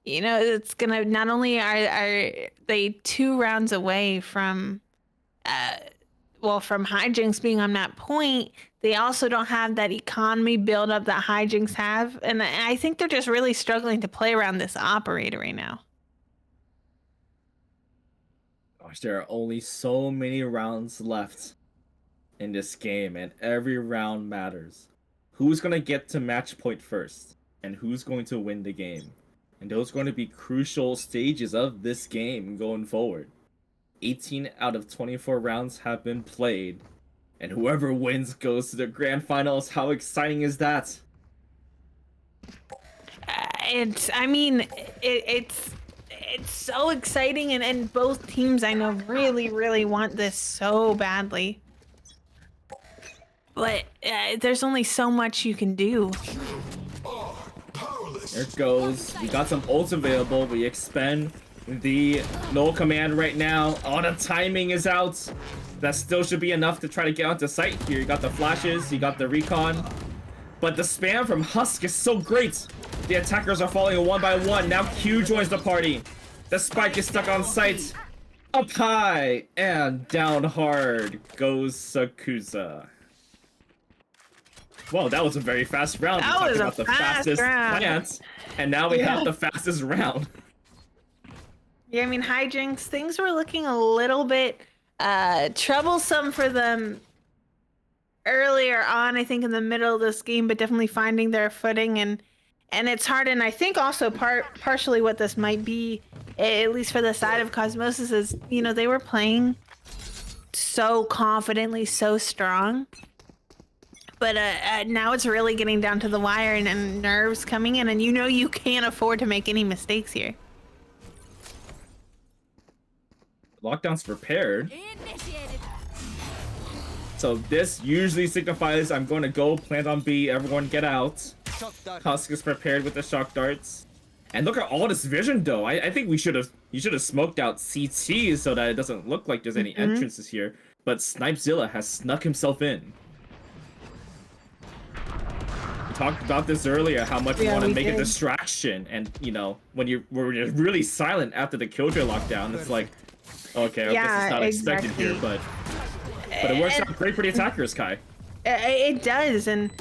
you know, it's gonna, not only are they 2 rounds away from well, from Hijinks being on that point, they also don't have that economy buildup that Hijinks have. And I think they're just really struggling to play around this operator right now. Gosh, there are only so many rounds left in this game, and every round matters. Who's going to get to match point first, and who's going to win the game? And those are going to be crucial stages of this game going forward. 18 out of 24 rounds have been played, and whoever wins goes to the grand finals. How exciting is that? It's so exciting, and both teams I know really want this so badly. But there's only so much you can do. There it goes. We got some ults available. We expend the null command right now. Oh, the timing is out. That still should be enough to try to get onto site here. You got the flashes, you got the recon. But the spam from Husk is so great. The attackers are falling one by one. Now Q joins the party. The spike is stuck on site. Up high and down hard goes Sakuza. Well, that was a very fast round. That was about the fastest round. plants, and now we have the fastest round. Yeah, I mean, Hijinks, things were looking a little bit troublesome for them earlier on, I think in the middle of this game, but definitely finding their footing, and it's hard. And I think also partially what this might be, at least for the side of Cosmosis, is, you know, they were playing so confidently, so strong. But now it's really getting down to the wire, and nerves coming in, and you know you can't afford to make any mistakes here. Lockdown's prepared. Initiated. So this usually signifies I'm going to go plant on B, everyone get out. Shock dart. Husk is prepared with the shock darts. And look at all this vision though. I think you should have smoked out CT so that it doesn't look like there's any entrances here. But Snipezilla has snuck himself in. We talked about this earlier, how much we want to make a distraction, and you know, when you're really silent after the Killjoy lockdown, it's like, okay, I guess it's not expected here, but it works out great for the attackers, Kai. It does, and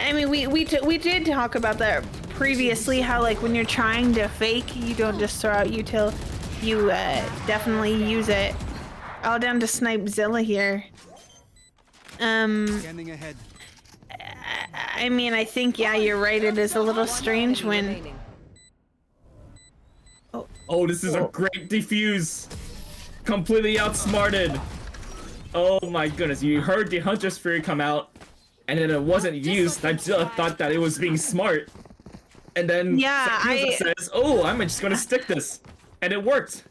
I mean, we did talk about that previously, how like when you're trying to fake, you don't just throw out util, you definitely use it. All down to Snipezilla here. Scanning ahead. I mean, I think, yeah, you're right. It is a little strange when... Remaining. Oh, this is a great defuse. Completely outsmarted. Oh my goodness, you heard the Hunter's Fury come out, and then it wasn't used. Snipezilla thought that it was being smart. And then Sakuza says, oh, I'm just gonna stick this. And it worked.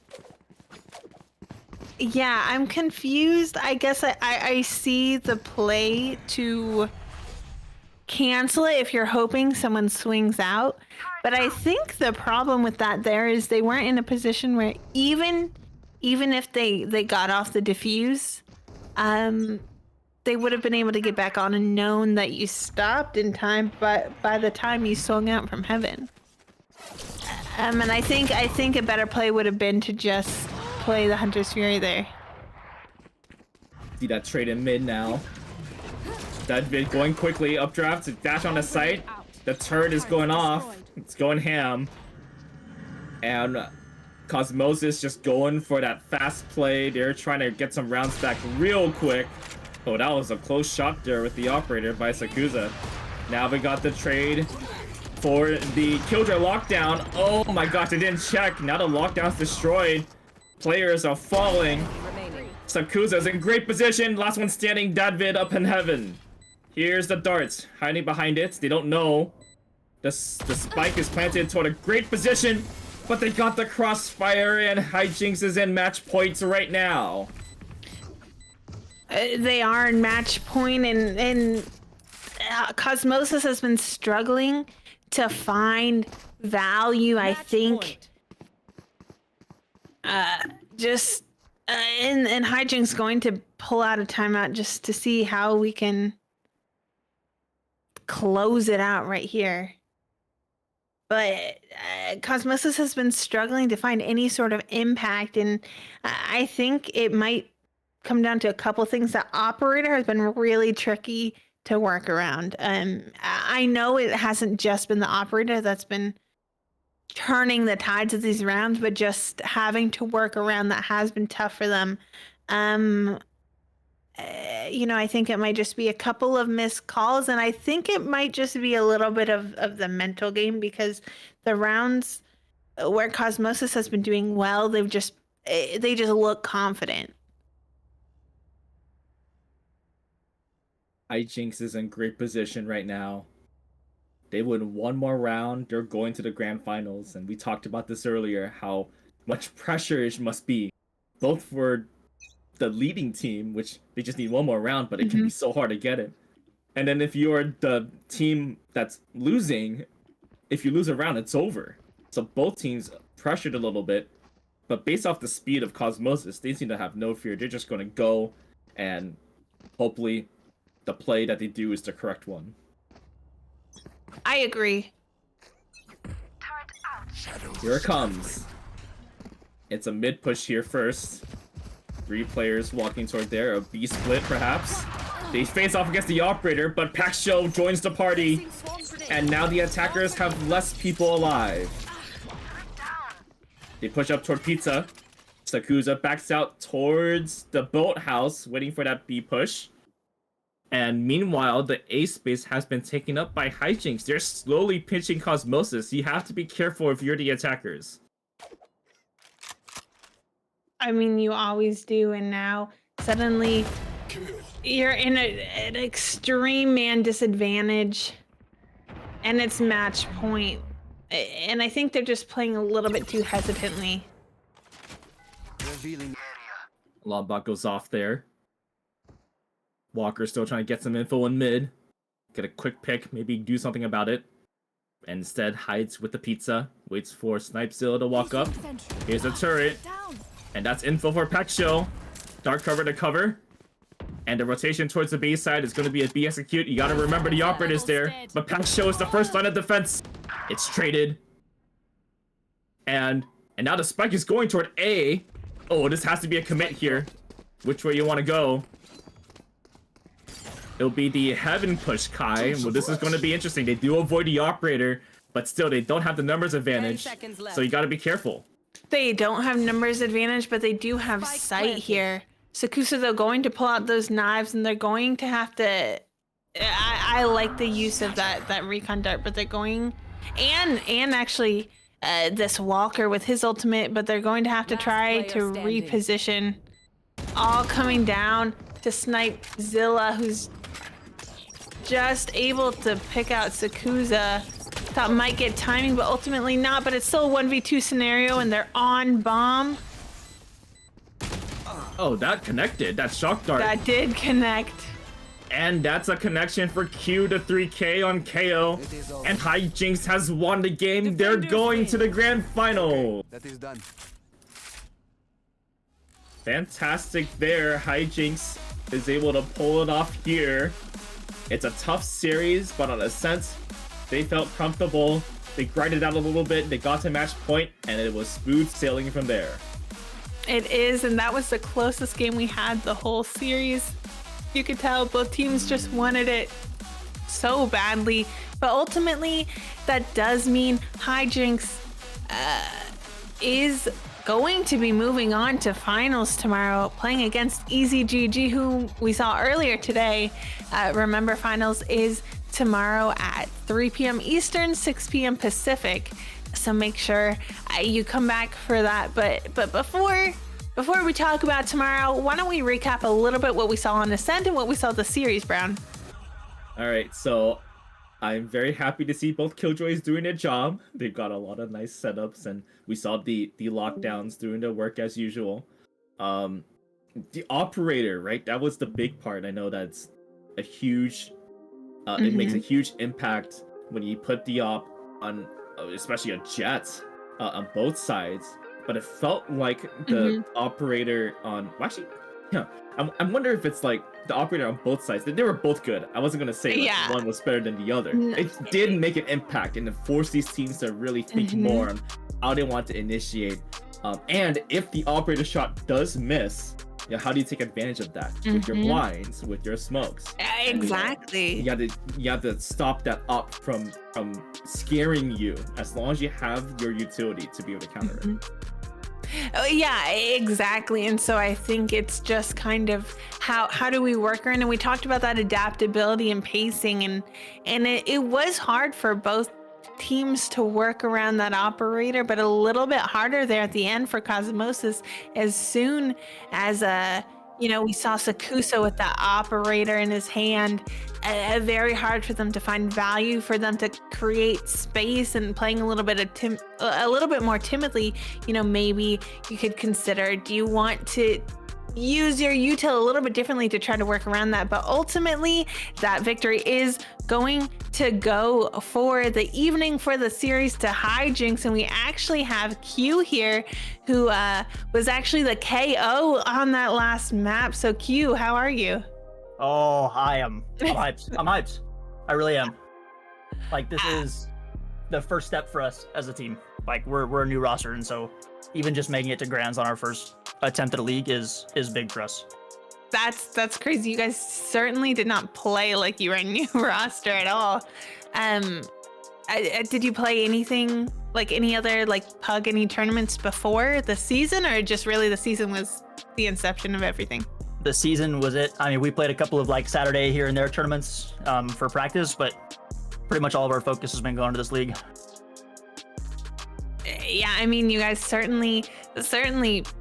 Yeah, I'm confused. I guess I see the play to cancel it if you're hoping someone swings out. But I think the problem with that there is they weren't in a position where even if they got off the defuse, they would have been able to get back on and known that you stopped in time, but by the time you swung out from heaven. And I think a better play would have been to just play the Hunter's Fury there. See that trade in mid now. That vid going quickly, updraft to dash on the site. The turret is going off. It's going ham. And Cosmosis just going for that fast play. They're trying to get some rounds back real quick. Oh, that was a close shot there with the operator by Sakuza. Now we got the trade for the Killjoy lockdown. Oh my gosh, they didn't check. Now the lockdown's destroyed. Players are falling. Sakuza's in great position. Last one standing, Dadvid up in heaven. Here's the darts, hiding behind it. They don't know. The spike is planted toward a great position, but they got the crossfire, and Hijinks is in match points right now. They are in match point, and Cosmosis has been struggling to find value, I think. And Hijinks going to pull out a timeout just to see how we can close it out right here. But Cosmosis has been struggling to find any sort of impact, and I think it might come down to a couple things. The operator has been really tricky to work around. I know it hasn't just been the operator that's been turning the tides of these rounds, but just having to work around that has been tough for them. I think it might just be a couple of missed calls, and I think it might just be a little bit of the mental game, because the rounds where Cosmosis has been doing well, they just look confident. Hijinks is in great position right now. They win one more round, they're going to the grand finals, and we talked about this earlier, how much pressure it must be, both for the leading team, which they just need one more round, but it can be so hard to get it. And then if you're the team that's losing, if you lose a round, it's over. So both teams pressured a little bit, but based off the speed of Cosmosis, they seem to have no fear. They're just going to go, and hopefully the play that they do is the correct one. I agree. Here it comes. It's a mid push here first. 3 players walking toward there, a B split perhaps. They face off against the operator, but Paxshow joins the party. And now the attackers have less people alive. They push up toward Pizza. Sakuza backs out towards the boathouse, waiting for that B push. And meanwhile, the A space has been taken up by Hijinks. They're slowly pinching Cosmosis. You have to be careful if you're the attackers. I mean, you always do, and now suddenly you're in an extreme man disadvantage, and it's match point. And I think they're just playing a little bit too hesitantly. Revealing Lombok goes off there. Walker's still trying to get some info in mid. Get a quick pick, maybe do something about it. And instead hides with the pizza. Waits for Snipezilla to walk up. Here's a turret. And that's info for Paxshow. Dark cover to cover. And the rotation towards the B side is going to be a B execute. You got to remember the operator's there. But Paxshow is the first line of defense. It's traded. And now the spike is going toward A. Oh, this has to be a commit here. Which way you want to go? It'll be the heaven push, Kai. Well, this is going to be interesting. They do avoid the operator, but still, they don't have the numbers advantage. So you got to be careful. They don't have numbers advantage, but they do have sight here. Sakusa, though, going to pull out those knives, and they're going to have to... I like the use of that recon dart, but they're going... And actually, this Walker with his ultimate, but they're going to have to try to reposition. All coming down to snipe Zilla, who's just able to pick out Sakuza. Thought might get timing, but ultimately not. But it's still a 1v2 scenario, and they're on bomb. Oh, that connected. That shock dart. That did connect. And that's a connection for Q to 3K on KO. And Hijinks has won the game. They're going to the grand final. that is done. Fantastic there. Hijinks is able to pull it off here. It's a tough series, but on a sense, they felt comfortable. They grinded out a little bit. They got to match point, and it was smooth sailing from there. It is, and that was the closest game we had the whole series. You could tell both teams just wanted it so badly, but ultimately that does mean Hijinks is going to be moving on to finals tomorrow, playing against EasyGG, who we saw earlier today. Remember, finals is tomorrow at 3 p.m. Eastern, 6 p.m. Pacific. So make sure you come back for that. But before we talk about tomorrow, why don't we recap a little bit what we saw on Ascent and what we saw this series, Brown? All right, so I'm very happy to see both Killjoys doing their job. They've got a lot of nice setups, and we saw the lockdowns doing their work as usual. The operator, right? That was the big part. I know that's a huge... It makes a huge impact when you put the op on, especially a jet, on both sides. But it felt like the operator on... Well, actually, yeah. I wonder if it's like the operator on both sides. They were both good. I wasn't going to say like, one was better than the other. It did make an impact, and it forced these teams to really think more on how they want to initiate. And if the operator shot does miss, how do you take advantage of that with your blinds, with your smokes? Exactly. You have to stop that up from scaring you, as long as you have your utility to be able to counter it. Oh, yeah, exactly. And so I think it's just kind of how do we work around, and we talked about that adaptability and pacing, and it was hard for both teams to work around that operator, but a little bit harder there at the end for Cosmosis, as soon as we saw Sakusa with that operator in his hand. Very hard for them to find value, for them to create space, and playing a little bit more timidly. Maybe you could consider, do you want to use your util a little bit differently to try to work around that? But ultimately, that victory is going to go for the evening, for the series, to Hijinks. And we actually have Q here, who was actually the KO on that last map. So Q, how are you? Oh, I'm hyped. I'm hyped. I really am. Like, this is the first step for us as a team. Like, we're a new roster, and so even just making it to Grands on our first attempt at a league is big for us. That's crazy. You guys certainly did not play like you were a new roster at all. Did you play anything, like any other Pug, any tournaments before the season, or just really the season was the inception of everything? The season was it. I mean, we played a couple of Saturday here and there tournaments for practice, but pretty much all of our focus has been going to this league. Yeah, I mean, you guys certainly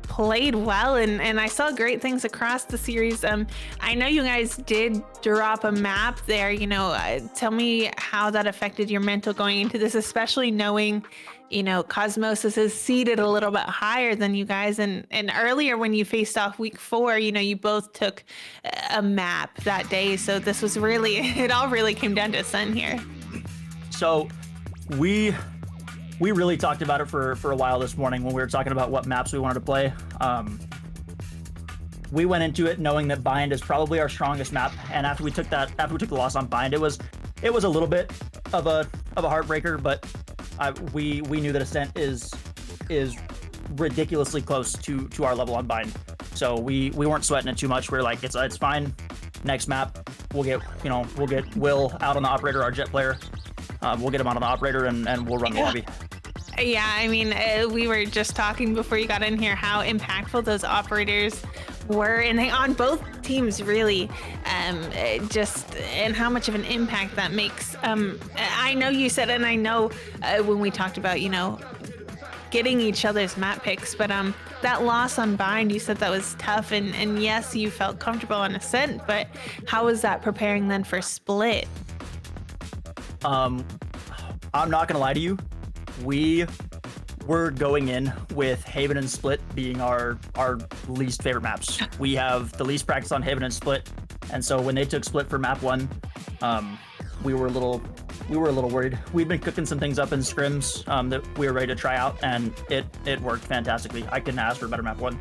played well, and I saw great things across the series. I know you guys did drop a map there. Tell me how that affected your mental going into this, especially knowing, Cosmosis is seated a little bit higher than you guys, and earlier when you faced off week 4, you both took a map that day. So this was really, it all really came down to Sun here. So we really talked about it for a while this morning when we were talking about what maps we wanted to play. We went into it knowing that Bind is probably our strongest map, and after we took the loss on Bind, it was a little bit of a heartbreaker, but we knew that Ascent is ridiculously close to our level on Bind, so we weren't sweating it too much. We were like, it's fine. Next map, we'll get Will out on the operator, our Jet player. We'll get him out on the operator, and we'll run the lobby. Yeah, I mean, we were just talking before you got in here how impactful those operators were, and they on both teams really, and how much of an impact that makes. I know you said, and I know when we talked about getting each other's map picks, but that loss on Bind, you said that was tough, and yes, you felt comfortable on Ascent, but how was that preparing then for Split? I'm not gonna lie to you. We were going in with Haven and Split being our least favorite maps. We have the least practice on Haven and Split, and so when they took Split for map 1, we were a little worried. We'd been cooking some things up in scrims that we were ready to try out, and it worked fantastically. I couldn't ask for a better map 1.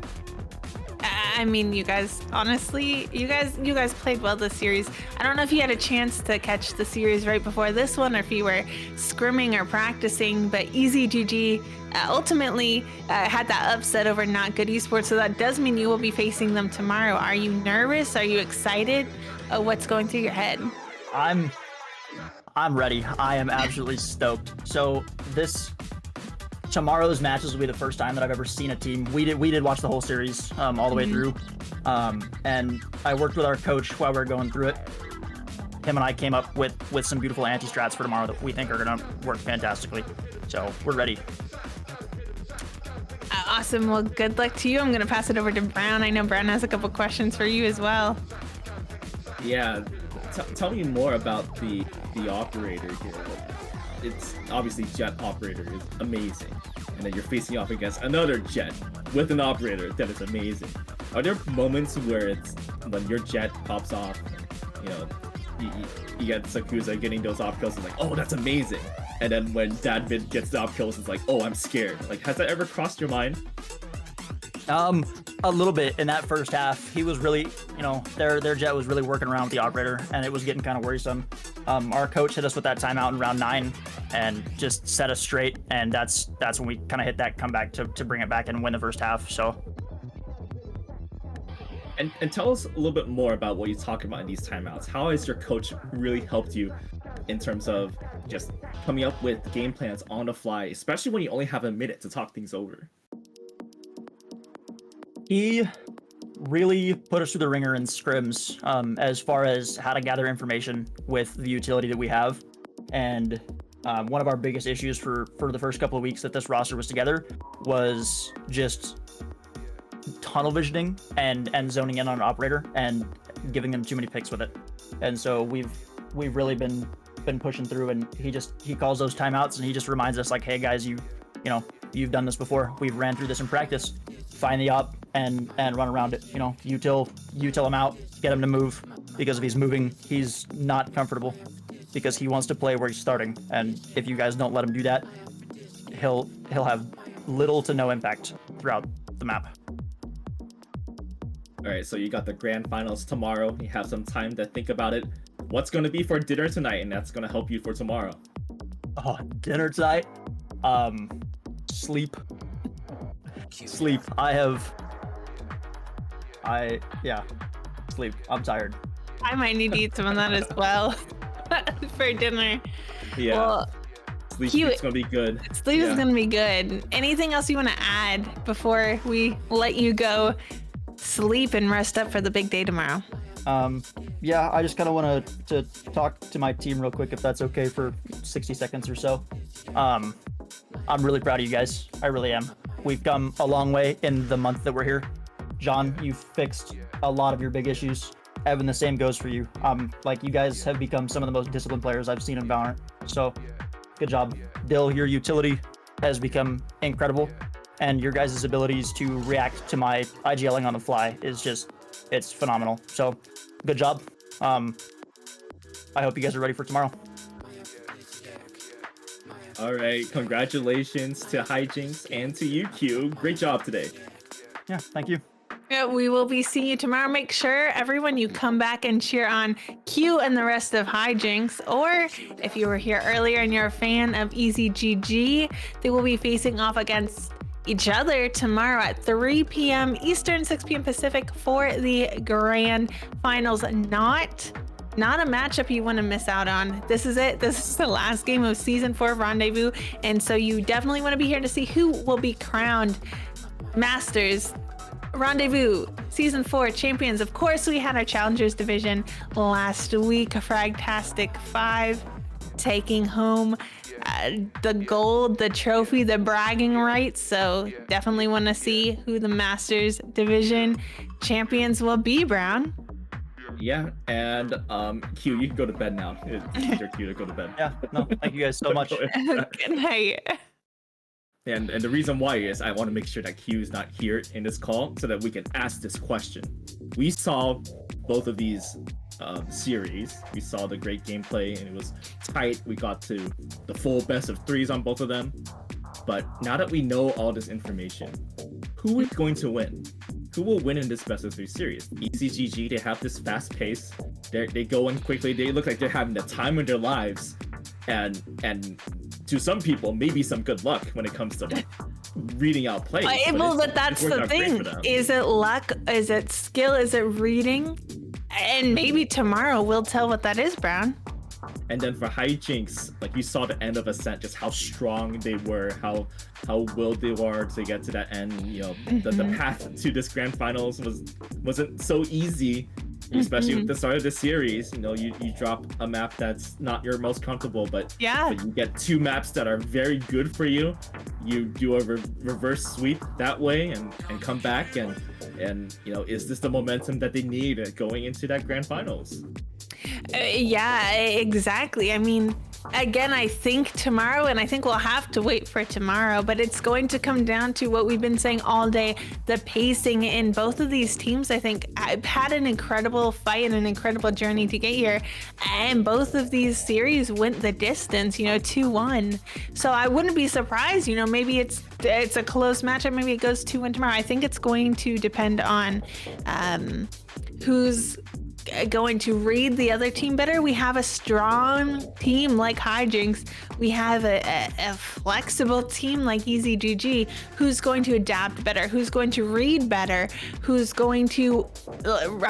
I mean, you guys, honestly, you guys played well this series. I don't know if you had a chance to catch the series right before this one, or if you were scrimming or practicing, but EasyGG ultimately had that upset over Not Good Esports, so that does mean you will be facing them tomorrow. Are you nervous? Are you excited? What's going through your head? I'm ready. I am absolutely stoked. So tomorrow's matches will be the first time that I've ever seen a team. We did watch the whole series all the way through, and I worked with our coach while we were going through it. Him and I came up with some beautiful anti-strats for tomorrow that we think are going to work fantastically. So we're ready. Awesome. Well, good luck to you. I'm going to pass it over to Brown. I know Brown has a couple questions for you as well. Yeah, tell me more about the operator here. It's obviously Jet operator is amazing, and then you're facing off against another Jet with an operator that is amazing. Are there moments where it's when your Jet pops off, you get Sakusa getting those op kills, it's like, oh, that's amazing, and then when Dadvid gets the op kills, it's like, oh, I'm scared. Like, has that ever crossed your mind? A little bit in that first half. He was really, their Jet was really working around with the operator, and it was getting kind of worrisome. Our coach hit us with that timeout in round 9 and just set us straight, and that's when we kind of hit that comeback to bring it back and win the first half. So And tell us a little bit more about what you talk about in these timeouts. How has your coach really helped you in terms of just coming up with game plans on the fly, especially when you only have a minute to talk things over? He really put us through the ringer in scrims, as far as how to gather information with the utility that we have. And one of our biggest issues for the first couple of weeks that this roster was together was just tunnel visioning and zoning in on an operator and giving them too many picks with it. And so we've really been pushing through, and he calls those timeouts and he just reminds us like, hey guys, you've done this before. We've ran through this in practice. Find the op and run around it. You tell him out, get him to move, because if he's moving, he's not comfortable because he wants to play where he's starting. And if you guys don't let him do that, he'll have little to no impact throughout the map. All right, so you got the grand finals tomorrow. You have some time to think about it. What's going to be for dinner tonight, and that's going to help you for tomorrow? Oh, dinner tonight? Sleep. Sleep. Sleep. I'm tired. I might need to eat some of that as well for dinner. Yeah. Well, Sleep is going to be good. Sleep is going to be good. Anything else you want to add before we let you go sleep and rest up for the big day tomorrow? Yeah, I just kind of want to talk to my team real quick, if that's okay, for 60 seconds or so. I'm really proud of you guys. I really am. We've come a long way in the month that we're here. John, you've fixed a lot of your big issues. Evan, the same goes for you. Like, you guys have become some of the most disciplined players I've seen in Valorant. So, good job. Dill, your utility has become incredible. And your guys' abilities to react to my IGLing on the fly is just, it's phenomenal. So, good job. I hope you guys are ready for tomorrow. All right, congratulations to Hijinks and to you, Q. Great job today. Yeah, thank you. Yeah, we will be seeing you tomorrow. Make sure, everyone, you come back and cheer on Q and the rest of Hijinks. Or if you were here earlier and you're a fan of EasyGG, they will be facing off against each other tomorrow at 3 p.m. Eastern, 6 p.m. Pacific for the grand finals. Not a matchup you want to miss out on. This is it. This is the last game of season 4 of Rendezvous. And so you definitely want to be here to see who will be crowned Masters Rendezvous season 4 champions. Of course, we had our challengers division last week. Fragtastic 5 taking home the gold, the trophy, the bragging rights. So definitely want to see who the Masters division champions will be, Brown. Yeah, and Q, you can go to bed now. It's your cue to go to bed. Yeah, no, thank you guys so much. Good night. And the reason why is I want to make sure that Q is not here in this call so that we can ask this question. We saw both of these series. We saw the great gameplay and it was tight. We got to the full best of 3s on both of them. But now that we know all this information, who is going to win? Who will win in this best of 3 series? EasyGG, they have this fast pace. They go in quickly. They look like they're having the time of their lives. And to some people, maybe some good luck when it comes to like reading out plays. But that's the thing. Is it luck? Is it skill? Is it reading? And maybe tomorrow we'll tell what that is, Brown. And then for Hijinks, like you saw the end of Ascent, just how strong they were, how willed they were to get to that end. You know, the path to this grand finals wasn't so easy, especially with the start of the series. You know, you drop a map that's not your most comfortable, but you get 2 maps that are very good for you. You do a reverse sweep that way and come back and you know, is this the momentum that they need going into that grand finals? Yeah, exactly. I mean, again, I think tomorrow, and I think we'll have to wait for tomorrow, but it's going to come down to what we've been saying all day. The pacing in both of these teams, I think, had an incredible fight and an incredible journey to get here. And both of these series went the distance, 2-1. So I wouldn't be surprised, maybe it's a close matchup. Maybe it goes 2-1 tomorrow. I think it's going to depend on who's going to read the other team better. We have a strong team like Hijinks. We have a flexible team like EasyGG who's going to adapt better, who's going to read better, who's going to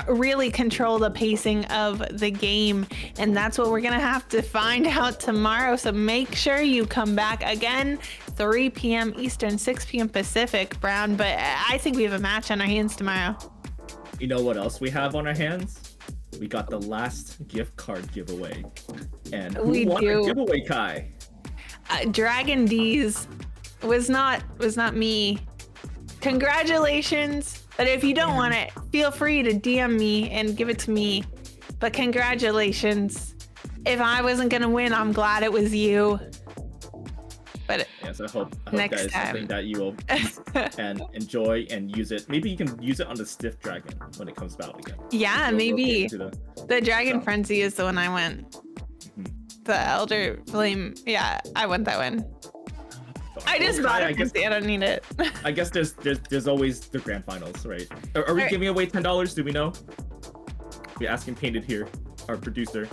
really control the pacing of the game. And that's what we're going to have to find out tomorrow. So make sure you come back again, 3 p.m. Eastern, 6 p.m. Pacific, Brown. But I think we have a match on our hands tomorrow. You know what else we have on our hands? We got the last gift card giveaway. And who won the giveaway, Kai? Dragon D's was not me. Congratulations. But if you don't want it, feel free to DM me and give it to me. But congratulations. If I wasn't gonna win, I'm glad it was you. But yes, I hope next that is time. something that you will and enjoy and use it. Maybe you can use it on the Stiff Dragon when it comes out again. Yeah, maybe. The Dragon so. Frenzy is the one I went. The Elder Flame. Yeah, I want that one. I just bought it. I don't need it. I guess there's always the grand finals, right? Are we giving away $10? Do we know? We're asking Painted here, our producer.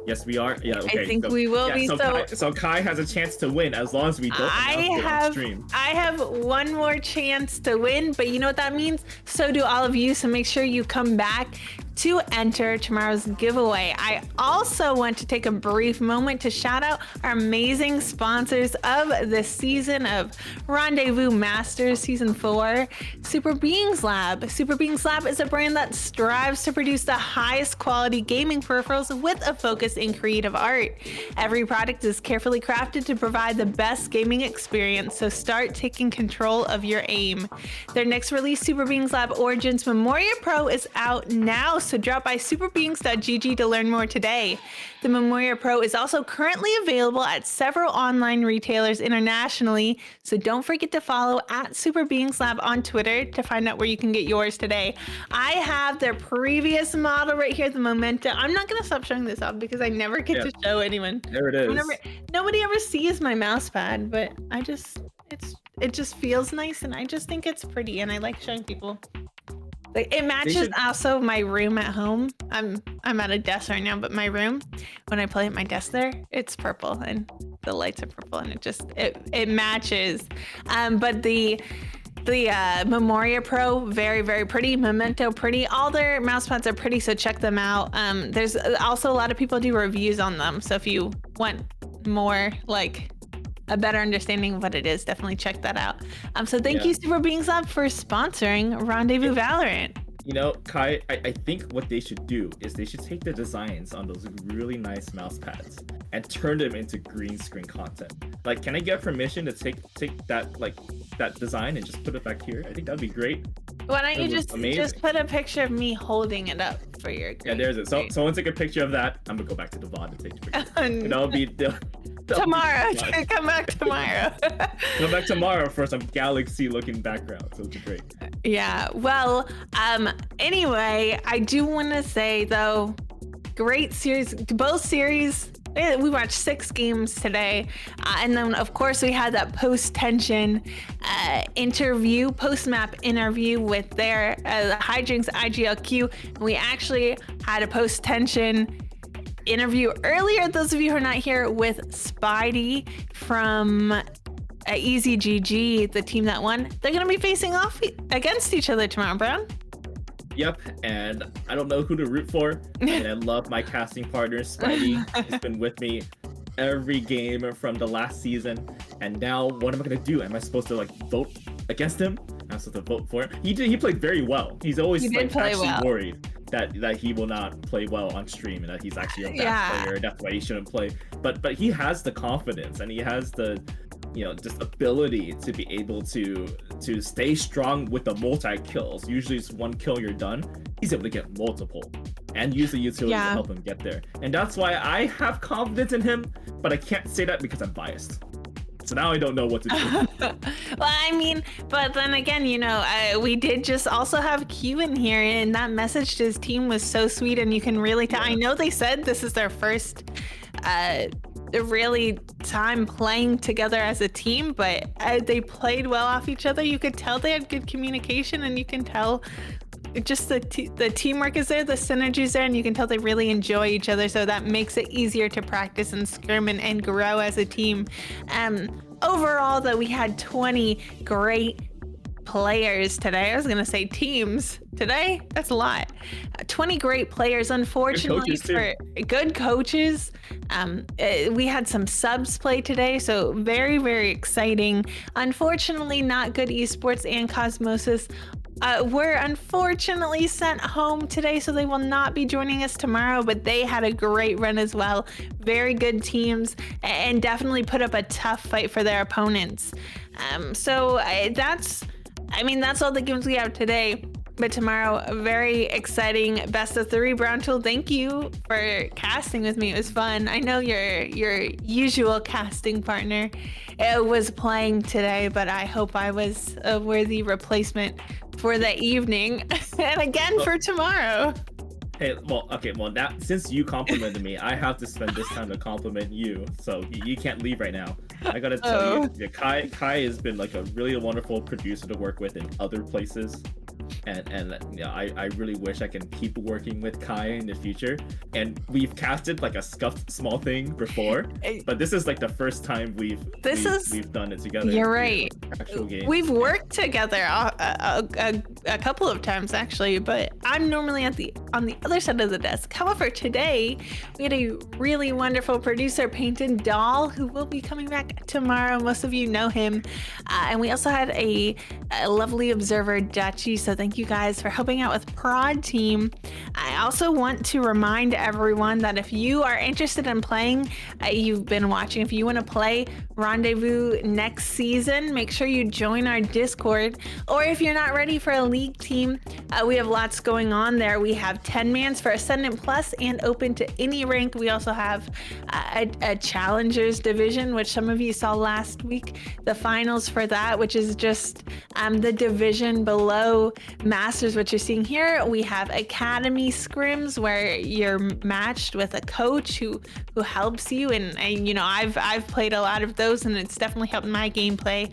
Yes, we are. Yeah, okay. I think we will be. So Kai has a chance to win as long as we don't announce it on stream. I have one more chance to win, but you know what that means? So do all of you. So make sure you come back to enter tomorrow's giveaway. I also want to take a brief moment to shout out our amazing sponsors of this season of Rendezvous Masters Season 4, Super Beings Lab. Super Beings Lab is a brand that strives to produce the highest quality gaming peripherals with a focus in creative art. Every product is carefully crafted to provide the best gaming experience, so start taking control of your aim. Their next release, Super Beings Lab Origins Memoria Pro, is out now, so drop by superbeings.gg to learn more today. The Memoria Pro is also currently available at several online retailers internationally, so don't forget to follow at Super Beings Lab on Twitter to find out where you can get yours today. I have their previous model right here, the Memento. I'm not going to stop showing this off because I never get to show anyone. There it is. Nobody ever sees my mouse pad, but it just feels nice, and I just think it's pretty, and I like showing people. Like, it matches also my room at home. I'm at a desk right now, but my room, when I play at my desk there, it's purple and the lights are purple, and it matches. But the Memoria Pro, very, very pretty. Memento, pretty. All their mouse pads are pretty, so check them out. There's also a lot of people do reviews on them, so if you want more like a better understanding of what it is, definitely check that out. So thank you, Super Beings Lab, for sponsoring Rendezvous Valorant. You know, Kai, I think what they should do is they should take the designs on those really nice mouse pads and turn them into green screen content. Like, can I get permission to take that design and just put it back here? I think that'd be great. Why don't you just put a picture of me holding it up for your green there's it. So someone take a picture of that. I'm gonna go back to the VOD and take the picture. And that'll be tomorrow. Come back tomorrow. Come back tomorrow for some galaxy looking background. So it'll be great. Yeah. Well, anyway, I do want to say though, great series, both series. We watched 6 games today. And then of course we had that post-tension interview, post-map interview with their Hijinks IGLQ. And we actually had a post-tension interview earlier, those of you who are not here, with Spidey from EasyGG, the team that won. They're going to be facing off against each other tomorrow, Brown. Yep, and I don't know who to root for. And I love my casting partner, Spidey. He's been with me every game from the last season. And now, what am I going to do? Am I supposed to vote against him? I'm supposed to vote for him? He played very well. He's always worried that he will not play well on stream and that he's actually a bad player. That's why he shouldn't play. But he has the confidence and he has the just ability to be able to stay strong with the multi kills. Usually it's one kill, you're done. He's able to get multiple and use the utility to help him get there. And that's why I have confidence in him, but I can't say that because I'm biased. So now I don't know what to do. Well, I mean, but then again, we did just also have Q in here, and that message to his team was so sweet, and you can really tell. I know they said this is their first really time playing together as a team, but they played well off each other. You could tell they had good communication, and you can tell just the teamwork is there, the synergy's there, and you can tell they really enjoy each other. So that makes it easier to practice and scrim and grow as a team. Overall, though, we had 20 great players today. I was gonna say teams today. That's a lot. 20 great players. Unfortunately, for good coaches, we had some subs play today, so very, very exciting. Unfortunately, not good esports and Cosmosis were unfortunately sent home today, so they will not be joining us tomorrow, but they had a great run as well. Very good teams and definitely put up a tough fight for their opponents. That's all the games we have today. But tomorrow, very exciting best of 3. Brown Tool, thank you for casting with me. It was fun. I know your usual casting partner was playing today, but I hope I was a worthy replacement for the evening and again for tomorrow. Hey, well, now since you complimented me, I have to spend this time to compliment you. So you can't leave right now. I gotta tell you, Kai has been like a really wonderful producer to work with in other places. And yeah, I really wish I can keep working with Kai in the future. And we've casted like a scuffed small thing before, but this is like the first time we've done it together. You're right. Actual game. We've worked together a couple of times actually, but I'm normally on the other side of the desk. However, today we had a really wonderful producer, Painted Doll, who will be coming back tomorrow. Most of you know him. And we also had a lovely observer, Dutchy. So thank you guys for helping out with Prod Team. I also want to remind everyone that if you are interested in playing, you've been watching, if you want to play Rendezvous next season, make sure you join our Discord. Or if you're not ready for a league team, we have lots going on there. We have 10 mans for Ascendant Plus and open to any rank. We also have a Challengers division, which some of you saw last week, the finals for that, which is just the division below Masters, what you're seeing here. We have Academy scrims where you're matched with a coach who helps you, and you know, I've played a lot of those and it's definitely helped my gameplay.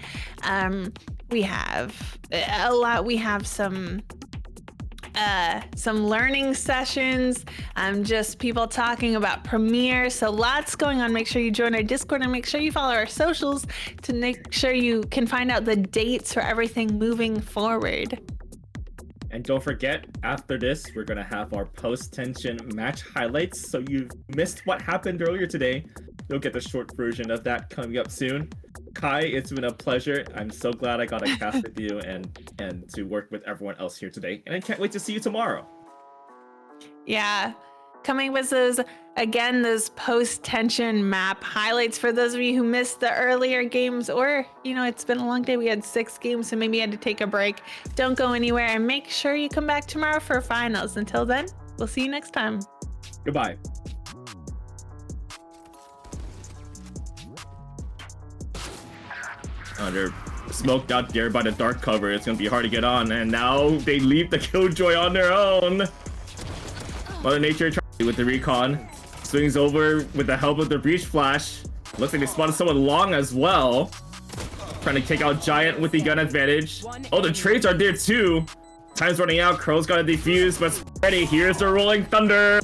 We have a lot. We have some learning sessions, just people talking about Premiere. So lots going on. Make sure you join our Discord and make sure you follow our socials to make sure you can find out the dates for everything moving forward. And don't forget, after this, we're going to have our post-tension match highlights. So you missed what happened earlier today. You'll get the short version of that coming up soon. Kai, it's been a pleasure. I'm so glad I got to cast with you and to work with everyone else here today. And I can't wait to see you tomorrow. Yeah. Coming with those post-tension map highlights for those of you who missed the earlier games, or, you know, it's been a long day. We had 6 games, so maybe you had to take a break. Don't go anywhere and make sure you come back tomorrow for finals. Until then, we'll see you next time. Goodbye. They're smoked out there by the dark cover. It's gonna be hard to get on, and now they leave the Killjoy on their own. Mother Nature with the recon swings over with the help of the breach flash. Looks like they spotted someone long as well, trying to take out Giant with the gun advantage. Oh, the trades are there too. Time's running out. Crow's got to defuse, but ready. Here's the rolling thunder.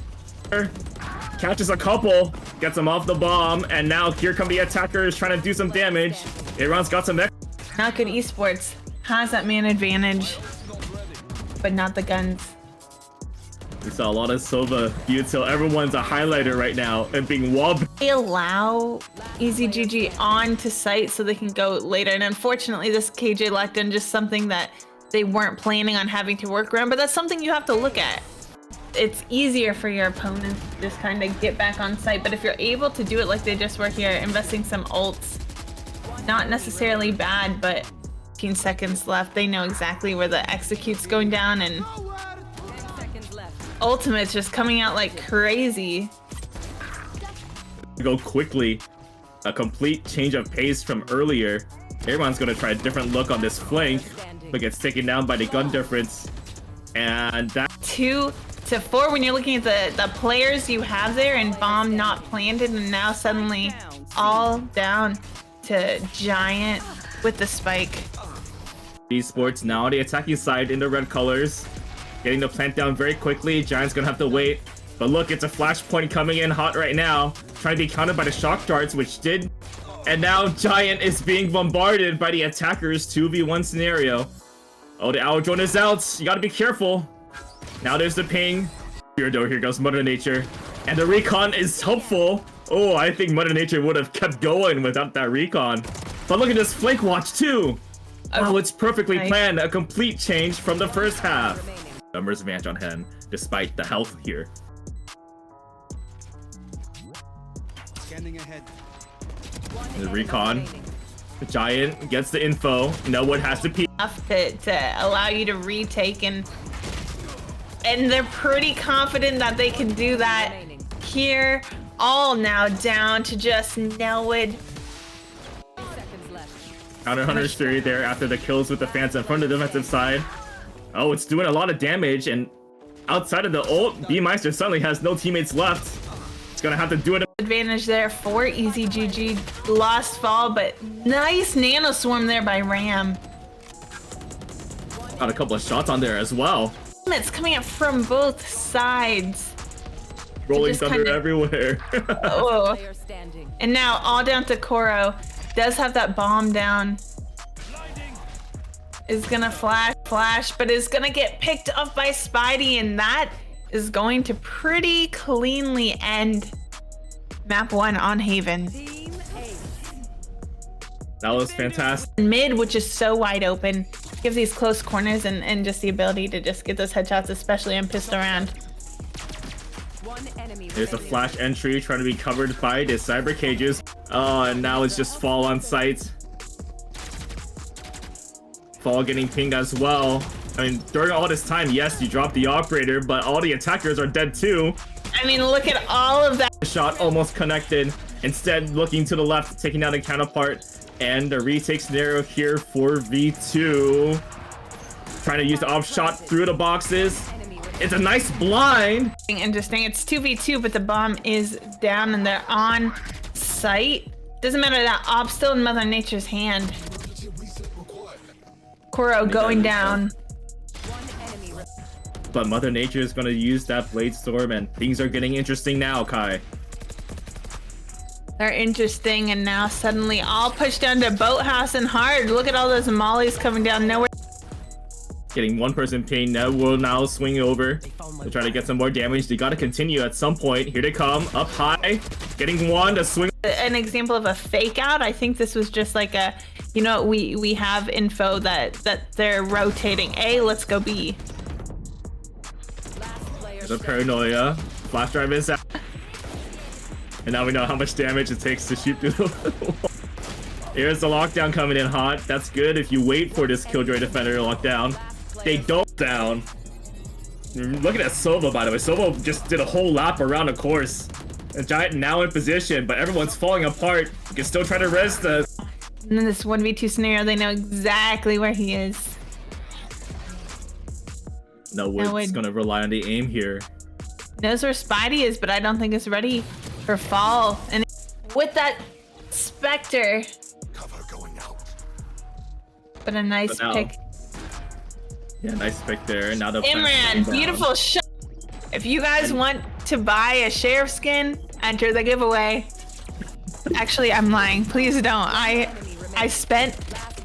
Catches a couple, gets them off the bomb, and now here come the attackers trying to do some damage. Iran's got some. Not good esports has that man advantage, but not the guns. We saw a lot of Sova util. Everyone's a highlighter right now and being wobbed. They allow EasyGG on to site so they can go later, and unfortunately this KJ locked in just something that they weren't planning on having to work around, but that's something you have to look at. It's easier for your opponents to just kind of get back on site, but if you're able to do it like they just were here, investing some ults, not necessarily bad, but 15 seconds left. They know exactly where the execute's going down, and ultimate's just coming out like crazy. Go quickly. A complete change of pace from earlier. Everyone's gonna try a different look on this flank, but gets taken down by the gun difference. And that 2 to 4 when you're looking at the players you have there, and bomb not planted, and now suddenly all down to Giant with the spike. esports now the attacking side in the red colors. Getting the plant down very quickly. Giant's gonna have to wait. But look, it's a flashpoint coming in hot right now. Trying to be countered by the shock darts, which did. And now Giant is being bombarded by the attackers 2v1 scenario. Oh, the hour drone is out. You gotta be careful. Now there's the ping. Here goes Mother Nature. And the recon is helpful. Oh, I think Mother Nature would have kept going without that recon. But look at this flank watch too. Oh, it's perfectly planned. A complete change from the first half. Numbers advantage on him, despite the health here. Scanning ahead. The recon. The Giant gets the info. No one has to peek. Enough to allow you to retake, and they're pretty confident that they can do that here. All now down to just Nelwood. Counter Hunter's Fury there after the kills with the Phantom from the defensive side. Oh, it's doing a lot of damage, and outside of the ult, B-Meister suddenly has no teammates left. It's gonna have to do it. Advantage there for EasyGG. Lost fall, but nice nano swarm there by Ram. Got a couple of shots on there as well. It's coming up from both sides. Rolling thunder everywhere. Oh. And now all down to Koro. Does have that bomb down. Is gonna flash, but is gonna get picked up by Spidey, and that is going to pretty cleanly end map 1 on Haven. That was fantastic. Mid, which is so wide open, gives these close corners and just the ability to just get those headshots, especially on pistol round. There's a flash entry trying to be covered by the cyber cages. Oh, and now it's just Fall on sight. Fall getting pinged as well. I mean, during all this time, yes, you dropped the operator, but all the attackers are dead too. I mean, look at all of that. Shot almost connected. Instead, looking to the left, taking out a counterpart. And the retake scenario here for V2. Trying to use the off shot through the boxes. It's a nice blind. Interesting. It's 2v2, but the bomb is down and they're on site. Doesn't matter, that op still in Mother Nature's hand. Koro going down. But Mother Nature is going to use that Blade Storm, and things are getting interesting now, Kai. They're interesting, and now suddenly all pushed down to Boathouse and hard. Look at all those mollies coming down nowhere. Getting one person pain. Now will now swing over to try to get some more damage. They got to continue at some point. Here they come, up high, getting one to swing. An example of a fake out. I think this was just like a, you know, we have info that they're rotating A. Let's go B. There's a paranoia. Flash drive is out. And now we know how much damage it takes to shoot through the wall. Here's the lockdown coming in hot. That's good if you wait for this Killjoy Defender to lock down. They don't down. Look at that Sova, by the way. Sova just did a whole lap around the course. The Giant now in position, but everyone's falling apart. You can still try to res the... And in this 1v2 scenario, they know exactly where he is. No, we're just gonna rely on the aim here. Knows where Spidey is, but I don't think it's ready for fall. And with that Spectre, Cover going out. but a nice pick. Yeah, nice pick there. Now the Imran, beautiful shot. If you guys want to buy a sheriff skin, enter the giveaway. Actually, I'm lying. Please don't. I spent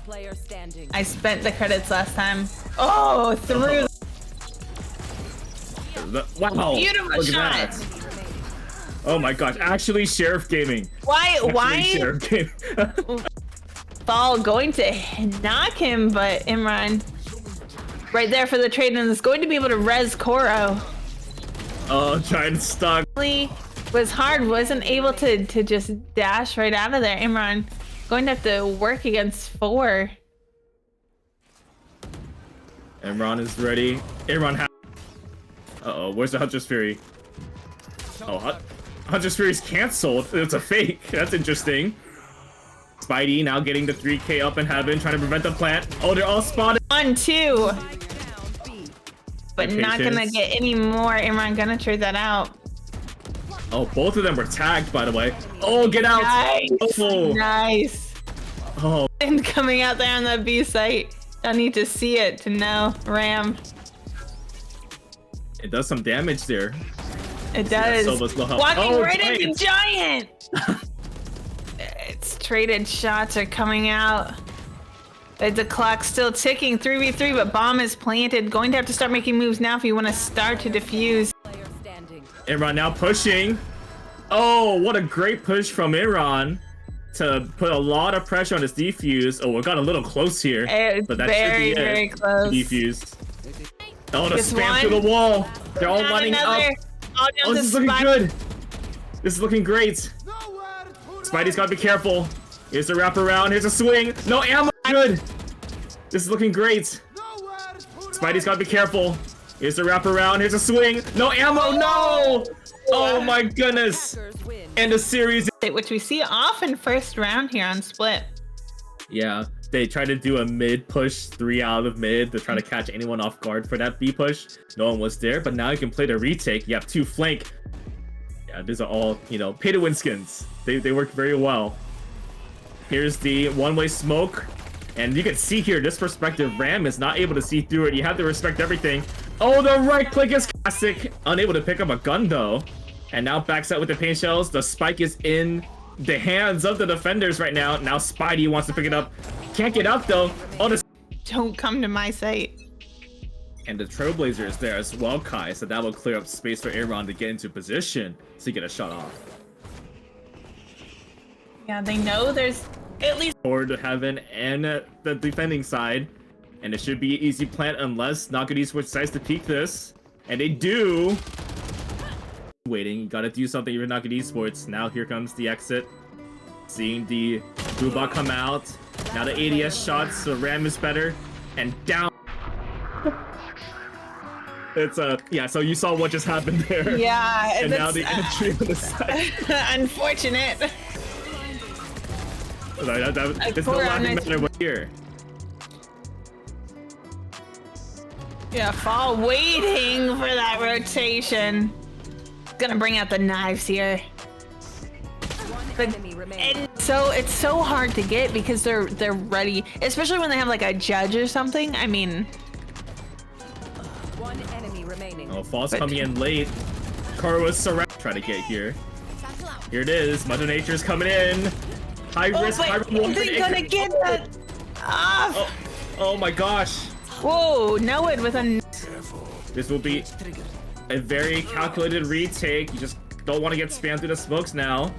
the credits last time. Oh, through. Wow. Beautiful shot. Oh my gosh, actually Sheriff Gaming. Why? Sheriff Gaming. Fall going to knock him, but Imran right there for the trade and is going to be able to res Koro. Oh, Giant stuck. Was hard, wasn't able to just dash right out of there. Imran going to have to work against 4. Imran is ready. Imran uh-oh, where's the Hunter's Fury? Oh, Hunter's Fury's canceled. It's a fake. That's interesting. Spidey now getting the 3K up in heaven, trying to prevent the plant. Oh, they're all spotted. 1-2. But not gonna get any more. Imran gonna trade that out. Oh, both of them were tagged, by the way. Oh, get out. Nice. Oh. Nice. Oh. And coming out there on the B site. Don't need to see it to know. Ram. It does some damage there. It does. Sova's low health. Walking Oh, right into Giant! Giant. It's traded shots are coming out. The clock's still ticking. 3v3, but bomb is planted. Going to have to start making moves now if you want to start to defuse. Player standing. Imran now pushing. Oh, what a great push from Imran to put a lot of pressure on his defuse. Oh, it got a little close here, It's but that very, should be very it. close. Defuse. Oh, the Just spam one. through the wall. They're all Not lining another. up. All down Oh, to this is looking Spike. good. This is looking great. Spidey's gotta be careful. Here's a wraparound. Here's a swing. No ammo. Good. This is looking great. Spidey's gotta be careful. Here's a wraparound. Here's a swing. No ammo. No. Oh my goodness. Attackers win. And the series. Which we see often first round here on Split. Yeah, they try to do a mid push, 3 out of mid to try to catch anyone off guard for that B push. No one was there, but now you can play the retake. You have 2 flank. Yeah, these are all, you know, pay to win skins. They work very well. Here's the one-way smoke. And you can see here, this perspective, Ram is not able to see through it. You have to respect everything. Oh, the right click is classic. Unable to pick up a gun though. And now backs out with the paint shells. The spike is in the hands of the defenders right now. Now Spidey wants to pick it up. Can't get up though. Oh, the Don't come to my site. and the Trailblazer is there as well, Kai. So that will clear up space for Aaron to get into position to get a shot off. Yeah, they know there's at least Toward Heaven and the defending side. And it should be an easy plant unless Not Good Esports decides to peek this. And they do. Waiting, you gotta do something. You're Not Good Esports. Now here comes the exit. Seeing the Boobot come out. Now the ADS shots, so Ram is better. And down. It's yeah, so you saw what just happened there. yeah. And now that's, the entry on the side. unfortunate. It's no laughing matter what here. Yeah, Fall waiting for that rotation. Gonna bring out the knives here. One But- enemy remaining. And so it's so hard to get because they're ready, especially when they have like a judge or something. I mean, One enemy remaining. Oh, Fall's coming in late. Koro's surround. Try to get here. Here it is. Mother Nature's coming in. High risk, high reward. they're gonna get that off. Oh, oh my gosh. Whoa, Noed with a This will be a very calculated retake. You just don't want to get spammed through the smokes now.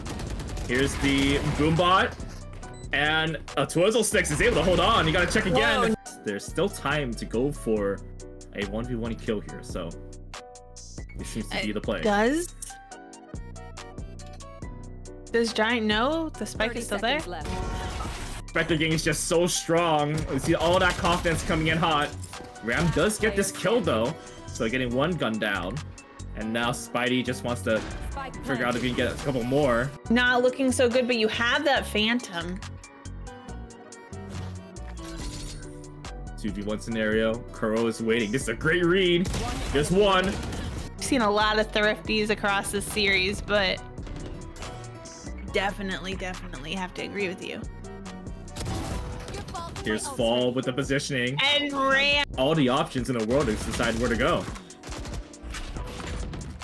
Here's the Boombot. And a Twizzle Sticks is able to hold on. You gotta check again. Whoa. There's still time to go for a 1v1 kill here, so this seems to be the play. Does Giant know the spike 30 is still there? seconds left. Spectre Gang is just so strong. You see all that confidence coming in hot. Ram does get this kill though, so getting 1 gun down. And now Spidey just wants to Spike figure out if planted. he can get a couple more. Not looking so good, but you have that Phantom. 2v1 scenario. Kuro is waiting. This is a great read. Just one. I've seen a lot of thrifties across this series, but definitely have to agree with you. Here's Fall with the positioning. And Ram. All the options in the world to decide where to go.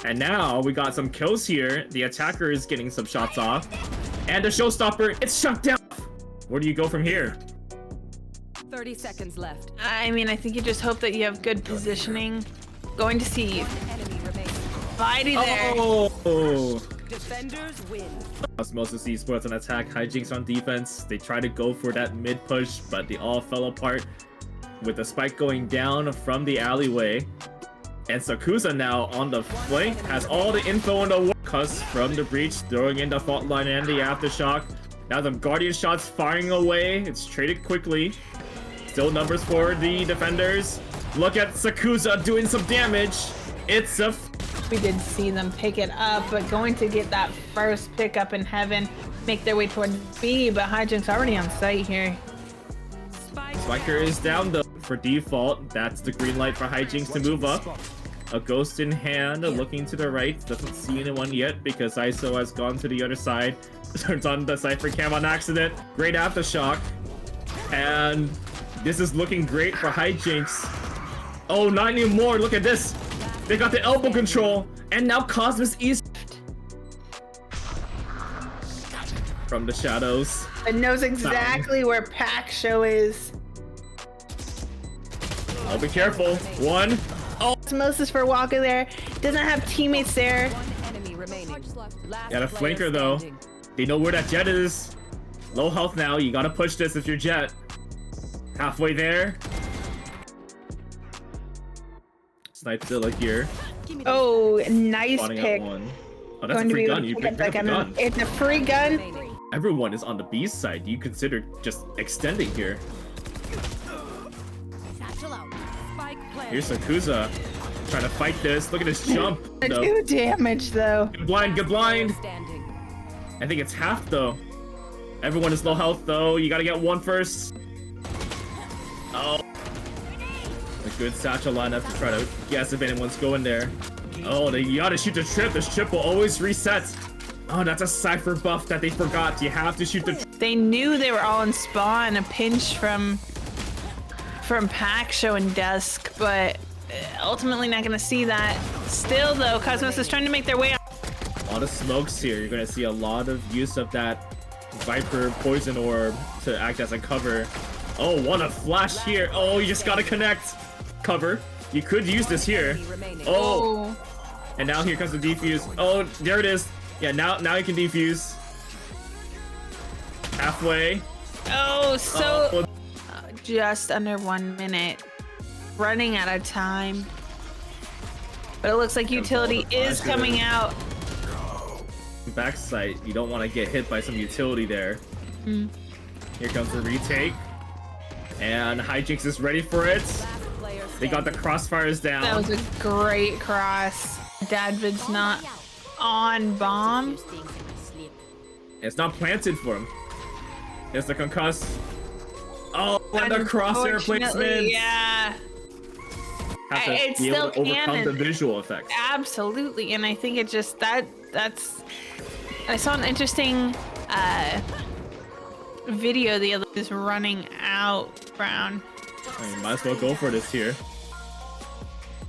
And now we got some kills here. The attacker is getting some shots off. And the showstopper, it's shut down. Where do you go from here? 30 seconds left. I mean, I think you just hope that you have good positioning. Going to see One enemy remaining. Spidey there. Oh! Defenders win. Osmosis Esports on attack, Hijinks on defense. They try to go for that mid push, but they all fell apart with the spike going down from the alleyway. And Sakusa now on the flank has all the info on the cuss from the breach, throwing in the fault line and the aftershock. Now the Guardian shots firing away. It's traded quickly. Still numbers for the defenders. Look at Sakusa doing some damage. It's a We did see them pick it up, but going to get that first pickup in Heaven, make their way towards B, but Hijink's already on site here. Spiker is down though. For default, that's the green light for Hijinks to move up. A ghost in hand, looking to the right. Doesn't see anyone yet because ISO has gone to the other side. Turns on the Cypher cam on accident. Great aftershock. And this is looking great for Hijinks. Oh, not anymore. Look at this. They got the elbow control, and now Cosmos East from the shadows. It knows exactly where Pack Show is. Oh, be careful. One. Oh, Osmosis for Walker there. Doesn't have teammates there. One enemy remaining. Last got a player flanker though. standing. They know where that Jet is. Low health now. You gotta push this if you're Jet. Halfway there. Snipezilla here. Oh, nice Spawning out pick. one. Oh, that's Going a to free be gun. able You to picked pick up up a that gun. It's a free gun. Remaining. Everyone is on the B side. Do you consider just extending here? Satchel out. Spike planted. Here's Sakuza trying to fight this. Look at his jump. No. 2 damage though. Good blind, good blind. Standing. I think it's half though. Everyone is low health though. You gotta get one first. Oh. A good satchel lineup to try to guess if anyone's going there. Oh, you gotta shoot the trip. This trip will always reset. Oh, that's a Cypher buff that they forgot. You have to shoot the They knew they were all in spawn, a pinch from Pack Show and Dusk, but ultimately not gonna see that. Still though, Cosmos is trying to make their way out. A lot of smokes here. You're gonna see a lot of use of that Viper poison orb to act as a cover. Oh, what a flash here. Oh, you just gotta connect. Cover. You could use this here. Enemy remaining. Oh, and now here comes the defuse. Oh, there it is. Yeah, now you can defuse. Halfway. Oh, so Oh, just under 1 minute. Running out of time. But it looks like utility is coming out. backside. You don't want to get hit by some utility there. Here comes the retake. And Hijinks is ready for it. Last player They got the crossfires down. That was a great cross. Dadvid's not on bomb. It's not planted for him. It's the concuss. Oh, and the crosshair Unfortunately, placement. Yeah, Have to it's be able still to overcome canon. the visual effects. absolutely. And I think it just that's. I saw an interesting video the other is running out. Brown. I mean, might as well go for this here.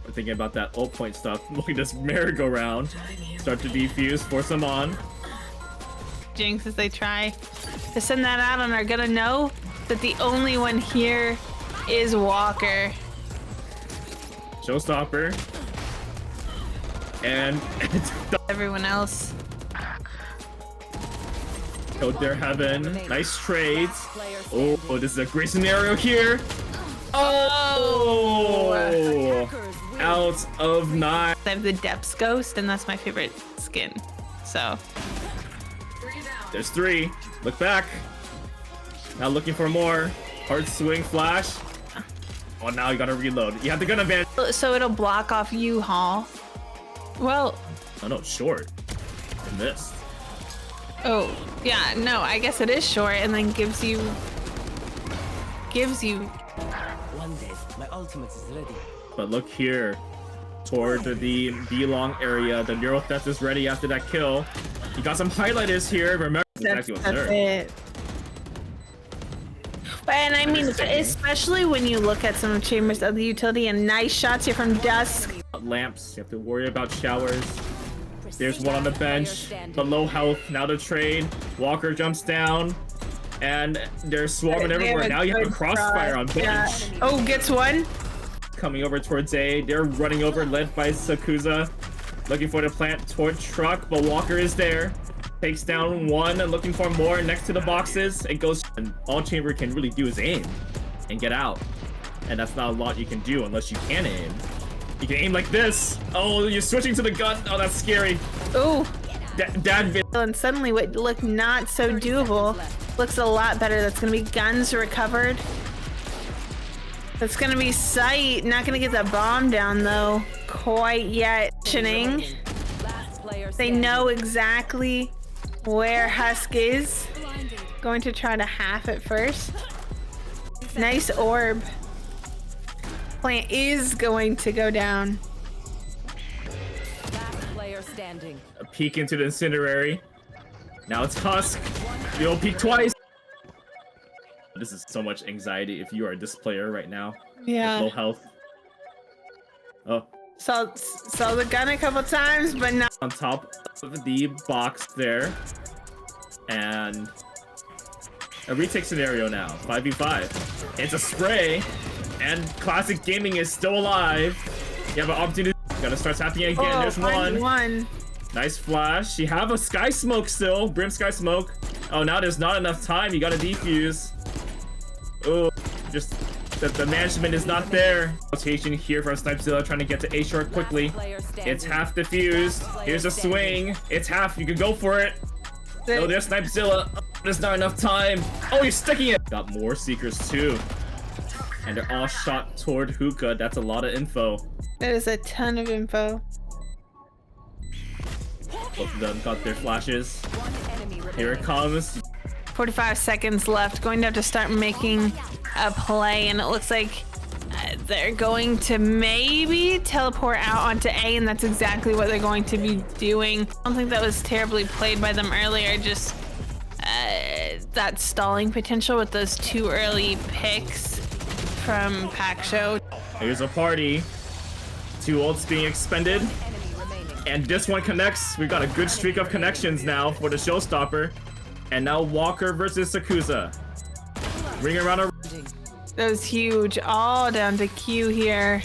We're thinking about that ult point stuff. Look at this merry-go-round. Start to defuse, force them on. Jinx as they try to send that out and are gonna know that the only one here is Walker. Showstopper. And it's Everyone else. Code their heaven. Nice trades. player Oh, standing. this is a great scenario here. Oh! Attackers win. Out of 9. I have the Depths Ghost, and that's my favorite skin. So There's 3. Look back. Now looking for more. Hard swing flash. Oh, now you gotta reload. You have the gun advantage. so it'll block off U-Haul. Well, Oh no, short. And this. oh yeah, no, I guess it is short, and then gives you. One day, my ultimate is ready. But look here. Toward the B-long area. The neural theft is ready after that kill. You got some highlighters here. Remember exactly what's there. it. But, and I mean, especially when you look at some chambers of the utility and nice shots here from Dusk. Lamps. You have to worry about showers. There's one on the bench. The low health. Now the trade. Walker jumps down. And they're swarming They have everywhere. a Now you have a good crossfire on bench. Yeah. Oh, gets one. Coming over towards A. They're running over, led by Sakuza. Looking for the plant toward truck, but Walker is there. Takes down one and looking for more next to the boxes. It goes, and all Chamber can really do is aim and get out. And that's not a lot you can do unless you can aim. You can aim like this. Oh, you're switching to the gun. Oh, that's scary. Ooh. Dadvid. And suddenly what looked not so doable looks a lot better. That's gonna be guns recovered. That's gonna be sight. Not gonna get that bomb down though quite yet. Last player They standing. know exactly where Husk is. Going to try to half it first. Nice orb. Plant is going to go down. Last player standing. A peek into the incendiary. Now it's Husk. You'll peek twice. This is so much anxiety if you are this player right now. With low health. Oh, Saw the gun a couple times, but not. On top of the box there. And a retake scenario now. 5v5. It's a spray. And Classic Gaming is still alive. You have an opportunity. Gotta start tapping again. Oh, There's one. 1. Nice flash. You have a sky smoke still. Brim sky smoke. Oh, now there's not enough time. You gotta defuse. Oh, just that the management is not there. Rotation here from Snipezilla trying to get to A short quickly. It's half defused. Here's a swing. It's half. You can go for it. Oh, there's Snipezilla. Oh, there's not enough time. Oh, you're sticking it. Got more seekers too. And they're all shot toward Hookah. That's a lot of info. That is a ton of info. Both of them got their flashes. Here it comes. 45 seconds left. Going to have to start making a play, and it looks like they're going to maybe teleport out onto A, and that's exactly what they're going to be doing. I don't think that was terribly played by them earlier. Just that stalling potential with those 2 early picks from Pack Show. Here's a party. 2 ults being expended. And this one connects. We've got a good streak of connections now for the showstopper. And now Walker versus Sakuza. Ring around a... That was huge. All down to Q here.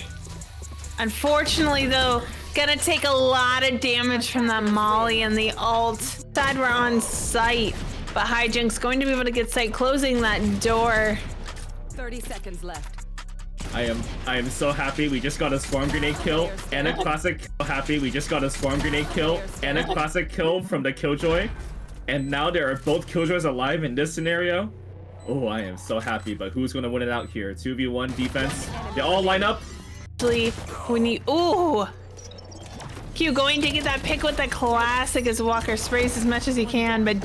Unfortunately, though, gonna take a lot of damage from that Molly and the ult. Side we're on site, but Hijunk's going to be able to get sight closing that door. 30 seconds left. I am so happy we just got a swarm grenade kill and a classic happy we just got a swarm grenade kill and a classic kill from the Killjoy. And now there are both Killjoys alive in this scenario. Oh, I am so happy, but who's gonna win it out here? 2v1 defense. They all line up. Actually, when you ooh, Q going to get that pick with the classic as Walker sprays as much as he can, but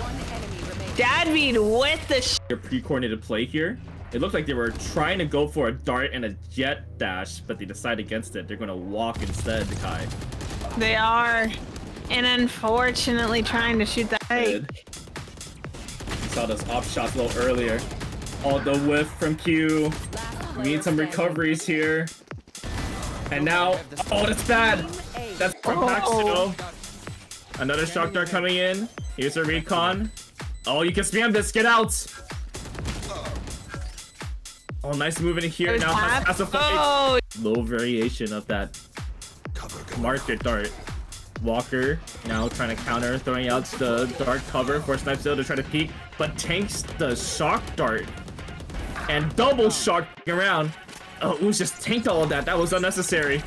Dadbeat with the pre-coordinated play here. It looked like they were trying to go for a dart and a jet dash, but they decide against it. They're gonna walk instead, Kai. They are, and unfortunately trying to shoot that. We saw those off shots a little earlier. Oh, the whiff from Q. We need some recoveries here. And now, oh, that's bad. That's from Paxo. Another shock dart coming in. Here's a recon. Oh, you can spam this. Get out. Oh, nice move in here. Now has a fight. Low variation of that market dart. Walker now trying to counter, throwing out the dart cover for Snipezilla to try to peek, but tanks the shock dart and double shock around. Oh, Ooze just tanked all of that. That was unnecessary.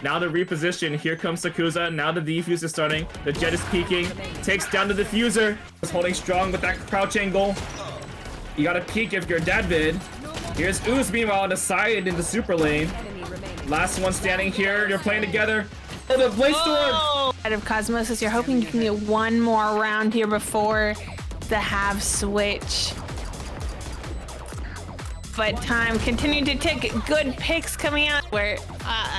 Now the reposition. Here comes Sakuza. Now the defuse is starting. The jet is peeking. Takes down the diffuser. Is holding strong with that crouch angle. You gotta peek if you're Dadvid. Here's Ooze meanwhile on the side in the super lane. Last one standing here. You're playing together. Oh, the Blaze Storm! Out of Cosmosis, you're hoping you can get one more round here before the half switch. But time continued to tick. Good picks coming out where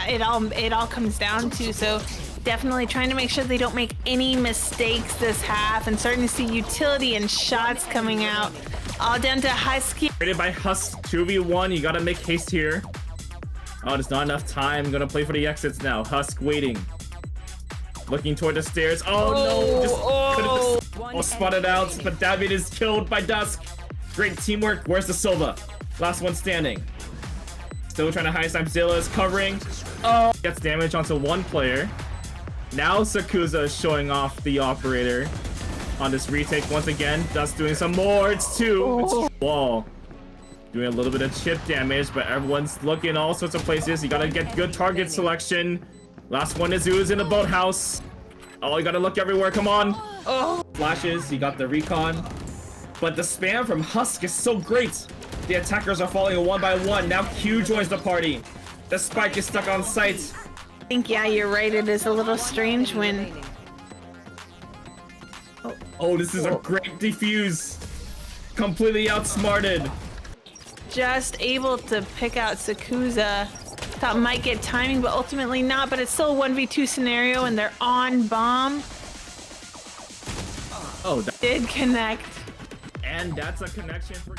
it all comes down to. So definitely trying to make sure they don't make any mistakes this half, and starting to see utility and shots coming out. All down to Husky. Rated by Husk 2v1. You gotta make haste here. Oh, there's not enough time. I'm gonna play for the exits now. Husk waiting. Looking toward the stairs. Oh, no. Just couldn't spotted out. But David is killed by Dusk. Great teamwork. Where's the Silva? Last one standing. Still trying to hide. Snipezilla is covering. Oh, gets damage onto one player. Now Sakuza is showing off the operator on this retake once again. Dusk doing some more. It's 2. It's wall. Doing a little bit of chip damage, but everyone's looking all sorts of places. You gotta get good target selection. Last one is Ooze in the boathouse. Oh, you gotta look everywhere. Come on. Oh, flashes. You got the recon. But the spam from Husk is so great. The attackers are falling one by one. Now Q joins the party. The spike is stuck on site. I think, yeah, you're right. It is a little strange when... Oh, this is a great defuse. Completely outsmarted. Just able to pick out Sakuza. Thought might get timing, but ultimately not. But it's still a 1v2 scenario, and they're on bomb. Oh, that did connect. And that's a connection for...